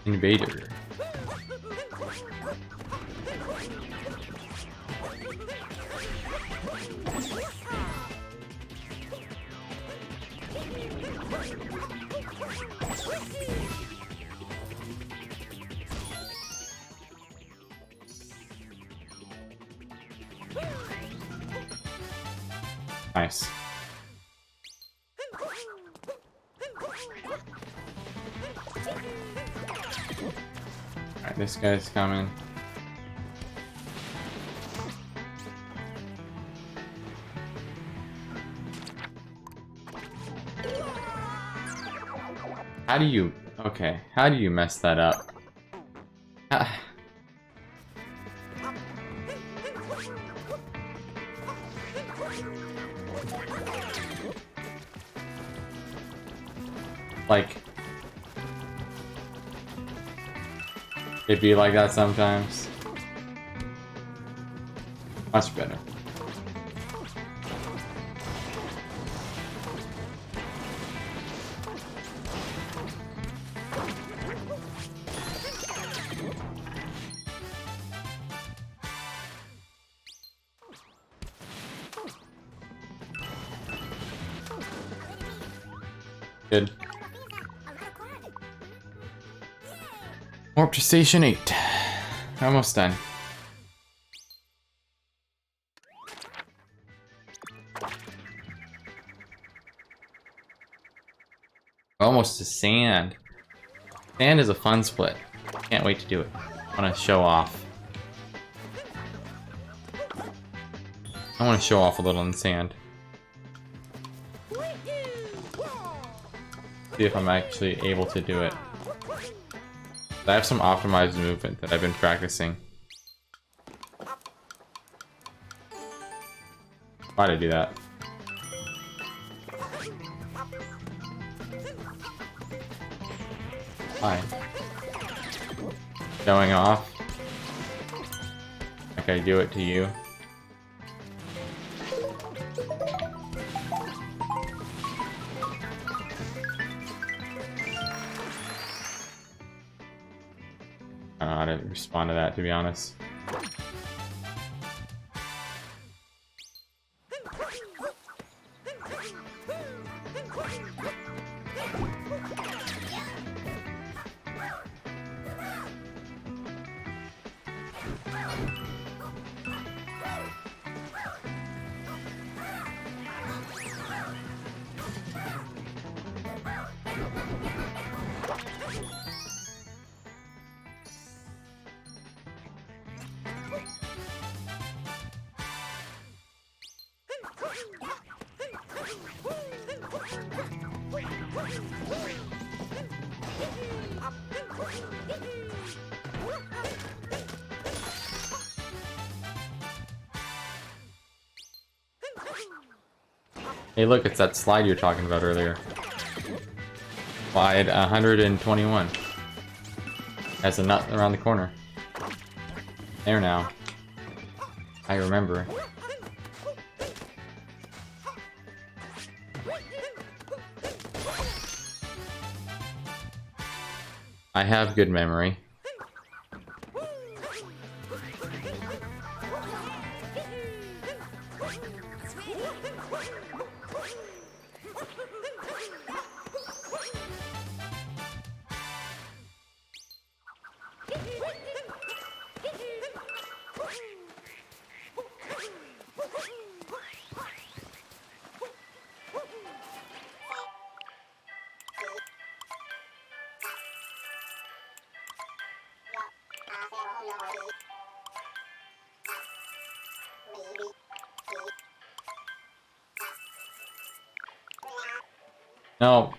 Invader. Nice. Alright, this guy's coming. How do you... Okay, how do you mess that up? Ah. Like... It'd be like that sometimes. Much better. Good. Warp to Station 8. Almost done. Almost to sand. Sand is a fun split. Can't wait to do it. I want to show off. I want to show off a little in sand. See if I'm actually able to do it. I have some optimized movement that I've been practicing. Why'd I do that? Hi. Showing off. Like I do it to you. I don't know how to respond to that, to be honest. Hey look, it's that slide you were talking about earlier. Slide 121. Has a nut around the corner. There now. I remember. I have good memory. No.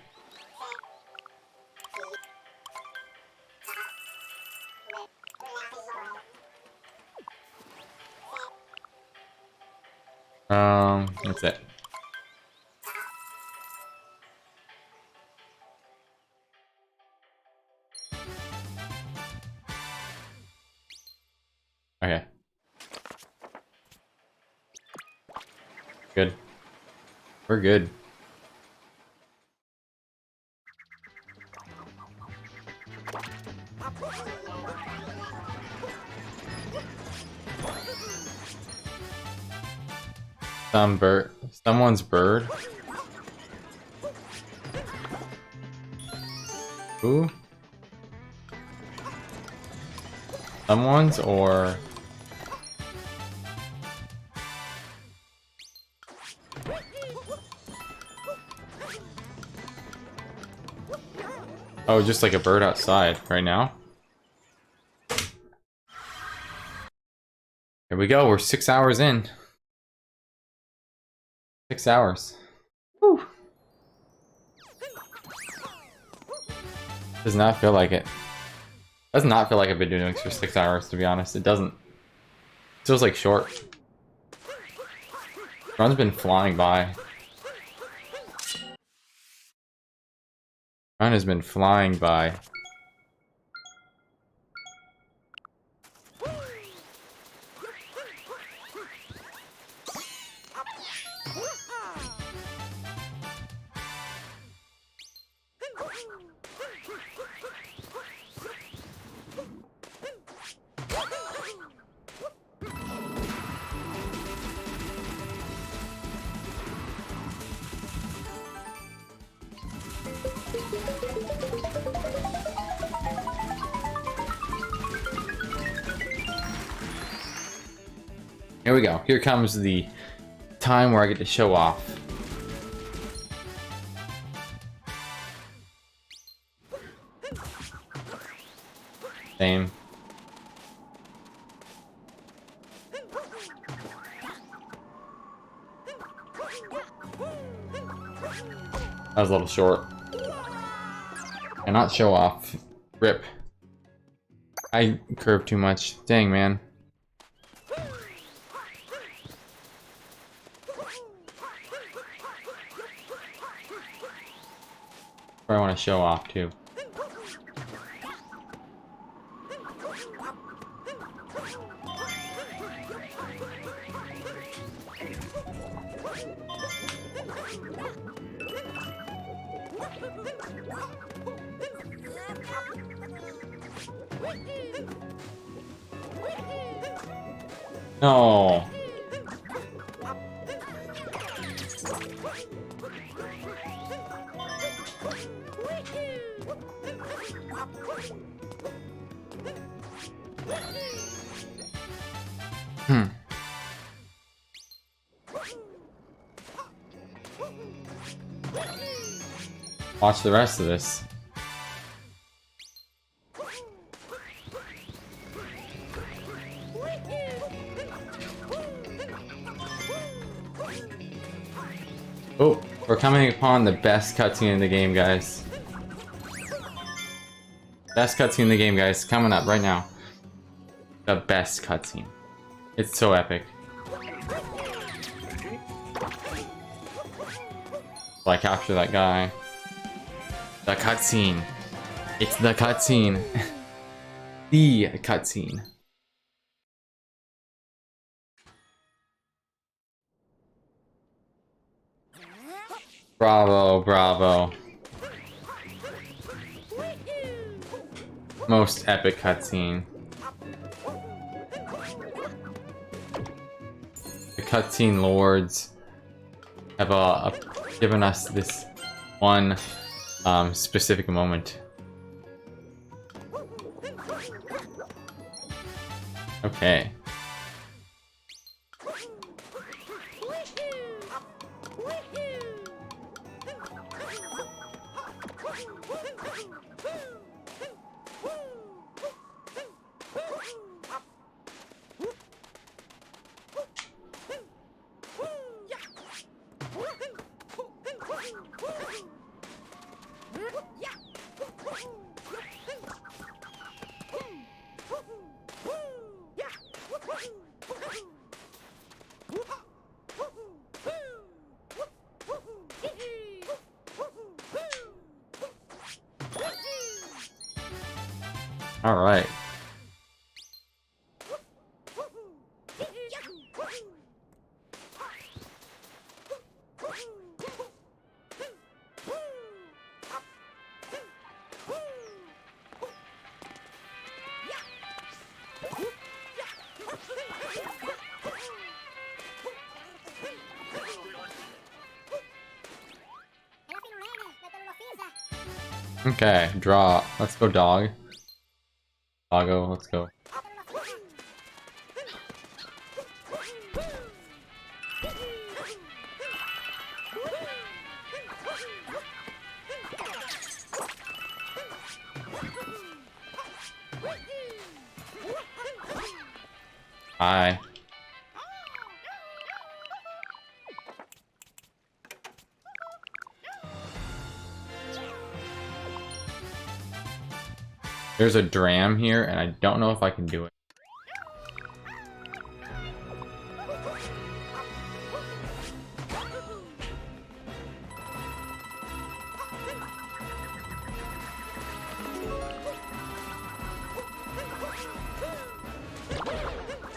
That's it. Okay. Good. We're good. Someone's bird. Who? Someone's or... Oh, just like a bird outside right now. Here we go, we're 6 hours in. 6 hours. Whew. Does not feel like it. Does not feel like I've been doing this for 6 hours, to be honest. It doesn't. It feels like short. Run's been flying by. Run has been flying by. Here we go. Here comes the time where I get to show off. Same. That was a little short. Cannot show off. Rip. I curved too much. Dang, man. I want to show off too. No. Watch the rest of this. Oh, we're coming upon the best cutscene in the game, guys. Best cutscene in the game, guys. Coming up right now. The best cutscene. It's so epic. Like, capture that guy. The cutscene. It's the cutscene. The cutscene. Bravo, bravo. Most epic cutscene. The cutscene lords have given us this one specific moment. Okay. All right. Okay, draw. Let's go, dog. Doggo, let's go. Hi. There's a dram here, and I don't know if I can do it.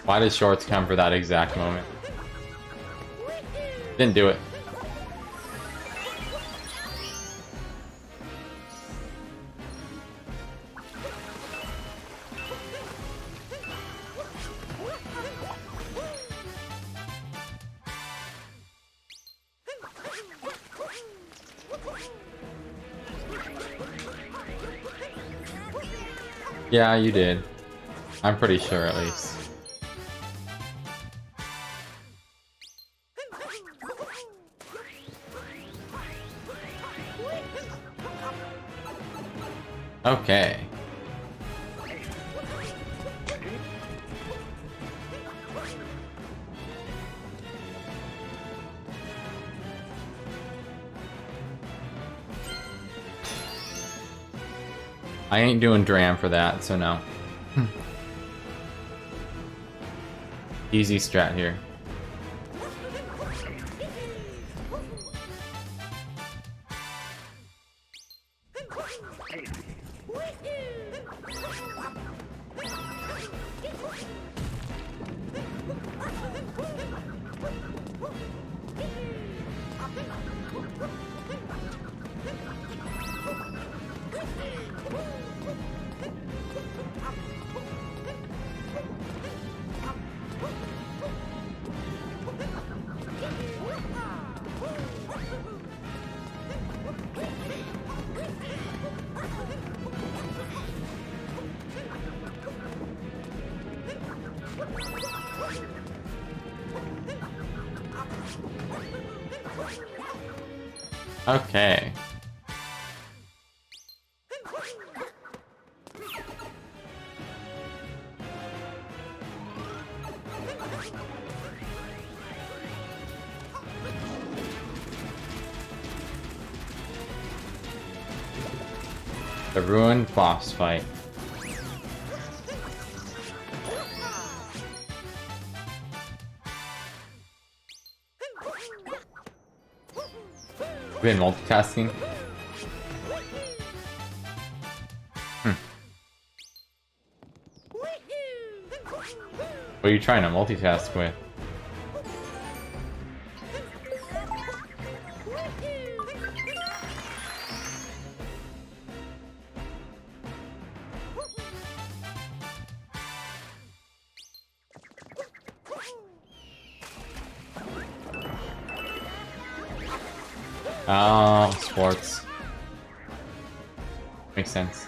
Why did shorts come for that exact moment? Didn't do it. Yeah, you did. I'm pretty sure, at least. Okay. I ain't doing Dram for that, so no. Easy strat here. Okay. The ruined boss fight. Been multitasking. What are you trying to multitask with? Oh, sports. Makes sense.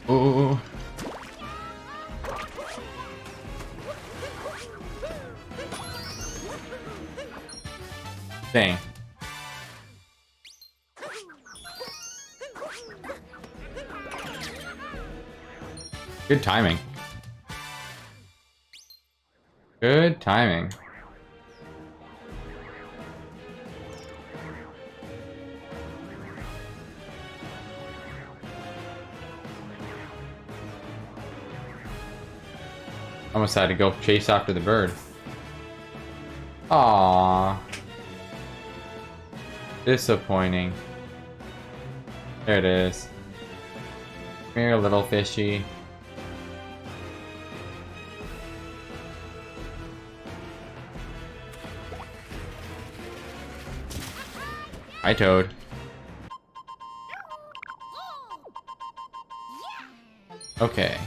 Ooh. Dang. Good timing. Good timing. Almost had to go chase after the bird. Aww. Disappointing. There it is. Come here, little fishy. Hi, Toad. Okay.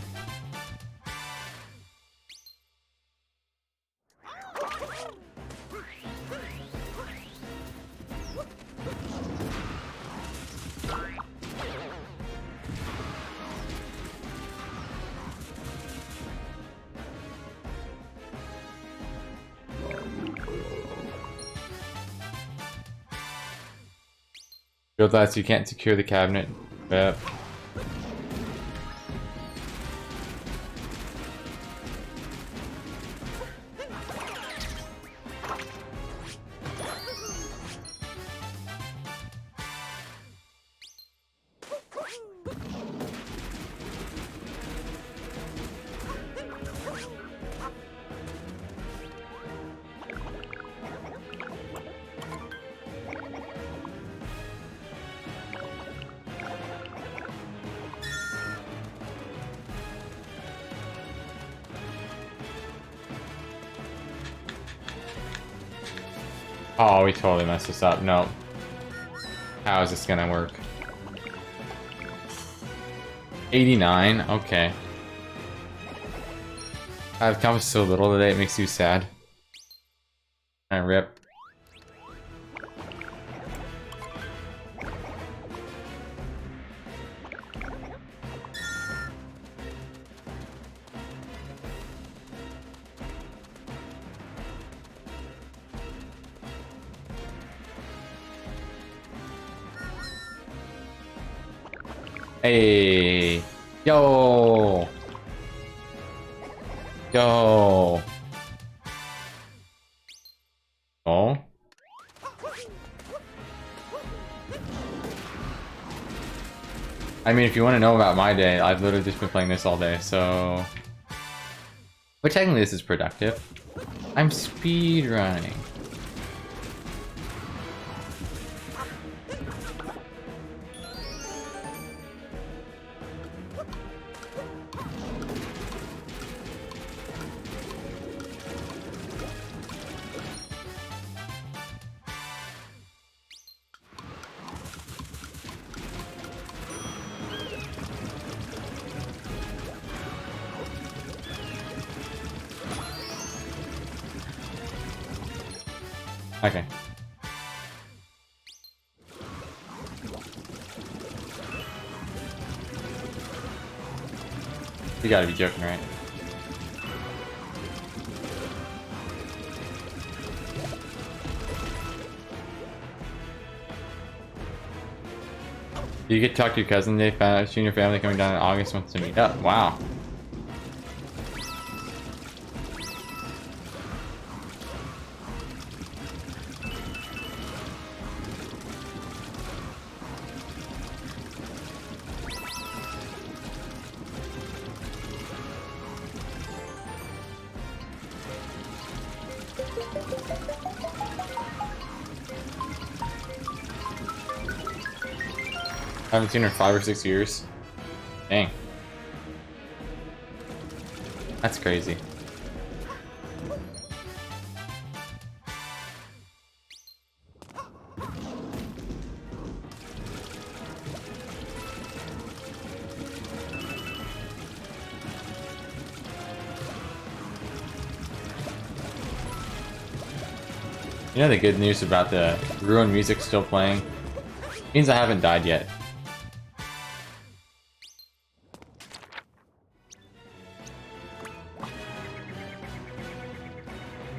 Realize you can't secure the cabinet. Yep. Oh, we totally messed this up. No. How is this gonna work? 89? Okay. I've accomplished so little today, it makes you sad. And rip. Hey, yo, yo. Oh. I mean, if you want to know about my day, I've literally just been playing this all day, so... But technically this is productive. I'm speedrunning. Okay. You gotta be joking, right? You get to talk to your cousin. They found out she and your family coming down in August wants to meet up. Wow. I haven't seen her in 5 or 6 years. Dang. That's crazy. You know the good news about the Ruin music still playing? Means I haven't died yet.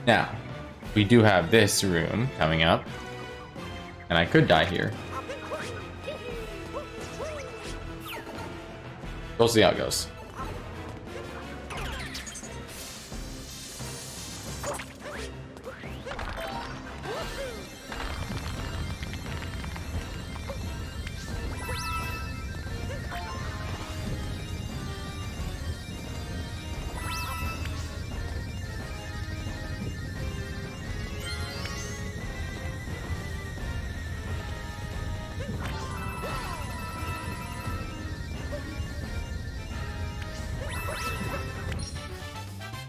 Now, we do have this room coming up, and I could die here. We'll see how it goes.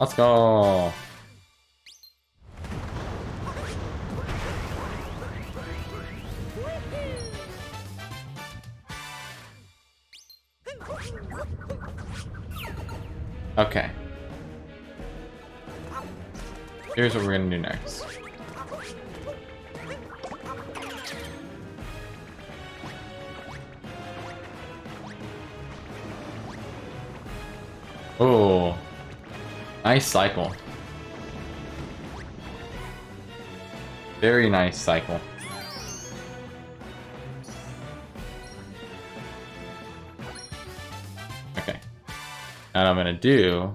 Let's go. Okay. Here's what we're gonna do next. Oh, nice cycle. Very nice cycle. Okay. And I'm gonna do.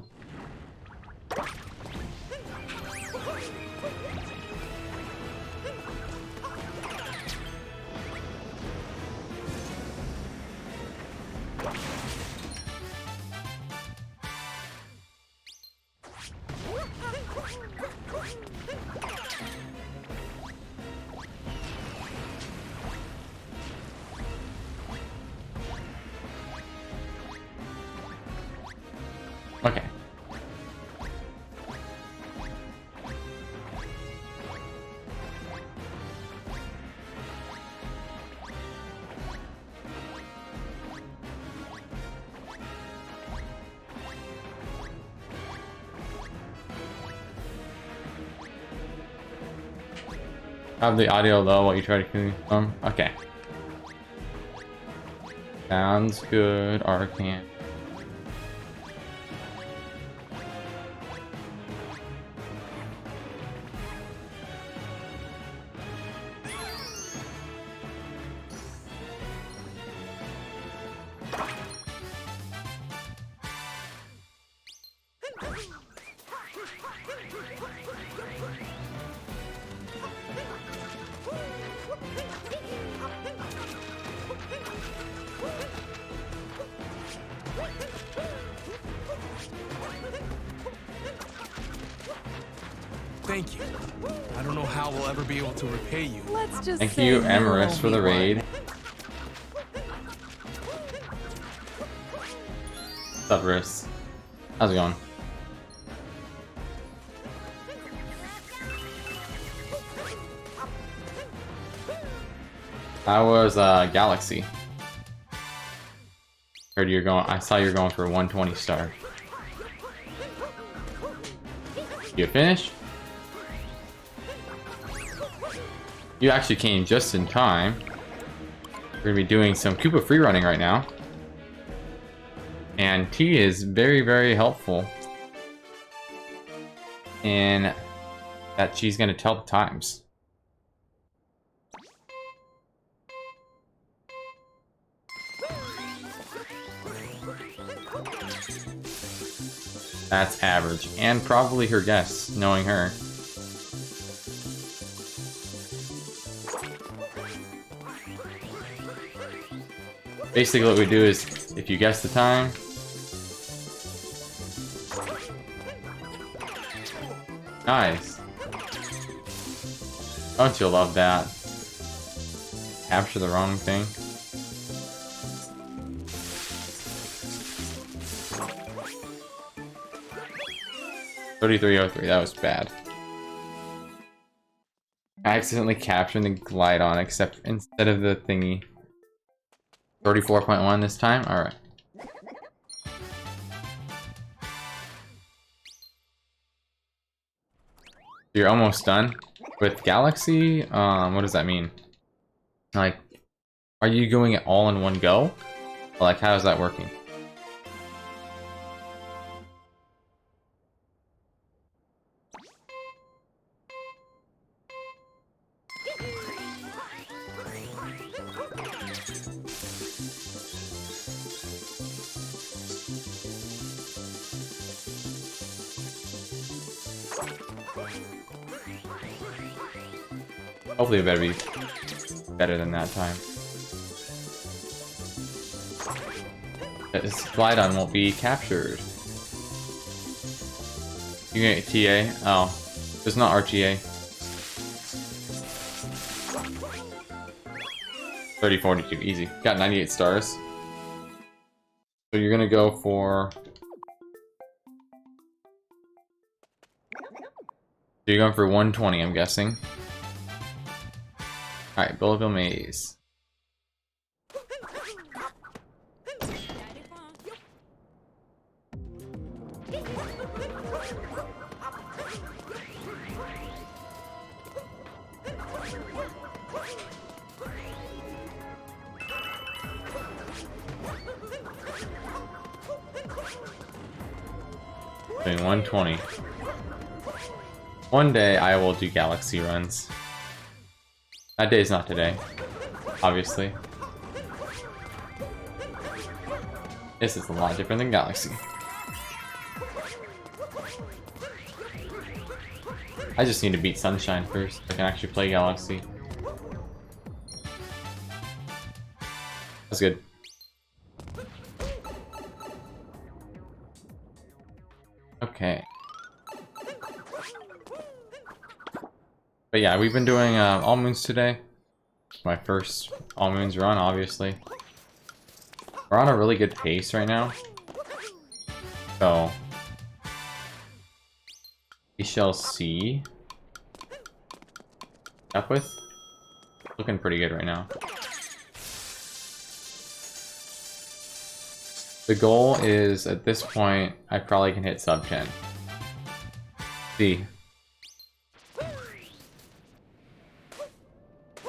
Okay. Have the audio low while you try to confirm. Okay. Sounds good, Arcan. Thank you. I don't know how we'll ever be able to repay you. Let's just Thank say you, there Emerus, won't for be the one. raid. What's up, Riss? How's it going? That was Galaxy. Heard you're going. I saw you're going for 120 star. You finished? You actually came just in time. We're gonna be doing some Koopa free running right now, and T is very, very helpful in that she's gonna tell the times. That's average, and probably her guess, knowing her. Basically what we do is, if you guess the time, nice. Don't you love that? Capture the wrong thing. $33.03, that was bad. I accidentally captured the glide on except instead of the thingy. 34.1 this time? Alright. You're almost done with Galaxy? What does that mean? Like, are you doing it all in one go? Or like, how is that working? Hopefully it better be better than that time. This Glidon won't be captured. You get TA? Oh. It's not RTA. 3042, easy. Got 98 stars. So you're gonna go for... So you're going for 120, I'm guessing. Alright, Bulletville Maze. Doing 120. One day I will do Galaxy runs. That day's not today, obviously. This is a lot different than Galaxy. I just need to beat Sunshine first so I can actually play Galaxy. That's good. Okay. But yeah, we've been doing All Moons today. My first All Moons run, obviously. We're on a really good pace right now. So... we shall see. Up with? Looking pretty good right now. The goal is, at this point, I probably can hit sub 10. See.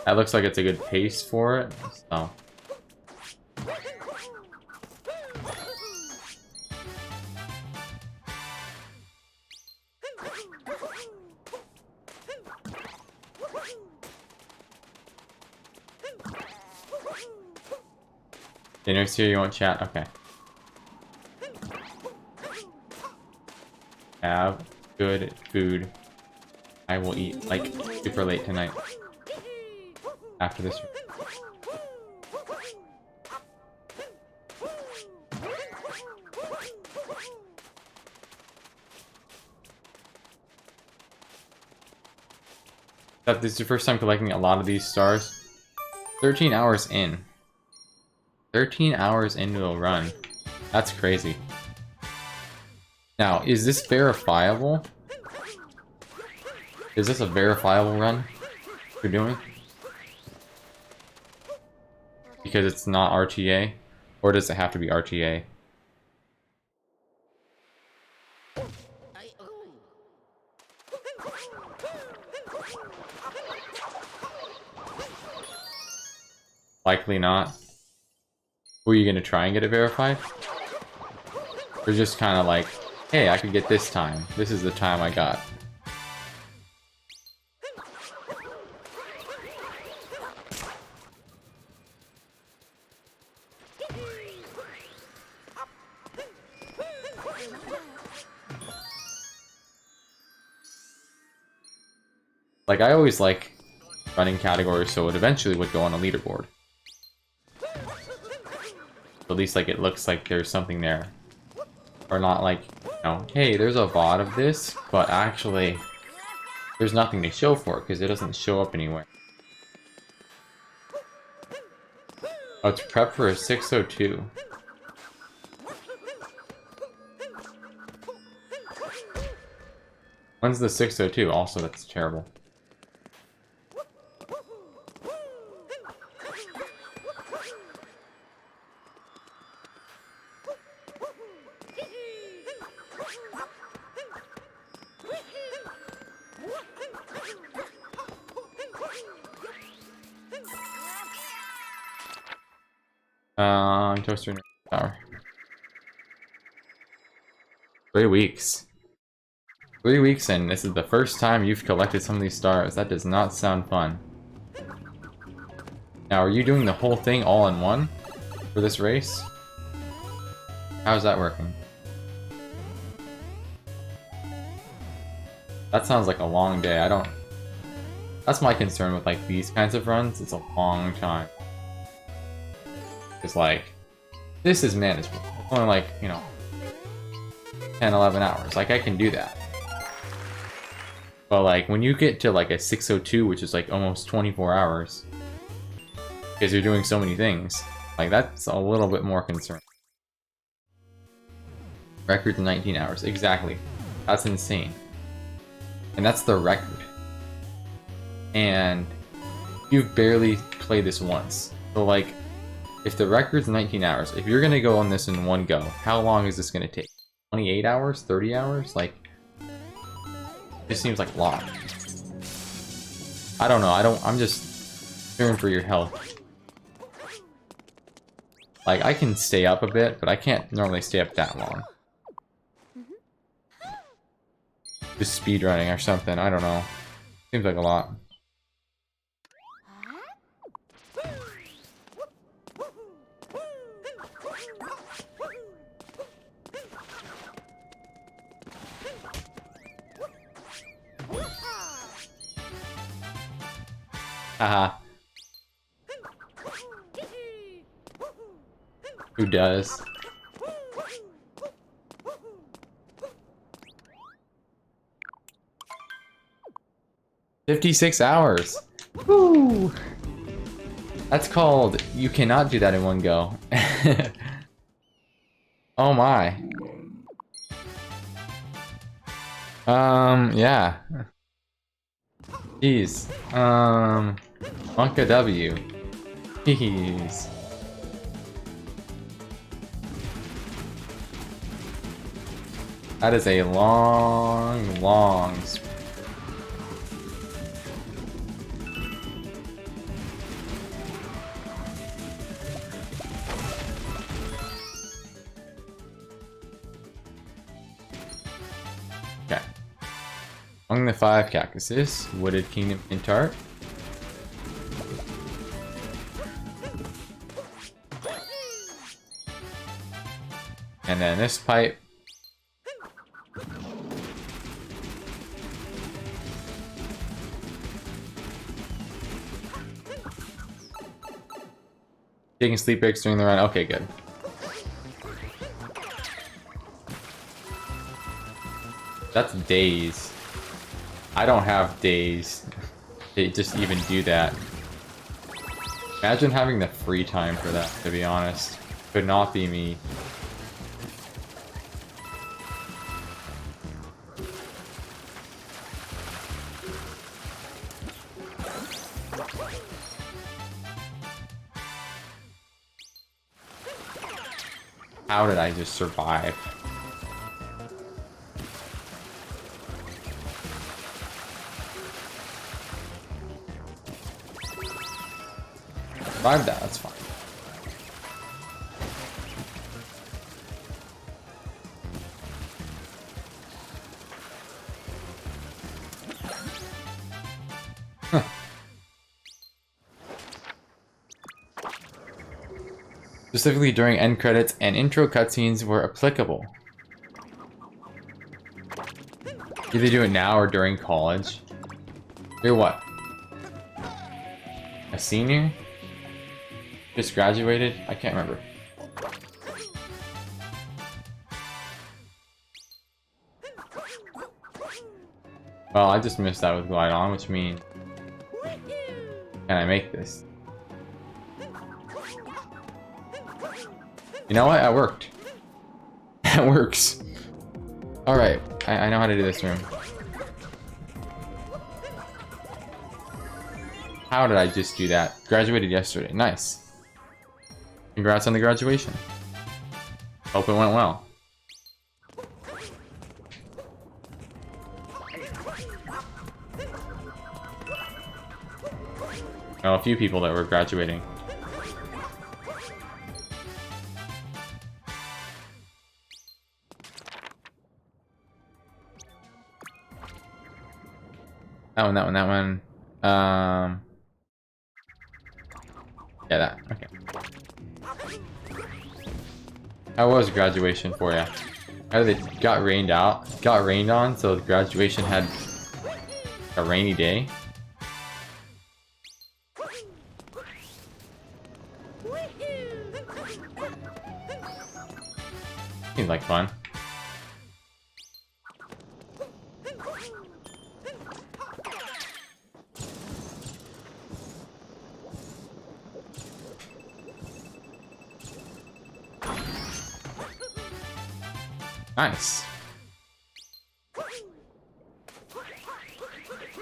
That looks like it's a good pace for it, so... Dinner's here, you won't chat? Okay. have good food. I will eat like super late tonight after this. This is your first time collecting a lot of these stars. 13 hours in. 13 hours into a run. That's crazy. Now, is this verifiable? Is this a verifiable run you're doing? Because it's not RTA? Or does it have to be RTA? Likely not. Were you gonna try and get it verified? Or just kind of like, hey, I could get this time. This is the time I got. Like, I always like running categories so it eventually would go on a leaderboard. At least, like, it looks like there's something there. Or not like, you know, hey, there's a VOD of this, but actually, there's nothing to show for it because it doesn't show up anywhere. Oh, it's prep for a 602. When's the 602? Also, that's terrible. Toaster power. 3 weeks. 3 weeks in, this is the first time you've collected some of these stars. That does not sound fun. Now, are you doing the whole thing all in one for this race? How's that working? That sounds like a long day. I don't... That's my concern with like these kinds of runs. It's a long time. It's like, this is manageable. Only like, you know, 10, 11 hours. Like, I can do that. But like, when you get to like a 602, which is like almost 24 hours, because you're doing so many things, like that's a little bit more concerned. Record 19 hours. Exactly. That's insane. And that's the record. And you've barely played this once. So like, if the record's 19 hours, if you're gonna go on this in one go, how long is this gonna take? 28 hours? 30 hours? Like, it seems like long. I don't know, I'm just fearing for your health. Like, I can stay up a bit, but I can't normally stay up that long. Just speedrunning or something, I don't know. Seems like a lot. Haha. Who does? "56 hours. Woo! That's called, you cannot do that in one go. Oh my. Yeah. Jeez. Monka W. Jeez. That is a long, long... Okay. Among the 5 cactuses, Wooded Kingdom Intart. And then this pipe. Taking sleep breaks during the run. Okay, good. That's days. I don't have days. They just even do that. Imagine having the free time for that, to be honest. Could not be me. How did I just survive? Survived that, that's fine. Huh. Specifically during end credits and intro cutscenes were applicable. Either do it now or during college. You're what? A senior? Just graduated? I can't remember. Well, I just missed that with Glide On, which means... Can I make this? You know what? That worked. That works. Alright, I know how to do this room. How did I just do that? Graduated yesterday. Nice. Congrats on the graduation. Hope it went well. Oh, a few people that were graduating. That one, that one, that one. Yeah, that. Okay. How was graduation for you? Either they got rained on, so the graduation had a rainy day. Seems like fun. Nice.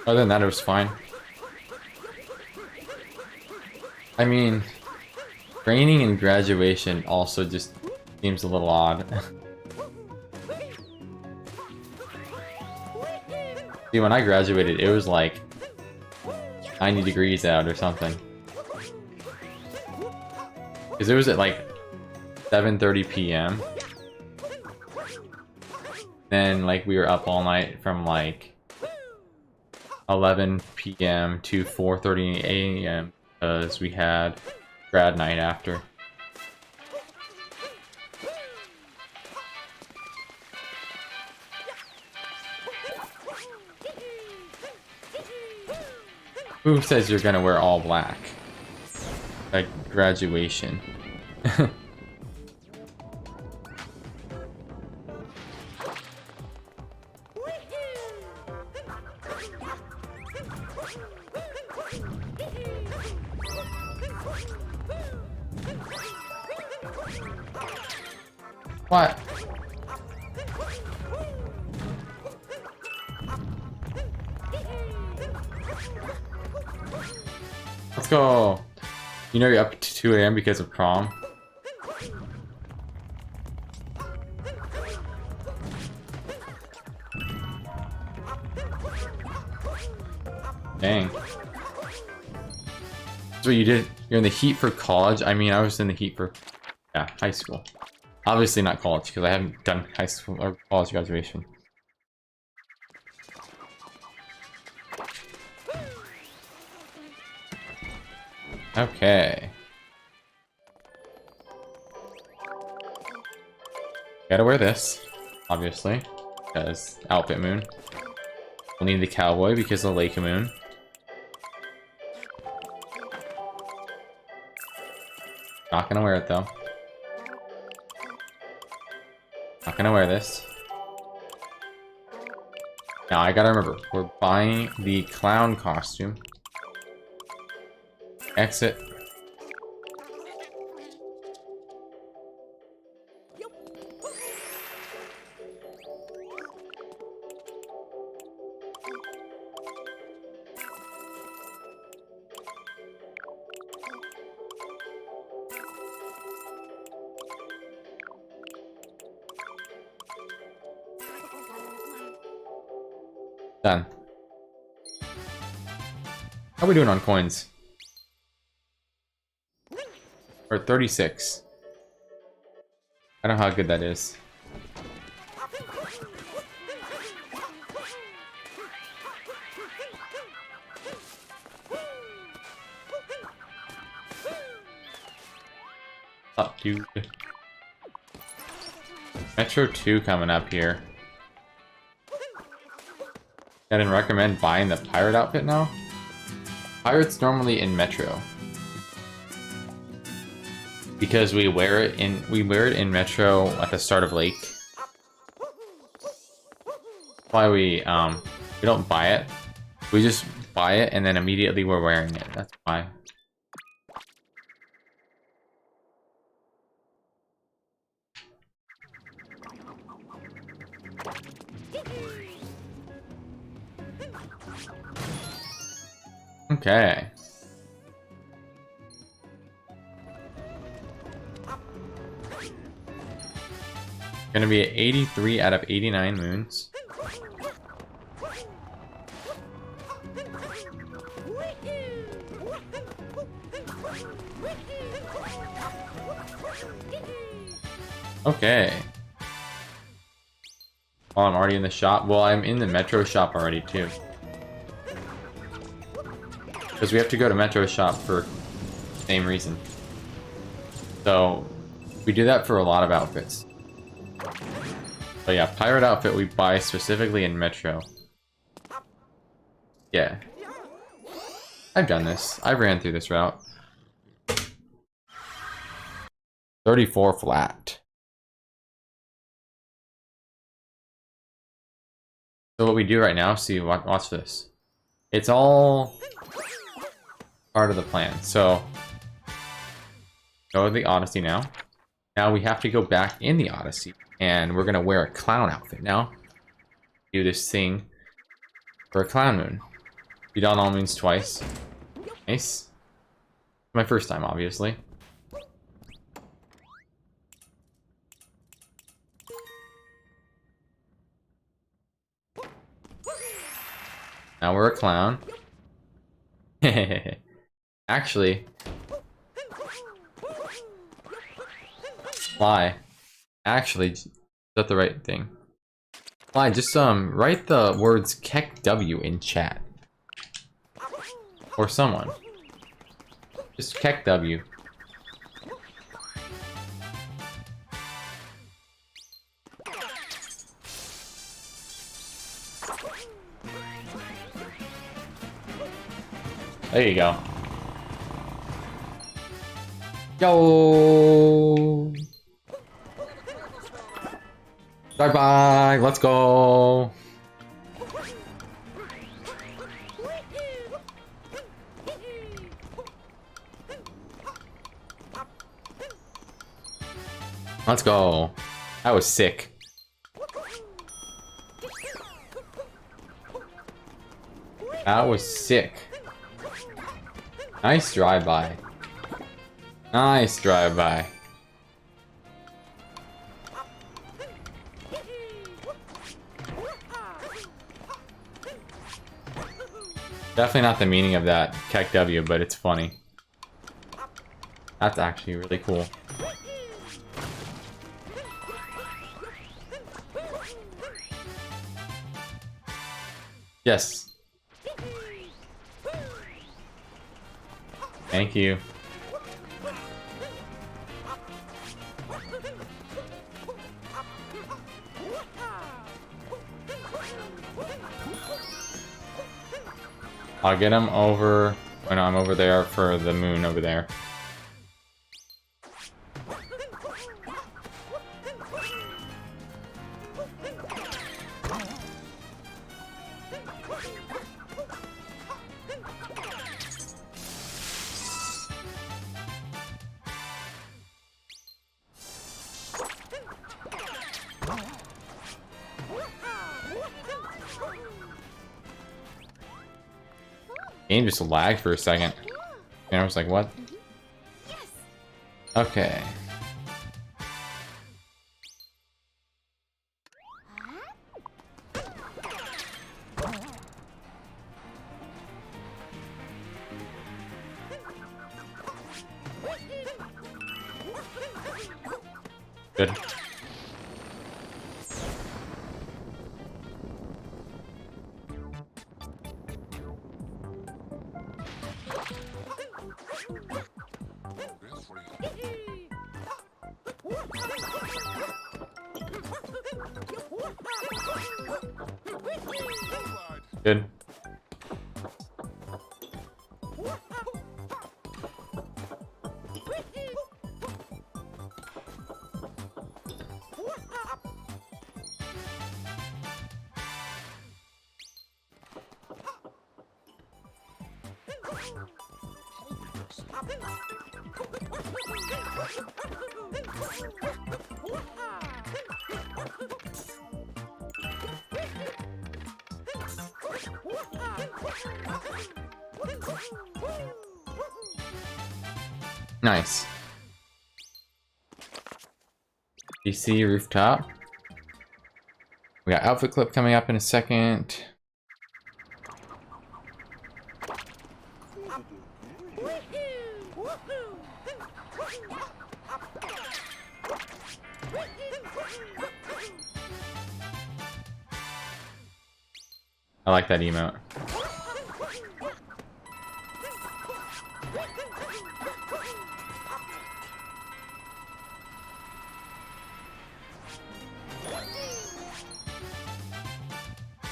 Other than that, it was fine. I mean, training and graduation also just seems a little odd. See, when I graduated, it was like 90 degrees out or something. Because it was at like 7:30 p.m. Then like we were up all night from like 11 p.m. to 4:30 a.m. because we had grad night after. Who says you're gonna wear all black? Like graduation. What? Let's go. You know you're up to 2 a.m. because of prom. Dang. That's what you did. You're in the heat for college. I mean, I was in the heat for, yeah, high school. Obviously not college, because I haven't done high school or college graduation. Okay. Gotta wear this, obviously, because outfit moon. We'll need the cowboy because of Lake Moon. Not gonna wear it though. Not gonna wear this. Now I gotta remember, we're buying the clown costume. Exit. Done. How are we doing on coins? We're at 36. I don't know how good that is. Up, dude. Metro 2 coming up here. I didn't recommend buying the pirate outfit now. Pirate's normally in Metro. Because we wear it in Metro at the start of Lake. That's why we don't buy it. We just buy it and then immediately we're wearing it. That's why. Okay. Gonna be at 83 out of 89 moons. Okay. Oh, I'm already in the shop. Well, I'm in the Metro shop already too. Because we have to go to Metro shop for the same reason. So, we do that for a lot of outfits. But yeah, pirate outfit we buy specifically in Metro. Yeah. I've done this. I ran through this route. 34 flat. So what we do right now, see, watch this. It's all part of the plan. So, go to the Odyssey now. Now we have to go back in the Odyssey, and we're gonna wear a clown outfit now. Do this thing for a clown moon. Be done all moons twice. Nice. My first time, obviously. Now we're a clown. Actually, Fly. Actually, is that the right thing? Fly, just write the words Kek W in chat. Or someone. Just Kek W. There you go. Yo! Bye bye, let's go! Let's go. That was sick. That was sick. Nice drive-by. Nice drive-by. Definitely not the meaning of that Kek W, but it's funny. That's actually really cool. Yes. Thank you. I'll get him over when I'm over there for the moon over there. Game just lagged for a second. And I was like, what? Yes. Okay. Good. Good. Nice. DC rooftop. We got outfit clip coming up in a second. I like that emote.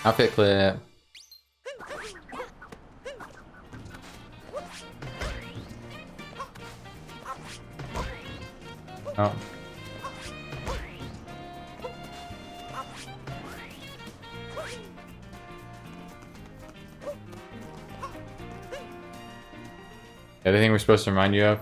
Outfit clip. Oh. Anything we're supposed to remind you of?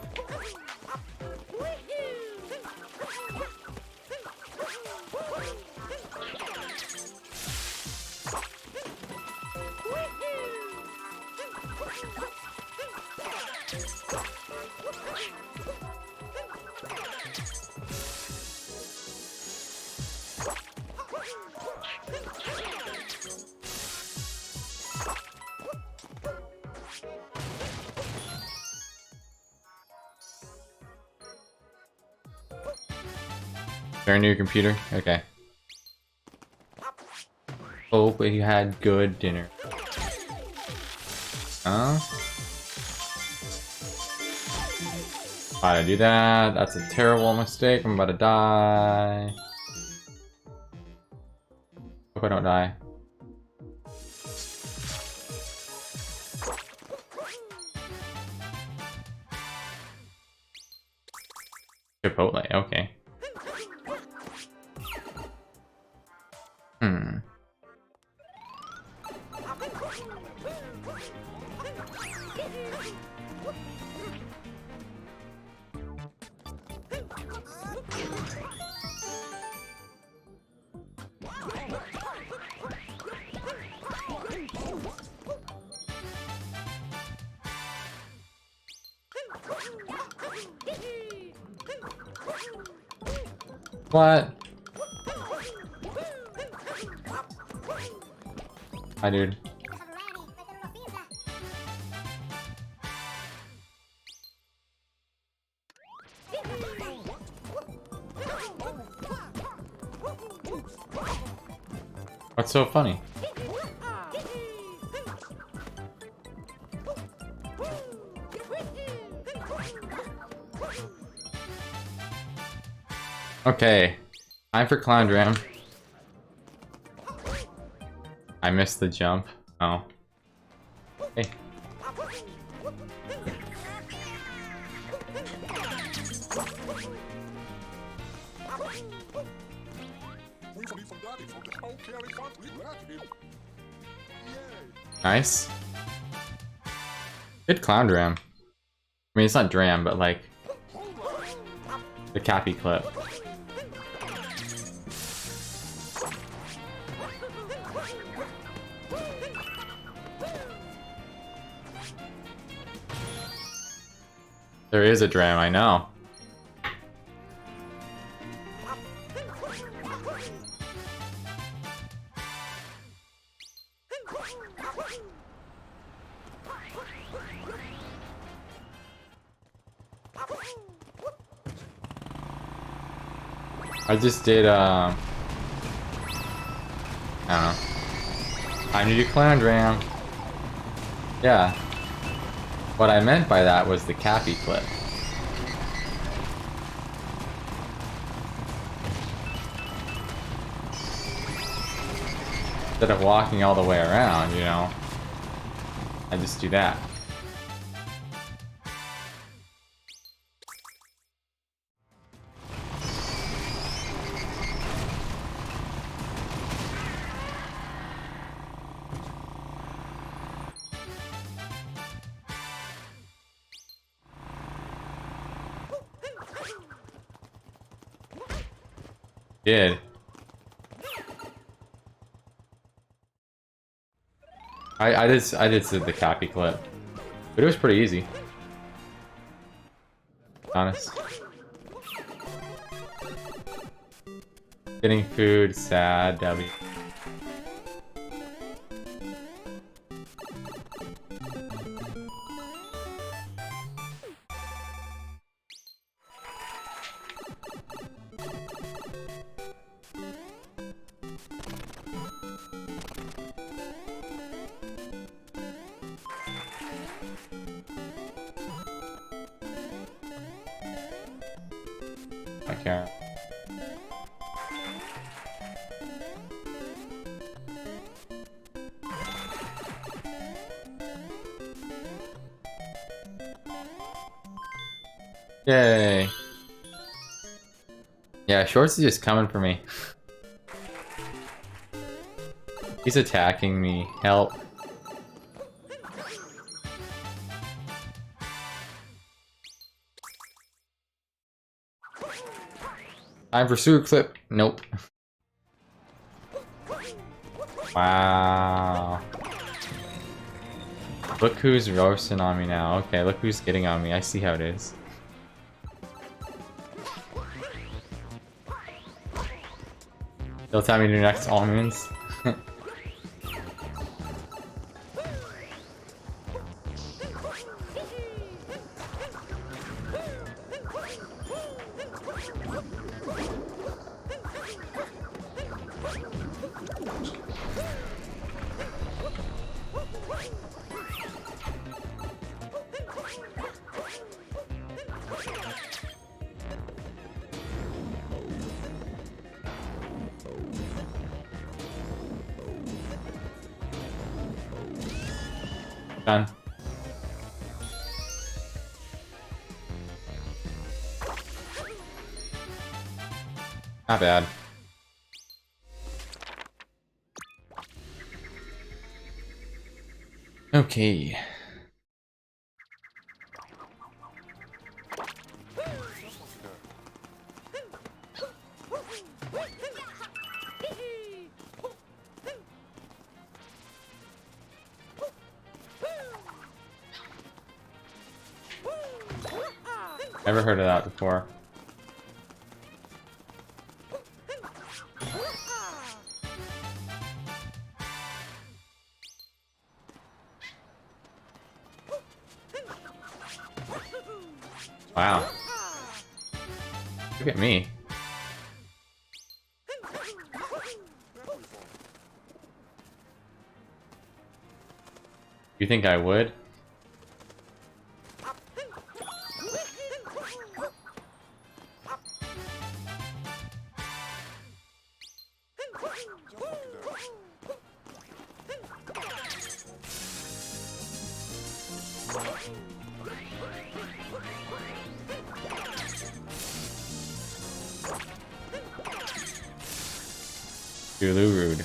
Turn your computer? Okay. Hope you had good dinner. Huh? Why'd I do that? That's a terrible mistake. I'm about to die. Hope I don't die. Chipotle, okay. What? Hi, dude. What's so funny? Okay, time for Clown Dram. I missed the jump. Oh. Hey. Nice. Good Clown Dram. I mean, it's not Dram, but like the Cappy clip. There is a dram, I know. I just did, I don't know. Time to do clown dram. Yeah. What I meant by that was the Cappy clip. Instead of walking all the way around, you know, I just do that. Did. I did see the Cappy clip, but it was pretty easy. To be honest. Getting food, sad, W. I can't. Yay. Yeah, Shorts is just coming for me. He's attacking me. Help. Time for sewer clip. Nope. Wow. Look who's roasting on me now. Okay, look who's getting on me. I see how it is. They'll tell me to do next almonds. Done. Not bad. Okay. Never heard of that before. Wow. Look at me. You think I would? Dulu rude.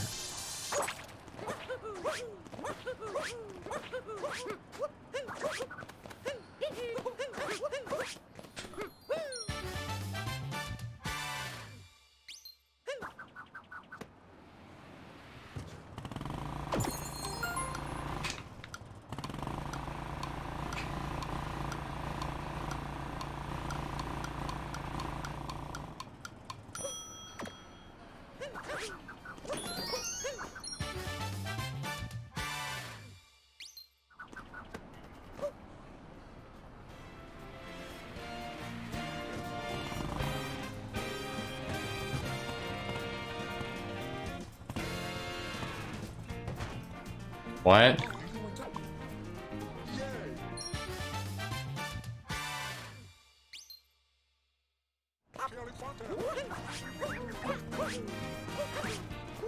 What?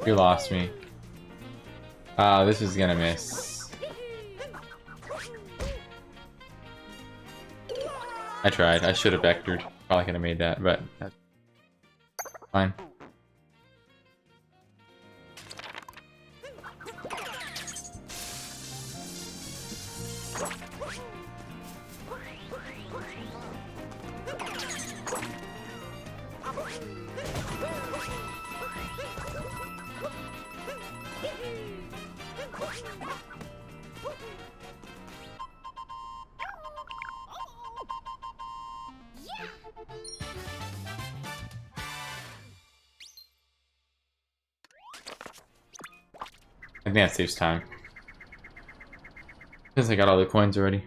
You lost me. This is gonna miss. I tried. I should have vectored. Probably could have made that, but that's fine. I think that saves time. Since I got all the coins already.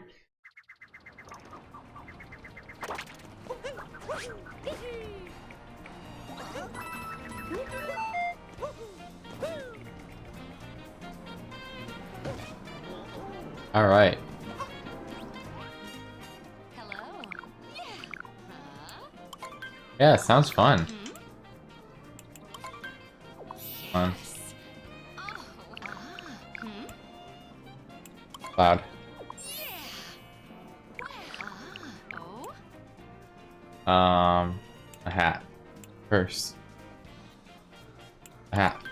Alright. Hello. Yeah, sounds fun. Fun. Loud. A hat. First. A hat.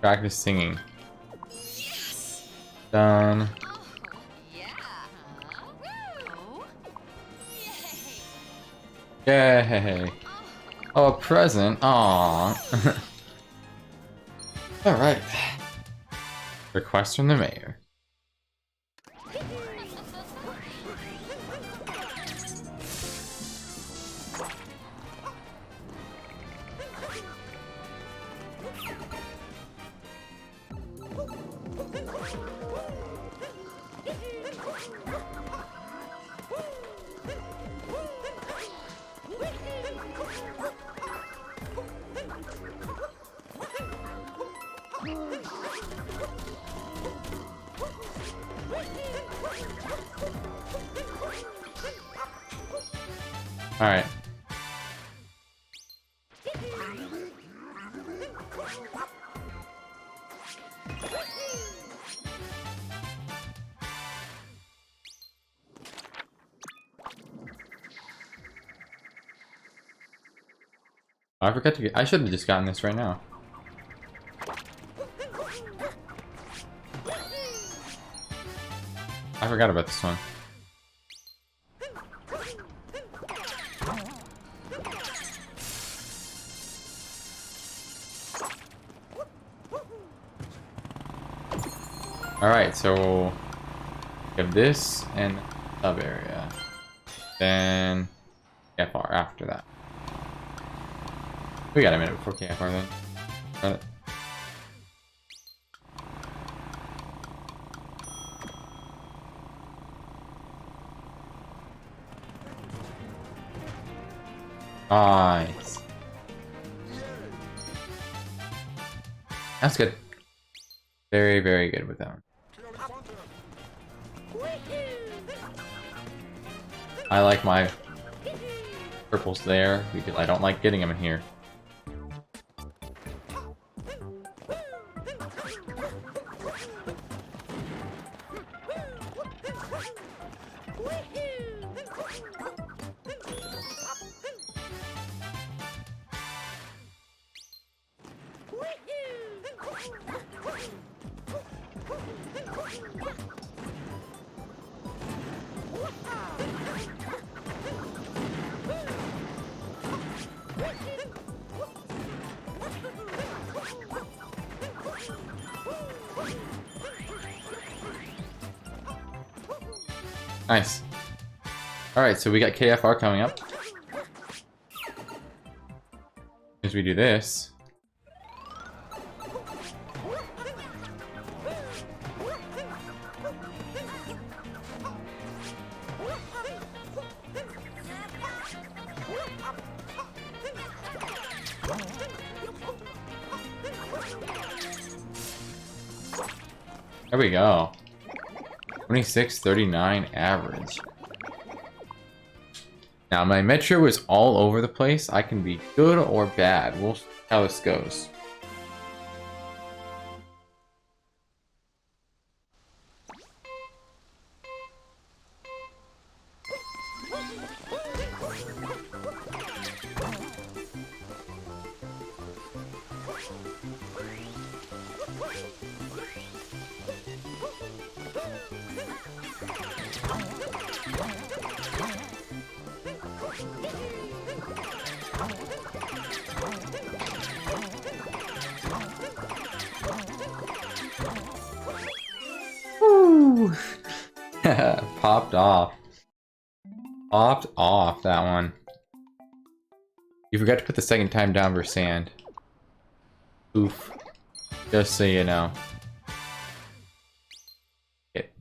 Practice singing. Done. Yay! Oh, a present. Aww. Alright. Request from the mayor. Alright. I forgot to get. I should have just gotten this right now. I forgot about this one. Alright, so we have this and sub area. Then KFR after that. We got a minute before KFR then. Nice. That's good. Very, very good with that one. I like my purples there because I don't like getting them in here. Nice. Alright, so we got KFR coming up. As we do this. There we go. 2639 average. Now my metro is all over the place. I can be good or bad. We'll see how this goes. Popped off. Popped off that one. You forgot to put the second time down for sand. Oof. Just so you know. It.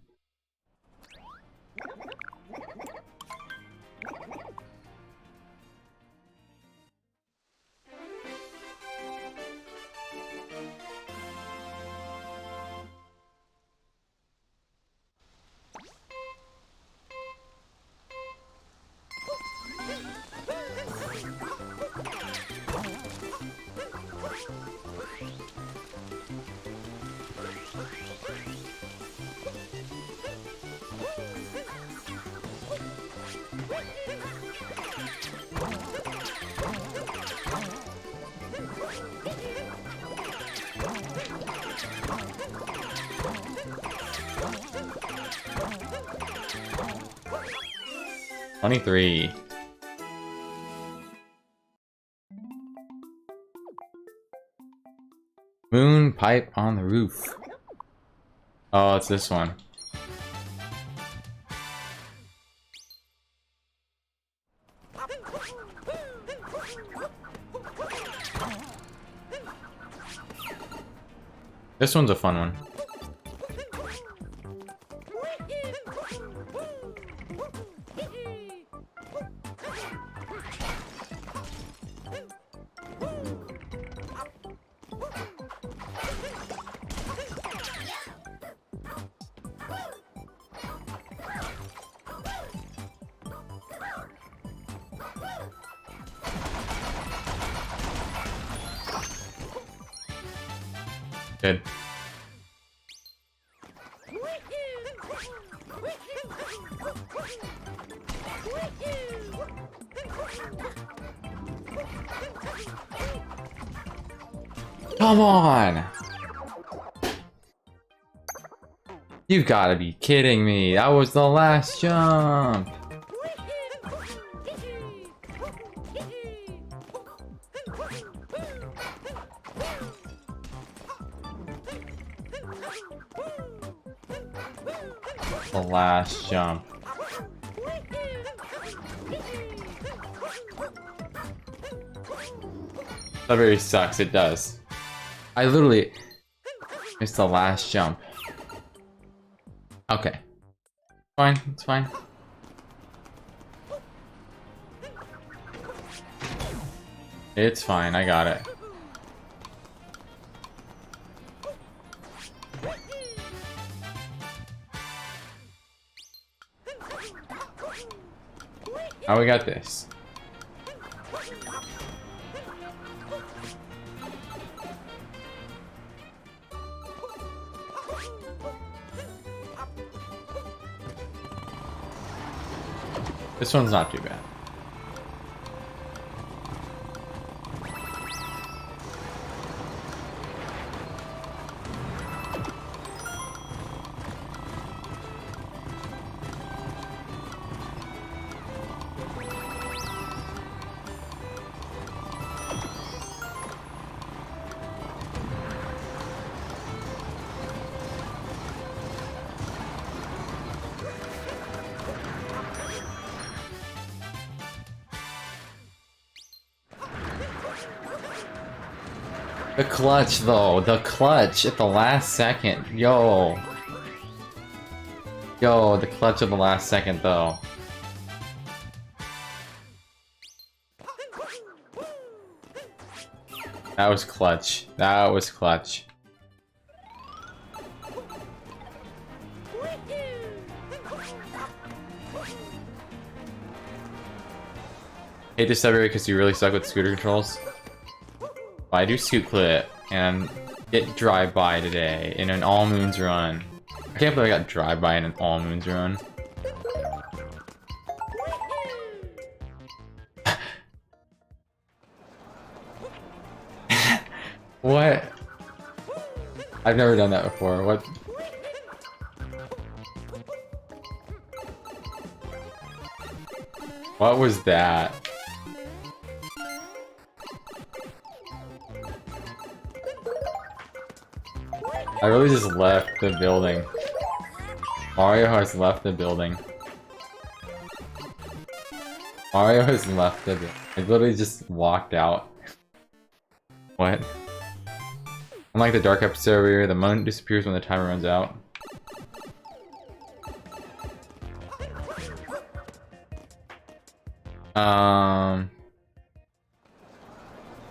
$23. Moon pipe on the roof. Oh, it's this one. This one's a fun one. Good. Come on! You gotta be kidding me. That was the last jump. The last jump. That very sucks, it does. I literally missed the last jump. Okay. Fine, it's fine. It's fine, I got it. Now we got this. This one's not too bad. The clutch though, the clutch at the last second. Yo. Yo, the clutch at the last second though. That was clutch. That was clutch. Hate this subway because you really suck with scooter controls. But I do scoot clip and get drive-by today in an all moons run. I can't believe I got drive-by in an all moons run. What? I've never done that before. What? What was that? I really just left the building. Mario has left the building. Mario has left the building. I literally just walked out. What? Unlike the dark episode where the moon disappears when the timer runs out.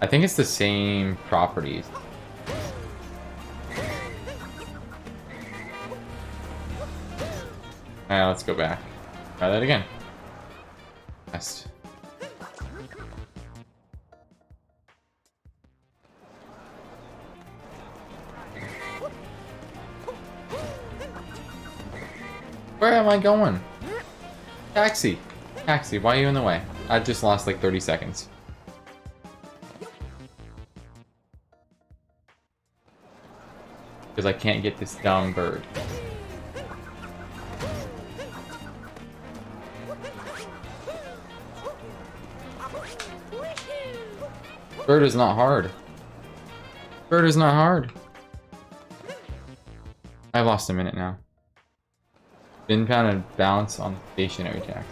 I think it's the same properties. Alright, let's go back. Try that again. Test. Where am I going? Taxi! Taxi, why are you in the way? I just lost like 30 seconds. Because I can't get this dumb bird. Bird is not hard. Bird is not hard. I've lost a minute now. Spin pound and bounce on the stationary tax.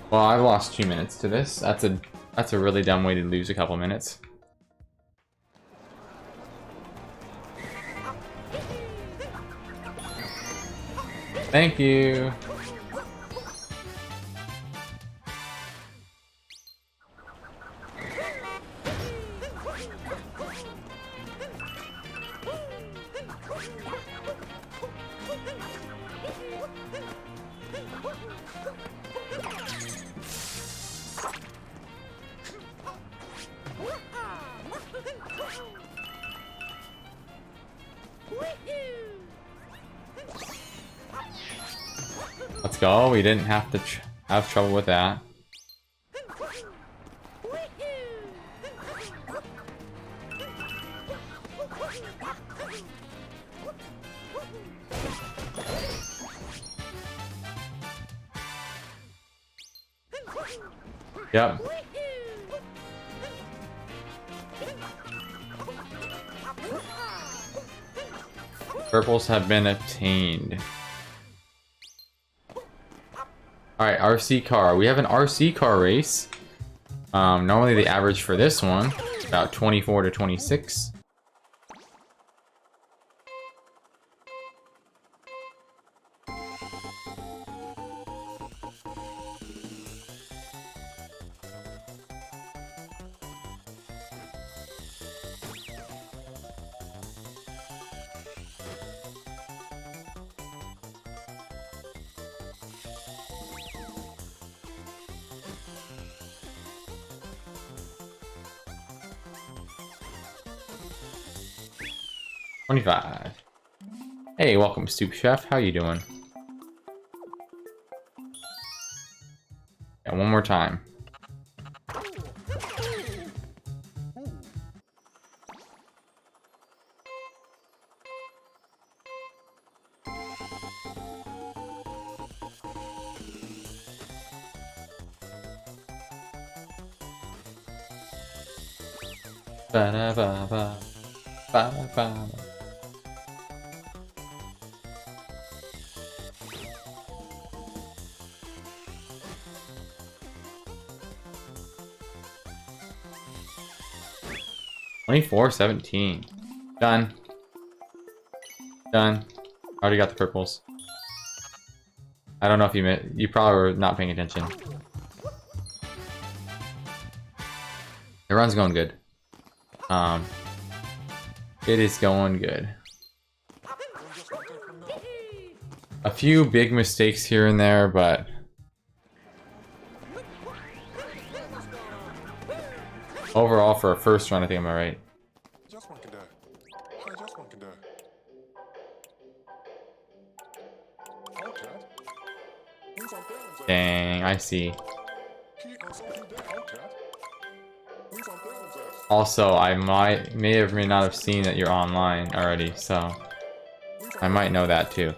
Well, I've lost 2 minutes to this. That's a really dumb way to lose a couple minutes. Thank you. Let's go. We didn't have to have trouble with that. Yep. Purples have been obtained. Alright, RC car. We have an RC car race. Normally the average for this one is about 24 to 26. Hey, welcome, Soup Chef. How you doing? Yeah, one more time. Ba-da-ba-ba. Ba-ba-ba. $24.17. Done. Done. Already got the purples. I don't know if you probably were not paying attention. The run's going good. It is going good. A few big mistakes here and there, but overall for a first run, I think I'm alright. Dang, I see. Also, I may or may not have seen that you're online already, so I might know that too.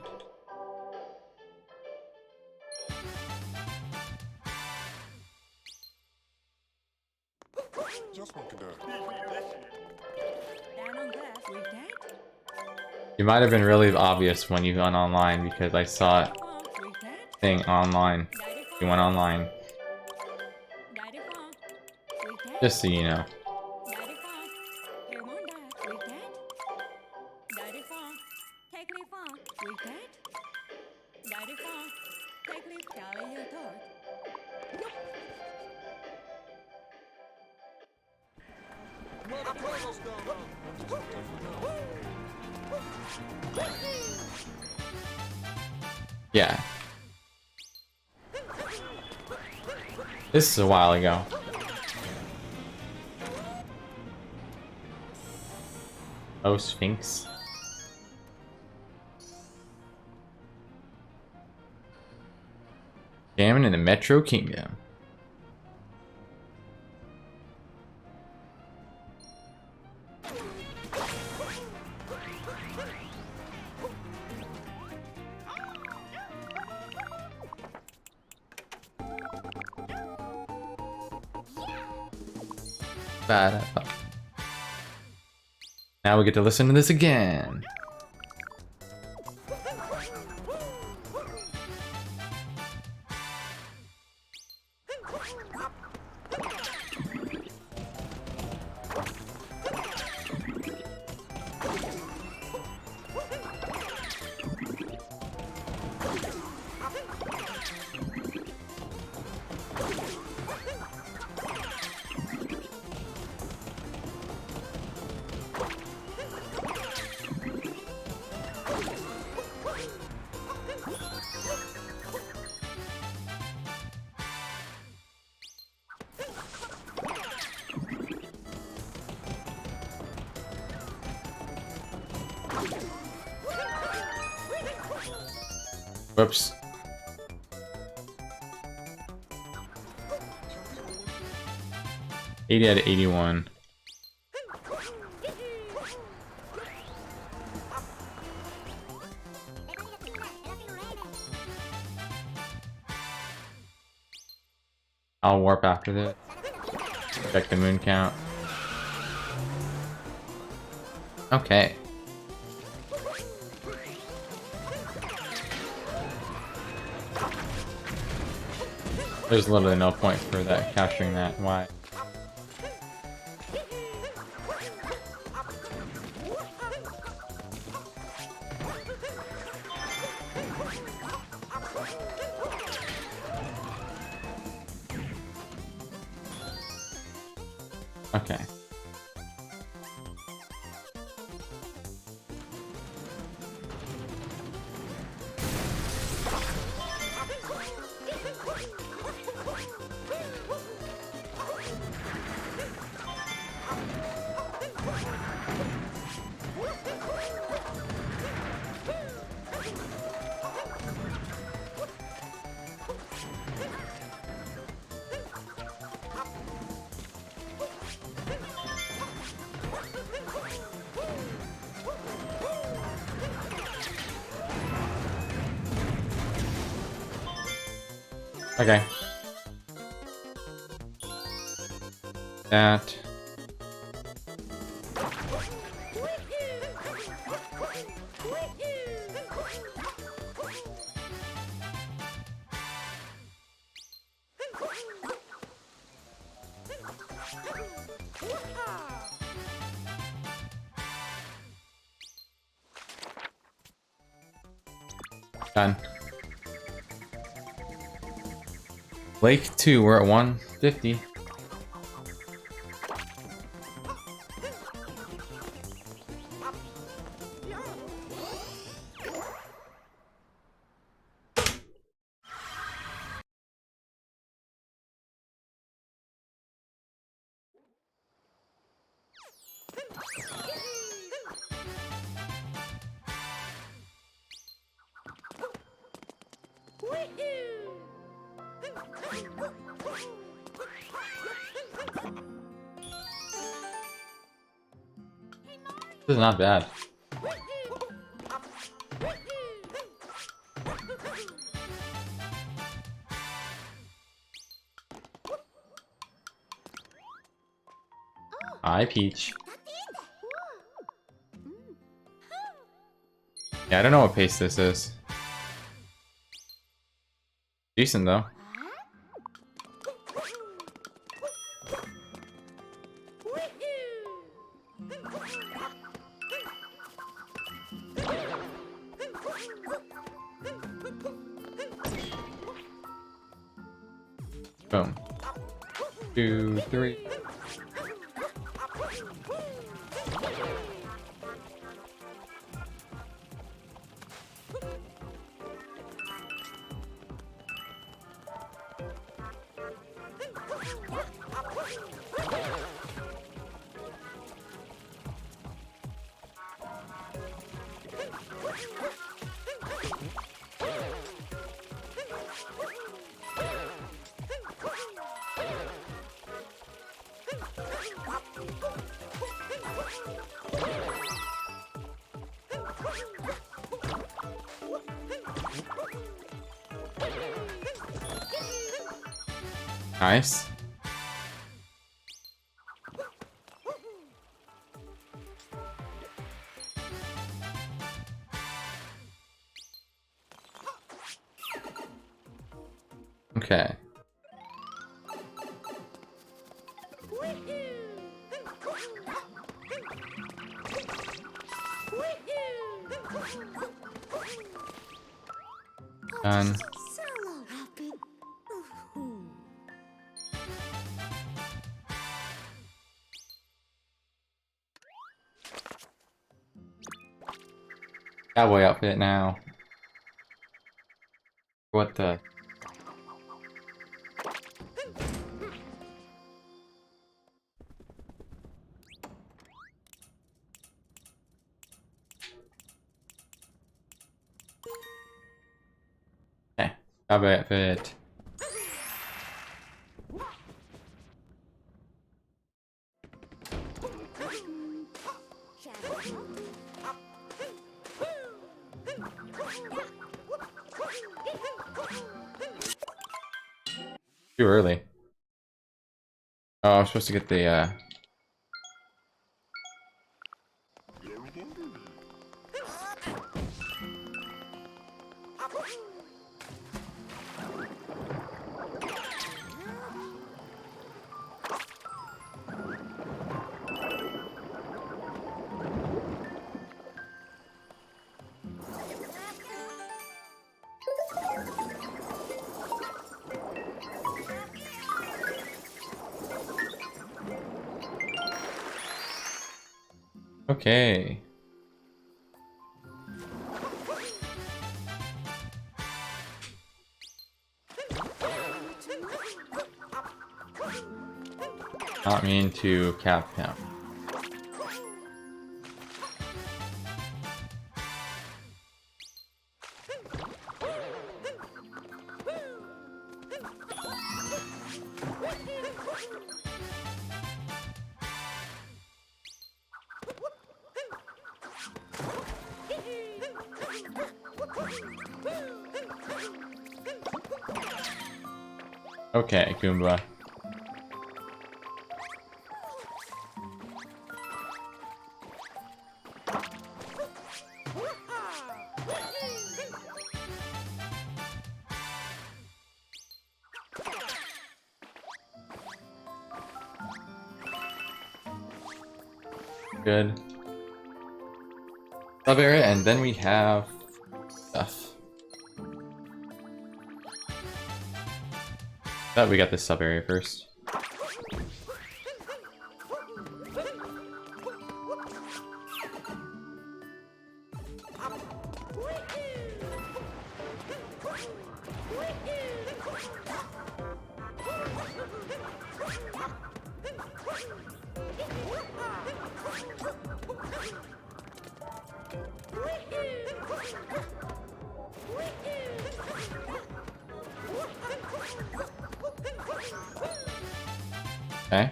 You might have been really obvious when you went online because I saw it saying online. You went online. Just so you know. Yeah. This is a while ago. Oh, Sphinx. Jamming in the Metro Kingdom. Now we get to listen to this again. Whoops. $80 out of 81. I'll warp after this. Check the moon count. Okay. There's literally no point for that capturing that. Why? Okay. Okay. That. Done. Lake 2, we're at 150. This is not bad. Hi, Peach. Yeah, I don't know what pace this is. Decent though. Boom. 2, 3. Nice. Okay. Done. Solo happy. Cowboy outfit now. What the? Okay. Cowboy outfit. Too early. Oh, I'm supposed to get the Okay. Not mean to cap him. Okay, Goomba. Good. Sub area, and then we have stuff. Thought we got this sub area first. Okay.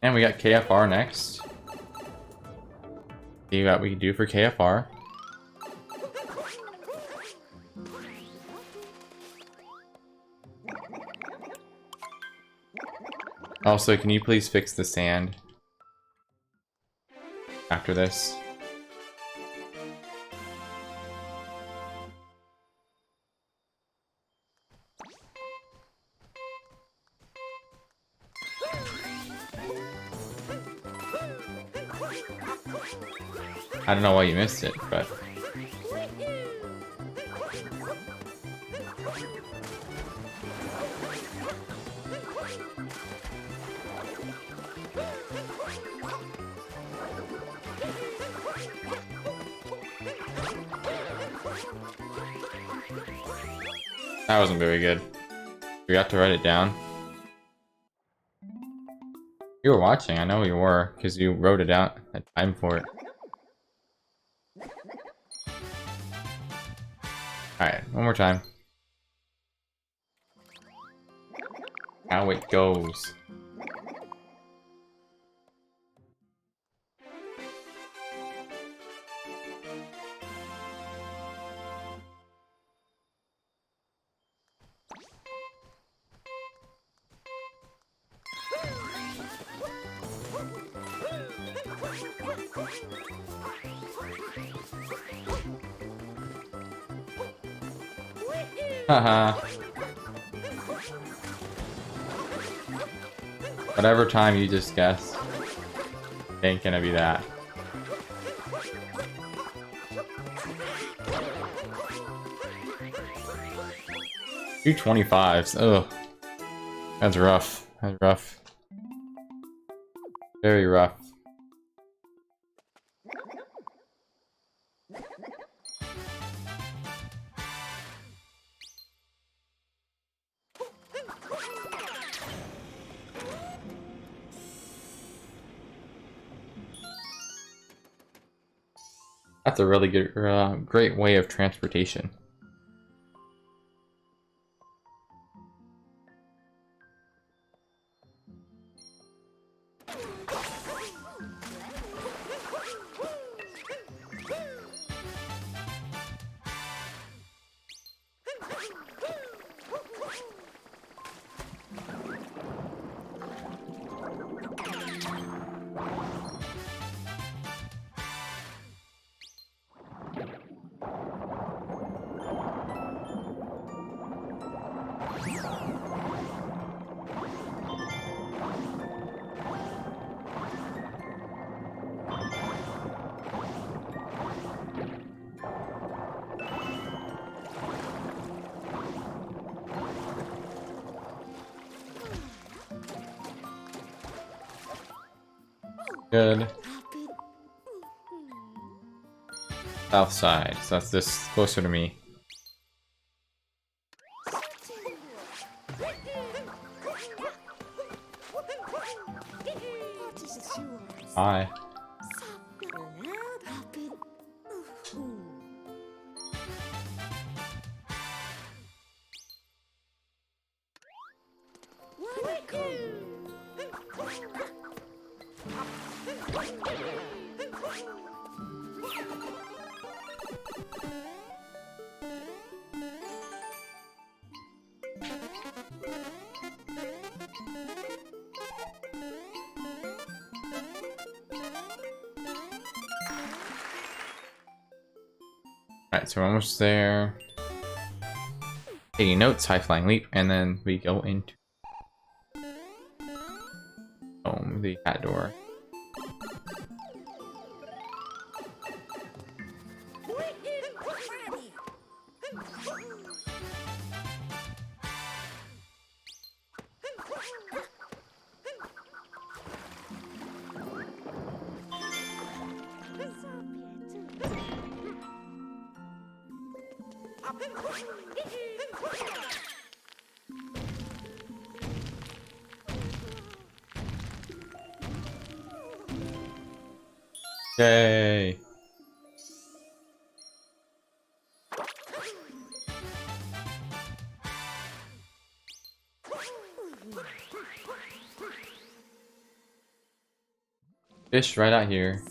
And we got KFR next. See what we can do for KFR. Also, can you please fix the sand after this? I don't know why you missed it, but that wasn't very good. Forgot to write it down. You were watching, I know you were, because you wrote it out. Had time for it. Alright, one more time. How it goes. Haha. Whatever time you just guessed, ain't gonna be that. Two 25s. Ugh. That's rough. That's rough. Very rough. That's a really good, great way of transportation. Good. South side, so that's this closer to me. Hi. Alright, so we're almost there. Taking notes, high flying leap, and then we go into the hat door. Yay! Fish right out here.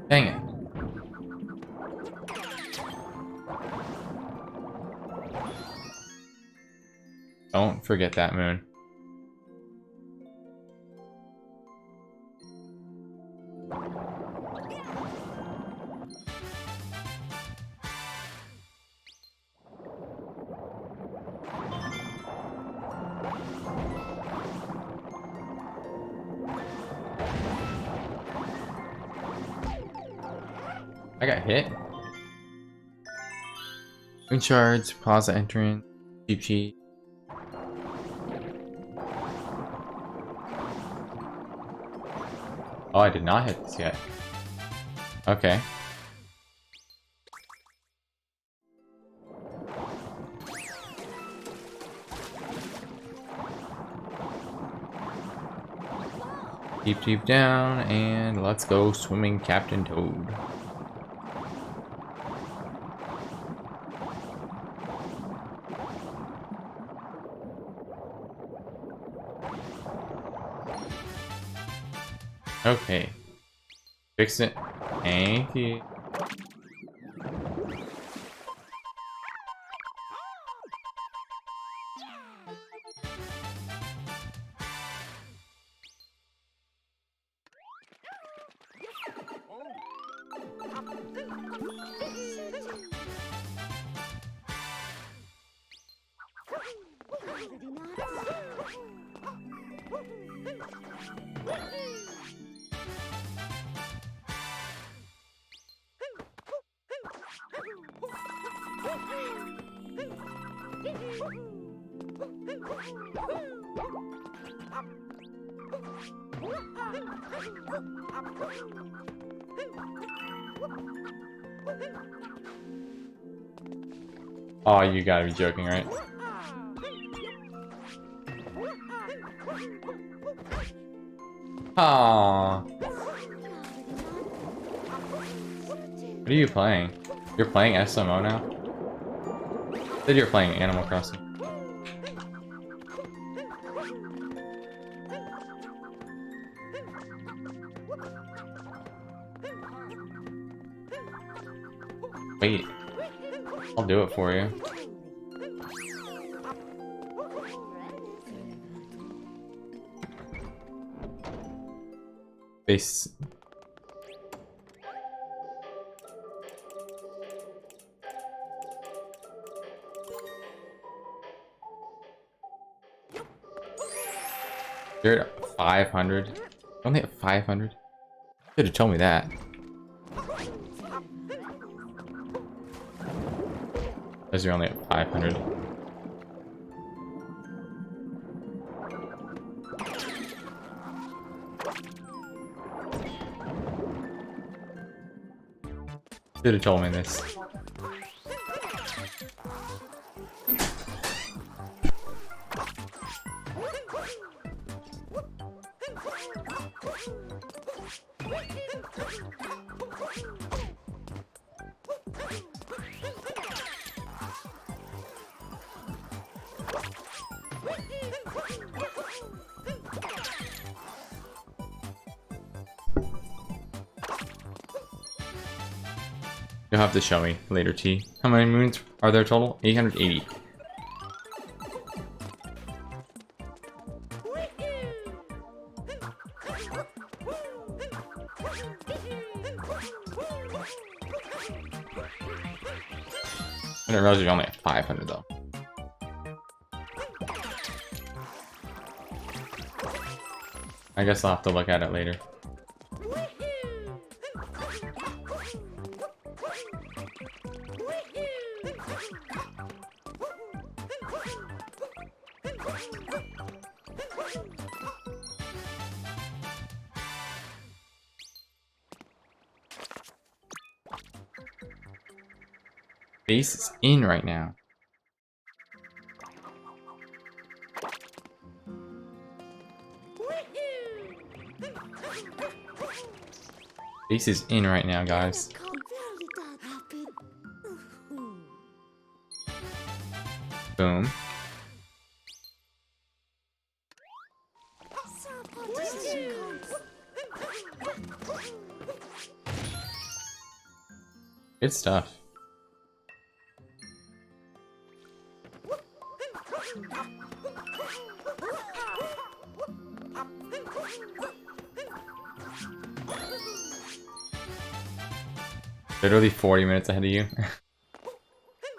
Dang it. Don't forget that moon. I got hit. Moon shards, plaza entrance, cheap cheat. Oh, I did not hit this yet. Okay. Keep deep down, and let's go swimming Captain Toad. Okay. Fix it. Thank you. Oh, you gotta be joking, right? Aww. What are you playing? You're playing SMO now? I said you're playing Animal Crossing. Wait. I'll do it for you. Base. You're at 500. Only at 500. Should have told me that. Because you're only at 500. Should have told me this. You'll have to show me later, T. How many moons are there total? 880. I didn't realize you're only at 500 though. I guess I'll have to look at it later. Base is in right now. Ace is in right now, guys. Boom. Good stuff. Literally 40 minutes ahead of you.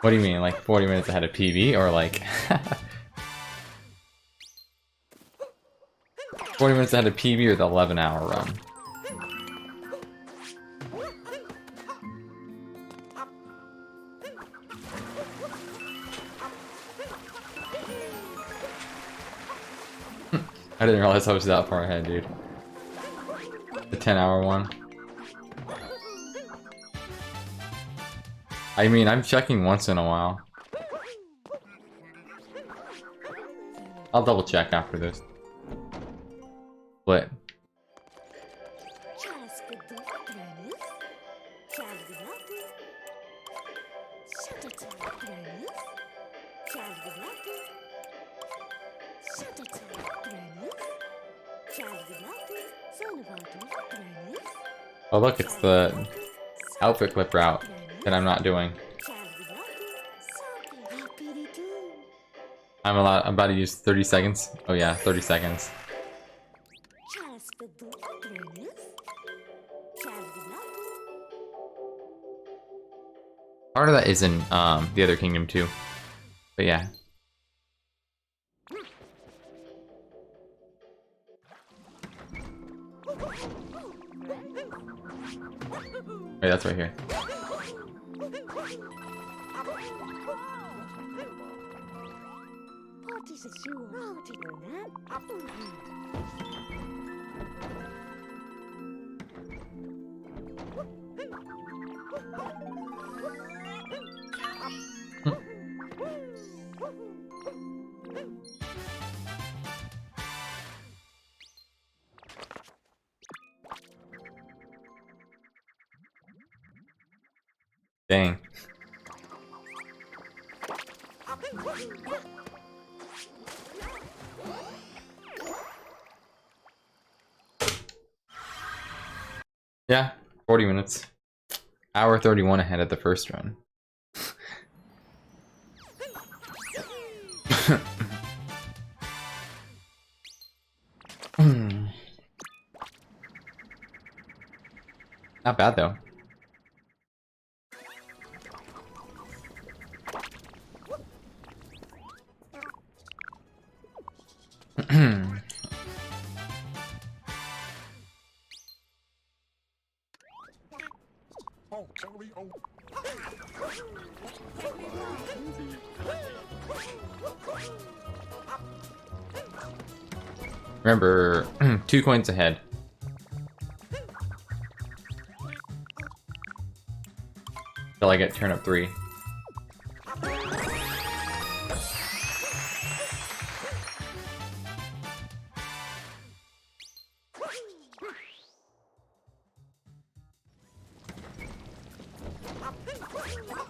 What do you mean, like 40 minutes ahead of PB, or like 40 minutes ahead of PB, or the 11-hour run? I didn't realize I was that far ahead, dude. The 10-hour one. I mean, I'm checking once in a while. I'll double check after this. Split. Oh look, it's the outfit clip route that I'm not doing. I'm about to use 30 seconds. Oh yeah, 30 seconds. Part of that is in the other kingdom too. But yeah. Wait, that's right here. Dang. Yeah, 40 minutes. Hour 31 ahead of the first run. Not bad though. Remember, 2 coins ahead. Till I get turnip 3.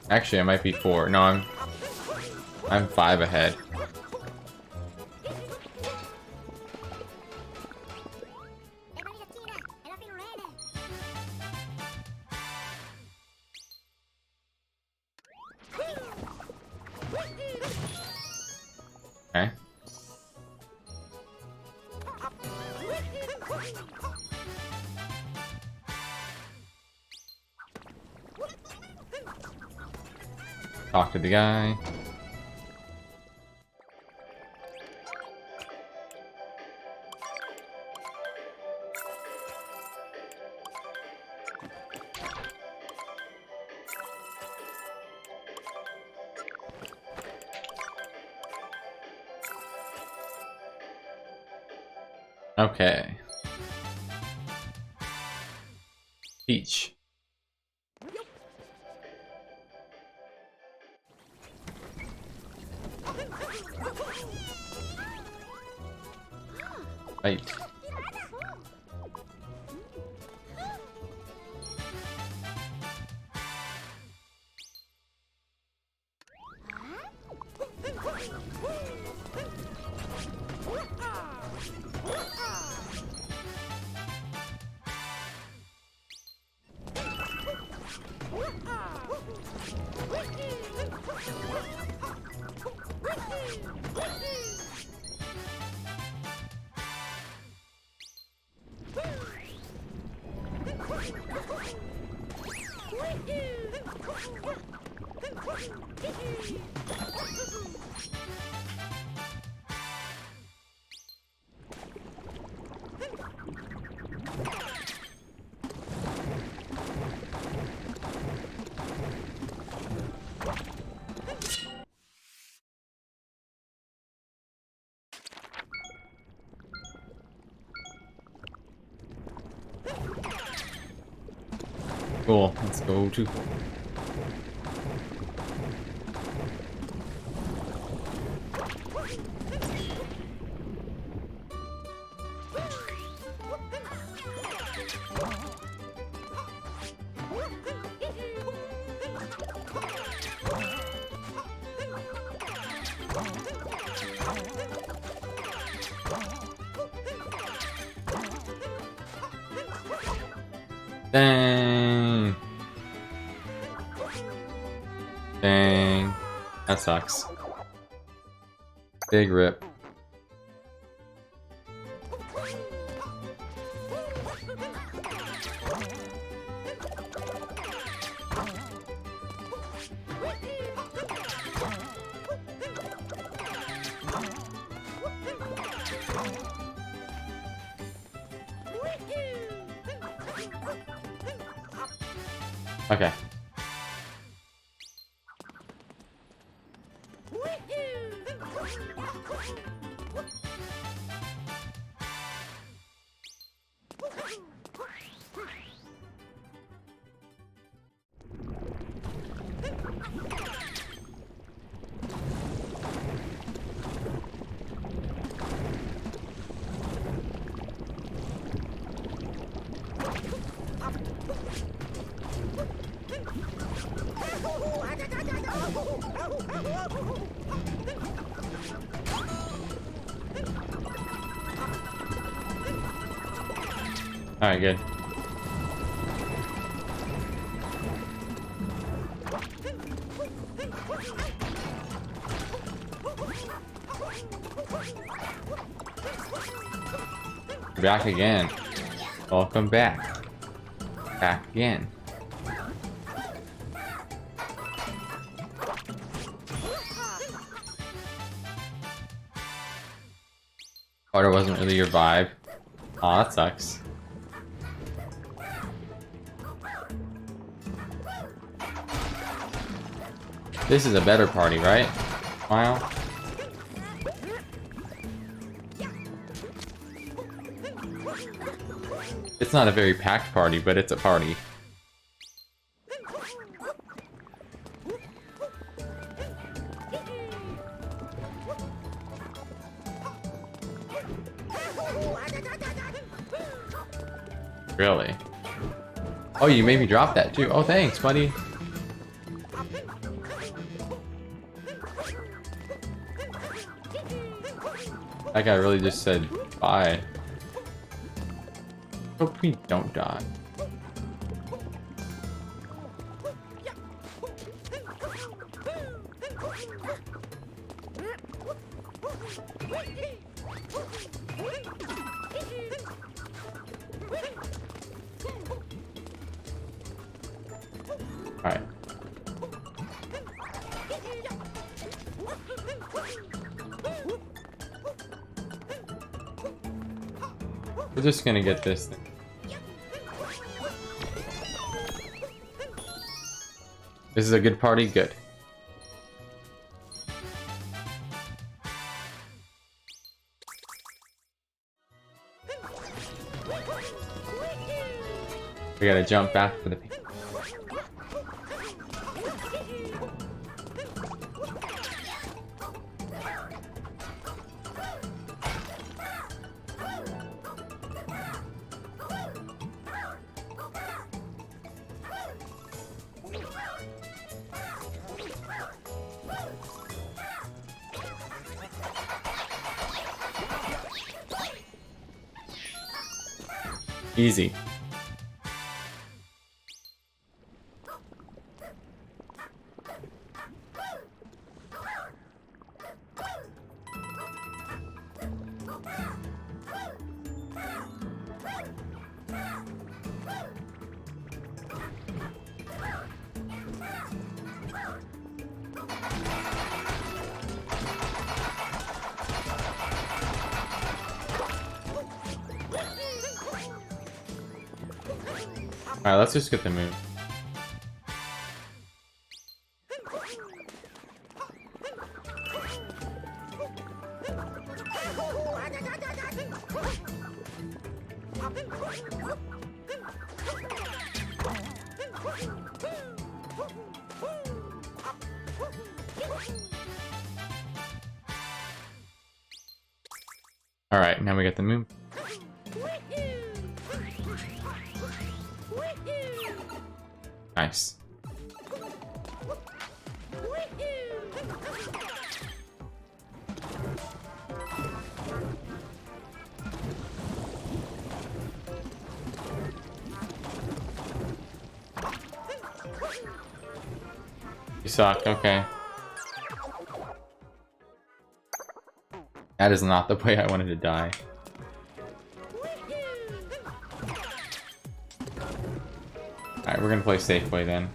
Actually, I might be 4. No, I'm 5 ahead. Okay. Talk to the guy. Okay. Peach. Right. Cool. Let's go to. Dang. Dang. That sucks. Big rip. Okay. Alright, good. Back again. Welcome back. Back again. Water wasn't really your vibe. Aw, that sucks. This is a better party, right? Smile. It's not a very packed party, but it's a party. Really? Oh, you made me drop that too. Oh, thanks, buddy. That guy really just said bye. Hope we don't die. Alright. We're just gonna get this thing. This is a good party? Good. We gotta jump back for the... Easy. Alright, let's just get the move. Alright, now we get the move. Nice. You suck, okay. That is not the way I wanted to die. Alright, we're gonna play safe play then.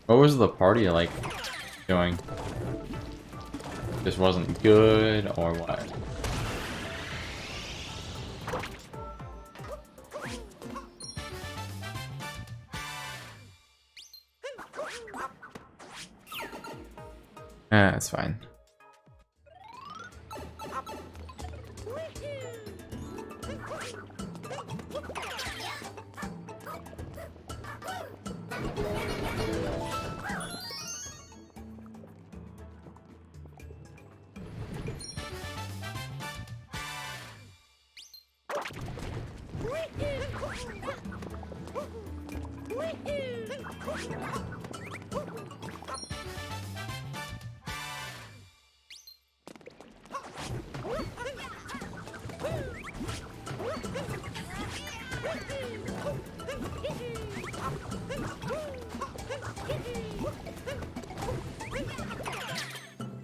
What was the party like doing? Just wasn't good or what? That's fine.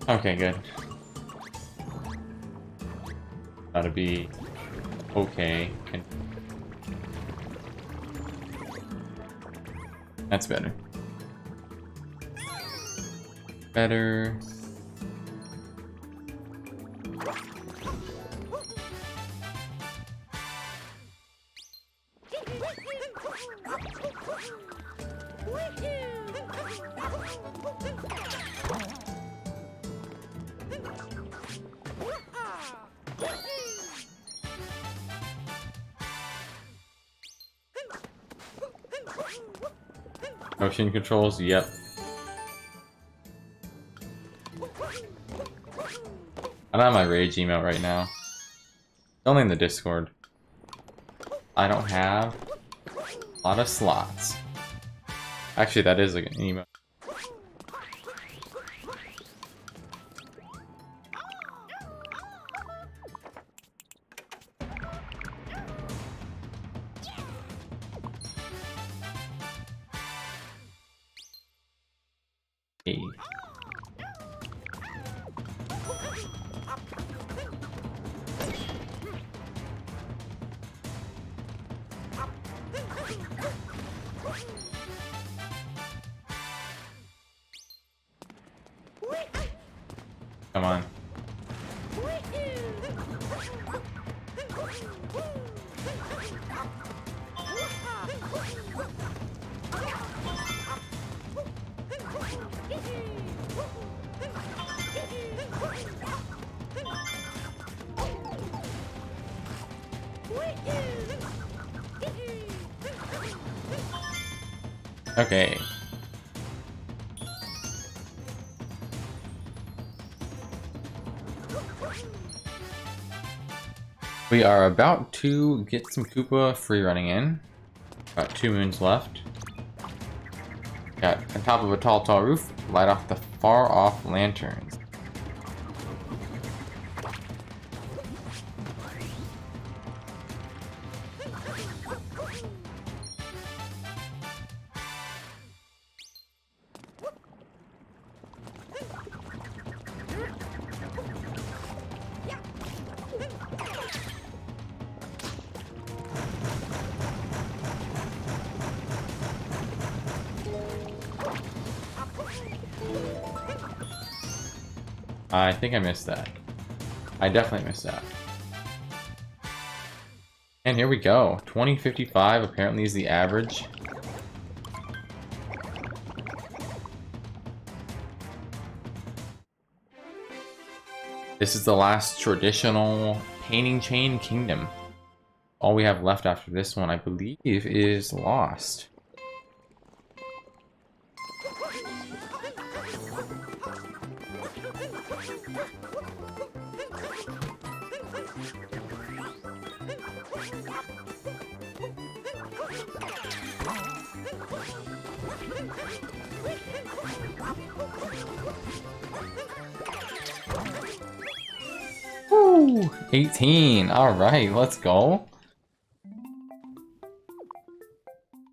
Okay, good. That'll be okay. That's better. Better. Motion controls, yep. I don't have my rage emote right now. It's only in the Discord. I don't have a lot of slots. Actually, that is like an emote. Hey. Come on. Okay. We are about to get some Koopa free running in. About 2 moons left. Got on top of a tall roof, light off the far off lanterns. I think I missed that. I definitely missed that. And here we go. 2055 apparently is the average. This is the last traditional painting chain kingdom. All we have left after this one, I believe, is Lost. Woo! 18. Alright, let's go.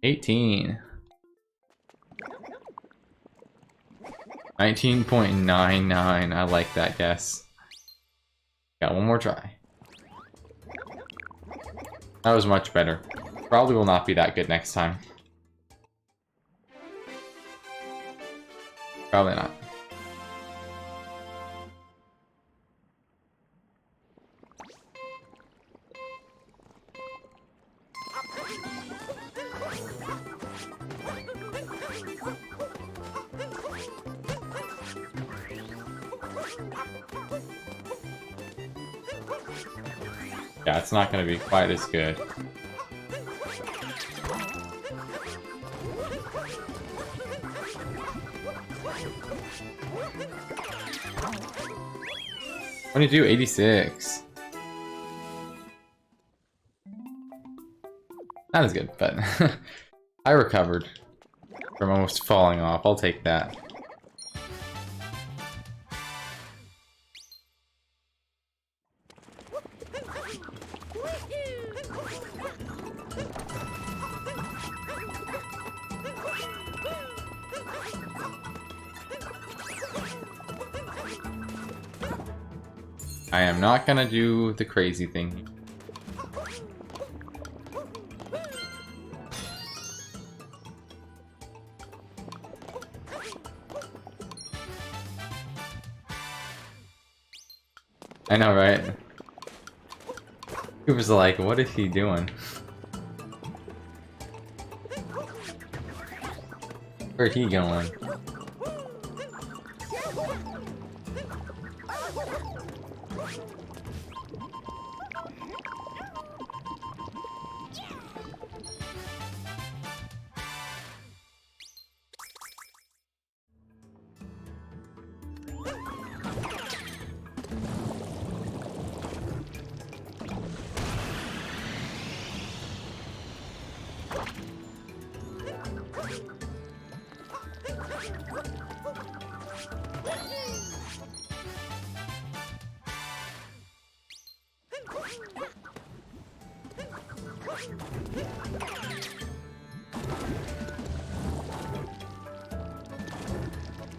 18. 19.99. I like that guess. Got one more try. That was much better. Probably will not be that good next time. Probably not. Yeah, it's not going to be quite as good. What do you do? 86. Not as good, but I recovered from almost falling off. I'll take that. I am not gonna do the crazy thing. I know, right? Cooper's like, what is he doing? Where's he going?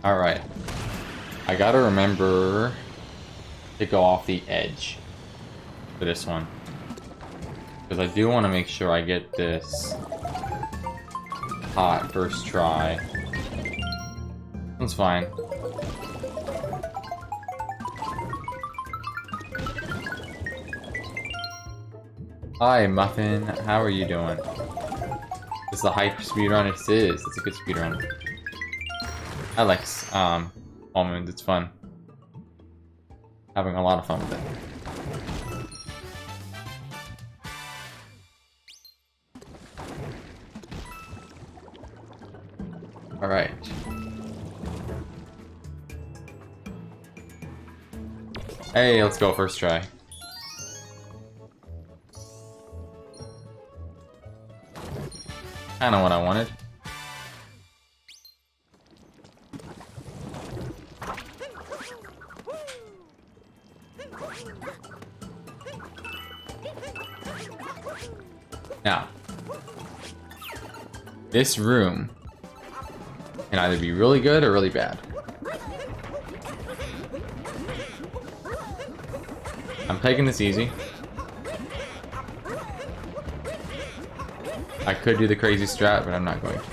Alright. I gotta remember to go off the edge for this one. Because I do want to make sure I get this hot first try. That's fine. Hi, Muffin. How are you doing? This is the hype speedrun. It is. It's a good speedrun. I like Almond. It's fun. Having a lot of fun with it. All right. Hey, let's go first try. Kinda what I wanted. Now, this room can either be really good or really bad. I'm taking this easy. I could do the crazy strat, but I'm not going to.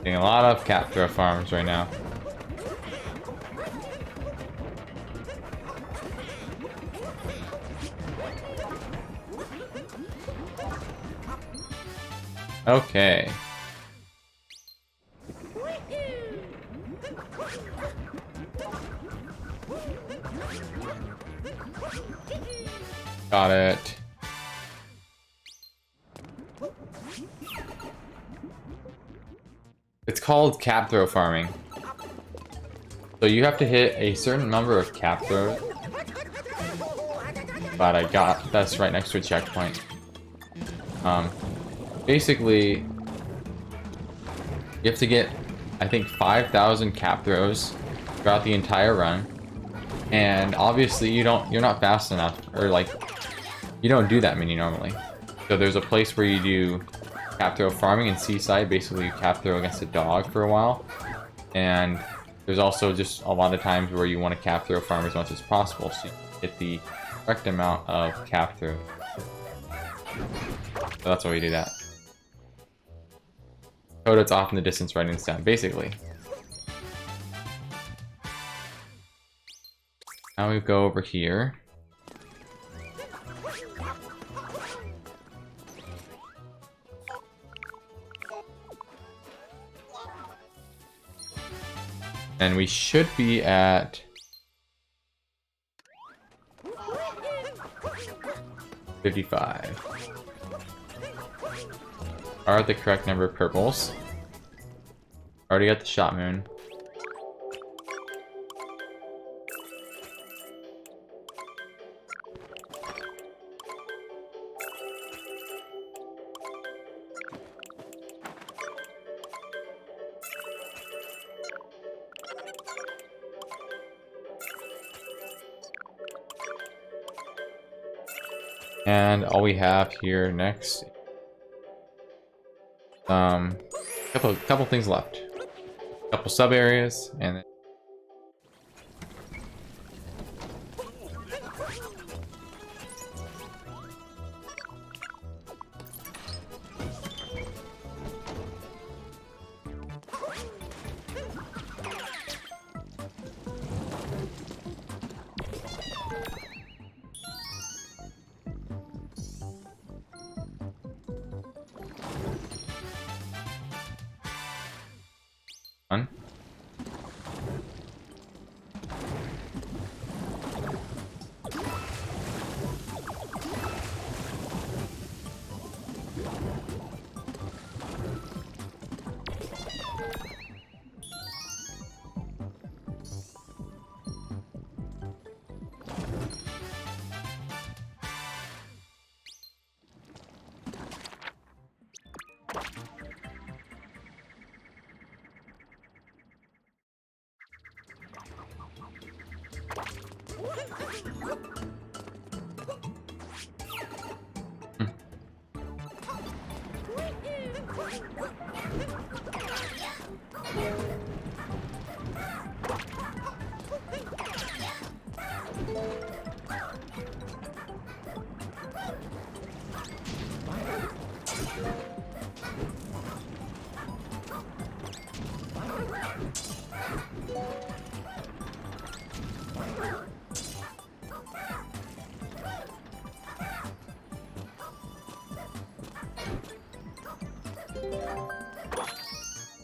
Getting a lot of cat throw farms right now. Okay. Got it. It's called cap throw farming. So you have to hit a certain number of cap throws. But I got that's right next to a checkpoint. Basically, you have to get, I think, 5,000 cap throws throughout the entire run, and obviously you're not fast enough, or like you don't do that many normally. So there's a place where you do cap throw farming in Seaside. Basically, you cap throw against a dog for a while, and there's also just a lot of times where you want to cap throw farm as much as possible, so you get the correct amount of cap throw. So that's why we do that. Toadet's off in the distance writing this down, basically. Now we go over here. And we should be at 55. Are the correct number of purples. Already got the shot moon. And all we have here next, couple things left, couple sub areas, and then one.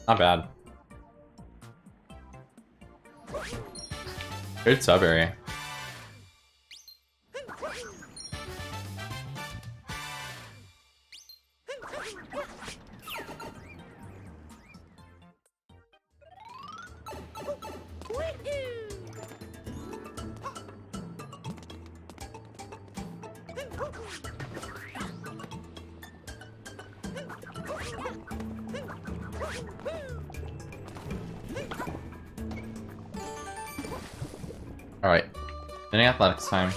Not bad. Good sub area. Alright. Any athletics time.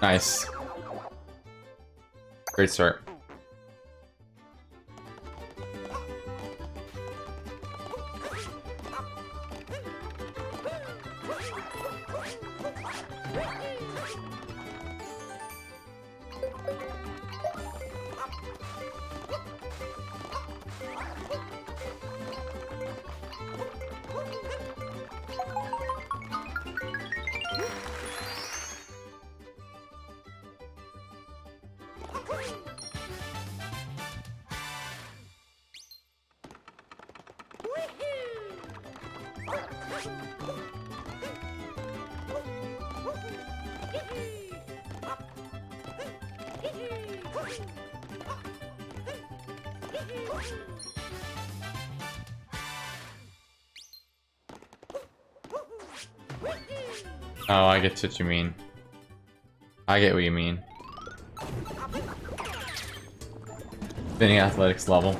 Nice. Great start. Oh, I get what you mean. I get what you mean. Spinning athletics level.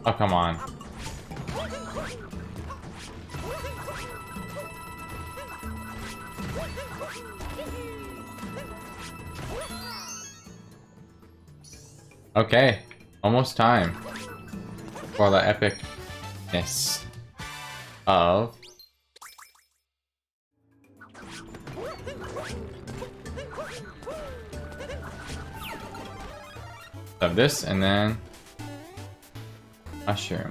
Oh, come on. Okay, almost time for the epicness of this, and then mushroom.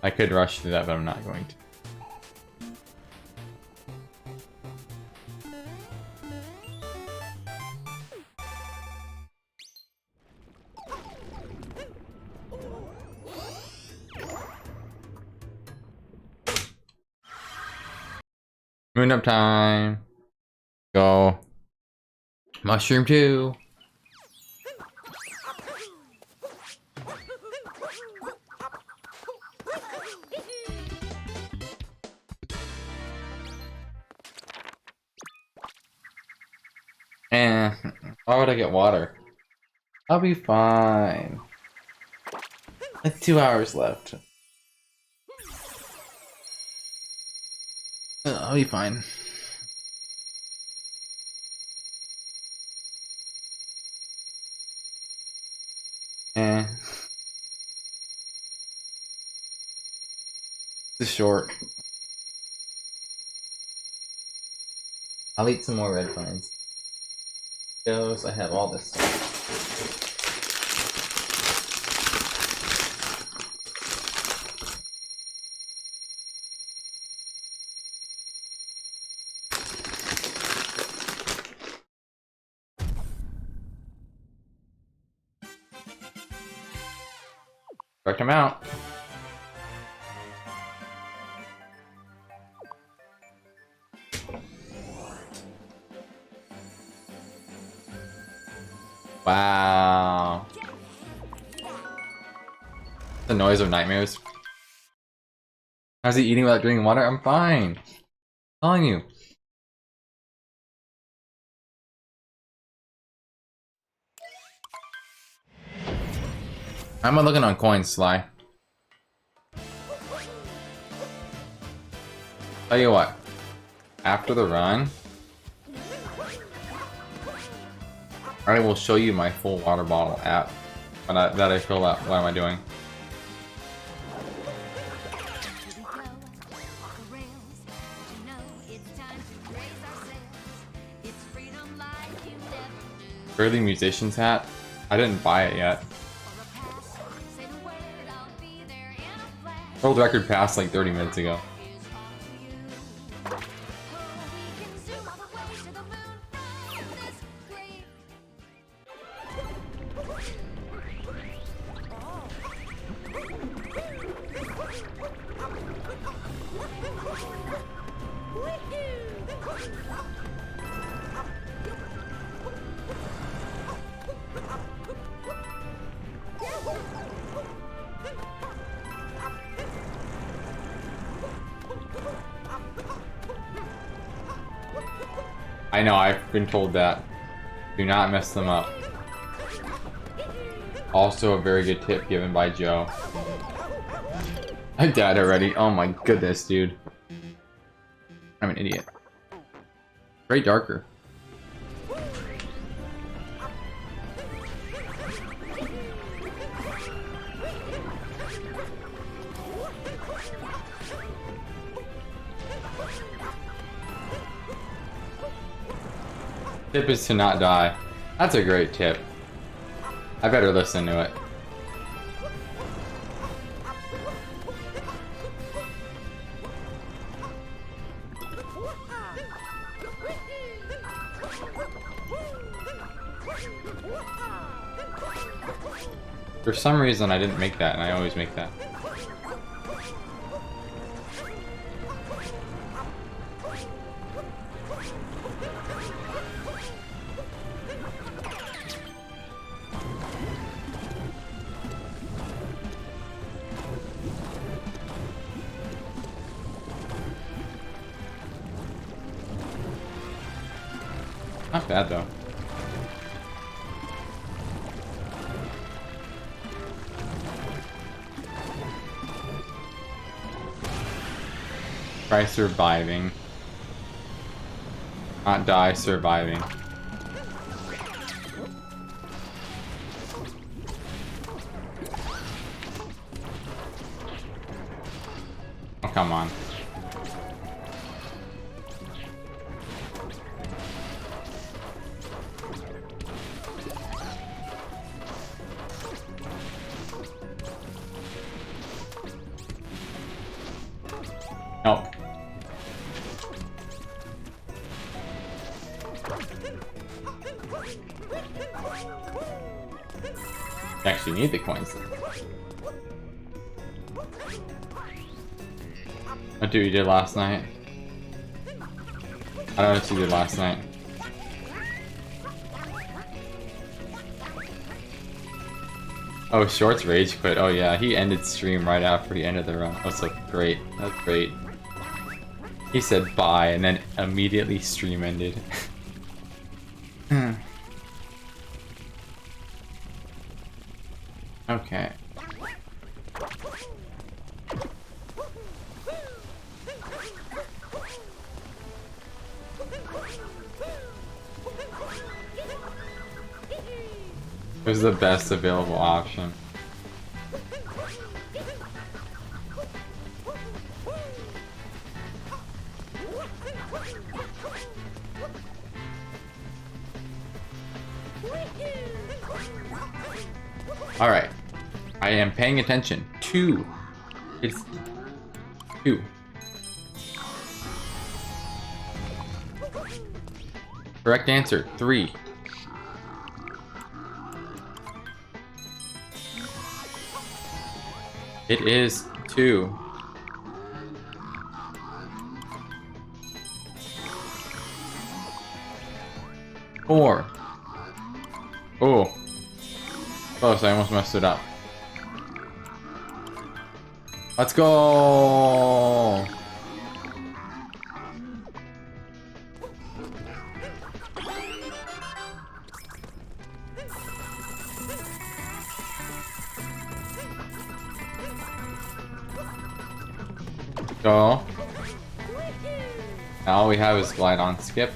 I could rush through that, but I'm not going to. Moon up time. Go. Mushroom 2. Eh, why would I get water? I'll be fine. It's 2 hours left. I'll be fine. Eh. This is short. I'll eat some more red vines. Goes, I have all this stuff. Correct amount. Wow. The noise of nightmares. How's he eating without drinking water? I'm fine. I'm telling you. I'm looking on coins, Sly. Tell you what. After the run, I will show you my full water bottle app that I fill out. What am I doing? Early musician's hat? I didn't buy it yet. World record passed like 30 minutes ago. I know, I've been told that. Do not mess them up. Also a very good tip given by Joe. I died already. Oh my goodness, dude. I'm an idiot. Very darker. Tip is to not die. That's a great tip. I better listen to it. For some reason I didn't make that, and I always make that. Not bad though. Try surviving. Not die, surviving. Oh, come on. Nope. You actually need the coins. What do you did last night? I don't know what you did last night. Oh, Shorts rage quit. Oh yeah, he ended stream right after he ended the run. I was like, great. That's great. He said bye and then immediately stream ended. Okay. It was the best available option. Alright. I am paying attention. 2. It's 2. Correct answer, 3. It is 2. Four. Oh. Close, I almost messed it up. Let's go! Go. Now all we have is glide on skip.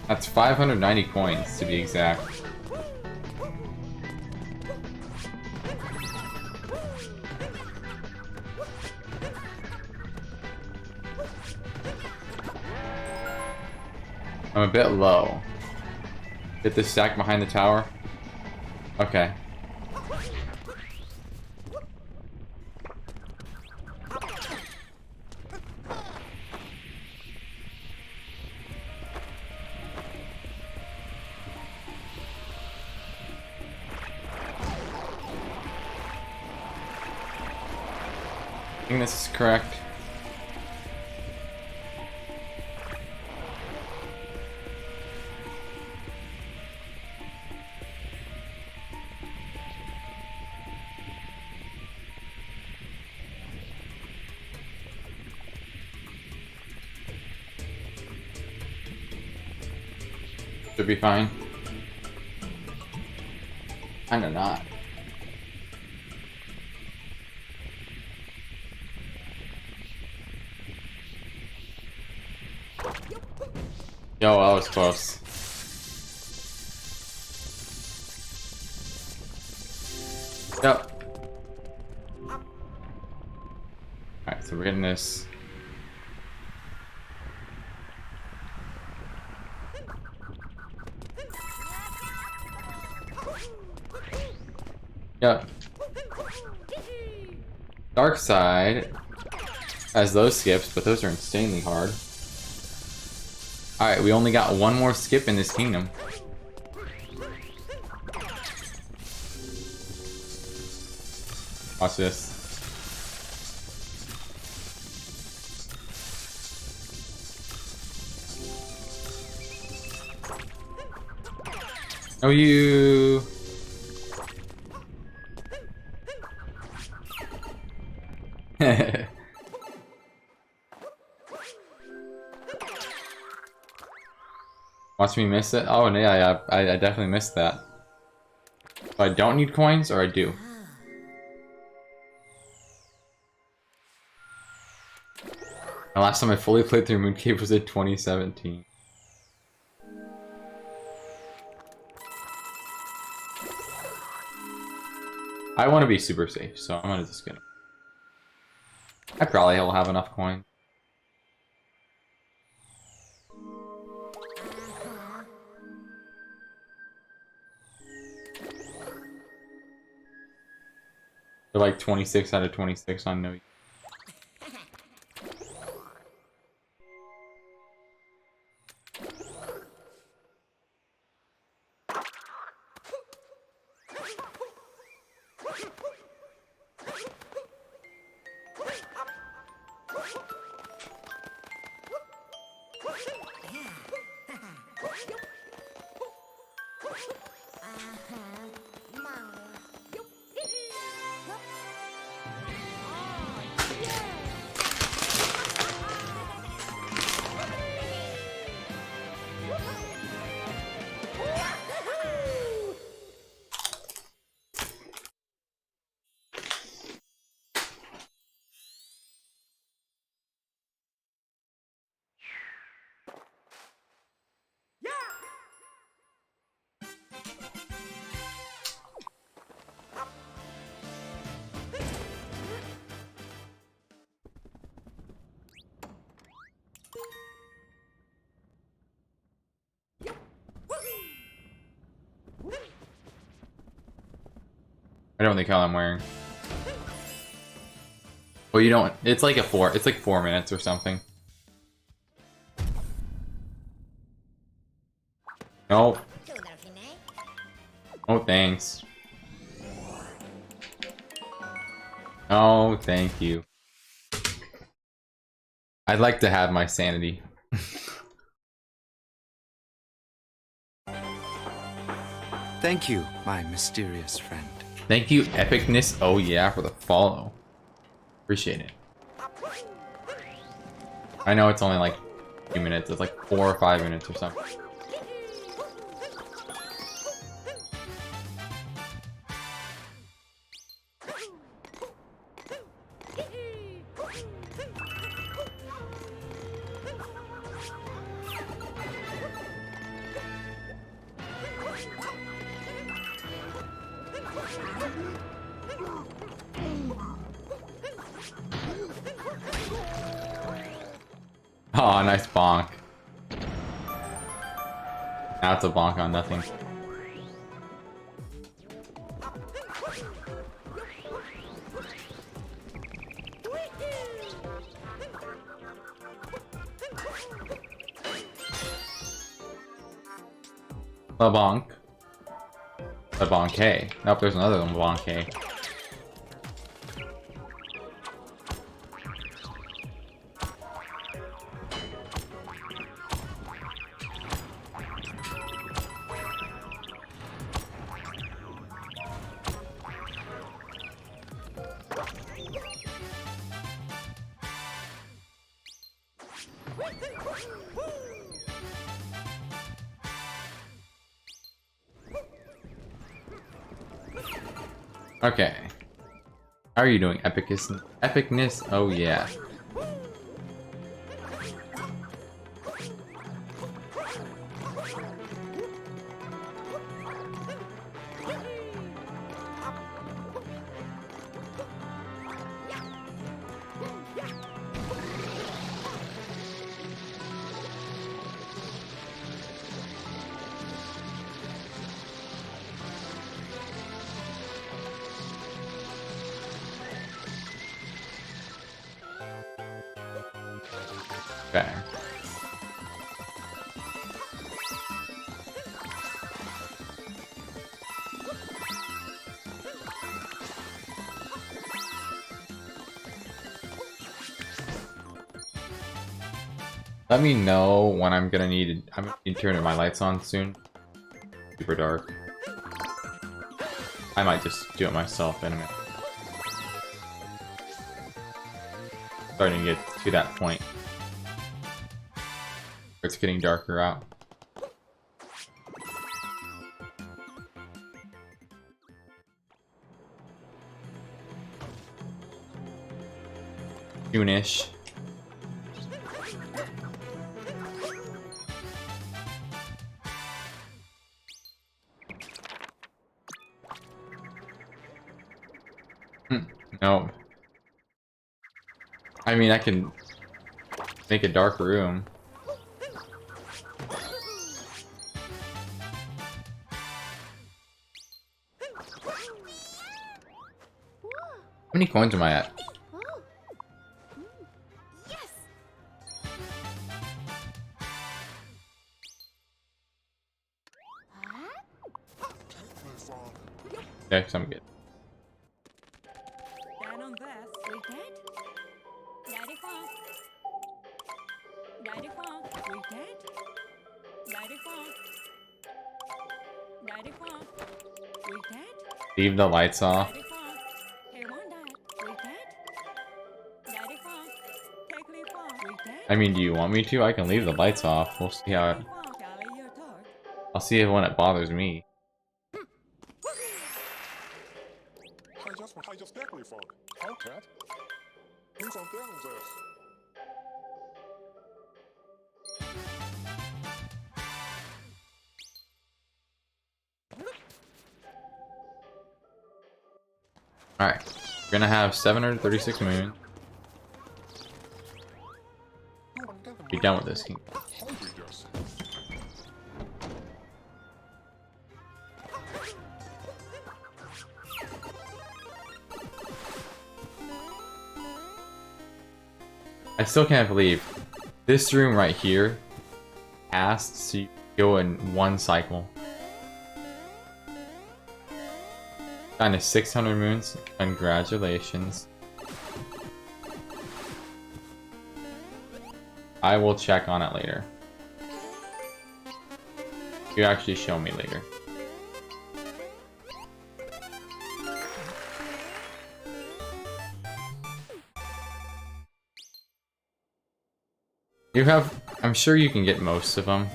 That's 590 coins to be exact. I'm a bit low. Get this stack behind the tower. Okay. I think this is correct. Should be fine. Kinda not. Yo, that was close. Yep. Alright, so we're getting this. Yeah. Dark Side has those skips, but those are insanely hard. Alright, we only got one more skip in this kingdom. Watch this. Oh, you. Watch me miss it? Oh, yeah, I definitely missed that. So I don't need coins, or I do? The last time I fully played through Mooncave was in 2017. I want to be super safe, so I'm gonna just get it. I probably will have enough coins. They're like 26 out of 26 on no. I don't think how I'm wearing. Well, you don't. It's like it's like 4 minutes or something. No. Oh, thanks. Oh, thank you. I'd like to have my sanity. Thank you, my mysterious friend. Thank you, Epicness. Oh yeah, for the follow. Appreciate it. I know it's only like a few minutes. It's like 4 or 5 minutes or something. Oh, nice bonk. Now it's a bonk on nothing. A bonk. A bonk. Nope, there's another one, bonk. Okay. How are you doing, Epicness? Epicness? Oh yeah. Okay. Let me know when I'm gonna need to turn my lights on soon. Super dark. I might just do it myself in a minute. Starting to get to that point where it's getting darker out. Soonish. No. I mean, I can make a dark room. How many coins am I at? Oh. Yes. Okay, so I'm good. Down on this. We dead? Daddy Funk. Daddy Funk. We dead? Daddy Funk. Daddy Funk. We dead? Leave the lights off. Daddy Funk. Hey, one dad. We dead? Daddy Funk. Take me Funk. We dead? I mean, do you want me to? I can leave the lights off. We'll see how it... Daddy Funk. Charlie, your dog. I'll see it when it bothers me. Hij just definitely funk. How cat? Who's on Darren's ass? Alright. We're gonna have 736 moons. Be done with this game. Hungry just. I still can't believe this room right here asks you to go in one cycle. Kind of 600 moons. Congratulations. I will check on it later. You actually show me later. You have... I'm sure you can get most of them.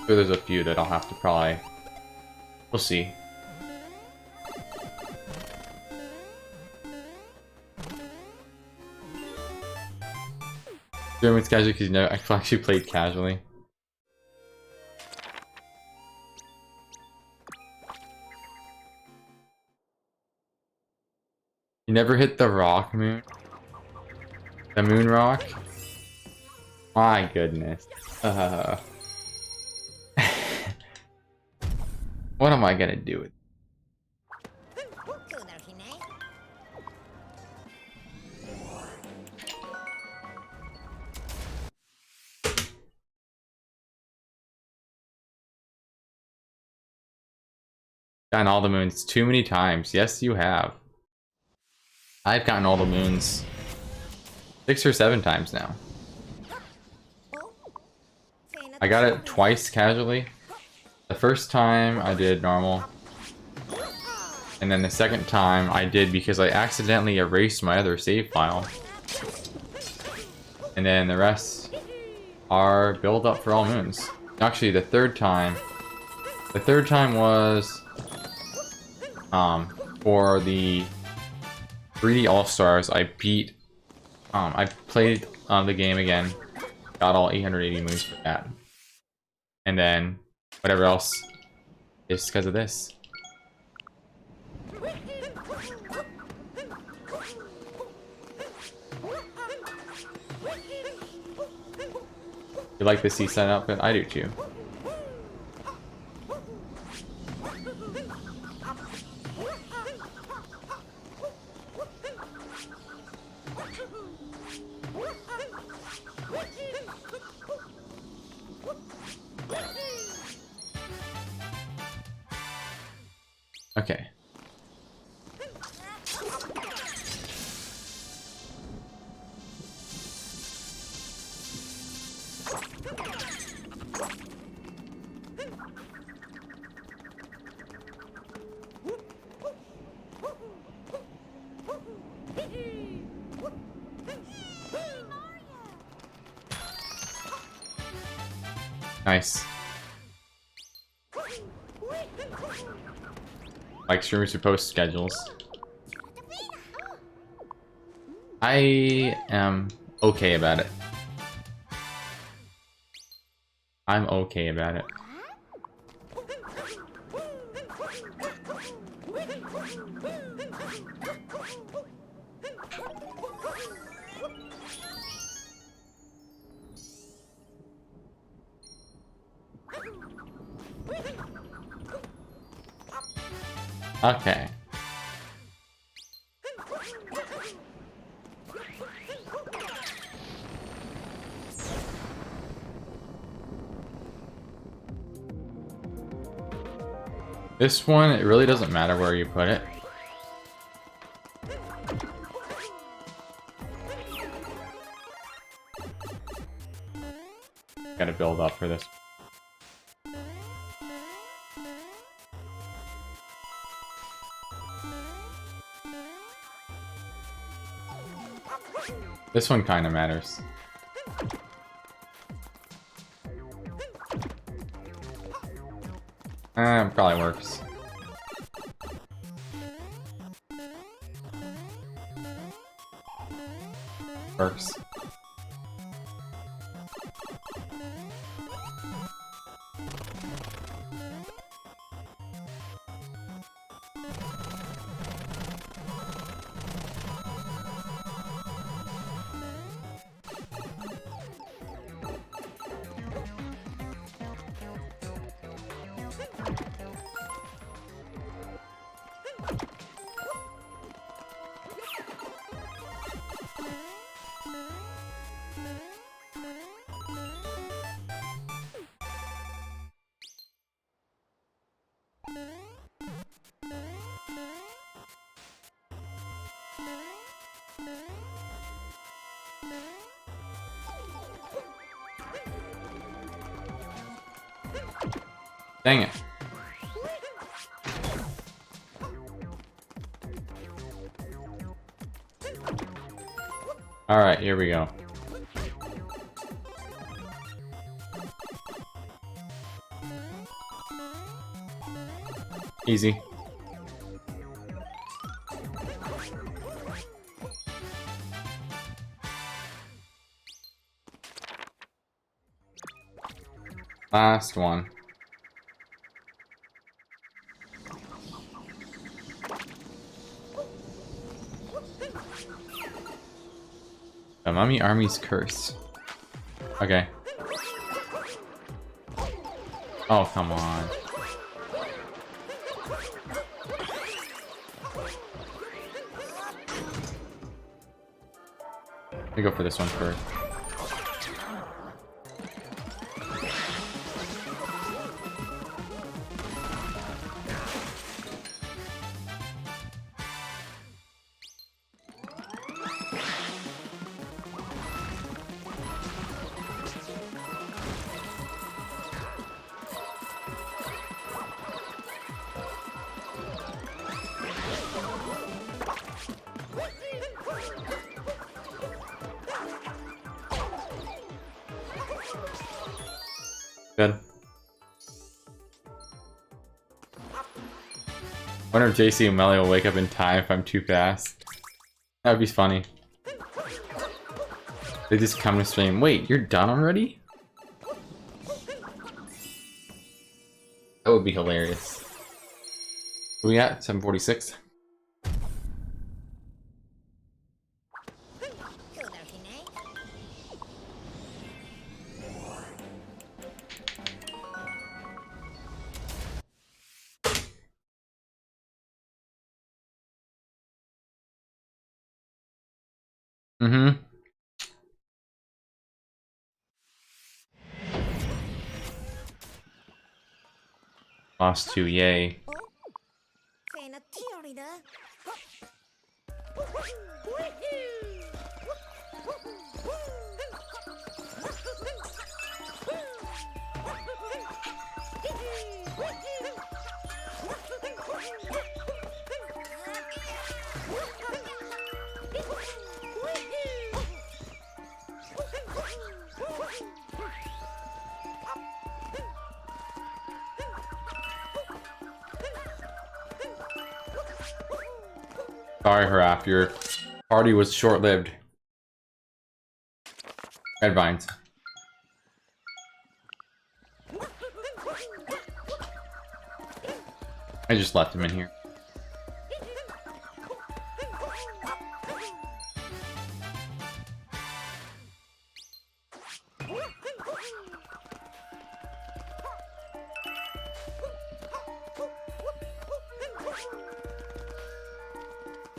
Sure, there's a few that I'll have to probably... We'll see. It's casual because I actually played casually. You never hit the rock moon? The moon rock? My goodness. What am I gonna do with it? Gotten all the moons too many times. Yes, you have. I've gotten all the moons 6 or 7 times now. I got it twice casually. The first time I did normal. And then the second time I did because I accidentally erased my other save file. And then the rest are build up for all moons. Actually, the third time was for the 3D All-Stars. I beat I played the game again, got all 880 moons for that, and then whatever else is because of this. You like the seaside outfit? I do too. Okay. Nice. Like streamers who post schedules. I am okay about it. I'm okay about it. Okay. This one, it really doesn't matter where you put it. Gotta build up for this. This one kind of matters. Probably works. Works. Dang it. Alright, here we go. Easy. Last one. The Mummy Army's curse. Okay. Oh, come on. Let me go for this one first. Good. Wonder if JC and Melly will wake up in time if I'm too fast. That would be funny. They just come to stream. Wait, you're done already? That would be hilarious. What we got? 746. Mm-hmm. Lost 2, yay. Sorry, Harap, your party was short-lived. Red vines. I just left him in here.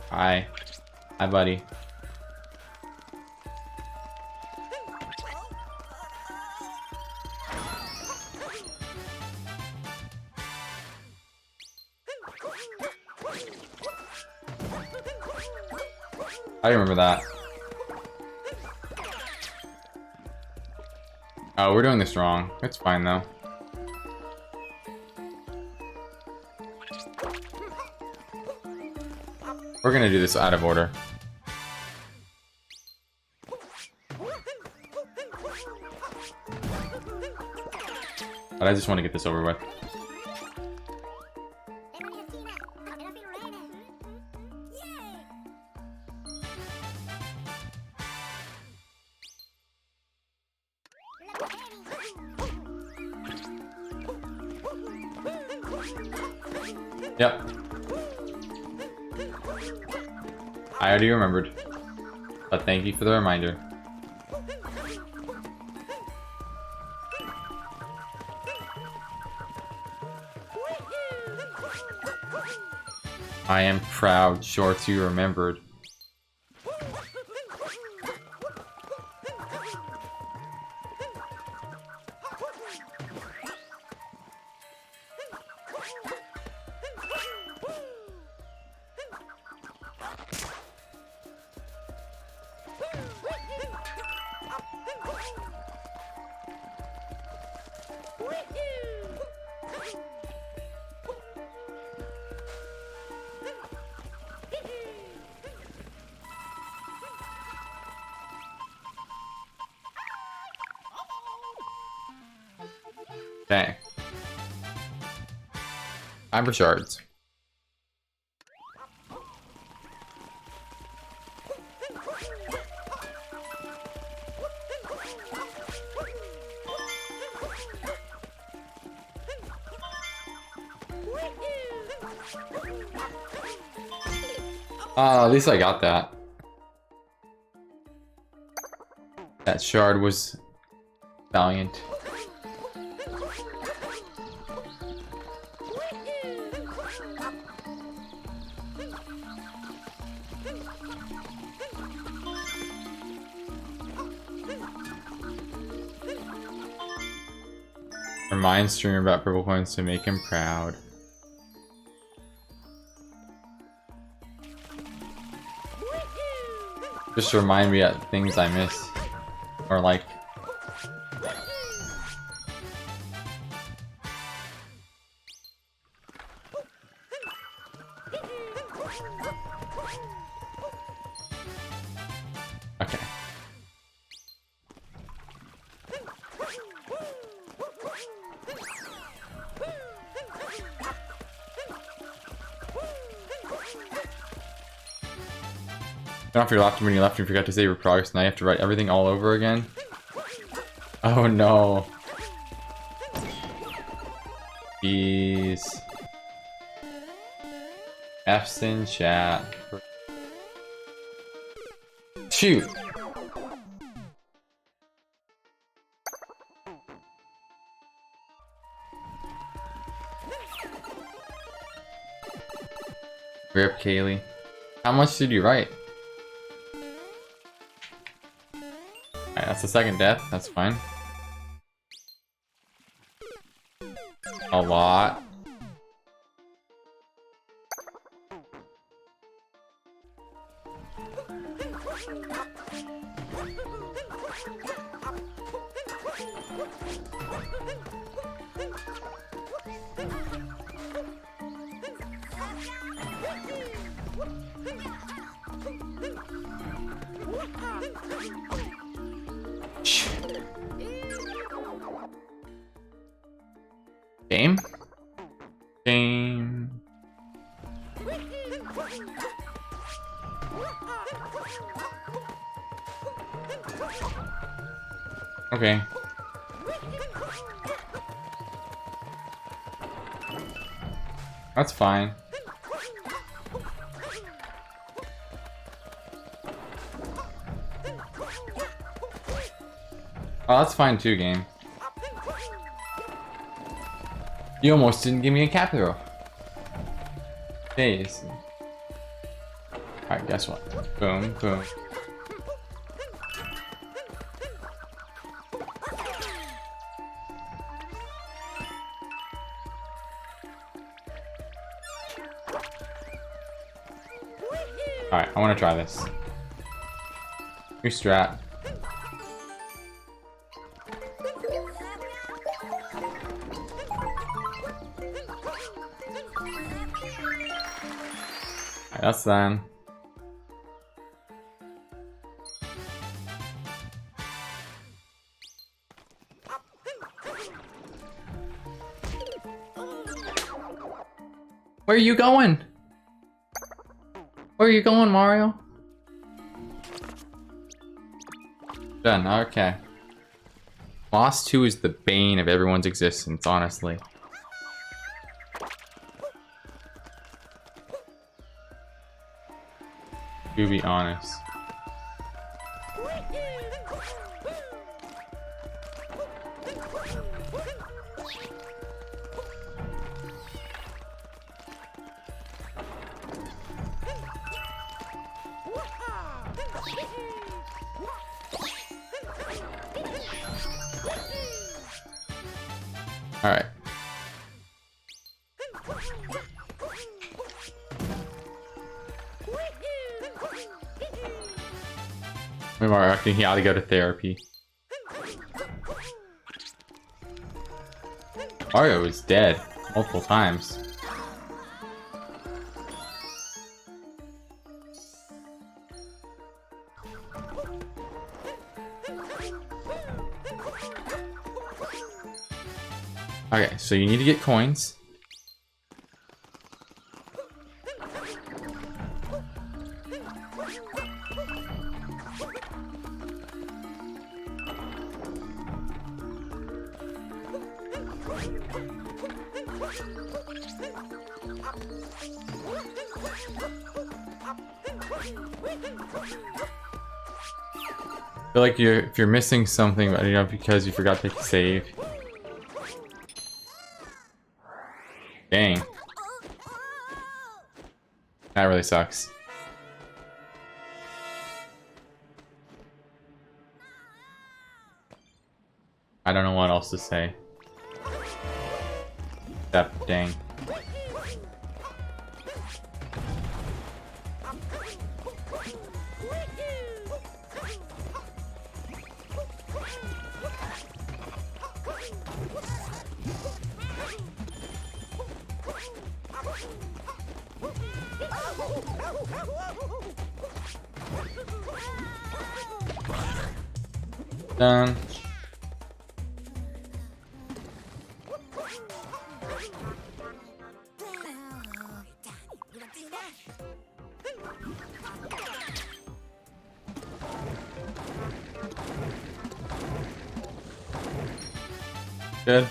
Hi. Hi, buddy. I remember that. Oh, we're doing this wrong. It's fine, though. We're gonna do this out of order. But I just want to get this over with. Yep. I already remembered. But thank you for the reminder. I am proud, Shorts, you remembered. Okay. I'm for shards. At least I got that. That shard was valiant. Remind streamer about purple coins to make him proud. Just remind me of things I miss. Or like. Okay. Turn off your laptop when you left and forgot to save your progress. Now you have to write everything all over again. Oh no. Jeez. F's in chat. Shoot. Rip Kaylee. How much did you write? Alright, that's the second death. That's fine. A lot. Game? Game. Okay. That's fine. Oh, that's fine too, game. You almost didn't give me a cap throw. Jeez. Alright, guess what? Boom, boom. Alright, I want to try this. New strat. Alright, that's done. Where are you going? Where are you going, Mario? Done, okay. Boss 2 is the bane of everyone's existence, honestly. To be honest. Alright. Mario, he ought to go to therapy. Mario is dead multiple times. Okay, so you need to get coins. I feel like if you're missing something, you know, because you forgot to save. Dang. That really sucks. I don't know what else to say. Except, dang. Done. Good.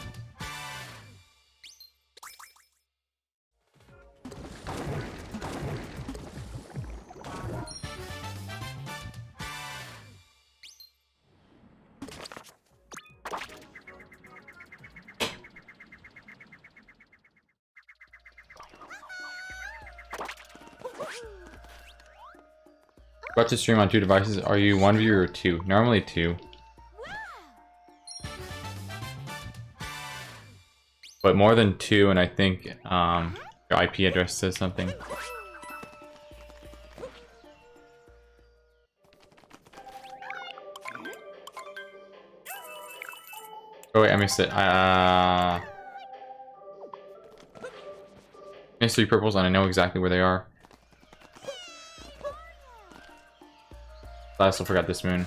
About to stream on 2 devices. Are you 1 viewer or 2? Normally 2. But more than 2, and I think your IP address says something. Oh wait, I missed it. Missed 3 purples and I know exactly where they are. I also forgot this moon.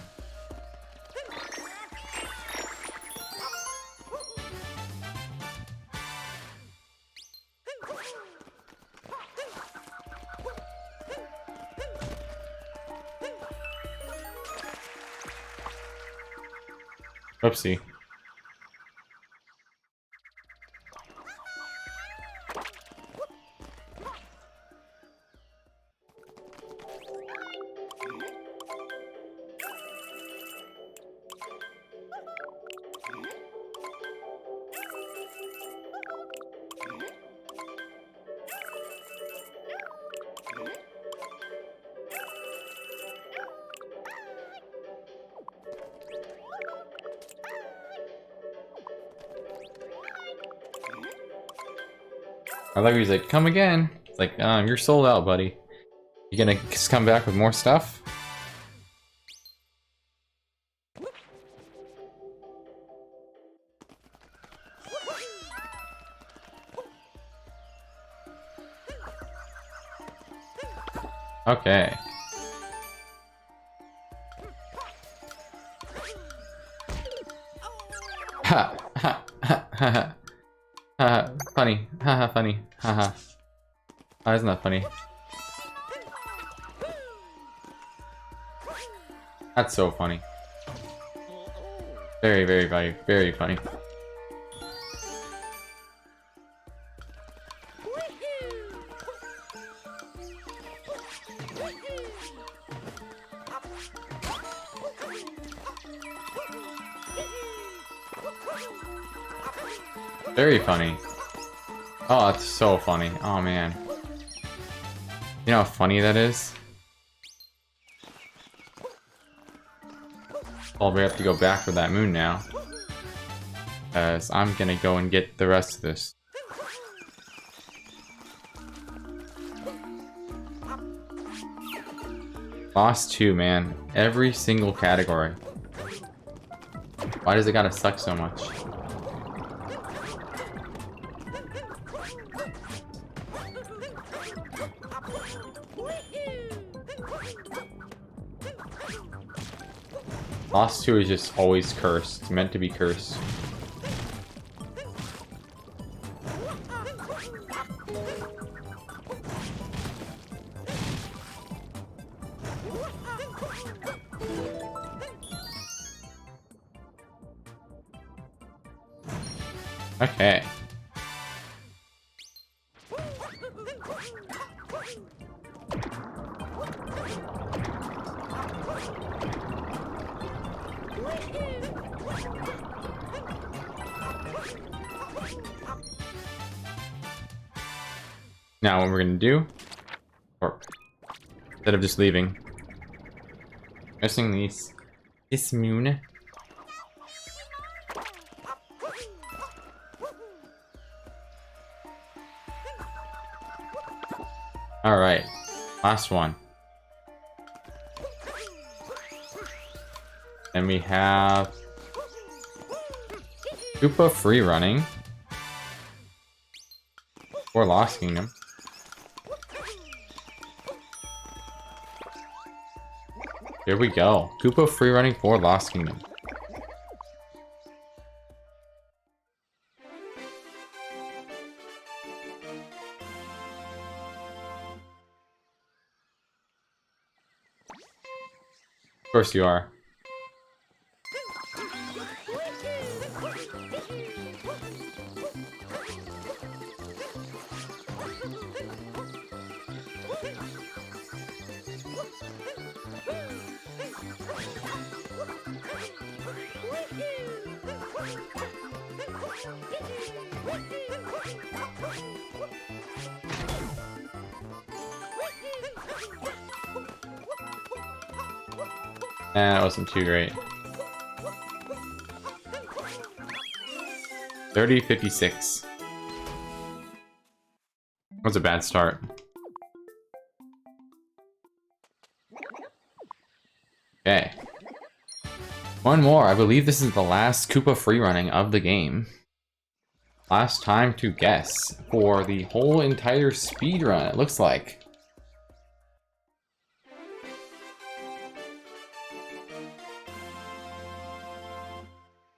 Oopsie. I love he's like, come again. It's like, you're sold out, buddy. You gonna just come back with more stuff? Okay. Ha ha ha ha ha. Funny. Haha, funny. Haha. Oh, that's not funny. That's so funny. Very, very, very, very funny. Very funny. Oh, that's so funny. Oh, man. You know how funny that is? Well, we have to go back for that moon now. Because I'm gonna go and get the rest of this. Lost 2, man. Every single category. Why does it gotta suck so much? Lost 2 is just always cursed. It's meant to be cursed. Okay. Now what we're gonna do, or instead of just leaving, missing this moon. All right, last one. Then we have Koopa free running or Lost Kingdom. Here we go. Koopa free running for Lost Kingdom. Of course you are. That wasn't too great. 30-56. That's a bad start. Okay. One more. I believe this is the last Koopa free running of the game. Last time to guess for the whole entire speedrun, it looks like.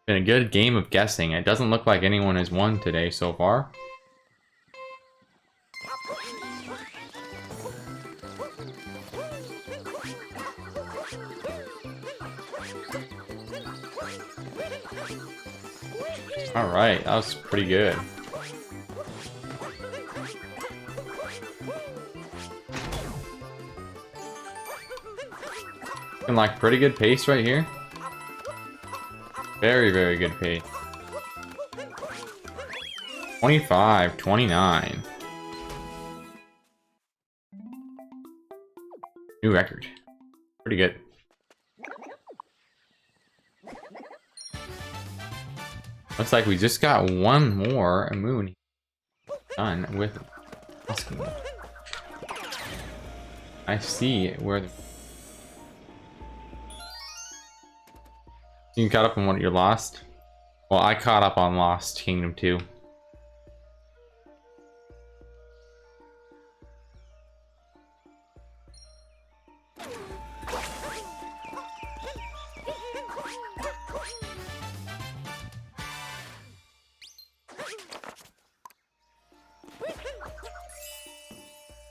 Been a good game of guessing. It doesn't look like anyone has won today so far. Alright, that was pretty good. And like pretty good pace right here. Very, very good pace. 25, 29. New record. Pretty good. Looks like we just got one more moon done with Oscar. I see where the... You caught up on what you lost? Well, I caught up on Lost Kingdom 2.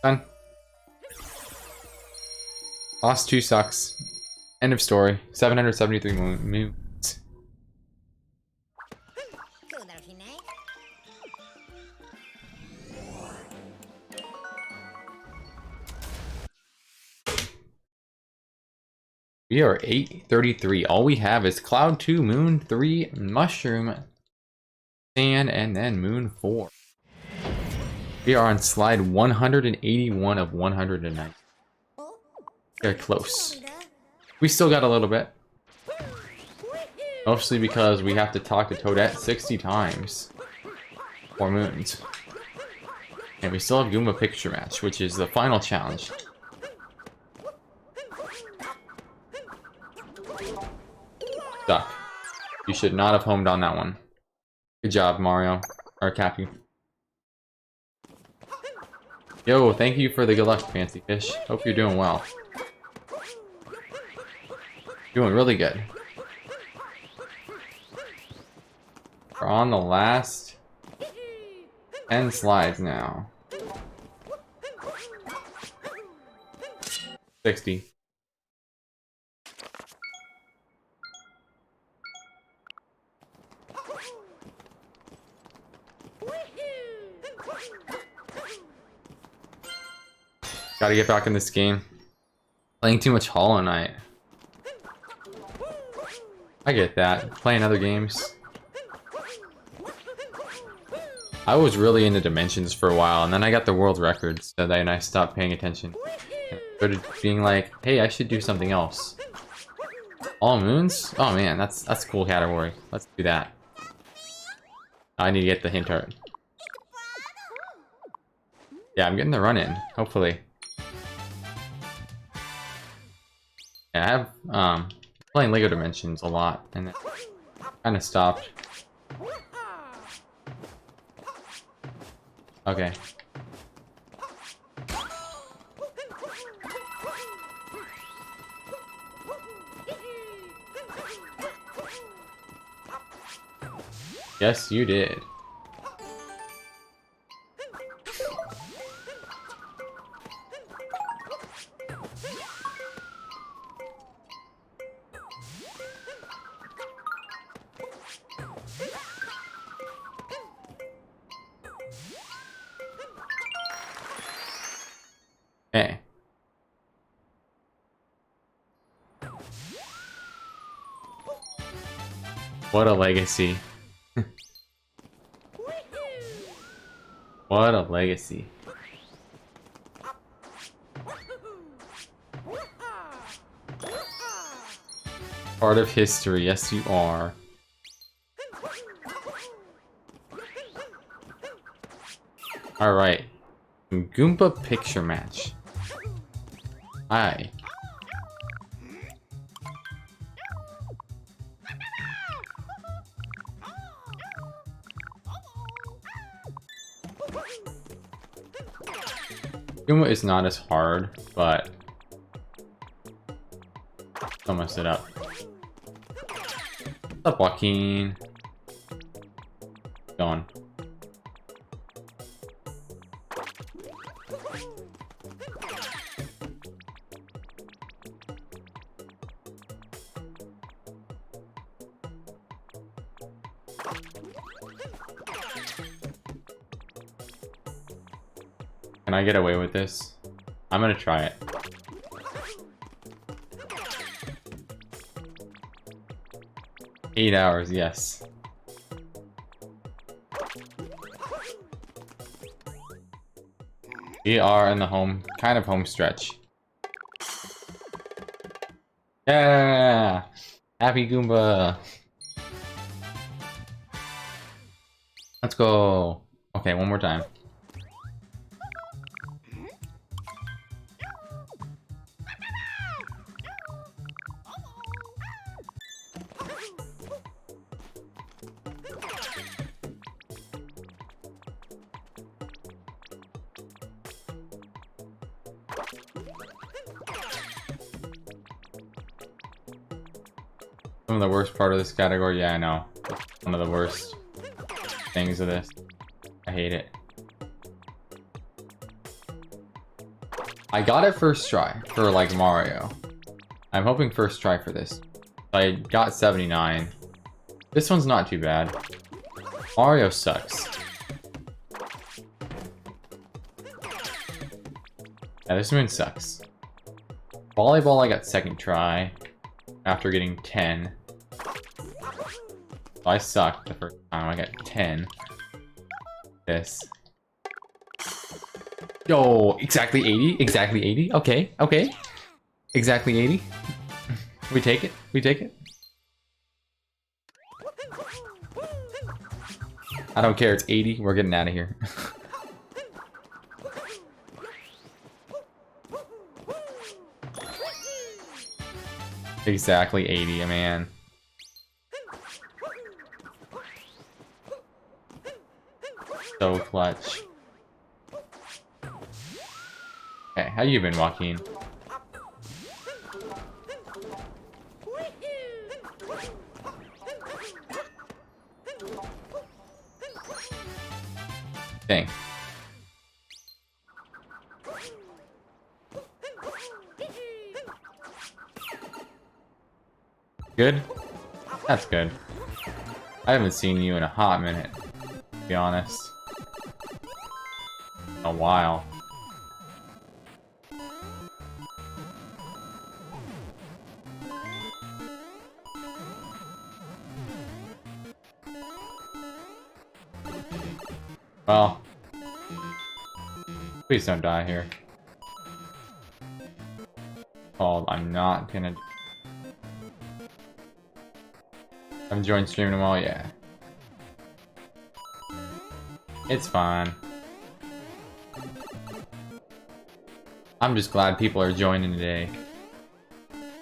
Done. Lost 2 sucks. End of story. 773 moons. We are 833. All we have is Cloud 2, Moon 3, Mushroom, Sand, and then Moon 4. We are on slide 181 of 190. Very close. We still got a little bit. Mostly because we have to talk to Toadette 60 times. 4 moons. And we still have Goomba Picture Match, which is the final challenge. Suck. You should not have homed on that one. Good job, Mario. Or Cappy. Yo, thank you for the good luck, Fancy Fish. Hope you're doing well. Doing really good. We're on the last 10 slides now. 60. Gotta get back in this game. Playing too much Hollow Knight. I get that. Playing other games. I was really into Dimensions for a while, and then I got the world records, so then I stopped paying attention. And started being like, hey, I should do something else. All moons? Oh man, that's a cool category. Let's do that. I need to get the hint art. Yeah, I'm getting the run in, hopefully. Yeah, I have playing Lego Dimensions a lot, and it kind of stopped. Okay. Yes, you did. Hey. What a legacy. What a legacy. Part of history, yes you are. Alright. Goomba Picture Match. Hi. Goomba is not as hard, but don't mess it up. What's up, Joaquin? Going. Can I get away with this? I'm gonna try it. Eight hours, yes. We are in the kind of home stretch. Yeah! Happy Goomba! Let's go! Okay, one more time. Some of the worst part of this category, yeah, I know. One of the worst things of this. I hate it. I got it first try for like Mario. I'm hoping first try for this. I got 79. This one's not too bad. Mario sucks. Yeah, this one sucks. Volleyball I got second try after getting 10. So I sucked the first time. I got 10. This. Yo, exactly 80? Exactly 80? Okay, okay. Exactly 80. We take it. We take it. I don't care, it's 80. We're getting out of here. Exactly 80, man. So clutch. Okay, how you been, Joaquin? Dang. Good? That's good. I haven't seen you in a hot minute, to be honest. A while. Well, please don't die here. Oh, I'm not gonna. I'm enjoying streaming them all, yeah. It's fine. I'm just glad people are joining today.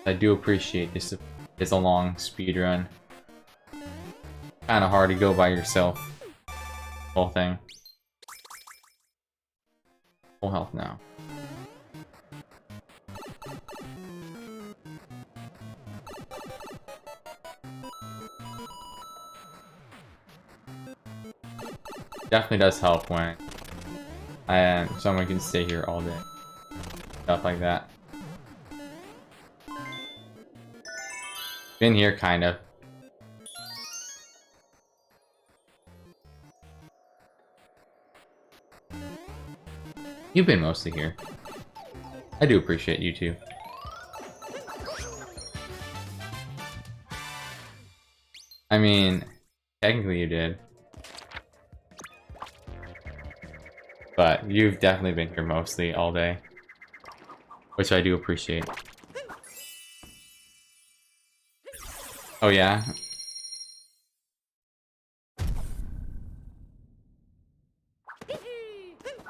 I do appreciate this. It's a long speed run. Kind of hard to go by yourself. Whole thing. Full health now. Definitely does help when someone can stay here all day. Stuff like that. Been here, kind of. You've been mostly here. I do appreciate you too. I mean, technically you did. But you've definitely been here mostly all day. Which I do appreciate. Oh yeah?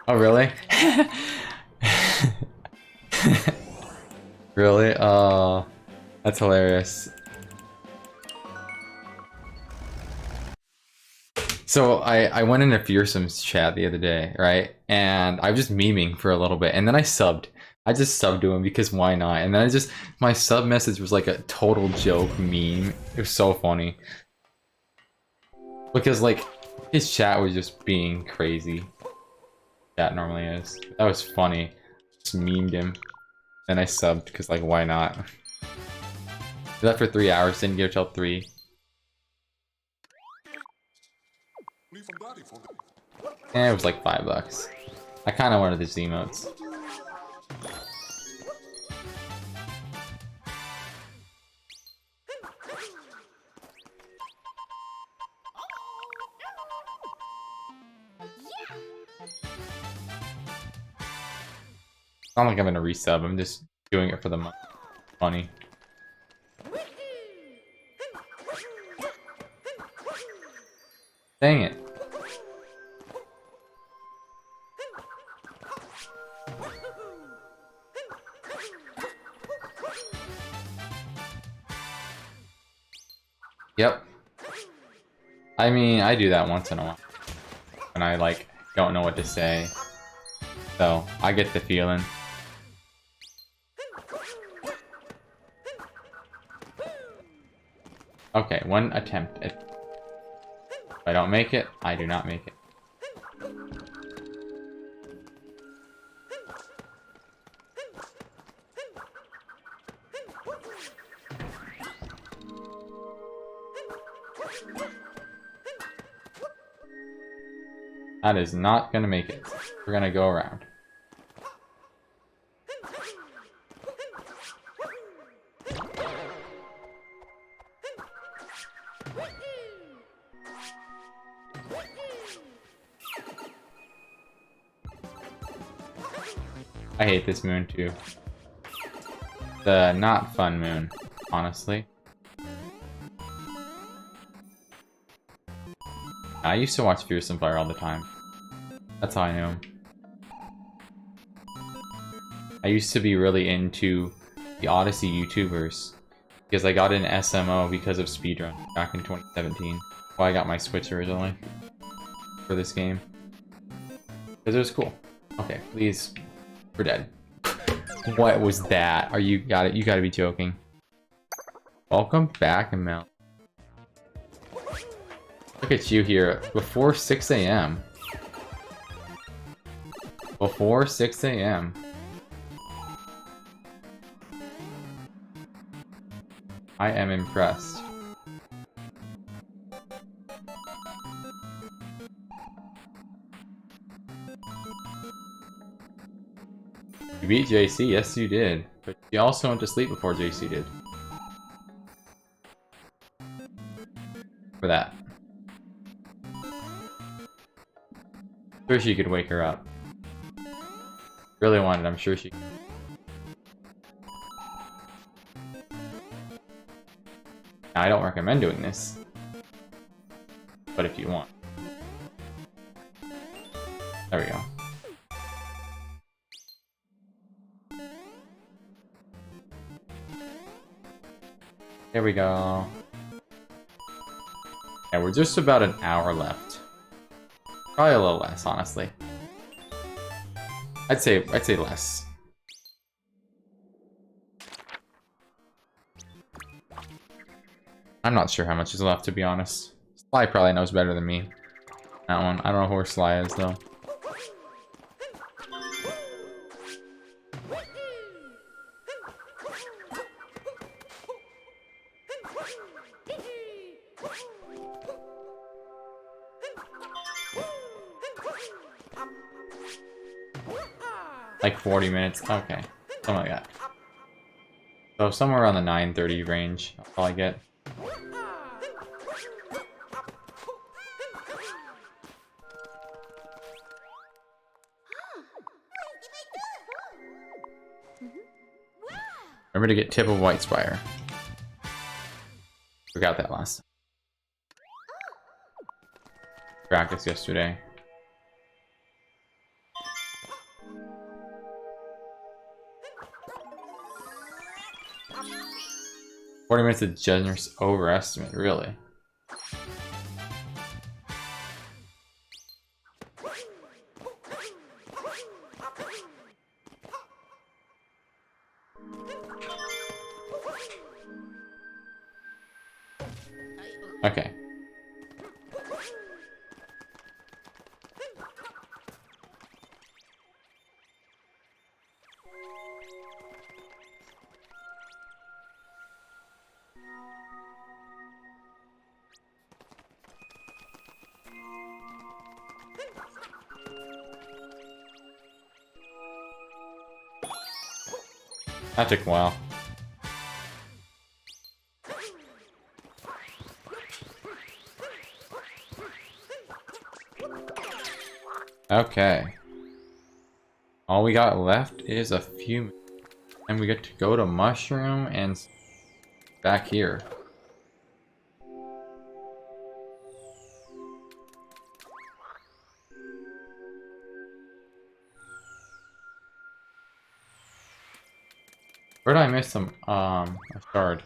Oh really? Really? Oh, that's hilarious. So I went into Fearsome's chat the other day, right? And I was just memeing for a little bit, and then I subbed. I just subbed to him because why not? And then my sub message was like a total joke meme. It was so funny. Because like, his chat was just being crazy. Chat normally is. That was funny. Just memed him. Then I subbed because like, why not? Did that for 3 hours, didn't get it till 3. Leave from daddy for the And it was like $5. I kind of wanted these emotes. It's not like I'm gonna resub, I'm just doing it for the money. Dang it. Yep. I mean, I do that once in a while. When I, like, don't know what to say. So, I get the feeling. Okay, one attempt. If I don't make it, I do not make it. That is not gonna make it. We're gonna go around. I hate this moon too. The not fun moon, honestly. I used to watch Fearsome Fire all the time. That's how I knew him. I used to be really into the Odyssey YouTubers because I got in SMO because of Speedrun back in 2017. Well, I got my Switch originally for this game because it was cool. Okay, please, we're dead. What was that? Are you got it? You gotta be joking. Welcome back, Mel. Look at you here before 6 a.m. Before 6 a.m. I am impressed. You beat JC, yes you did. But you also went to sleep before JC did. For that. Sure she could wake her up. Really wanted, I'm sure she could. Now, I don't recommend doing this. But if you want. There we go. There we go. Yeah, we're just about an hour left. Probably a little less, honestly. I'd say less. I'm not sure how much is left, to be honest. Sly probably knows better than me. That one. I don't know where Sly is, though. Like 40 minutes? Okay. Something like that. So somewhere around the 9:30 range, that's all I get. Remember to get Tip of White Spire. Forgot that last time. Practice yesterday. "40 minutes of generous overestimate," really? Okay. That took a while. Okay. All we got left is a few, and we get to go to Mushroom and back here. Where did I miss some, a shard?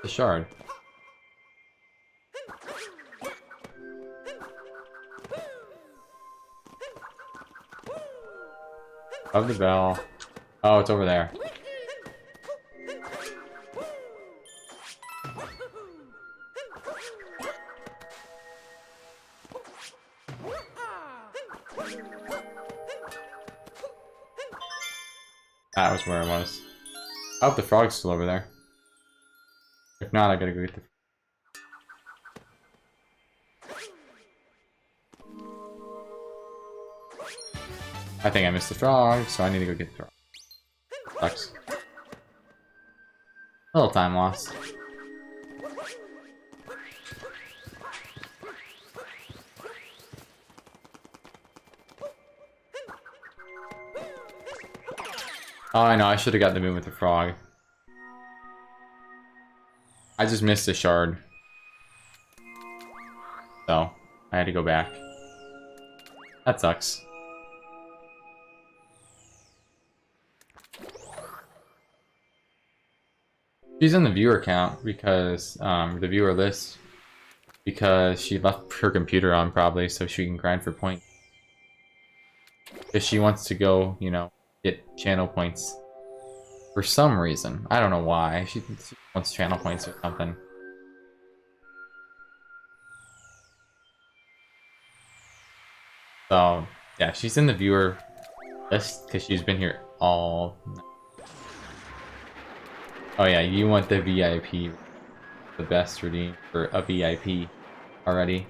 The shard. Of the bell. Oh, it's over there. That was where it was. I hope the frog's still over there. If not, I gotta go get the... I think I missed the frog, so I need to go get the frog. Sucks. A little time lost. Oh, I know, I should have got the moon with the frog. I just missed a shard. So, I had to go back. That sucks. She's in the viewer count because, the viewer list, because she left her computer on probably so she can grind for points. If she wants to go, you know, get channel points. For some reason. I don't know why. She wants channel points or something. So, yeah, she's in the viewer list because she's been here all night. Oh yeah, you want the VIP, the best redeem for a VIP already.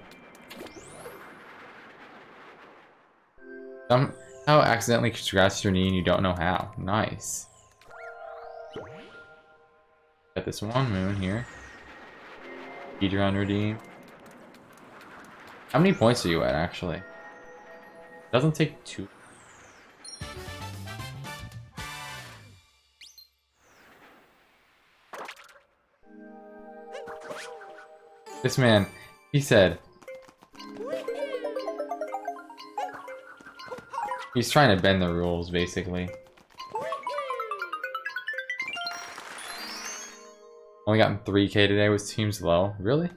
Somehow accidentally scratched your knee and you don't know how. Nice. Got this one moon here. Speedrun redeem. How many points are you at actually? Doesn't take two. This man, he said, he's trying to bend the rules, basically. Only gotten 3K today, which seems low. Really?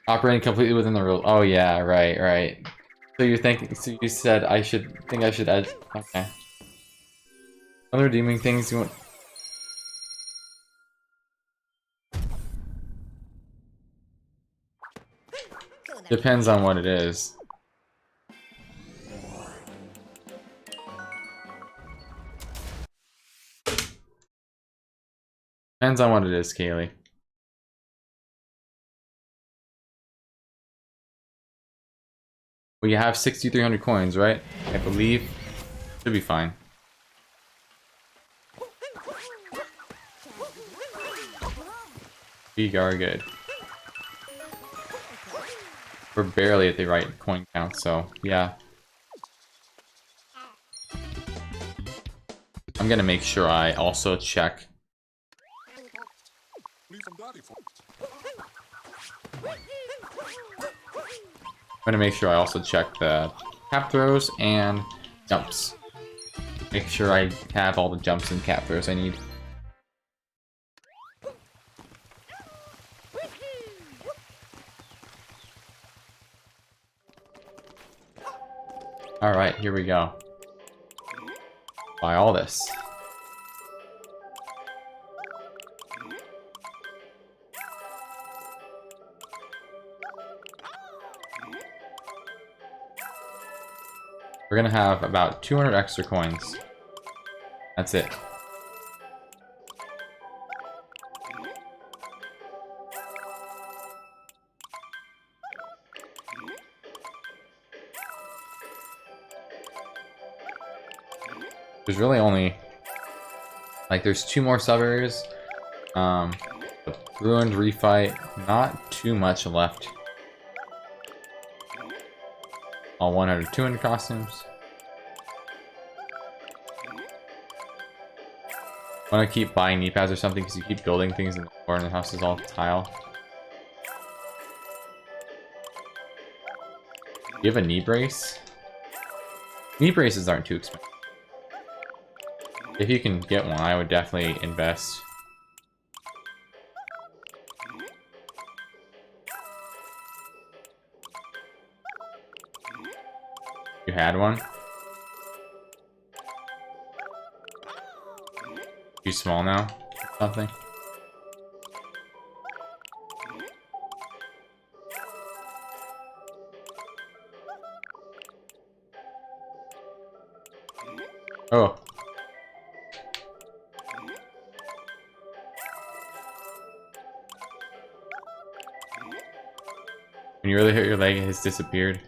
Operating completely within the rules. Oh yeah, right, right. So you think? So you said I should add. Okay. Other redeeming things you want. Depends on what it is. Depends on what it is, Kaylee. Well, you have 6,300 coins, right? I believe. Should be fine. We are good. We're barely at the right coin count, so yeah. I'm gonna make sure I also check. Leave from daddy for I'm gonna make sure I also check the cap throws and jumps. Make sure I have all the jumps and cap throws I need. Alright, here we go. Buy all this. We're gonna have about 200 extra coins. That's it. There's really only, like, there's 2 more sub areas. The ruined refight, not too much left. All 100, 200 costumes. I want to keep buying knee pads or something because you keep building things in the floor and the house is all tile. You have a knee brace? Knee braces aren't too expensive. If you can get one, I would definitely invest. You had one? Too small now? Something? Oh. When you really hit your leg, it has disappeared.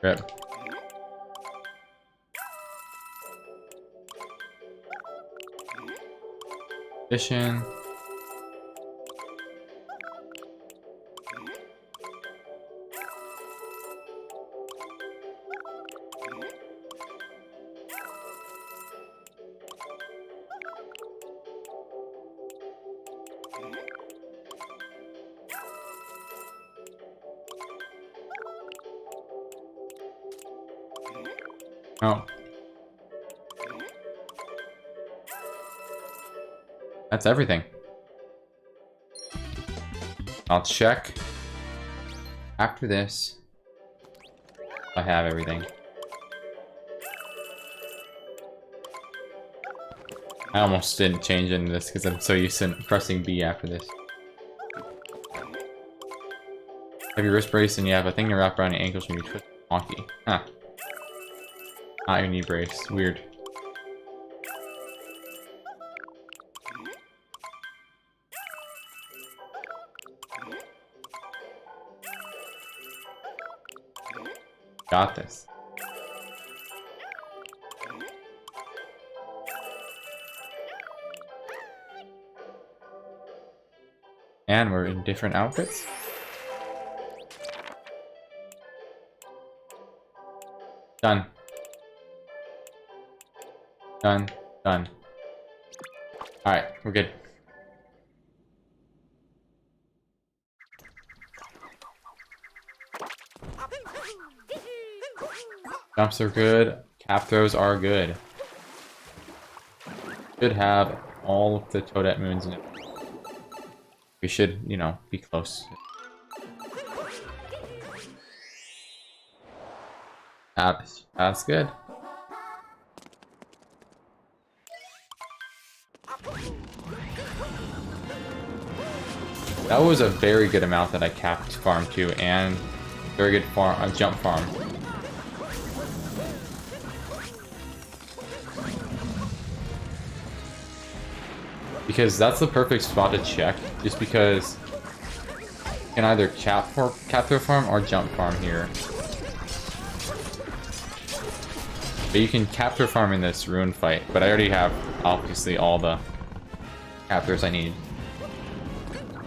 Rip. Edition. Oh. That's everything. I'll check after this if I have everything. I almost didn't change into this because I'm so used to pressing B after this. Have your wrist brace and you have a thing to wrap around your ankles when you twist wonky. Huh. Not your knee brace. Weird. Got this. And we're in different outfits. Done. Done. Done. Alright, we're good. Jumps are good. Cap throws are good. Should have all of the Toadette moons in it. We should, you know, be close. That's good. That was a very good amount that I capped farm to, and very good farm, jump farm. Because that's the perfect spot to check, just because you can either cap throw farm or jump farm here. But you can cap throw farm in this ruin fight, but I already have obviously all the cap throws I need.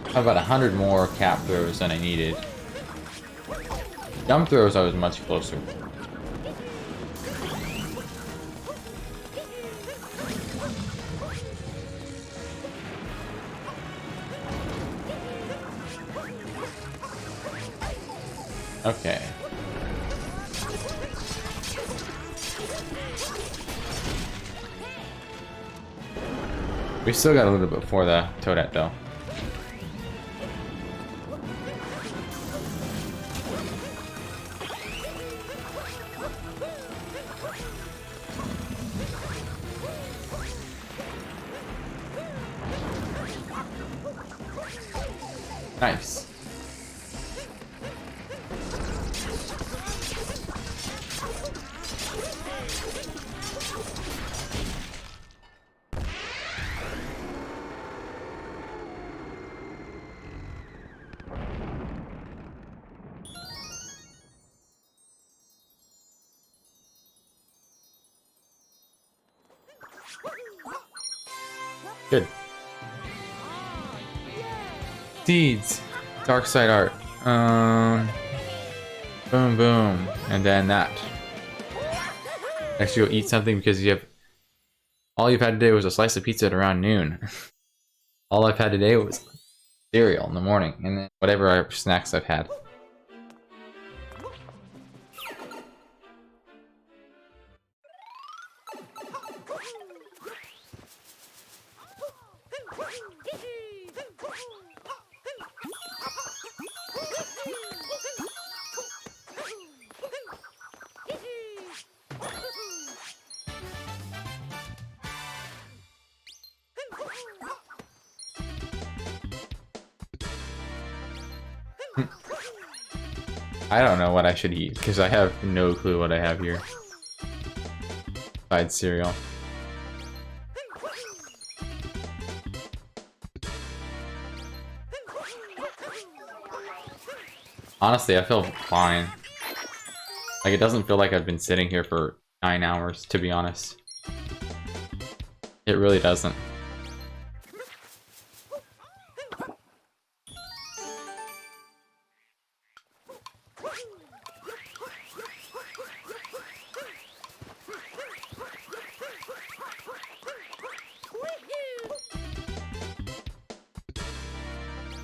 I have about 100 more cap throws than I needed. Jump throws I was much closer. Okay. We still got a little bit before the Toadette though. Nice. Good. Seeds. Dark side art. Boom, boom. And then that. Next you'll eat something because you have... All you've had today was a slice of pizza at around noon. All I've had today was cereal in the morning. And then whatever snacks I've had. I don't know what I should eat, because I have no clue what I have here. Besides cereal. Honestly, I feel fine. Like, it doesn't feel like I've been sitting here for 9 hours, to be honest. It really doesn't.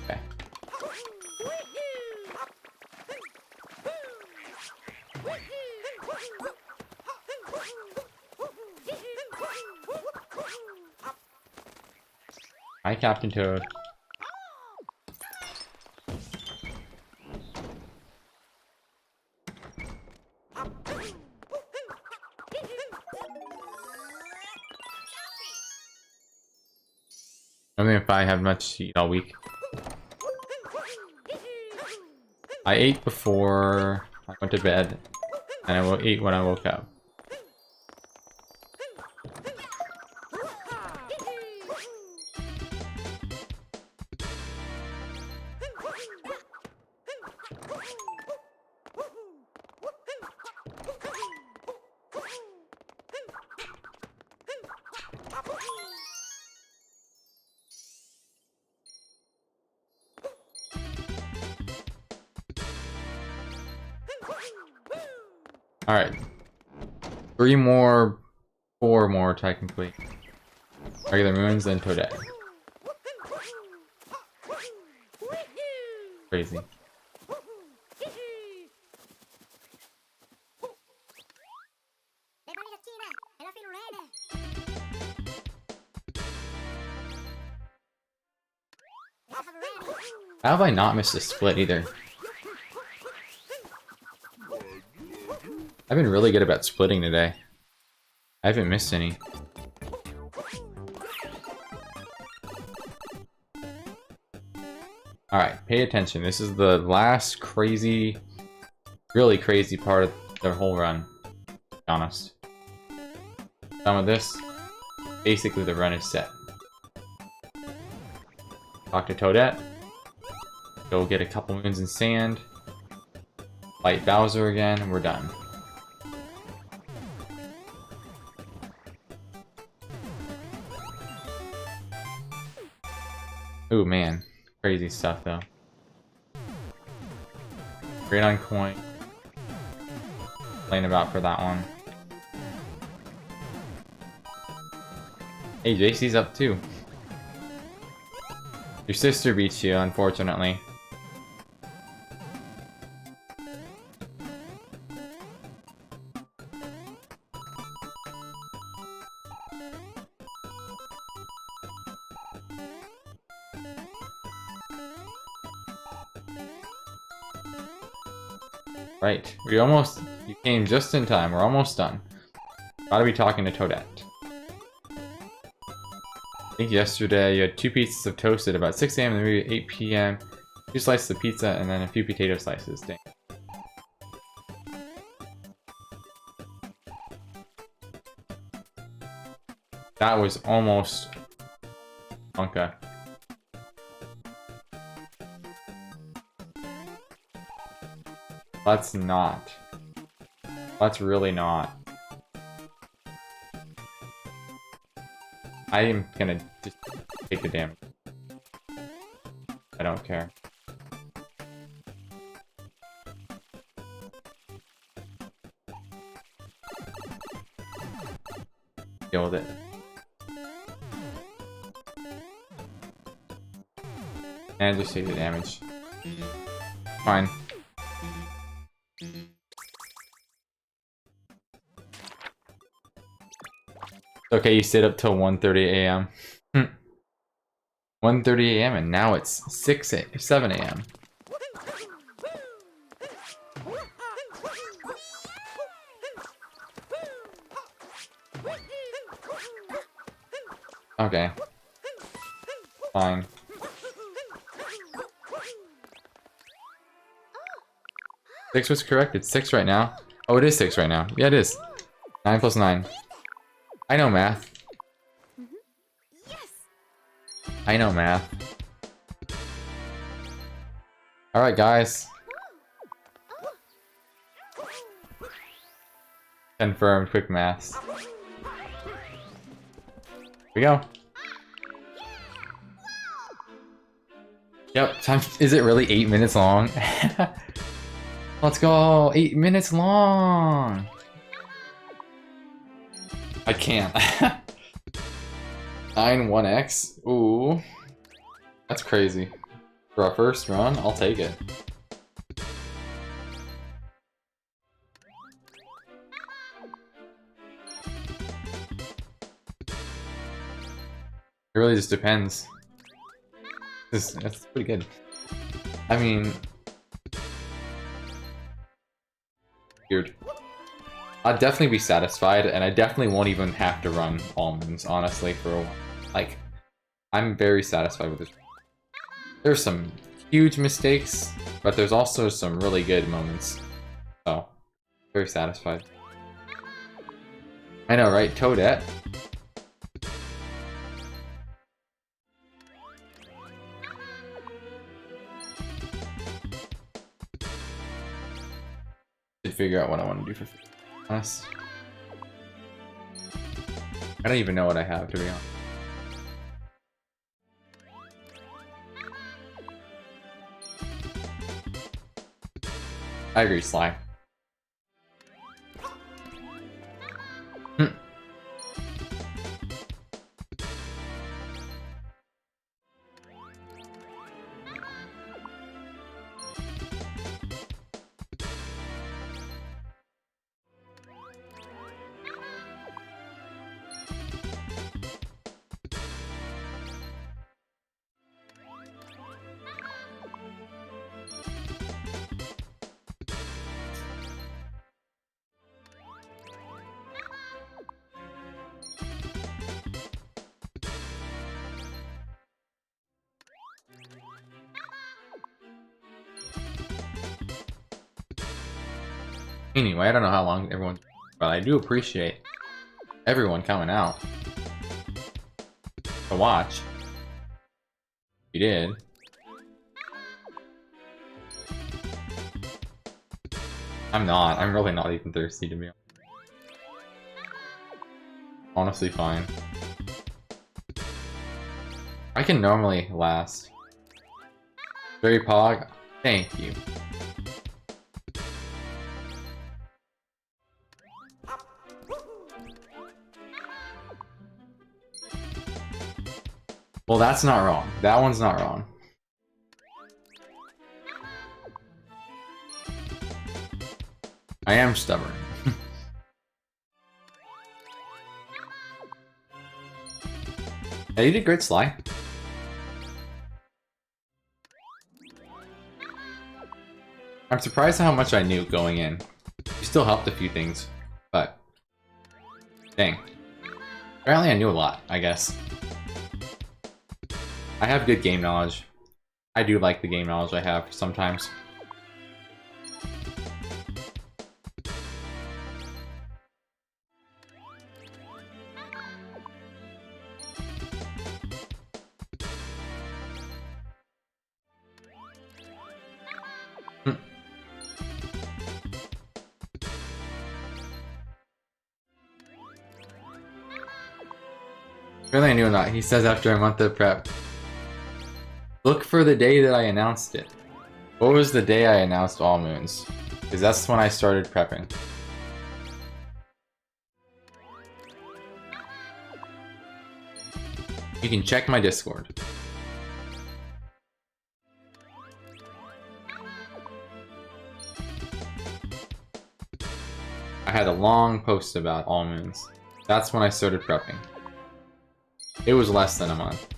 Okay. Hi, Captain Toad. I don't know if I have much to eat all week. I ate before I went to bed, and I will eat when I woke up. Alright. 3 more, 4 more technically. Regular moons, then Toadette. Crazy. How have I not missed a split either? I've been really good about splitting today. I haven't missed any. Alright, pay attention. This is the last crazy, really crazy part of the whole run, to be honest. Some of this, basically the run is set. Talk to Toadette. Go get a couple moons in sand. Fight Bowser again, and we're done. Ooh, man. Crazy stuff, though. Great on coin. Playing about for that one. Hey, JC's up too. Your sister beats you, unfortunately. Right, you came just in time, we're almost done. Gotta be talking to Toadette. I think yesterday you had 2 pieces of toast at about 6 AM and maybe 8 PM, 2 slices of pizza, and then a few potato slices. Dang. That was almost Bunka. Let's not. Let's really not. I am gonna just take the damage. I don't care. Deal with it. And just take the damage. Fine. Okay, you stayed up till 1:30 a.m. 1:30 a.m. and now it's 7 a.m. Okay. Fine. Six was correct. It's 6 right now. Oh, it is 6 right now. Yeah, it is. 9 plus 9. I know math. I know math. Alright, guys. Confirmed quick maths. Here we go. Yep, time. Is it really 8 minutes long? Let's go! 8 minutes long! I can't. 9-1x? Ooh. That's crazy. For a first run, I'll take it. It really just depends. That's pretty good. I mean... Weird. I'd definitely be satisfied, and I definitely won't even have to run almonds, honestly, for a while. Like, I'm very satisfied with this. There's some huge mistakes, but there's also some really good moments. So, very satisfied. I know, right? Toadette? Should figure out what I want to do for honest. I don't even know what I have, to be honest. I agree, Sly. Anyway, I don't know how long everyone, but I do appreciate everyone coming out to watch. You did. I'm not. I'm really not even thirsty, to be honest. Honestly, fine. I can normally last. Very Pog, thank you. Well, that's not wrong. That one's not wrong. I am stubborn. Yeah, you did great, Sly. I'm surprised at how much I knew going in. You still helped a few things, but... Dang. Apparently I knew a lot, I guess. I have good game knowledge. I do like the game knowledge I have sometimes. Really, I knew not. He says after a month of prep. Look for the day that I announced it. What was the day I announced all moons? Because that's when I started prepping. You can check my Discord. I had a long post about all moons. That's when I started prepping. It was less than a month.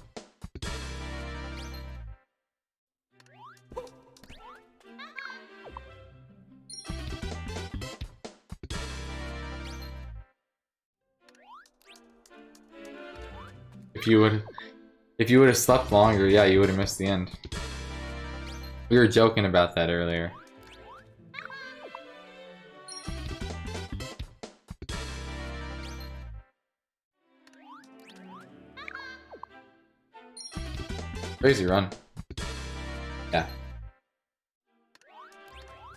If you would have slept longer, yeah, you would have missed the end. We were joking about that earlier. Crazy run. Yeah.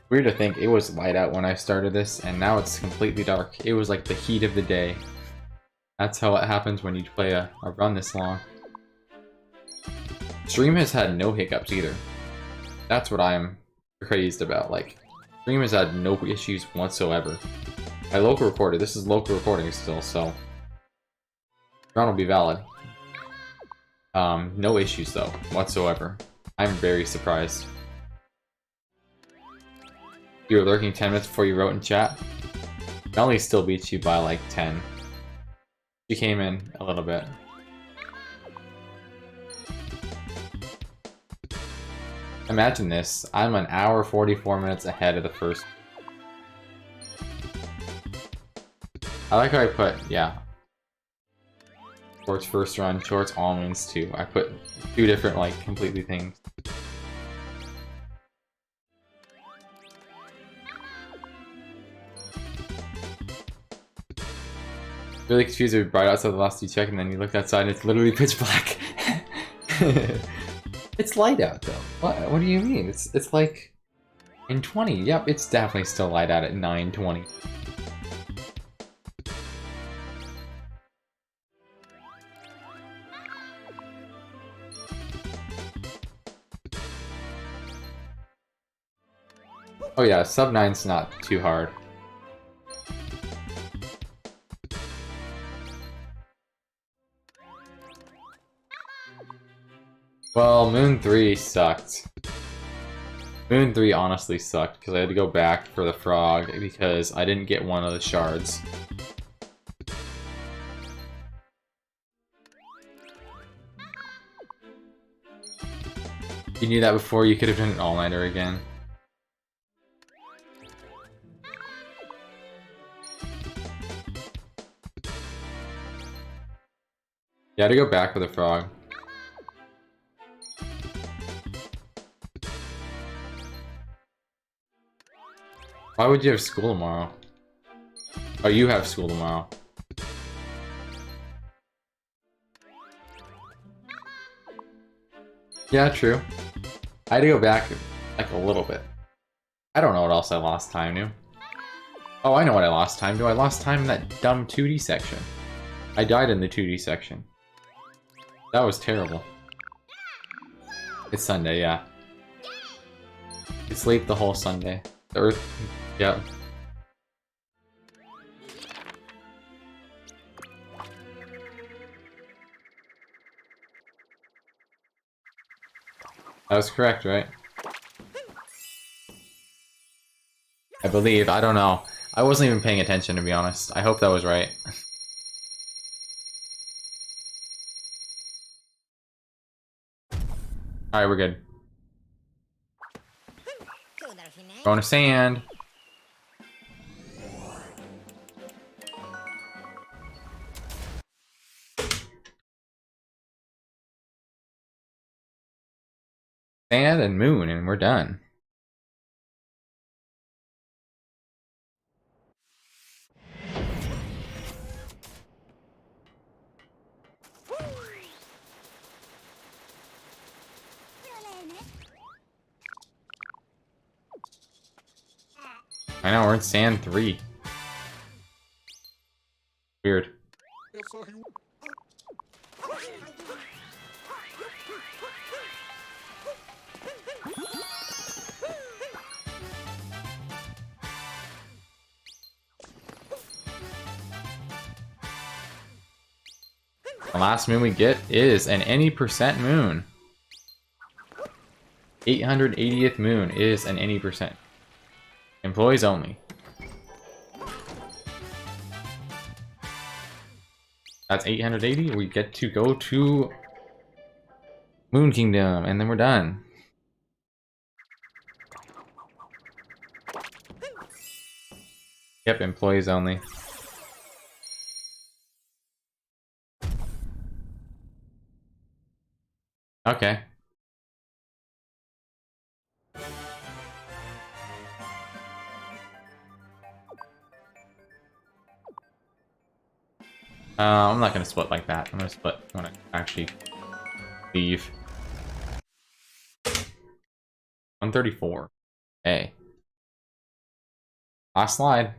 Weird to think it was light out when I started this, and now it's completely dark. It was like the heat of the day. That's how it happens when you play a run this long. Stream has had no hiccups either. That's what I'm crazed about. Like, Stream has had no issues whatsoever. I local recorded. This is local recording still, so run will be valid. No issues though whatsoever. I'm very surprised. You were lurking 10 minutes before you wrote in chat. Melly still beats you by like 10. She came in a little bit. Imagine this. I'm an hour 44 minutes ahead of the first. I like how I put, yeah. Shorts first run, shorts all moons too. I put two different, like, completely things. Really confused if bright outside the last you check, and then you look outside and it's literally pitch black. It's light out though. What do you mean? It's like 9:20. Yep, it's definitely still light out at 9:20. Oh yeah, sub 9's not too hard. Well, Moon 3 sucked. Moon 3 honestly sucked, because I had to go back for the frog, because I didn't get one of the shards. If you knew that before, you could have done an all-nighter again. You had to go back for the frog. Why would you have school tomorrow? Oh, you have school tomorrow. Yeah, true. I had to go back, like, a little bit. I don't know what else I lost time to. Oh, I know what I lost time to. I lost time in that dumb 2D section. I died in the 2D section. That was terrible. It's Sunday, yeah. It's late the whole Sunday. The Earth... Yep. That was correct, right? I believe. I don't know. I wasn't even paying attention, to be honest. I hope that was right. Alright, we're good. Going to sand. Sand and moon, and we're done. I know, we're in sand 3. Weird. Yes, sir. The last moon we get is an any percent moon. 880th moon is an any percent. Employees only. That's 880. We get to go to Moon Kingdom, and then we're done. Yep, employees only. Okay. I'm not gonna split like that. I'm gonna split when I actually leave. 134. Hey. Last slide.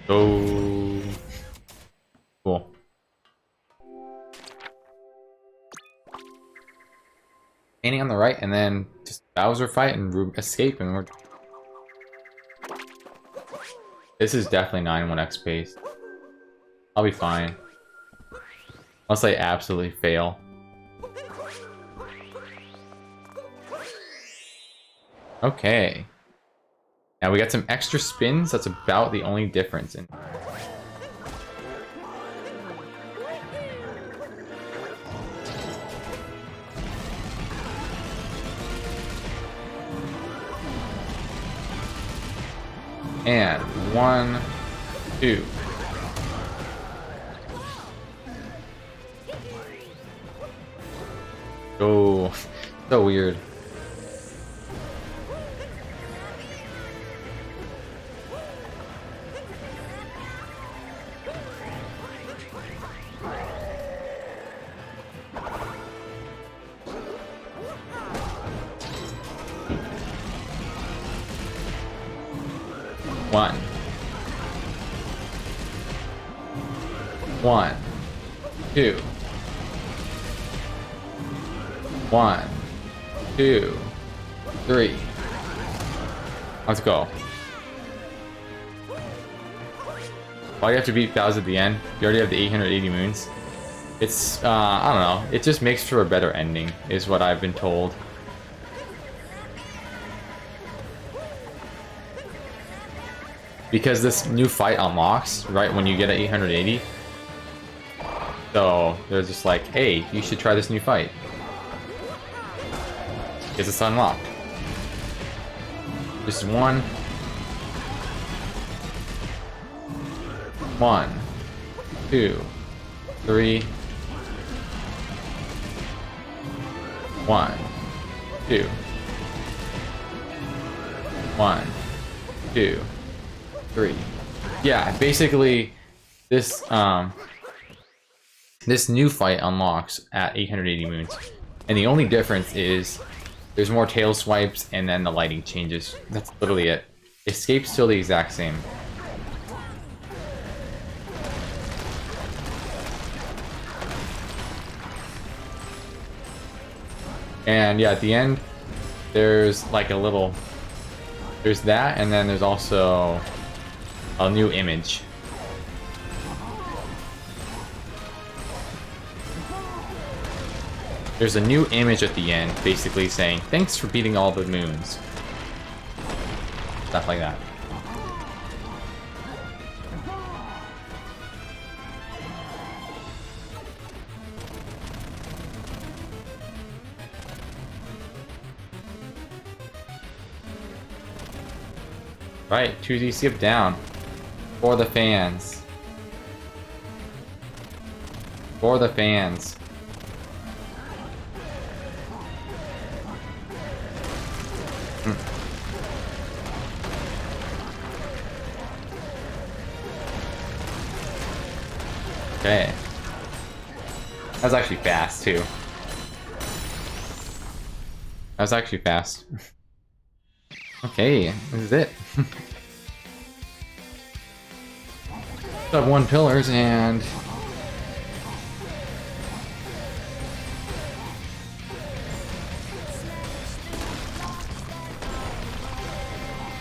Go. Cool. Painting on the right, and then just Bowser fight and escape, and we're... This is definitely 9-1x pace. I'll be fine. Unless I absolutely fail. Okay. Now we got some extra spins. That's about the only difference. And 1, 2. Oh, so weird. One. 1, 2. 1, 2, 3. Let's go. Why do you have to beat Bowser at the end? You already have the 880 moons. It's, I don't know. It just makes for a better ending, is what I've been told. Because this new fight unlocks right when you get an 880. So they're just like, hey, you should try this new fight. Because it's unlocked. This is 1. 1, 2, 3. 1, 2. 1, 2, 3. Yeah, basically this this new fight unlocks at 880 moons. And the only difference is there's more tail swipes and then the lighting changes. That's literally it. Escape's still the exact same. And yeah, at the end, there's like a little... There's that, and then there's also a new image. There's a new image at the end, basically saying, thanks for beating all the moons. Stuff like that. Right, 2Z skip down. For the fans. For the fans. Okay. That was actually fast, too. That was actually fast. Okay, this is it. Sub 1 pillars and...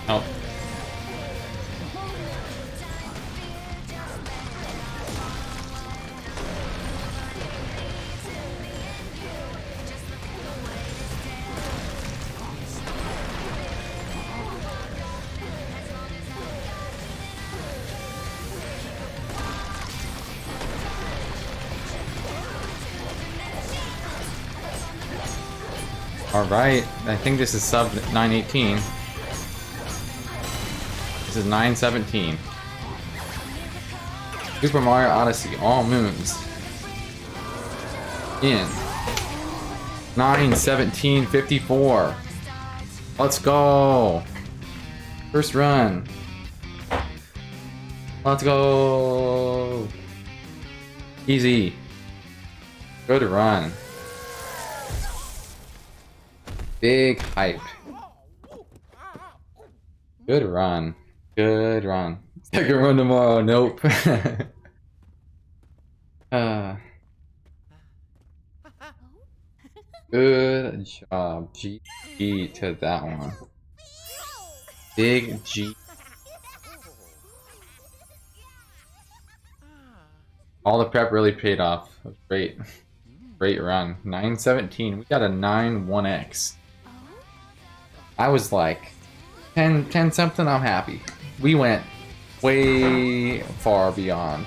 Oh. Alright, I think this is sub 918. This is 917. Super Mario Odyssey, all moons. In 9:17:54. Let's go. First run. Let's go. Easy. Good run. Big hype. Good run. Good run. Second run tomorrow. Nope. Good job. GG to that one. Big G. All the prep really paid off. It was great. Great run. 9:17. We got a 9-1x. I was like 10 something, I'm happy. We went way far beyond.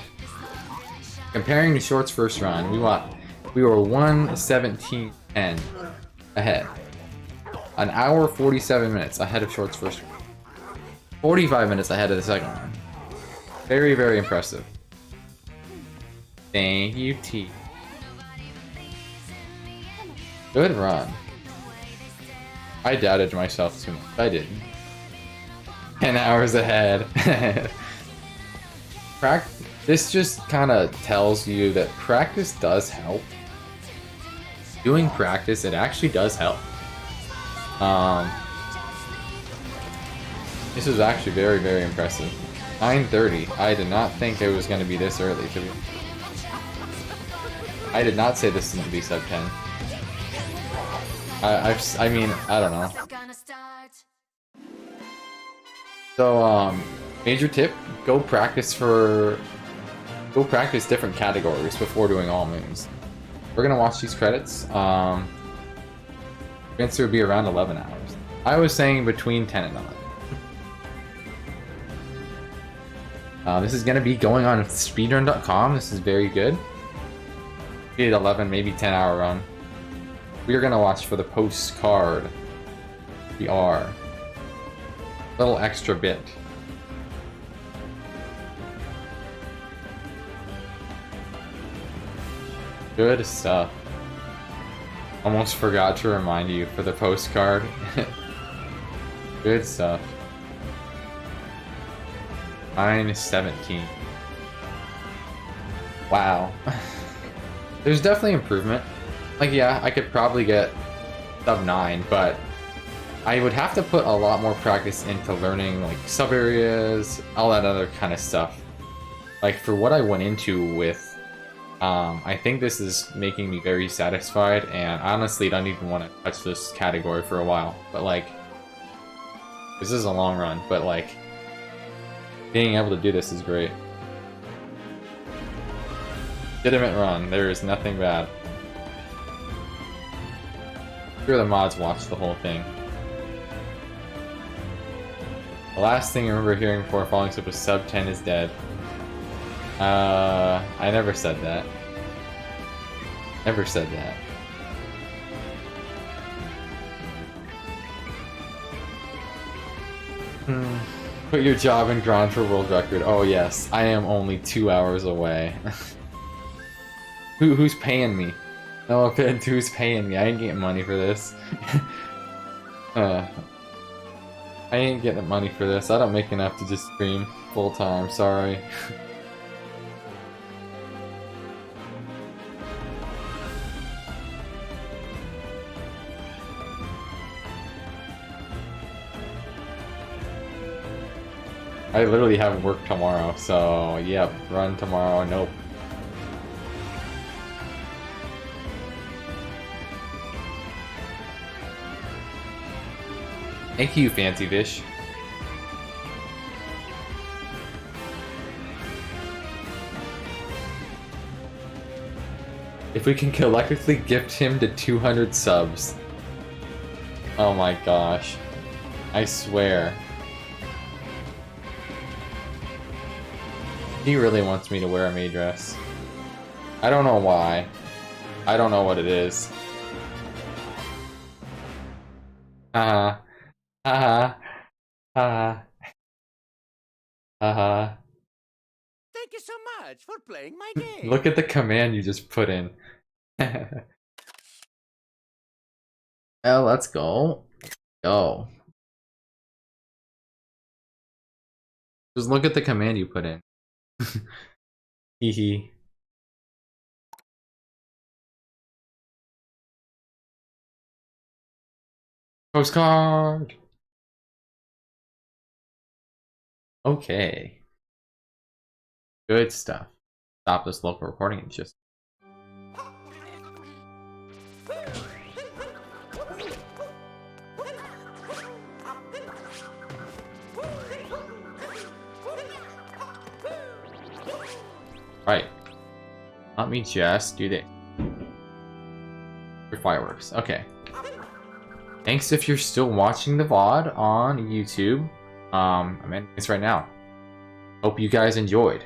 Comparing to Short's first run, we were 1:17:10 ahead. An hour 47 minutes ahead of Short's first run. 45 minutes ahead of the second one. Very, very impressive. Thank you, T. Good run. I doubted myself too much. I didn't. 10 hours ahead. This just kind of tells you that practice does help. Doing practice, it actually does help. This was actually very, very impressive. 9:30. I did not think it was going to be this early. I did not say this is going to be sub 10. I mean, I don't know. So, major tip: go practice different categories before doing all moons. We're gonna watch these credits. Answer would be around 11 hours. I was saying between 10 and 11. This is gonna be going on speedrun.com. This is very good. Be at 11, maybe 10-hour run. We are gonna watch for the postcard. We are. Little extra bit. Good stuff. Almost forgot to remind you for the postcard. Good stuff. 9:17. Wow. There's definitely improvement. Like, yeah, I could probably get sub 9, but I would have to put a lot more practice into learning, like, sub areas, all that other kind of stuff. Like, for what I went into with, I think this is making me very satisfied, and I honestly don't even want to touch this category for a while. But, like, this is a long run, but, like, being able to do this is great. Legitimate run. There is nothing bad. I'm sure the mods watched the whole thing. The last thing I remember hearing before falling asleep was sub 10 is dead. I never said that. Never said that. Put your job in grind for world record. Oh yes, I am only 2 hours away. Who's paying me? No offense, who's paying me? I ain't getting money for this. I ain't getting money for this. I don't make enough to just stream full time, sorry. I literally have work tomorrow, so yep, run tomorrow, nope. Thank you, Fancy Fish. If we can collectively gift him to 200 subs. Oh my gosh. I swear. He really wants me to wear a maid dress. I don't know why. I don't know what it is. Uh, uh, uh, uh. Thank you so much for playing my game. Look at the command you just put in. Oh, let's go. Go. Just look at the command you put in. Hehe. Postcard. Okay. Good stuff. Stop this local recording and just. Right. Let me just do this. For fireworks. Okay. Thanks if you're still watching the VOD on YouTube. I'm ending this right now. Hope you guys enjoyed.